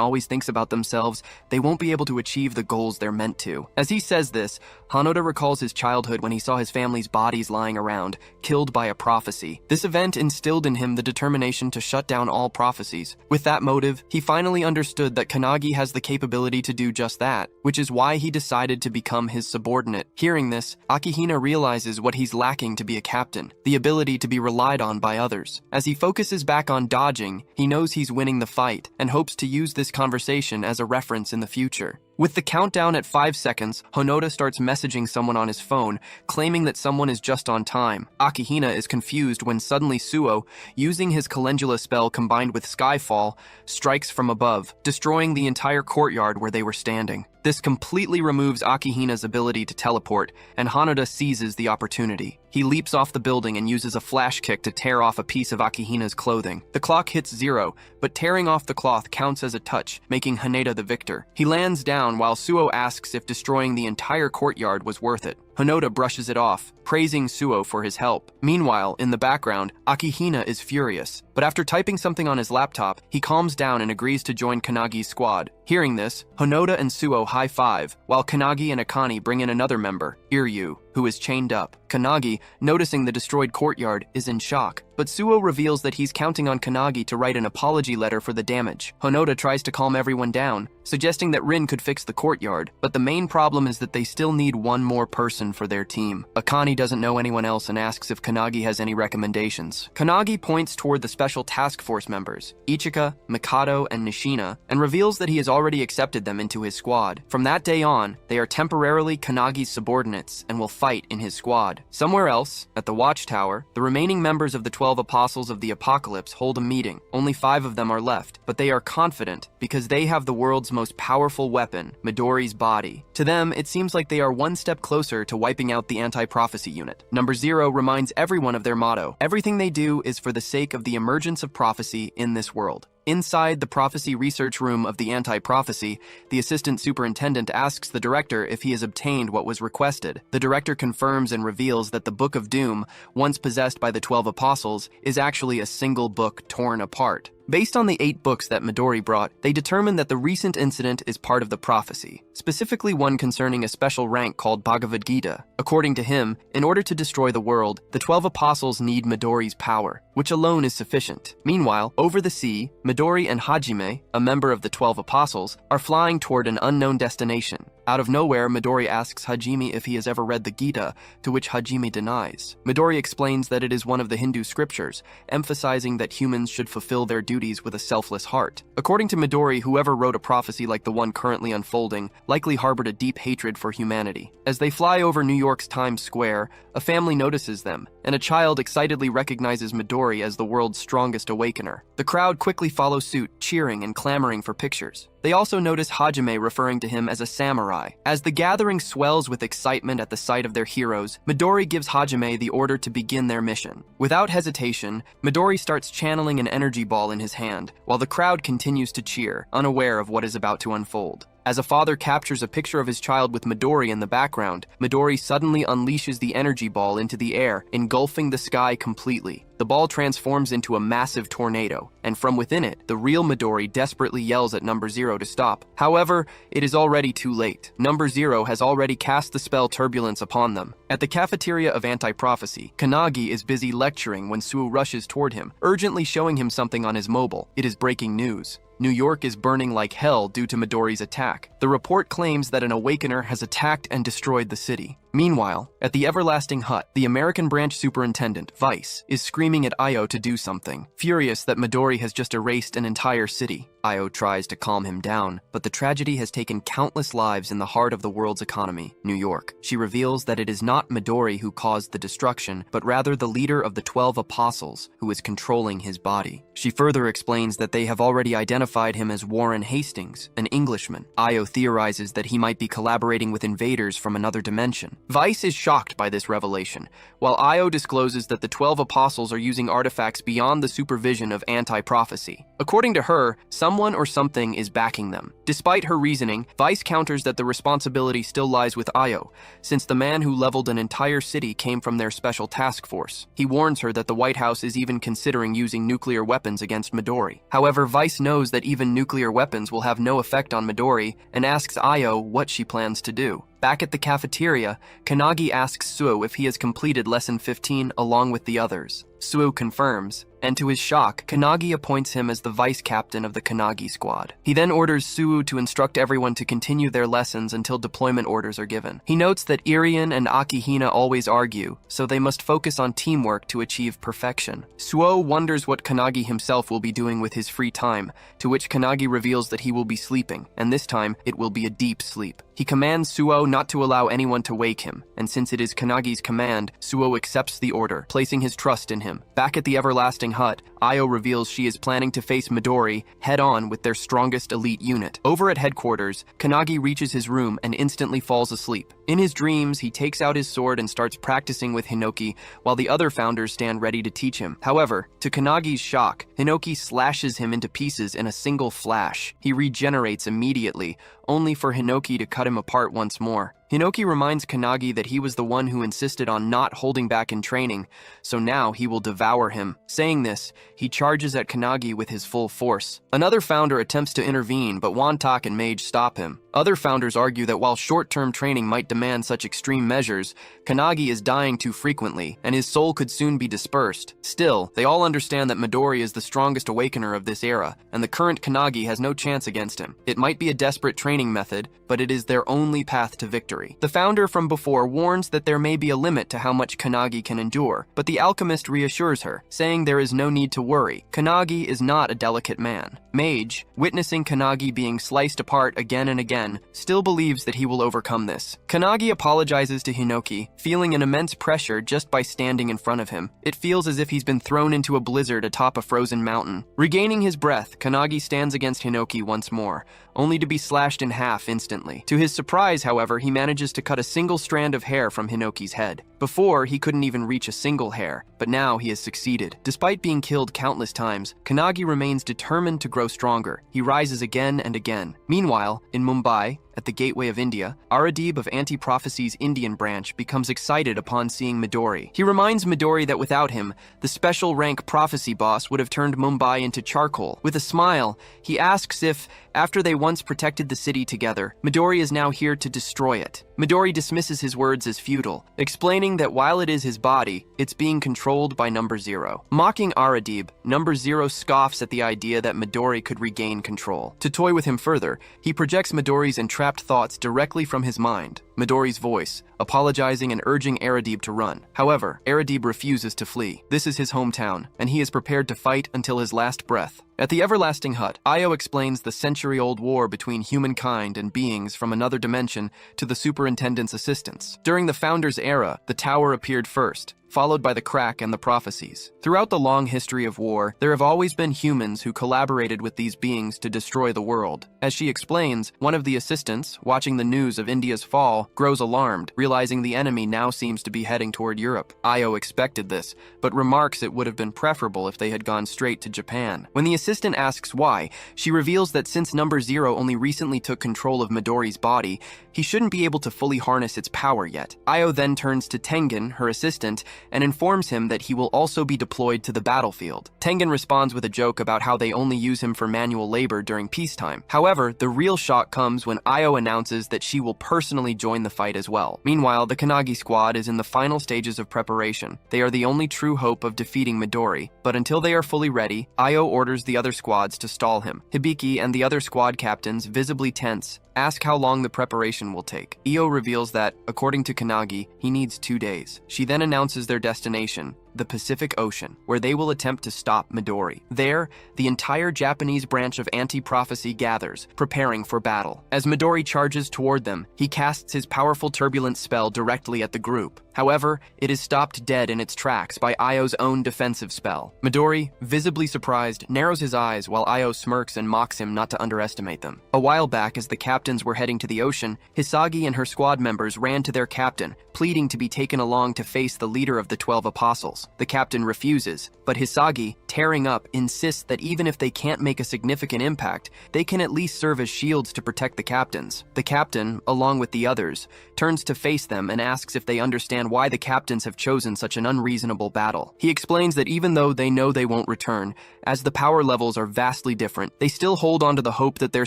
always thinks about themselves, they won't be able to achieve the goals they're meant to. As he says this, Hinoda recalls his childhood when he saw his family's bodies lying around, killed by a prophecy. This event instilled in him the determination to shut down all prophecies. With that motive, he finally understood that Kanagi has the capability to do just that, which is why he decided to become his subordinate. Hearing this, Akihina realizes what he's lacking to be a captain, the ability to be relied on by others. As he focuses back on dodging, he knows he's winning the fight and hopes to use this conversation as a reference in the future. With the countdown at 5 seconds, Honoda starts messaging someone on his phone, claiming that someone is just on time. Akihina is confused when suddenly Suo, using his calendula spell combined with Skyfall, strikes from above, destroying the entire courtyard where they were standing. This completely removes Akihina's ability to teleport, and Honoda seizes the opportunity. He leaps off the building and uses a flash kick to tear off a piece of Akihina's clothing. The clock hits 0, but tearing off the cloth counts as a touch, making Haneda the victor. He lands down while Suo asks if destroying the entire courtyard was worth it. Honoda brushes it off, praising Suo for his help. Meanwhile, in the background, Akihina is furious, but after typing something on his laptop, he calms down and agrees to join Kanagi's squad. Hearing this, Honoda and Suo high-five, while Kanagi and Akane bring in another member, Iryu, who is chained up. Kanagi, noticing the destroyed courtyard, is in shock, but Suo reveals that he's counting on Kanagi to write an apology letter for the damage. Honoda tries to calm everyone down, suggesting that Rin could fix the courtyard, but the main problem is that they still need one more person for their team. Akane doesn't know anyone else and asks if Kanagi has any recommendations. Kanagi points toward the special task force members, Ichika, Mikado, and Nishina, and reveals that he has already accepted them into his squad. From that day on, they are temporarily Kanagi's subordinates and will fight in his squad. Somewhere else, at the Watchtower, the remaining members of the 12 Apostles of the Apocalypse hold a meeting. Only 5 of them are left, but they are confident because they have the world's most powerful weapon, Midori's body. To them, it seems like they are one step closer to wiping out the anti-prophecy unit. Number 0 reminds everyone of their motto. Everything they do is for the sake of the emergence of prophecy in this world. Inside the prophecy research room of the anti-prophecy, the assistant superintendent asks the director if he has obtained what was requested. The director confirms and reveals that the Book of Doom, once possessed by the 12 Apostles, is actually a single book torn apart. Based on the 8 books that Midori brought, they determined that the recent incident is part of the prophecy, specifically one concerning a special rank called Bhagavad Gita. According to him, in order to destroy the world, the 12 apostles need Midori's power, which alone is sufficient. Meanwhile, over the sea, Midori and Hajime, a member of the 12 apostles, are flying toward an unknown destination. Out of nowhere, Midori asks Hajime if he has ever read the Gita, to which Hajime denies. Midori explains that it is one of the Hindu scriptures, emphasizing that humans should fulfill their duties with a selfless heart. According to Midori, whoever wrote a prophecy like the one currently unfolding likely harbored a deep hatred for humanity. As they fly over New York's Times Square, a family notices them, and a child excitedly recognizes Midori as the world's strongest awakener. The crowd quickly follows suit, cheering and clamoring for pictures. They also notice Hajime referring to him as a samurai. As the gathering swells with excitement at the sight of their heroes, Midori gives Hajime the order to begin their mission. Without hesitation, Midori starts channeling an energy ball in his hand, while the crowd continues to cheer, unaware of what is about to unfold. As a father captures a picture of his child with Midori in the background, Midori suddenly unleashes the energy ball into the air, engulfing the sky completely. The ball transforms into a massive tornado, and from within it, the real Midori desperately yells at Number 0 to stop. However, it is already too late. Number 0 has already cast the spell Turbulence upon them. At the cafeteria of Anti-Prophecy, Kanagi is busy lecturing when Suo rushes toward him, urgently showing him something on his mobile. It is breaking news. New York is burning like hell due to Midori's attack. The report claims that an awakener has attacked and destroyed the city. Meanwhile, at the Everlasting Hut, the American branch superintendent, Vice, is screaming at Io to do something, furious that Midori has just erased an entire city. Io tries to calm him down, but the tragedy has taken countless lives in the heart of the world's economy, New York. She reveals that it is not Midori who caused the destruction, but rather the leader of the 12 apostles who is controlling his body. She further explains that they have already identified him as Warren Hastings, an Englishman. Io theorizes that he might be collaborating with invaders from another dimension. Vice is shocked by this revelation, while Io discloses that the 12 apostles are using artifacts beyond the supervision of anti-prophecy. According to her, someone or something is backing them. Despite her reasoning, Vice counters that the responsibility still lies with Io, since the man who leveled an entire city came from their special task force. He warns her that the White House is even considering using nuclear weapons against Midori. However, Vice knows that even nuclear weapons will have no effect on Midori and asks Io what she plans to do. Back at the cafeteria, Kanagi asks Suo if he has completed Lesson 15 along with the others. Suo confirms, and to his shock, Kanagi appoints him as the vice captain of the Kanagi squad. He then orders Suo to instruct everyone to continue their lessons until deployment orders are given. He notes that Irian and Akihina always argue, so they must focus on teamwork to achieve perfection. Suo wonders what Kanagi himself will be doing with his free time, to which Kanagi reveals that he will be sleeping, and this time it will be a deep sleep. He commands Suo not to allow anyone to wake him, and since it is Kanagi's command, Suo accepts the order, placing his trust in him. Back at the Everlasting Hut, Io reveals she is planning to face Midori head-on with their strongest elite unit. Over at headquarters, Kanagi reaches his room and instantly falls asleep. In his dreams, he takes out his sword and starts practicing with Hinoki, while the other founders stand ready to teach him. However, to Kanagi's shock, Hinoki slashes him into pieces in a single flash. He regenerates immediately, only for Hinoki to cut him apart once more. Hinoki reminds Kanagi that he was the one who insisted on not holding back in training, so now he will devour him. Saying this, he charges at Kanagi with his full force. Another founder attempts to intervene, but Wantak and Mage stop him. Other founders argue that while short-term training might demand such extreme measures, Kanagi is dying too frequently, and his soul could soon be dispersed. Still, they all understand that Midori is the strongest awakener of this era, and the current Kanagi has no chance against him. It might be a desperate training method, but it is their only path to victory. The founder from before warns that there may be a limit to how much Kanagi can endure, but the alchemist reassures her, saying there is no need to worry. Kanagi is not a delicate man. Mage, witnessing Kanagi being sliced apart again and again, still believes that he will overcome this. Kanagi apologizes to Hinoki, feeling an immense pressure just by standing in front of him. It feels as if he's been thrown into a blizzard atop a frozen mountain. Regaining his breath, Kanagi stands against Hinoki once more, only to be slashed in half instantly. To his surprise, however, he manages to cut a single strand of hair from Hinoki's head. Before, he couldn't even reach a single hair, but now he has succeeded. Despite being killed countless times, Kanagi remains determined to grow stronger. He rises again and again. Meanwhile, in Mumbai, at the gateway of India, Aradib of Anti-Prophecy's Indian branch becomes excited upon seeing Midori. He reminds Midori that without him, the special rank prophecy boss would have turned Mumbai into charcoal. With a smile, he asks if, after they once protected the city together, Midori is now here to destroy it. Midori dismisses his words as futile, explaining that while it is his body, it's being controlled by Number Zero. Mocking Aradib, Number Zero scoffs at the idea that Midori could regain control. To toy with him further, he projects Midori's entrapped thoughts directly from his mind. Midori's voice, apologizing and urging Aradib to run. However, Aradib refuses to flee. This is his hometown, and he is prepared to fight until his last breath. At the Everlasting Hut, Io explains the century-old war between humankind and beings from another dimension to the superintendent's assistants. During the Founders' era, the Tower appeared first, followed by the Crack and the Prophecies. Throughout the long history of war, there have always been humans who collaborated with these beings to destroy the world. As she explains, one of the assistants, watching the news of India's fall, grows alarmed, realizing the enemy now seems to be heading toward Europe. Io expected this, but remarks it would have been preferable if they had gone straight to Japan. When the assistant asks why, she reveals that since Number Zero only recently took control of Midori's body, he shouldn't be able to fully harness its power yet. Io then turns to Tengen, her assistant, and informs him that he will also be deployed to the battlefield. Tengen responds with a joke about how they only use him for manual labor during peacetime. However, the real shock comes when Io announces that she will personally join the fight as well. Meanwhile, the Kanagi squad is in the final stages of preparation. They are the only true hope of defeating Midori, but until they are fully ready, Io orders the other squads to stall him. Hibiki and the other squad captains, visibly tense, ask how long the preparation will take. Io reveals that, according to Kanagi, he needs 2 days. She then announces their destination, the Pacific Ocean, where they will attempt to stop Midori. There, the entire Japanese branch of Anti-Prophecy gathers, preparing for battle. As Midori charges toward them, he casts his powerful turbulence spell directly at the group. However, it is stopped dead in its tracks by Io's own defensive spell. Midori, visibly surprised, narrows his eyes while Io smirks and mocks him not to underestimate them. A while back, as the captains were heading to the ocean, Hisagi and her squad members ran to their captain, pleading to be taken along to face the leader of the 12 apostles. The captain refuses, but Hisagi, tearing up, insists that even if they can't make a significant impact, they can at least serve as shields to protect the captains. The captain, along with the others, turns to face them and asks if they understand why the captains have chosen such an unreasonable battle. He explains that even though they know they won't return, as the power levels are vastly different, they still hold on to the hope that their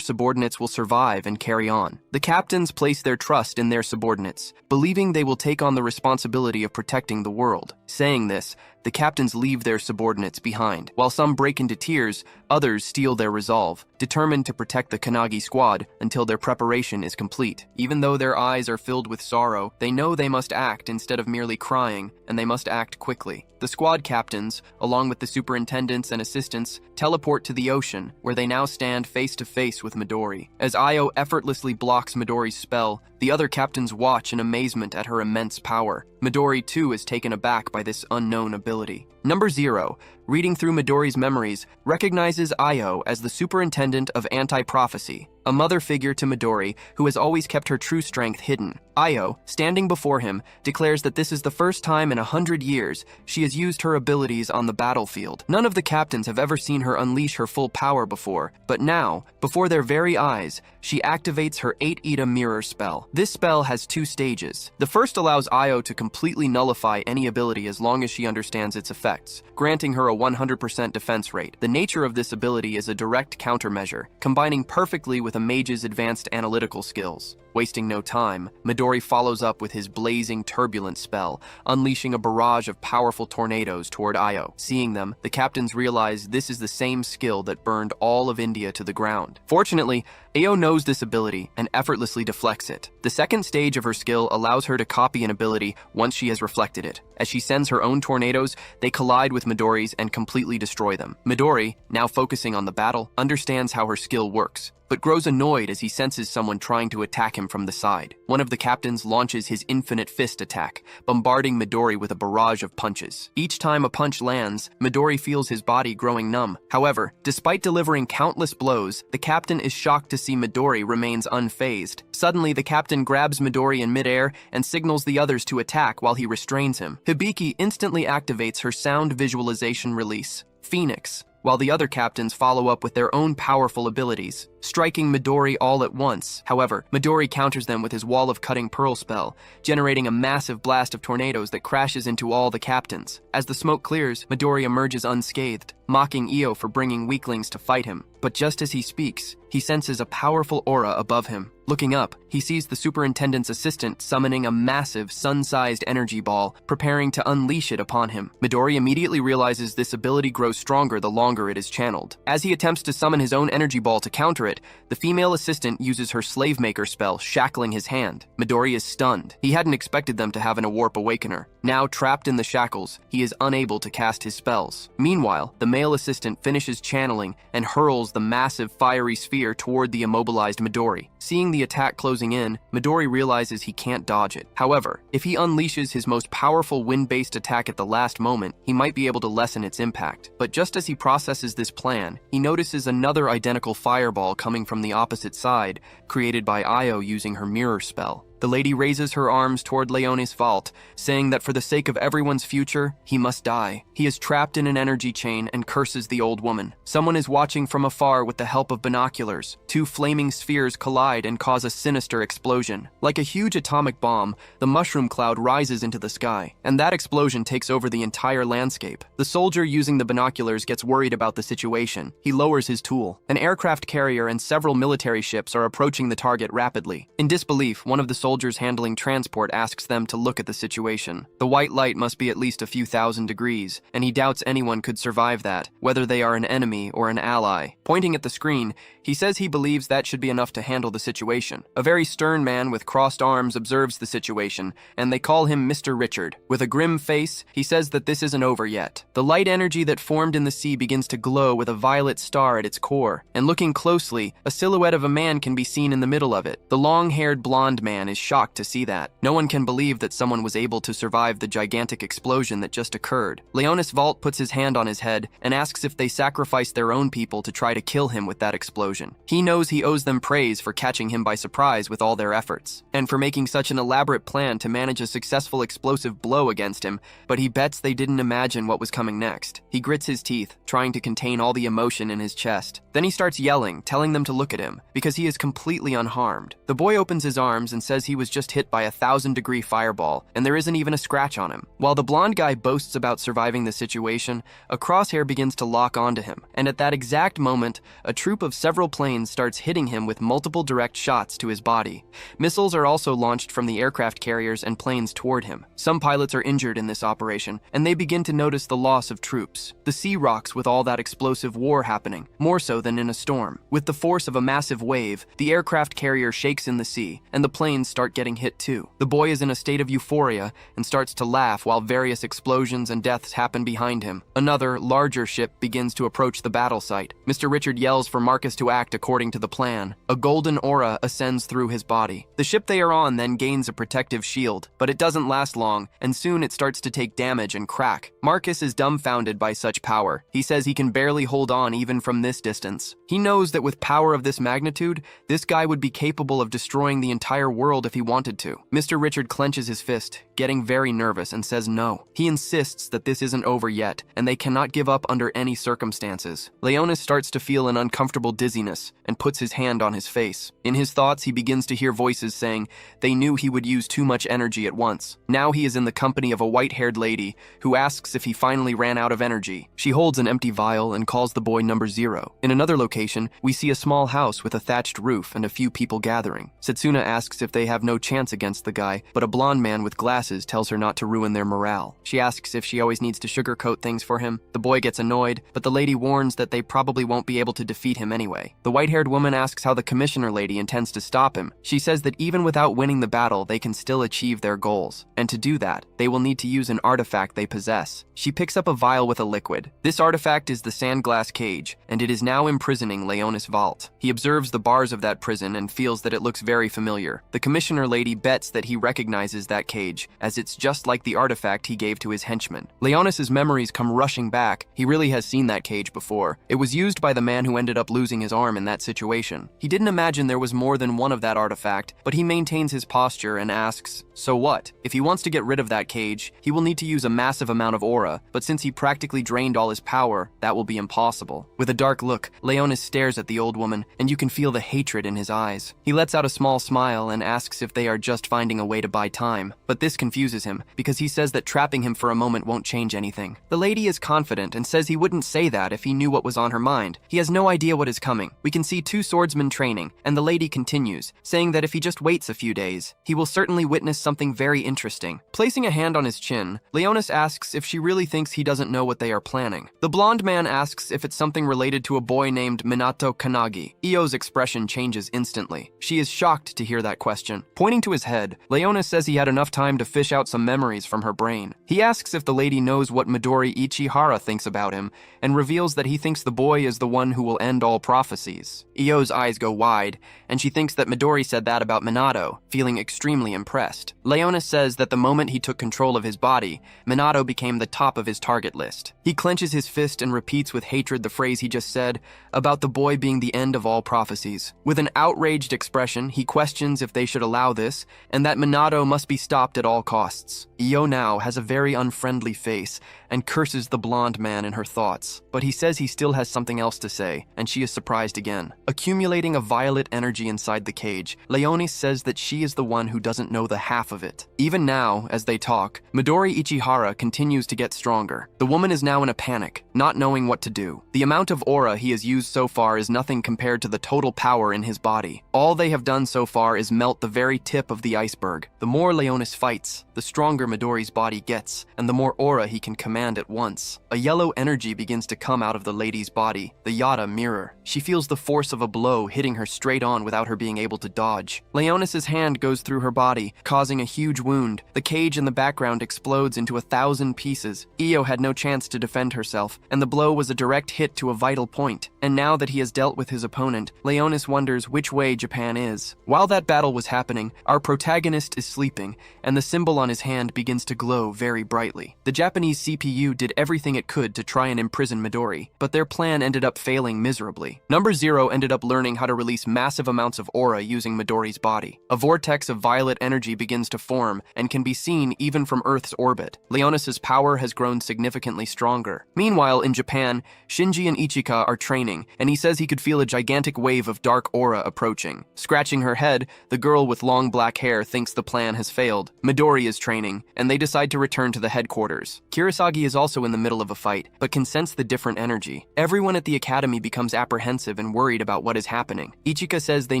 subordinates will survive and carry on. The captains place their trust in their subordinates, believing they will take on the responsibility of protecting the world. Saying this, the captains leave their subordinates behind. While some break into tears, others steal their resolve, determined to protect the Kanagi squad until their preparation is complete. Even though their eyes are filled with sorrow, they know they must act instead of merely crying, and they must act quickly. The squad captains, along with the superintendents and assistants, teleport to the ocean, where they now stand face to face with Midori. As Io effortlessly blocks Midori's spell, the other captains watch in amazement at her immense power. Midori, too, is taken aback by this unknown ability. Number 0, reading through Midori's memories, recognizes Io as the superintendent of anti-prophecy, a mother figure to Midori who has always kept her true strength hidden. Io, standing before him, declares that this is the first time in 100 years she has used her abilities on the battlefield. None of the captains have ever seen her unleash her full power before, but now, before their very eyes, she activates her 8-Ida mirror spell. This spell has 2 stages. The first allows Io to completely nullify any ability as long as she understands its effects, granting her a 100% defense rate. The nature of this ability is a direct countermeasure, combining perfectly with a mage's advanced analytical skills. Wasting no time, Midori follows up with his blazing turbulent spell, unleashing a barrage of powerful tornadoes toward Io. Seeing them, the captains realize this is the same skill that burned all of India to the ground. Fortunately, Io knows this ability and effortlessly deflects it. The second stage of her skill allows her to copy an ability once she has reflected it. As she sends her own tornadoes, they collide with Midori's and completely destroy them. Midori, now focusing on the battle, understands how her skill works, but grows annoyed as he senses someone trying to attack him from the side. One of the captains launches his infinite fist attack, bombarding Midori with a barrage of punches. Each time a punch lands, Midori feels his body growing numb. However, despite delivering countless blows, the captain is shocked to see Midori remains unfazed. Suddenly, the captain grabs Midori in midair and signals the others to attack while he restrains him. Hibiki instantly activates her sound visualization release, Phoenix, while the other captains follow up with their own powerful abilities, striking Midori all at once. However, Midori counters them with his Wall of Cutting Pearl spell, generating a massive blast of tornadoes that crashes into all the captains. As the smoke clears, Midori emerges unscathed, mocking Io for bringing weaklings to fight him. But just as he speaks, he senses a powerful aura above him. Looking up, he sees the superintendent's assistant summoning a massive, sun-sized energy ball, preparing to unleash it upon him. Midori immediately realizes this ability grows stronger the longer it is channeled. As he attempts to summon his own energy ball to counter it, the female assistant uses her Slave Maker spell, shackling his hand. Midori is stunned. He hadn't expected them to have an Warp Awakener. Now trapped in the shackles, he is unable to cast his spells. Meanwhile, the male assistant finishes channeling and hurls the massive fiery sphere toward the immobilized Midori. Seeing the attack closing in, Midori realizes he can't dodge it. However, if he unleashes his most powerful wind-based attack at the last moment, he might be able to lessen its impact. But just as he processes this plan, he notices another identical fireball coming from the opposite side, created by Io using her mirror spell. The lady raises her arms toward Leone's vault, saying that for the sake of everyone's future, he must die. He is trapped in an energy chain and curses the old woman. Someone is watching from afar with the help of binoculars. 2 flaming spheres collide and cause a sinister explosion. Like a huge atomic bomb, the mushroom cloud rises into the sky, and that explosion takes over the entire landscape. The soldier using the binoculars gets worried about the situation. He lowers his tool. An aircraft carrier and several military ships are approaching the target rapidly. In disbelief, one of the soldiers handling transport asks them to look at the situation. The white light must be at least a few thousand degrees, and he doubts anyone could survive that, whether they are an enemy or an ally. Pointing at the screen, he says he believes that should be enough to handle the situation. A very stern man with crossed arms observes the situation, and they call him Mr. Richard. With a grim face, he says that this isn't over yet. The light energy that formed in the sea begins to glow with a violet star at its core, and looking closely, a silhouette of a man can be seen in the middle of it. The long-haired blonde man is shocked to see that. No one can believe that someone was able to survive the gigantic explosion that just occurred. Leonis Vault puts his hand on his head and asks if they sacrificed their own people to try to kill him with that explosion. He knows he owes them praise for catching him by surprise with all their efforts, and for making such an elaborate plan to manage a successful explosive blow against him, but he bets they didn't imagine what was coming next. He grits his teeth, trying to contain all the emotion in his chest. Then he starts yelling, telling them to look at him, because he is completely unharmed. The boy opens his arms and says he was just hit by a 1,000-degree fireball, and there isn't even a scratch on him. While the blonde guy boasts about surviving the situation, a crosshair begins to lock onto him, and at that exact moment, a troop of several planes starts hitting him with multiple direct shots to his body. Missiles are also launched from the aircraft carriers and planes toward him. Some pilots are injured in this operation, and they begin to notice the loss of troops. The sea rocks with all that explosive war happening, more so than in a storm. With the force of a massive wave, the aircraft carrier shakes in the sea, and the planes start getting hit too. The boy is in a state of euphoria and starts to laugh while various explosions and deaths happen behind him. Another, larger ship begins to approach the battle site. Mr. Richard yells for Marcus to act according to the plan. A golden aura ascends through his body. The ship they are on then gains a protective shield, but it doesn't last long, and soon it starts to take damage and crack. Marcus is dumbfounded by such power. He says he can barely hold on even from this distance. He knows that with power of this magnitude, this guy would be capable of destroying the entire world if he wanted to. Mr. Richard clenches his fist, getting very nervous, and says no. He insists that this isn't over yet, and they cannot give up under any circumstances. Leonis starts to feel an uncomfortable dizziness and puts his hand on his face. In his thoughts, he begins to hear voices saying they knew he would use too much energy at once. Now he is in the company of a white-haired lady who asks if he finally ran out of energy. She holds an empty vial and calls the boy number 0. In another location, we see a small house with a thatched roof and a few people gathering. Setsuna asks if they have no chance against the guy, but a blonde man with glasses tells her not to ruin their morale. She asks if she always needs to sugarcoat things for him. The boy gets annoyed, but the lady warns that they probably won't be able to defeat him anyway. The white-haired woman asks how the commissioner lady intends to stop him. She says that even without winning the battle, they can still achieve their goals. And to do that, they will need to use an artifact they possess. She picks up a vial with a liquid. This artifact is the sandglass cage, and it is now imprisoning Leonis' vault. He observes the bars of that prison and feels that it looks very familiar. The commissioner lady bets that he recognizes that cage, as it's just like the artifact he gave to his henchman. Leonis' memories come rushing back. He really has seen that cage before. It was used by the man who ended up losing his arm in that situation. He didn't imagine there was more than one of that artifact, but he maintains his posture and asks, so what? If he wants to get rid of that cage, he will need to use a massive amount of aura, but since he practically drained all his power, that will be impossible. With a dark look, Leonis stares at the old woman, and you can feel the hatred in his eyes. He lets out a small smile and asks if they are just finding a way to buy time, but this confuses him, because he says that trapping him for a moment won't change anything. The lady is confident and says he wouldn't say that if he knew what was on her mind. He has no idea what is coming. We can see 2 swordsmen training, and the lady continues, saying that if he just waits a few days, he will certainly witness something very interesting. Placing a hand on his chin, Leonis asks if she really thinks he doesn't know what they are planning. The blonde man asks if it's something related to a boy named Minato Kanagi. Io's expression changes instantly. She is shocked to hear that question. Pointing to his head, Leonis says he had enough time to fish out some memories from her brain. He asks if the lady knows what Midori Ichihara thinks about him, and reveals that he thinks the boy is the one who will end all prophecies. Io's eyes go wide, and she thinks that Midori said that about Minato, feeling extremely impressed. Leonis says that the moment he took control of his body, Minato became the top of his target list. He clenches his fist and repeats with hatred the phrase he just said about the boy being the end of all prophecies. With an outraged expression, he questions if they should allow this, and that Minato must be stopped at all costs. Io now has a very unfriendly face and curses the blonde man in her thoughts, but he says he still has something else to say, and she is surprised again. Accumulating a violet energy inside the cage, Leonis says that she is the one who doesn't know the half of it. Even now, as they talk, Midori Ichihara continues to get stronger. The woman is now in a panic, not knowing what to do. The amount of aura he has used so far is nothing compared to the total power in his body. All they have done so far is melt the very tip of the iceberg. The more Leonis fights, the stronger Midori's body gets, and the more aura he can command at once. A yellow energy begins to come out of the lady's body, the Yada mirror. She feels the force of a blow hitting her straight on without her being able to dodge. Leonis' hand goes through her body, causing a huge wound. The cage in the background explodes into 1,000 pieces. Io had no chance to defend herself, and the blow was a direct hit to a vital point. And now that he has dealt with his opponent, Leonis wonders which way Japan is. While that battle was happening, our protagonist is sleeping, and the symbol on his hand begins to glow very brightly. The Japanese CP CPU did everything it could to try and imprison Midori, but their plan ended up failing miserably. Number 0 ended up learning how to release massive amounts of aura using Midori's body. A vortex of violet energy begins to form and can be seen even from Earth's orbit. Leonis's power has grown significantly stronger. Meanwhile, in Japan, Shinji and Ichika are training, and he says he could feel a gigantic wave of dark aura approaching. Scratching her head, the girl with long black hair thinks the plan has failed. Midori is training, and they decide to return to the headquarters. Kurosagi is also in the middle of a fight, but can sense the different energy. Everyone at the academy becomes apprehensive and worried about what is happening. Ichika says they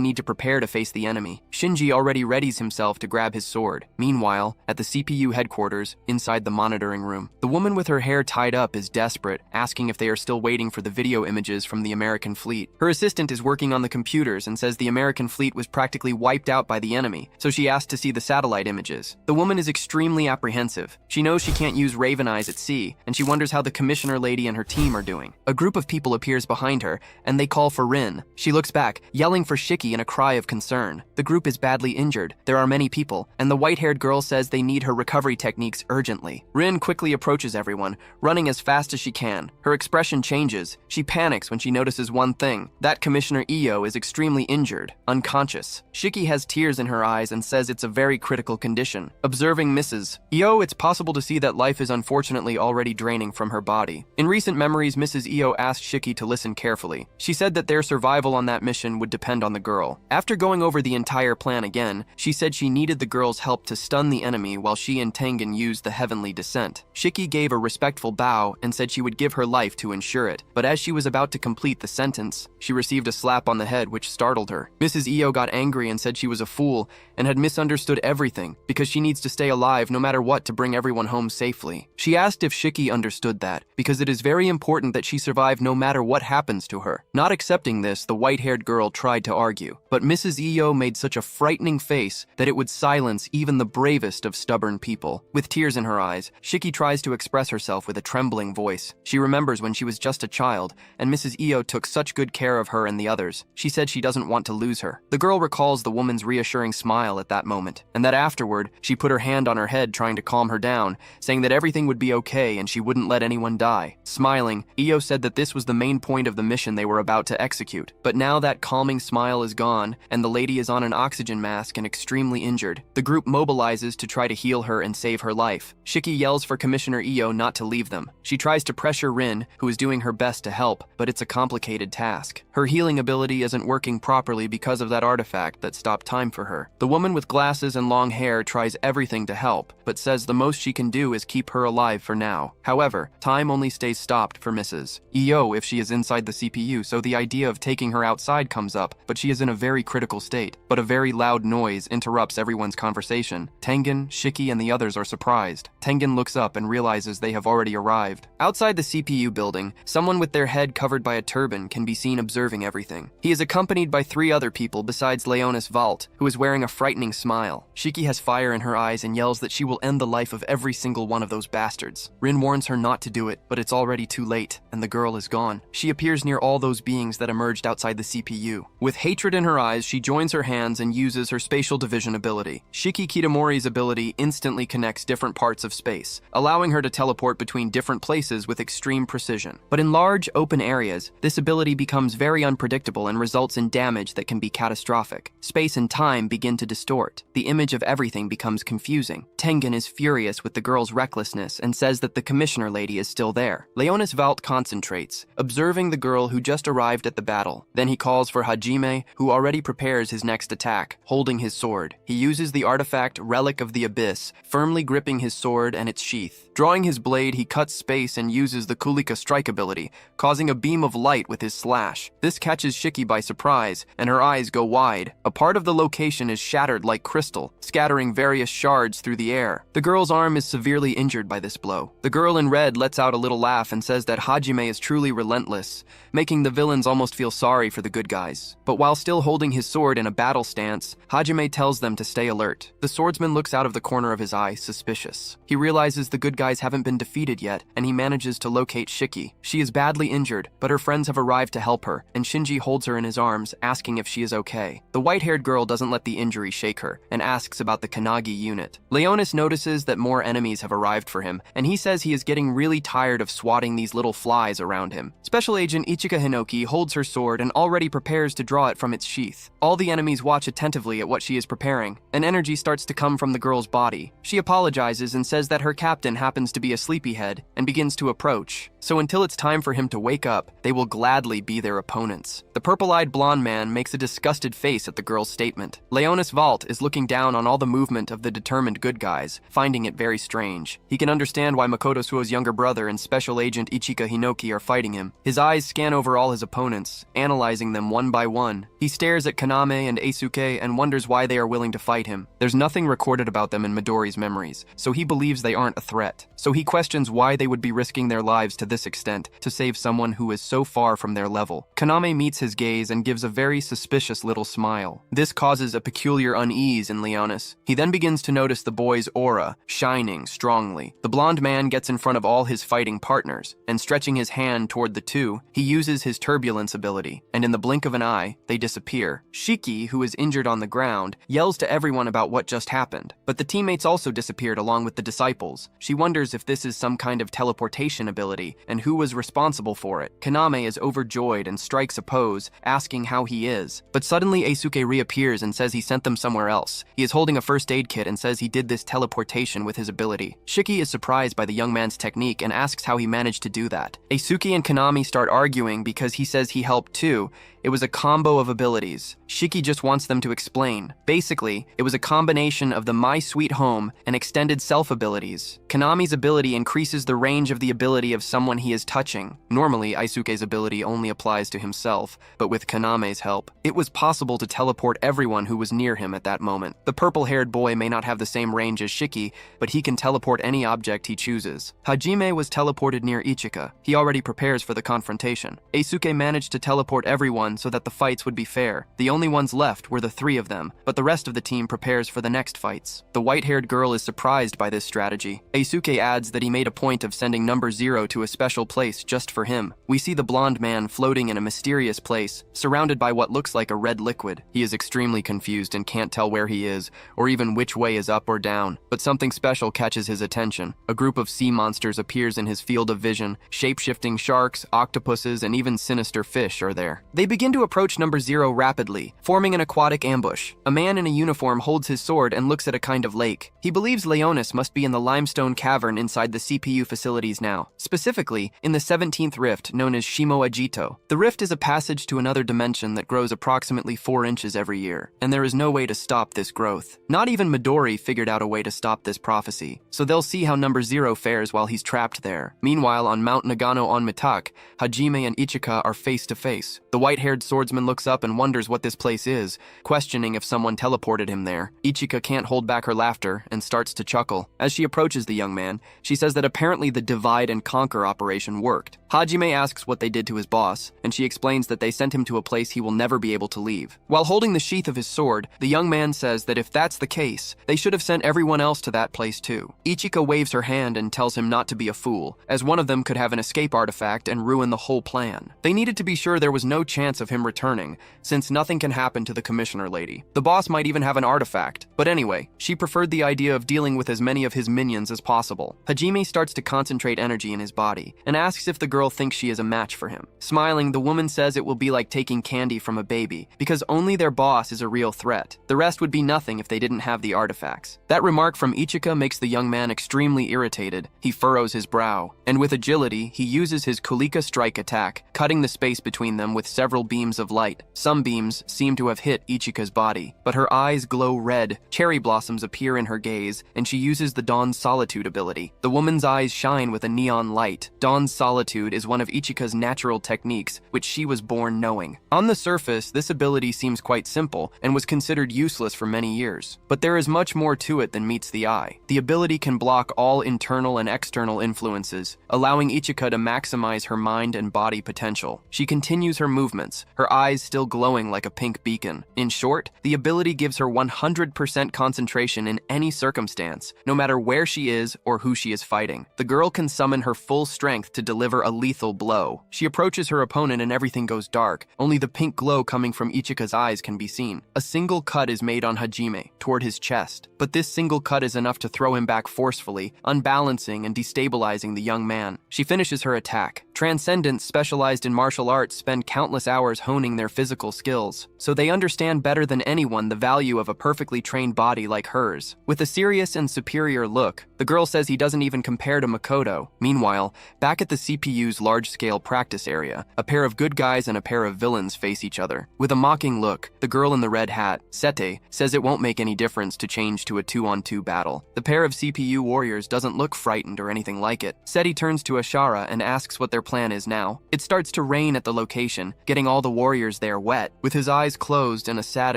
need to prepare to face the enemy. Shinji already readies himself to grab his sword. Meanwhile, at the CPU headquarters, inside the monitoring room, the woman with her hair tied up is desperate, asking if they are still waiting for the video images from the American fleet. Her assistant is working on the computers and says the American fleet was practically wiped out by the enemy, so she asked to see the satellite images. The woman is extremely apprehensive. She knows she can't use Raven Eyes at sea, and she wonders how the commissioner lady and her team are doing. A group of people appears behind her, and they call for Rin. She looks back, yelling for Shiki in a cry of concern. The group is badly injured. There are many people, and the white-haired girl says they need her recovery techniques urgently. Rin quickly approaches everyone, running as fast as she can. Her expression changes. She panics when she notices one thing. That Commissioner Io is extremely injured, unconscious. Shiki has tears in her eyes and says it's a very critical condition. Observing Mrs. Io, it's possible to see that life is unfortunately already draining from her body. In recent memories, Mrs. Io asked Shiki to listen carefully. She said that their survival on that mission would depend on the girl. After going over the entire plan again, she said she needed the girl's help to stun the enemy while she and Tengen used the heavenly descent. Shiki gave a respectful bow and said she would give her life to ensure it, but as she was about to complete the sentence, she received a slap on the head which startled her. Mrs. Io got angry and said she was a fool and had misunderstood everything because she needs to stay alive no matter what to bring everyone home safely. She asked if Shiki understood that, because it is very important that she survive no matter what happens to her. Not accepting this, the white-haired girl tried to argue, but Mrs. Io made such a frightening face that it would silence even the bravest of stubborn people. With tears in her eyes, Shiki tries to express herself with a trembling voice. She remembers when she was just a child, and Mrs. Io took such good care of her and the others. She said she doesn't want to lose her. The girl recalls the woman's reassuring smile at that moment, and that afterward, she put her hand on her head trying to calm her down, saying that everything would be okay and she wouldn't let anyone die. Smiling, Io said that this was the main point of the mission they were about to execute. But now that calming smile is gone, and the lady is on an oxygen mask and extremely injured. The group mobilizes to try to heal her and save her life. Shiki yells for Commissioner Io not to leave them. She tries to pressure Rin, who is doing her best to help, but it's a complicated task. Her healing ability isn't working properly because of that artifact that stopped time for her. The woman with glasses and long hair tries everything to help, but says the most she can do is keep her alive for now. However, time only stays stopped for Mrs. Io if she is inside the CPU, so the idea of taking her outside comes up, but she is in a very critical state. But a very loud noise interrupts everyone's conversation. Tengen, Shiki, and the others are surprised. Tengen looks up and realizes they have already arrived. Outside the CPU building, someone with their head covered by a turban can be seen observing everything. He is accompanied by 3 other people besides Leonis Valt, who is wearing a frightening smile. Shiki has fire in her eyes and yells that she will end the life of every single one of those bastards. Rin warns her not to do it, but it's already too late, and the girl is gone. She appears near all those beings that emerged outside the CPU. With hatred in her eyes, she joins her hands and uses her spatial division ability. Shiki Kitamori's ability instantly connects different parts of space, allowing her to teleport between different places with extreme precision. But in large, open areas, this ability becomes very unpredictable and results in damage that can be catastrophic. Space and time begin to distort. The image of everything becomes confusing. Tengen is furious with the girl's recklessness and says that the commissioner lady is still there. Leonis Valt concentrates, observing the girl who just arrived at the battle. Then he calls for Hajime, who already prepares his next attack, holding his sword. He uses the artifact Relic of the Abyss, firmly gripping his sword and its sheath. Drawing his blade, he cuts space and uses the Kulika strike ability, causing a beam of light with his slash. This catches Shiki by surprise, and her eyes go wide. A part of the location is shattered like crystal, scattering various shards through the air. The girl's arm is severely injured by this blow. The girl in red lets out a little laugh and says that Hajime is truly relentless, making the villains almost feel sorry for the good guys. But while still holding his sword in a battle stance, Hajime tells them to stay alert. The swordsman looks out of the corner of his eye, suspicious. He realizes the good guys haven't been defeated yet, and he manages to locate Shiki. She is badly injured, but her friends have arrived to help her, and Shinji holds her in his arms, asking if she is okay. The white-haired girl doesn't let the injury shake her, and asks about the Kanagi unit. Leonis notices that more enemies have arrived for him, and he says he is getting really tired of swatting these little flies around him. Special Agent Ichika Hinoki holds her sword and already prepares to draw it from its sheath. All the enemies watch attentively at what she is preparing. An energy starts to come from the girl's body. She apologizes and says that her captain happens to be a sleepyhead and begins to approach. So until it's time for him to wake up, they will gladly be their opponents. The purple-eyed blonde man makes a disgusted face at the girl's statement. Leonis Valt is looking down on all the movement of the determined good guys, finding it very strange. He can understand why Makoto Suo's younger brother and Special Agent Ichika Hinoki are fighting him. His eyes scan over all his opponents, analyzing them one by one. He stares at Kaname and Eisuke and wonders why they are willing to fight him. There's nothing recorded about them in Midori's memories, so he believes they aren't a threat. So he questions why they would be risking their lives to this extent to save someone who is so far from their level. Kaname meets his gaze and gives a very suspicious little smile. This causes a peculiar unease in Leonis. He then begins to notice the boy's aura, shining strongly. The blonde man gets in front of all his fighting partners, and stretching his hand toward the two, he uses his turbulence ability, and in the blink of an eye, they disappear. Shiki, who is injured on the ground, yells to everyone about what just happened, but the teammates also disappeared along with the disciples. She wonders if this is some kind of teleportation ability, and who was responsible for it. Kaname is overjoyed and strikes a pose, asking how he is, but suddenly Eisuke reappears and says he sent them somewhere else. He is holding a first aid kit and says he did this teleportation with his ability. Shiki is surprised by the young man's technique and asks how he managed to do that. Eisuke and Kaname start arguing because he says he helped too. It was a combo of abilities. Shiki just wants them to explain. Basically, it was a combination of the My Sweet Home and extended self abilities. Kaname's ability increases the range of the ability of someone he is touching. Normally, Eisuke's ability only applies to himself, but with Kaname's help, it was possible to teleport everyone who was near him at that moment. The purple-haired boy may not have the same range as Shiki, but he can teleport any object he chooses. Hajime was teleported near Ichika. He already prepares for the confrontation. Eisuke managed to teleport everyone so that the fights would be fair. The only ones left were the three of them, but the rest of the team prepares for the next fights. The white-haired girl is surprised by this strategy. Eisuke adds that he made a point of sending number 0 to a special place just for him. We see the blonde man floating in a mysterious place, surrounded by what looks like a red liquid. He is extremely confused and can't tell where he is, or even which way is up or down, but something special catches his attention. A group of sea monsters appears in his field of vision. Shape-shifting sharks, octopuses, and even sinister fish are there. They begin to approach number 0 rapidly, forming an aquatic ambush. A man in a uniform holds his sword and looks at a kind of lake. He believes Leonis must be in the limestone cavern inside the CPU facilities now, specifically in the 17th rift known as Shimo Ajito. The rift is a passage to another dimension that grows approximately 4 inches every year, and there is no way to stop this growth. Not even Midori figured out a way to stop this prophecy, so they'll see how number 0 fares while he's trapped there. Meanwhile, on Mount Nagano on Mitak, Hajime and Ichika are face to face. The white-haired swordsman looks up and wonders what this place is, questioning if someone teleported him there. Ichika can't hold back her laughter and starts to chuckle. As she approaches the young man, she says that apparently the divide and conquer operation worked. Hajime asks what they did to his boss, and she explains that they sent him to a place he will never be able to leave. While holding the sheath of his sword, the young man says that if that's the case, they should have sent everyone else to that place too. Ichika waves her hand and tells him not to be a fool, as one of them could have an escape artifact and ruin the whole plan. They needed to be sure there was no chance of him returning, since nothing can happen to the commissioner lady. The boss might even have an artifact, but anyway, she preferred the idea of dealing with as many of his minions as possible. Hajime starts to concentrate energy in his body, and asks if the girl thinks she is a match for him. Smiling, the woman says it will be like taking candy from a baby, because only their boss is a real threat. The rest would be nothing if they didn't have the artifacts. That remark from Ichika makes the young man extremely irritated. He furrows his brow, and with agility, he uses his Kulika strike attack, cutting the space between them with several beams of light. Some beams seem to have hit Ichika's body, but her eyes glow red. Cherry blossoms appear in her gaze, and she uses the Dawn's Solitude ability. The woman's eyes shine with a neon light. Dawn's Solitude is one of Ichika's natural techniques, which she was born knowing. On the surface, this ability seems quite simple, and was considered useless for many years. But there is much more to it than meets the eye. The ability can block all internal and external influences, allowing Ichika to maximize her mind and body potential. She continues her movements, her eyes still glowing like a pink beacon. In short, the ability gives her 100% concentration in any circumstance, no matter where she is or who she is fighting. The girl can summon her full strength to deliver a lethal blow. She approaches her opponent and everything goes dark. Only the pink glow coming from Ichika's eyes can be seen. A single cut is made on Hajime, toward his chest. But this single cut is enough to throw him back forcefully, unbalancing and destabilizing the young man. She finishes her attack. Transcendents specialized in martial arts spend countless hours honing their physical skills, so they understand better than anyone the value of a perfectly trained body like hers. With a serious and superior look, the girl says he doesn't even compare to Makoto. Meanwhile, back at the CPU's large-scale practice area, a pair of good guys and a pair of villains face each other. With a mocking look, the girl in the red hat, Sete, says it won't make any difference to change to a 2-on-2 battle. The pair of CPU warriors doesn't look frightened or anything like it. Sete turns to Ashara and asks what their plan is now. It starts to rain at the location, getting all the warriors there wet. With his eyes closed and a sad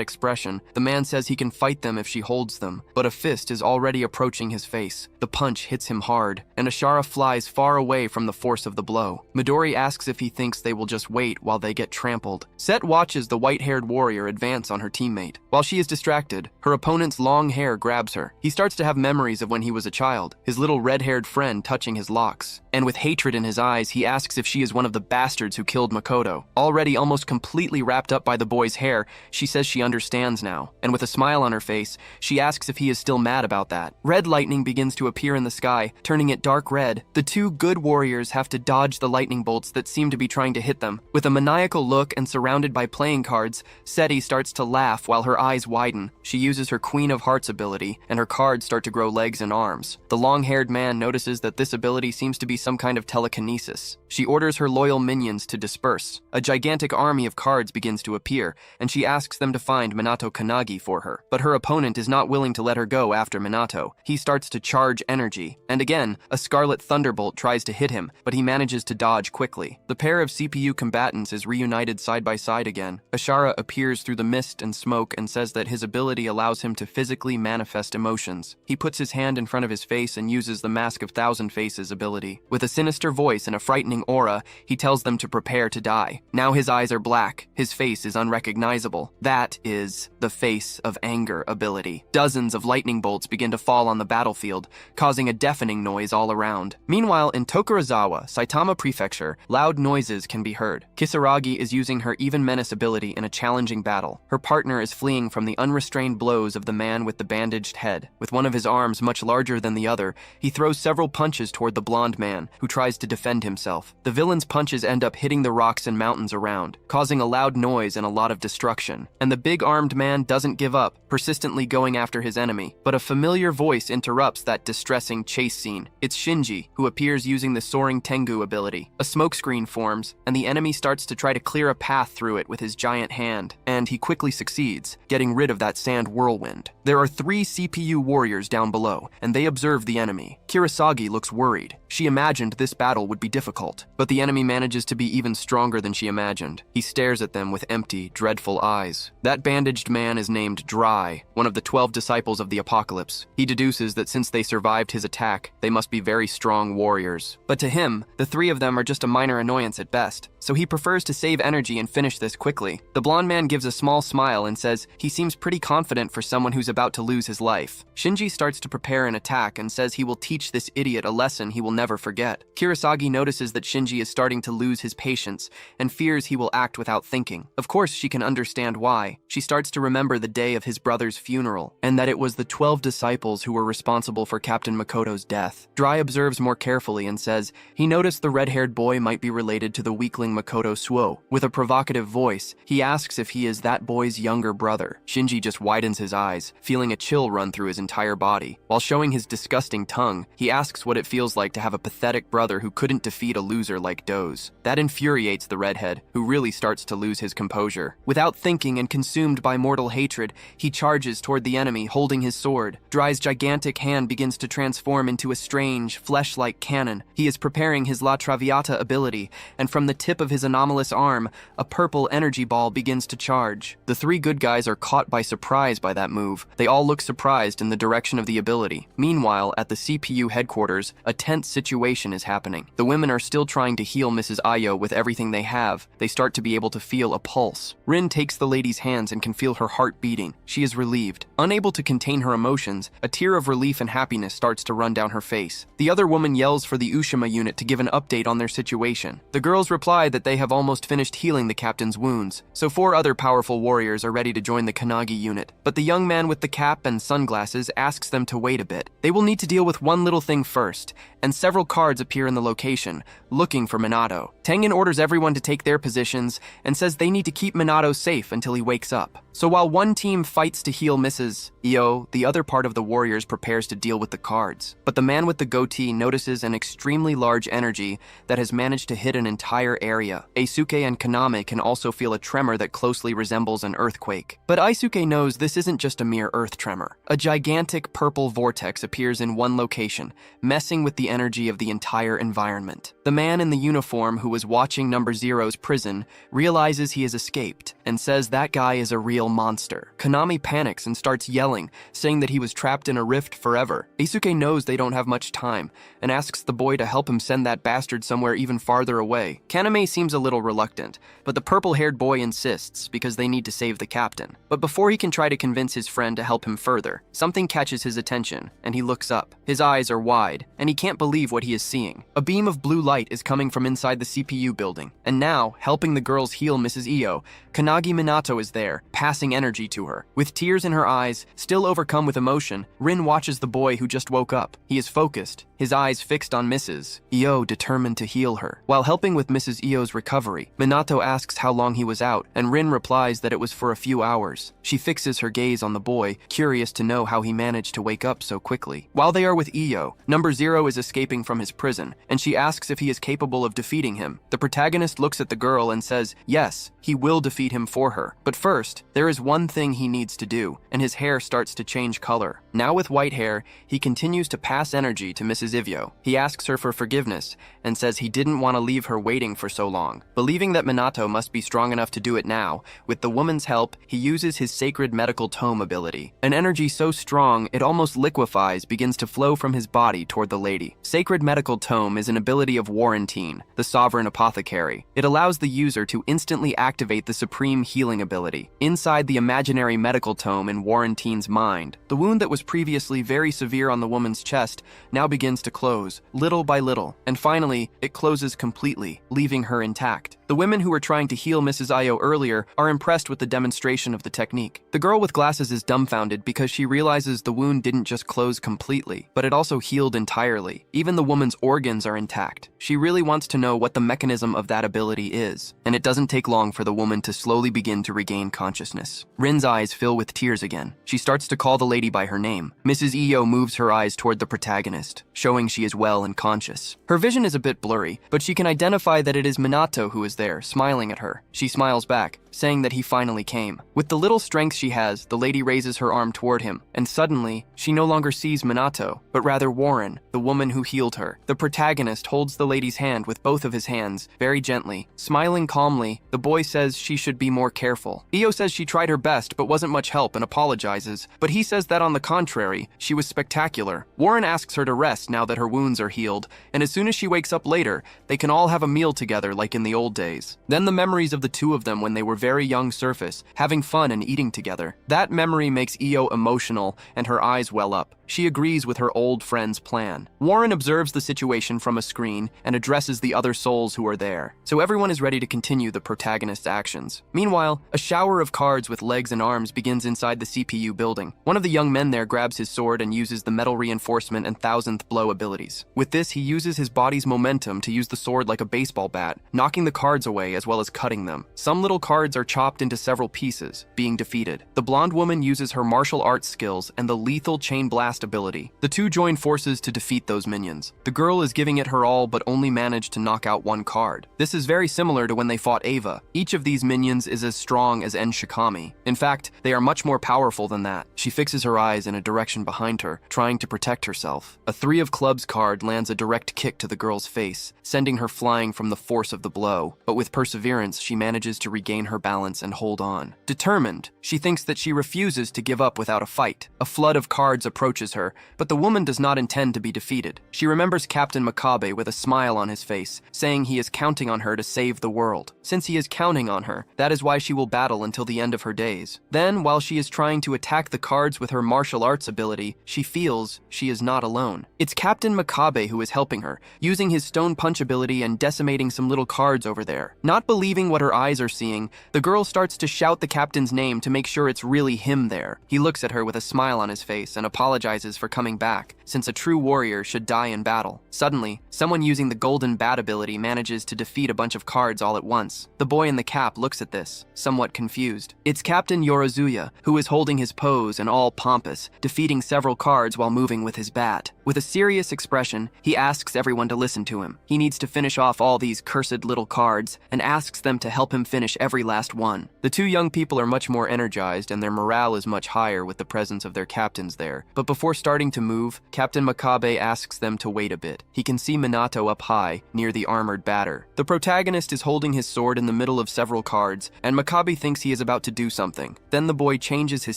expression, the man says he can fight them if she holds them, but a fist is already approaching his face. The punch hits him hard, and Ashara flies far away from the force of the blow. Midori asks if he thinks they will just wait while they get trampled. Set watches the white-haired warrior advance on her teammate. While she is distracted, her opponent's long hair grabs her. He starts to have memories of when he was a child, his little red-haired friend touching his locks. And with hatred in his eyes, he asks if she is one of the bastards who killed Makoto. Already almost completely wrapped up by the boy's hair, she says she understands now. And with a smile on her face, she asks if he is still mad about that. Red lightning begins to appear in the sky, turning it dark red. The two good warriors have to dodge the lightning bolts that seem to be trying to hit them. With a maniacal look and surrounded by playing cards, Seti starts to laugh while her eyes widen. She uses her Queen of Hearts ability, and her cards start to grow legs and arms. The long-haired man notices that this ability seems to be some kind of telekinesis. She orders her loyal minions to disperse. A gigantic army of cards begins to appear, and she asks them to find Minato Kanagi for her. But her opponent is not willing to let her go after Minato. He starts to charge energy, and again, a scarlet thunderbolt tries to hit him, but he manages to dodge quickly. The pair of CPU combatants is reunited side by side again. Ashara appears through the mist and smoke and says that his ability allows him to physically manifest emotions. He puts his hand in front of his face and uses the Mask of Thousand Faces ability. With a sinister voice and a frightening aura, he tells them to prepare to die. Now his eyes are black, his face is unrecognizable. That is the Face of Anger ability. Dozens of lightning bolts begin to fall on the battlefield, causing a deafening noise all around. Meanwhile, in Tokorozawa, Saitama Prefecture, loud noises can be heard. Kisaragi is using her Even Menace ability in a challenging battle. Her partner is fleeing from the unrestrained blows of the man with the bandaged head. With one of his arms much larger than the other, he throws several punches toward the blonde man, who tries to defend himself. The villain's punches end up hitting the rocks and mountains around, causing a loud noise and a lot of destruction. And the big-armed man doesn't give up, persistently going after his enemy. But a familiar voice interrupts that distressing chase scene. It's Shinji, who appears using the Soaring Tengu ability. A smokescreen forms, and the enemy starts to try to clear a path through it with his giant hand, and he quickly succeeds, getting rid of that sand whirlwind. There are 3 CPU warriors down below, and they observe the enemy. Kurosagi looks worried. She imagined this battle would be difficult, but the enemy manages to be even stronger than she imagined. He stares at them with empty, dreadful eyes. That bandaged man is named Dry, one of the 12 disciples of the Apocalypse. He deduces that since they survived his attack, they must be very strong warriors. But to him, the 3 of them are just a minor annoyance at best, so he prefers to save energy and finish this quickly. The blonde man gives a small smile and says he seems pretty confident for someone who's about to lose his life. Shinji starts to prepare an attack and says he will teach this idiot a lesson he will never forget. Kurosagi notices that Shinji is starting to lose his patience and fears he will act without thinking. Of course, she can understand why. She starts to remember the day of his brother's funeral, and that it was the 12 disciples who were responsible for Captain Makoto's death. Dry observes more carefully and says he noticed the red-haired boy might be related to the weakling Makoto Suo. With a provocative voice, he asks if he is that boy's younger brother. Shinji just widens his eyes, feeling a chill run through his entire body. While showing his disgusting tongue, he asks what it feels like to have a pathetic brother who couldn't defeat a loser like Doze. That infuriates the redhead, who really starts to lose his composure. Without thinking and consumed by mortal hatred, he charges toward the enemy, holding his sword. Dry's gigantic hand begins to transform into a strange, flesh-like cannon. He is preparing his La Traviata ability, and from the tip of his anomalous arm, a purple energy ball begins to charge. The 3 good guys are caught by surprise by that move. They all look surprised in the direction of the ability. Meanwhile, at the CPU headquarters, a tense situation is happening. The women are still still trying to heal Mrs. Ayo with everything they have, they start to be able to feel a pulse. Rin takes the lady's hands and can feel her heart beating. She is relieved. Unable to contain her emotions, a tear of relief and happiness starts to run down her face. The other woman yells for the Ushima unit to give an update on their situation. The girls reply that they have almost finished healing the captain's wounds, so 4 other powerful warriors are ready to join the Kanagi unit. But the young man with the cap and sunglasses asks them to wait a bit. They will need to deal with one little thing first, and several cards appear in the location, looking for Minato. Tengen orders everyone to take their positions and says they need to keep Minato safe until he wakes up. So while one team fights to heal Mrs. Io, the other part of the warriors prepares to deal with the cards. But the man with the goatee notices an extremely large energy that has managed to hit an entire area. Eisuke and Kaname can also feel a tremor that closely resembles an earthquake. But Eisuke knows this isn't just a mere earth tremor. A gigantic purple vortex appears in one location, messing with the energy of the entire environment. The man in the uniform who was watching Number Zero's prison realizes he has escaped and says that guy is a real monster. Kaname panics and starts yelling, saying that he was trapped in a rift forever. Eisuke knows they don't have much time and asks the boy to help him send that bastard somewhere even farther away. Kaname seems a little reluctant, but the purple-haired boy insists because they need to save the captain. But before he can try to convince his friend to help him further, something catches his attention, and he looks up. His eyes are wide, and he can't believe what he is seeing. A beam of blue light is coming from inside the CPU building, and now, helping the girls heal Mrs. Io, Kanagi Minato is there, passing energy to her. With tears in her eyes, still overcome with emotion, Rin watches the boy who just woke up. He is focused, his eyes fixed on Mrs. Io, determined to heal her. While helping with Mrs. Io's recovery, Minato asks how long he was out, and Rin replies that it was for a few hours. She fixes her gaze on the boy, curious to know how he managed to wake up so quickly. While they are with Io, Number Zero is escaping from his prison, and she asks if he is capable of defeating him. The protagonist looks at the girl and says, yes, he will defeat him for her. But first, there is one thing he needs to do, and his hair starts to change color. Now with white hair, he continues to pass energy to Mrs. Ivio. He asks her for forgiveness and says he didn't want to leave her waiting for so long. Believing that Minato must be strong enough to do it now, with the woman's help, he uses his sacred medical tome ability. An energy so strong it almost liquefies begins to flow from his body toward the lady. Sacred medical tome is an ability of Warrantine, the sovereign apothecary. It allows the user to instantly activate the supreme healing ability. Inside the imaginary medical tome in Warrantine's mind, the wound that was previously very severe on the woman's chest now begins to close, little by little, and finally, it closes completely, leaving her intact. The women who were trying to heal Mrs. Io earlier are impressed with the demonstration of the technique. The girl with glasses is dumbfounded because she realizes the wound didn't just close completely, but it also healed entirely. Even the woman's organs are intact. She really wants to know what the mechanism of that ability is, and it doesn't take long for the woman to slowly begin to regain consciousness. Rin's eyes fill with tears again. She starts to call the lady by her name. Mrs. Io moves her eyes toward the protagonist, showing she is well and conscious. Her vision is a bit blurry, but she can identify that it is Minato who is there, smiling at her. She smiles back, saying that he finally came. With the little strength she has, the lady raises her arm toward him, and suddenly, she no longer sees Minato, but rather Warren, the woman who healed her. The protagonist holds the lady's hand with both of his hands, very gently. Smiling calmly, the boy says she should be more careful. Io says she tried her best but wasn't much help and apologizes, but he says that on the contrary, she was spectacular. Warren asks her to rest now that her wounds are healed, and as soon as she wakes up later, they can all have a meal together like in the old days. Then the memories of the two of them when they were very young surface, having fun and eating together. That memory makes Io emotional and her eyes well up. She agrees with her old friend's plan. Warren observes the situation from a screen and addresses the other souls who are there, so everyone is ready to continue the protagonist's actions. Meanwhile, a shower of cards with legs and arms begins inside the CPU building. One of the young men there grabs his sword and uses the metal reinforcement and thousandth blow abilities. With this, he uses his body's momentum to use the sword like a baseball bat, knocking the cards away as well as cutting them. Some little cards are chopped into several pieces, being defeated. The blonde woman uses her martial arts skills and the lethal chain blast ability. The two join forces to defeat those minions. The girl is giving it her all but only managed to knock out one card. This is very similar to when they fought Ava. Each of these minions is as strong as En Shikami. In fact, they are much more powerful than that. She fixes her eyes in a direction behind her, trying to protect herself. A 3 of clubs card lands a direct kick to the girl's face, sending her flying from the force of the blow. But with perseverance, she manages to regain her balance and hold on. Determined, she thinks that she refuses to give up without a fight. A flood of cards approaches approaches her, but the woman does not intend to be defeated. She remembers Captain Makabe with a smile on his face, saying he is counting on her to save the world. Since he is counting on her, that is why she will battle until the end of her days. Then, while she is trying to attack the cards with her martial arts ability, she feels she is not alone. It's Captain Makabe who is helping her, using his stone punch ability and decimating some little cards over there. Not believing what her eyes are seeing, the girl starts to shout the captain's name to make sure it's really him there. He looks at her with a smile on his face and apologizes for coming back, since a true warrior should die in battle. Suddenly, someone using the golden bat ability manages to defeat a bunch of cards all at once. The boy in the cap looks at this, somewhat confused. It's Captain Yorozuya, who is holding his pose and all pompous, defeating several cards while moving with his bat. With a serious expression, he asks everyone to listen to him. He needs to finish off all these cursed little cards and asks them to help him finish every last one. The two young people are much more energized and their morale is much higher with the presence of their captains there. But before starting to move, Captain Makabe asks them to wait a bit. He can see Minato up high, near the armored batter. The protagonist is holding his sword in the middle of several cards, and Makabe thinks he is about to do something. Then the boy changes his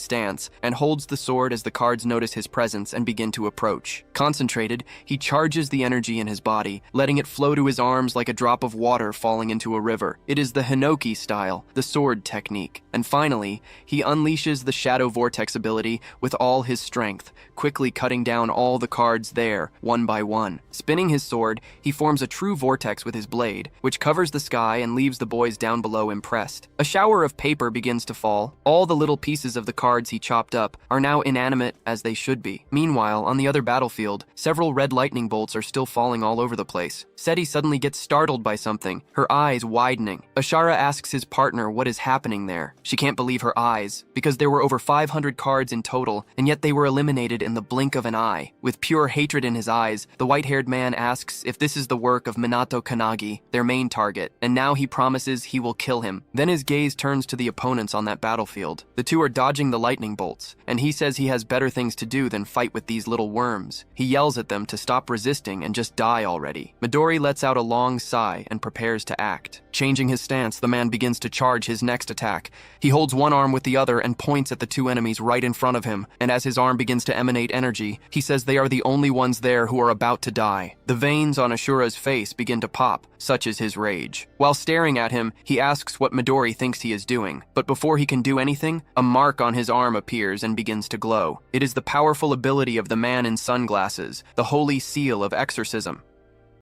stance and holds the sword as the cards notice his presence and begin to approach. Concentrated, he charges the energy in his body, letting it flow to his arms like a drop of water falling into a river. It is the Hinoki style, the sword technique. And finally, he unleashes the Shadow Vortex ability with all his strength, quickly cutting down all the cards there, one by one. Spinning his sword, he forms a true vortex with his blade, which covers the sky and leaves the boys down below impressed. A shower of paper begins to fall. All the little pieces of the cards he chopped up are now inanimate as they should be. Meanwhile, on the other battlefield, several red lightning bolts are still falling all over the place. Seti suddenly gets startled by something, her eyes widening. Ashara asks his partner what is happening there. She can't believe her eyes, because there were over 500 cards in total, and yet they were eliminated in the blink of an eye. With pure hatred in his eyes, the white-haired man asks if this is the work of Minato Kanagi, their main target, and now he promises he will kill him. Then his gaze turns to the opponents on that battlefield. The two are dodging the lightning bolts, and he says he has better things to do than fight with these little worms. He yells at them to stop resisting and just die already. Midori lets out a long sigh and prepares to act. Changing his stance, the man begins to charge his next attack. He holds one arm with the other and points at the two enemies right in front of him, and as his arm begins to emanate energy, he says they are the only ones there who are about to die. The veins on Ashura's face begin to pop, such is his rage. While staring at him, he asks what Midori thinks he is doing, but before he can do anything, a mark on his arm appears and begins to glow. It is the powerful ability of the man in sunglasses, the holy seal of exorcism.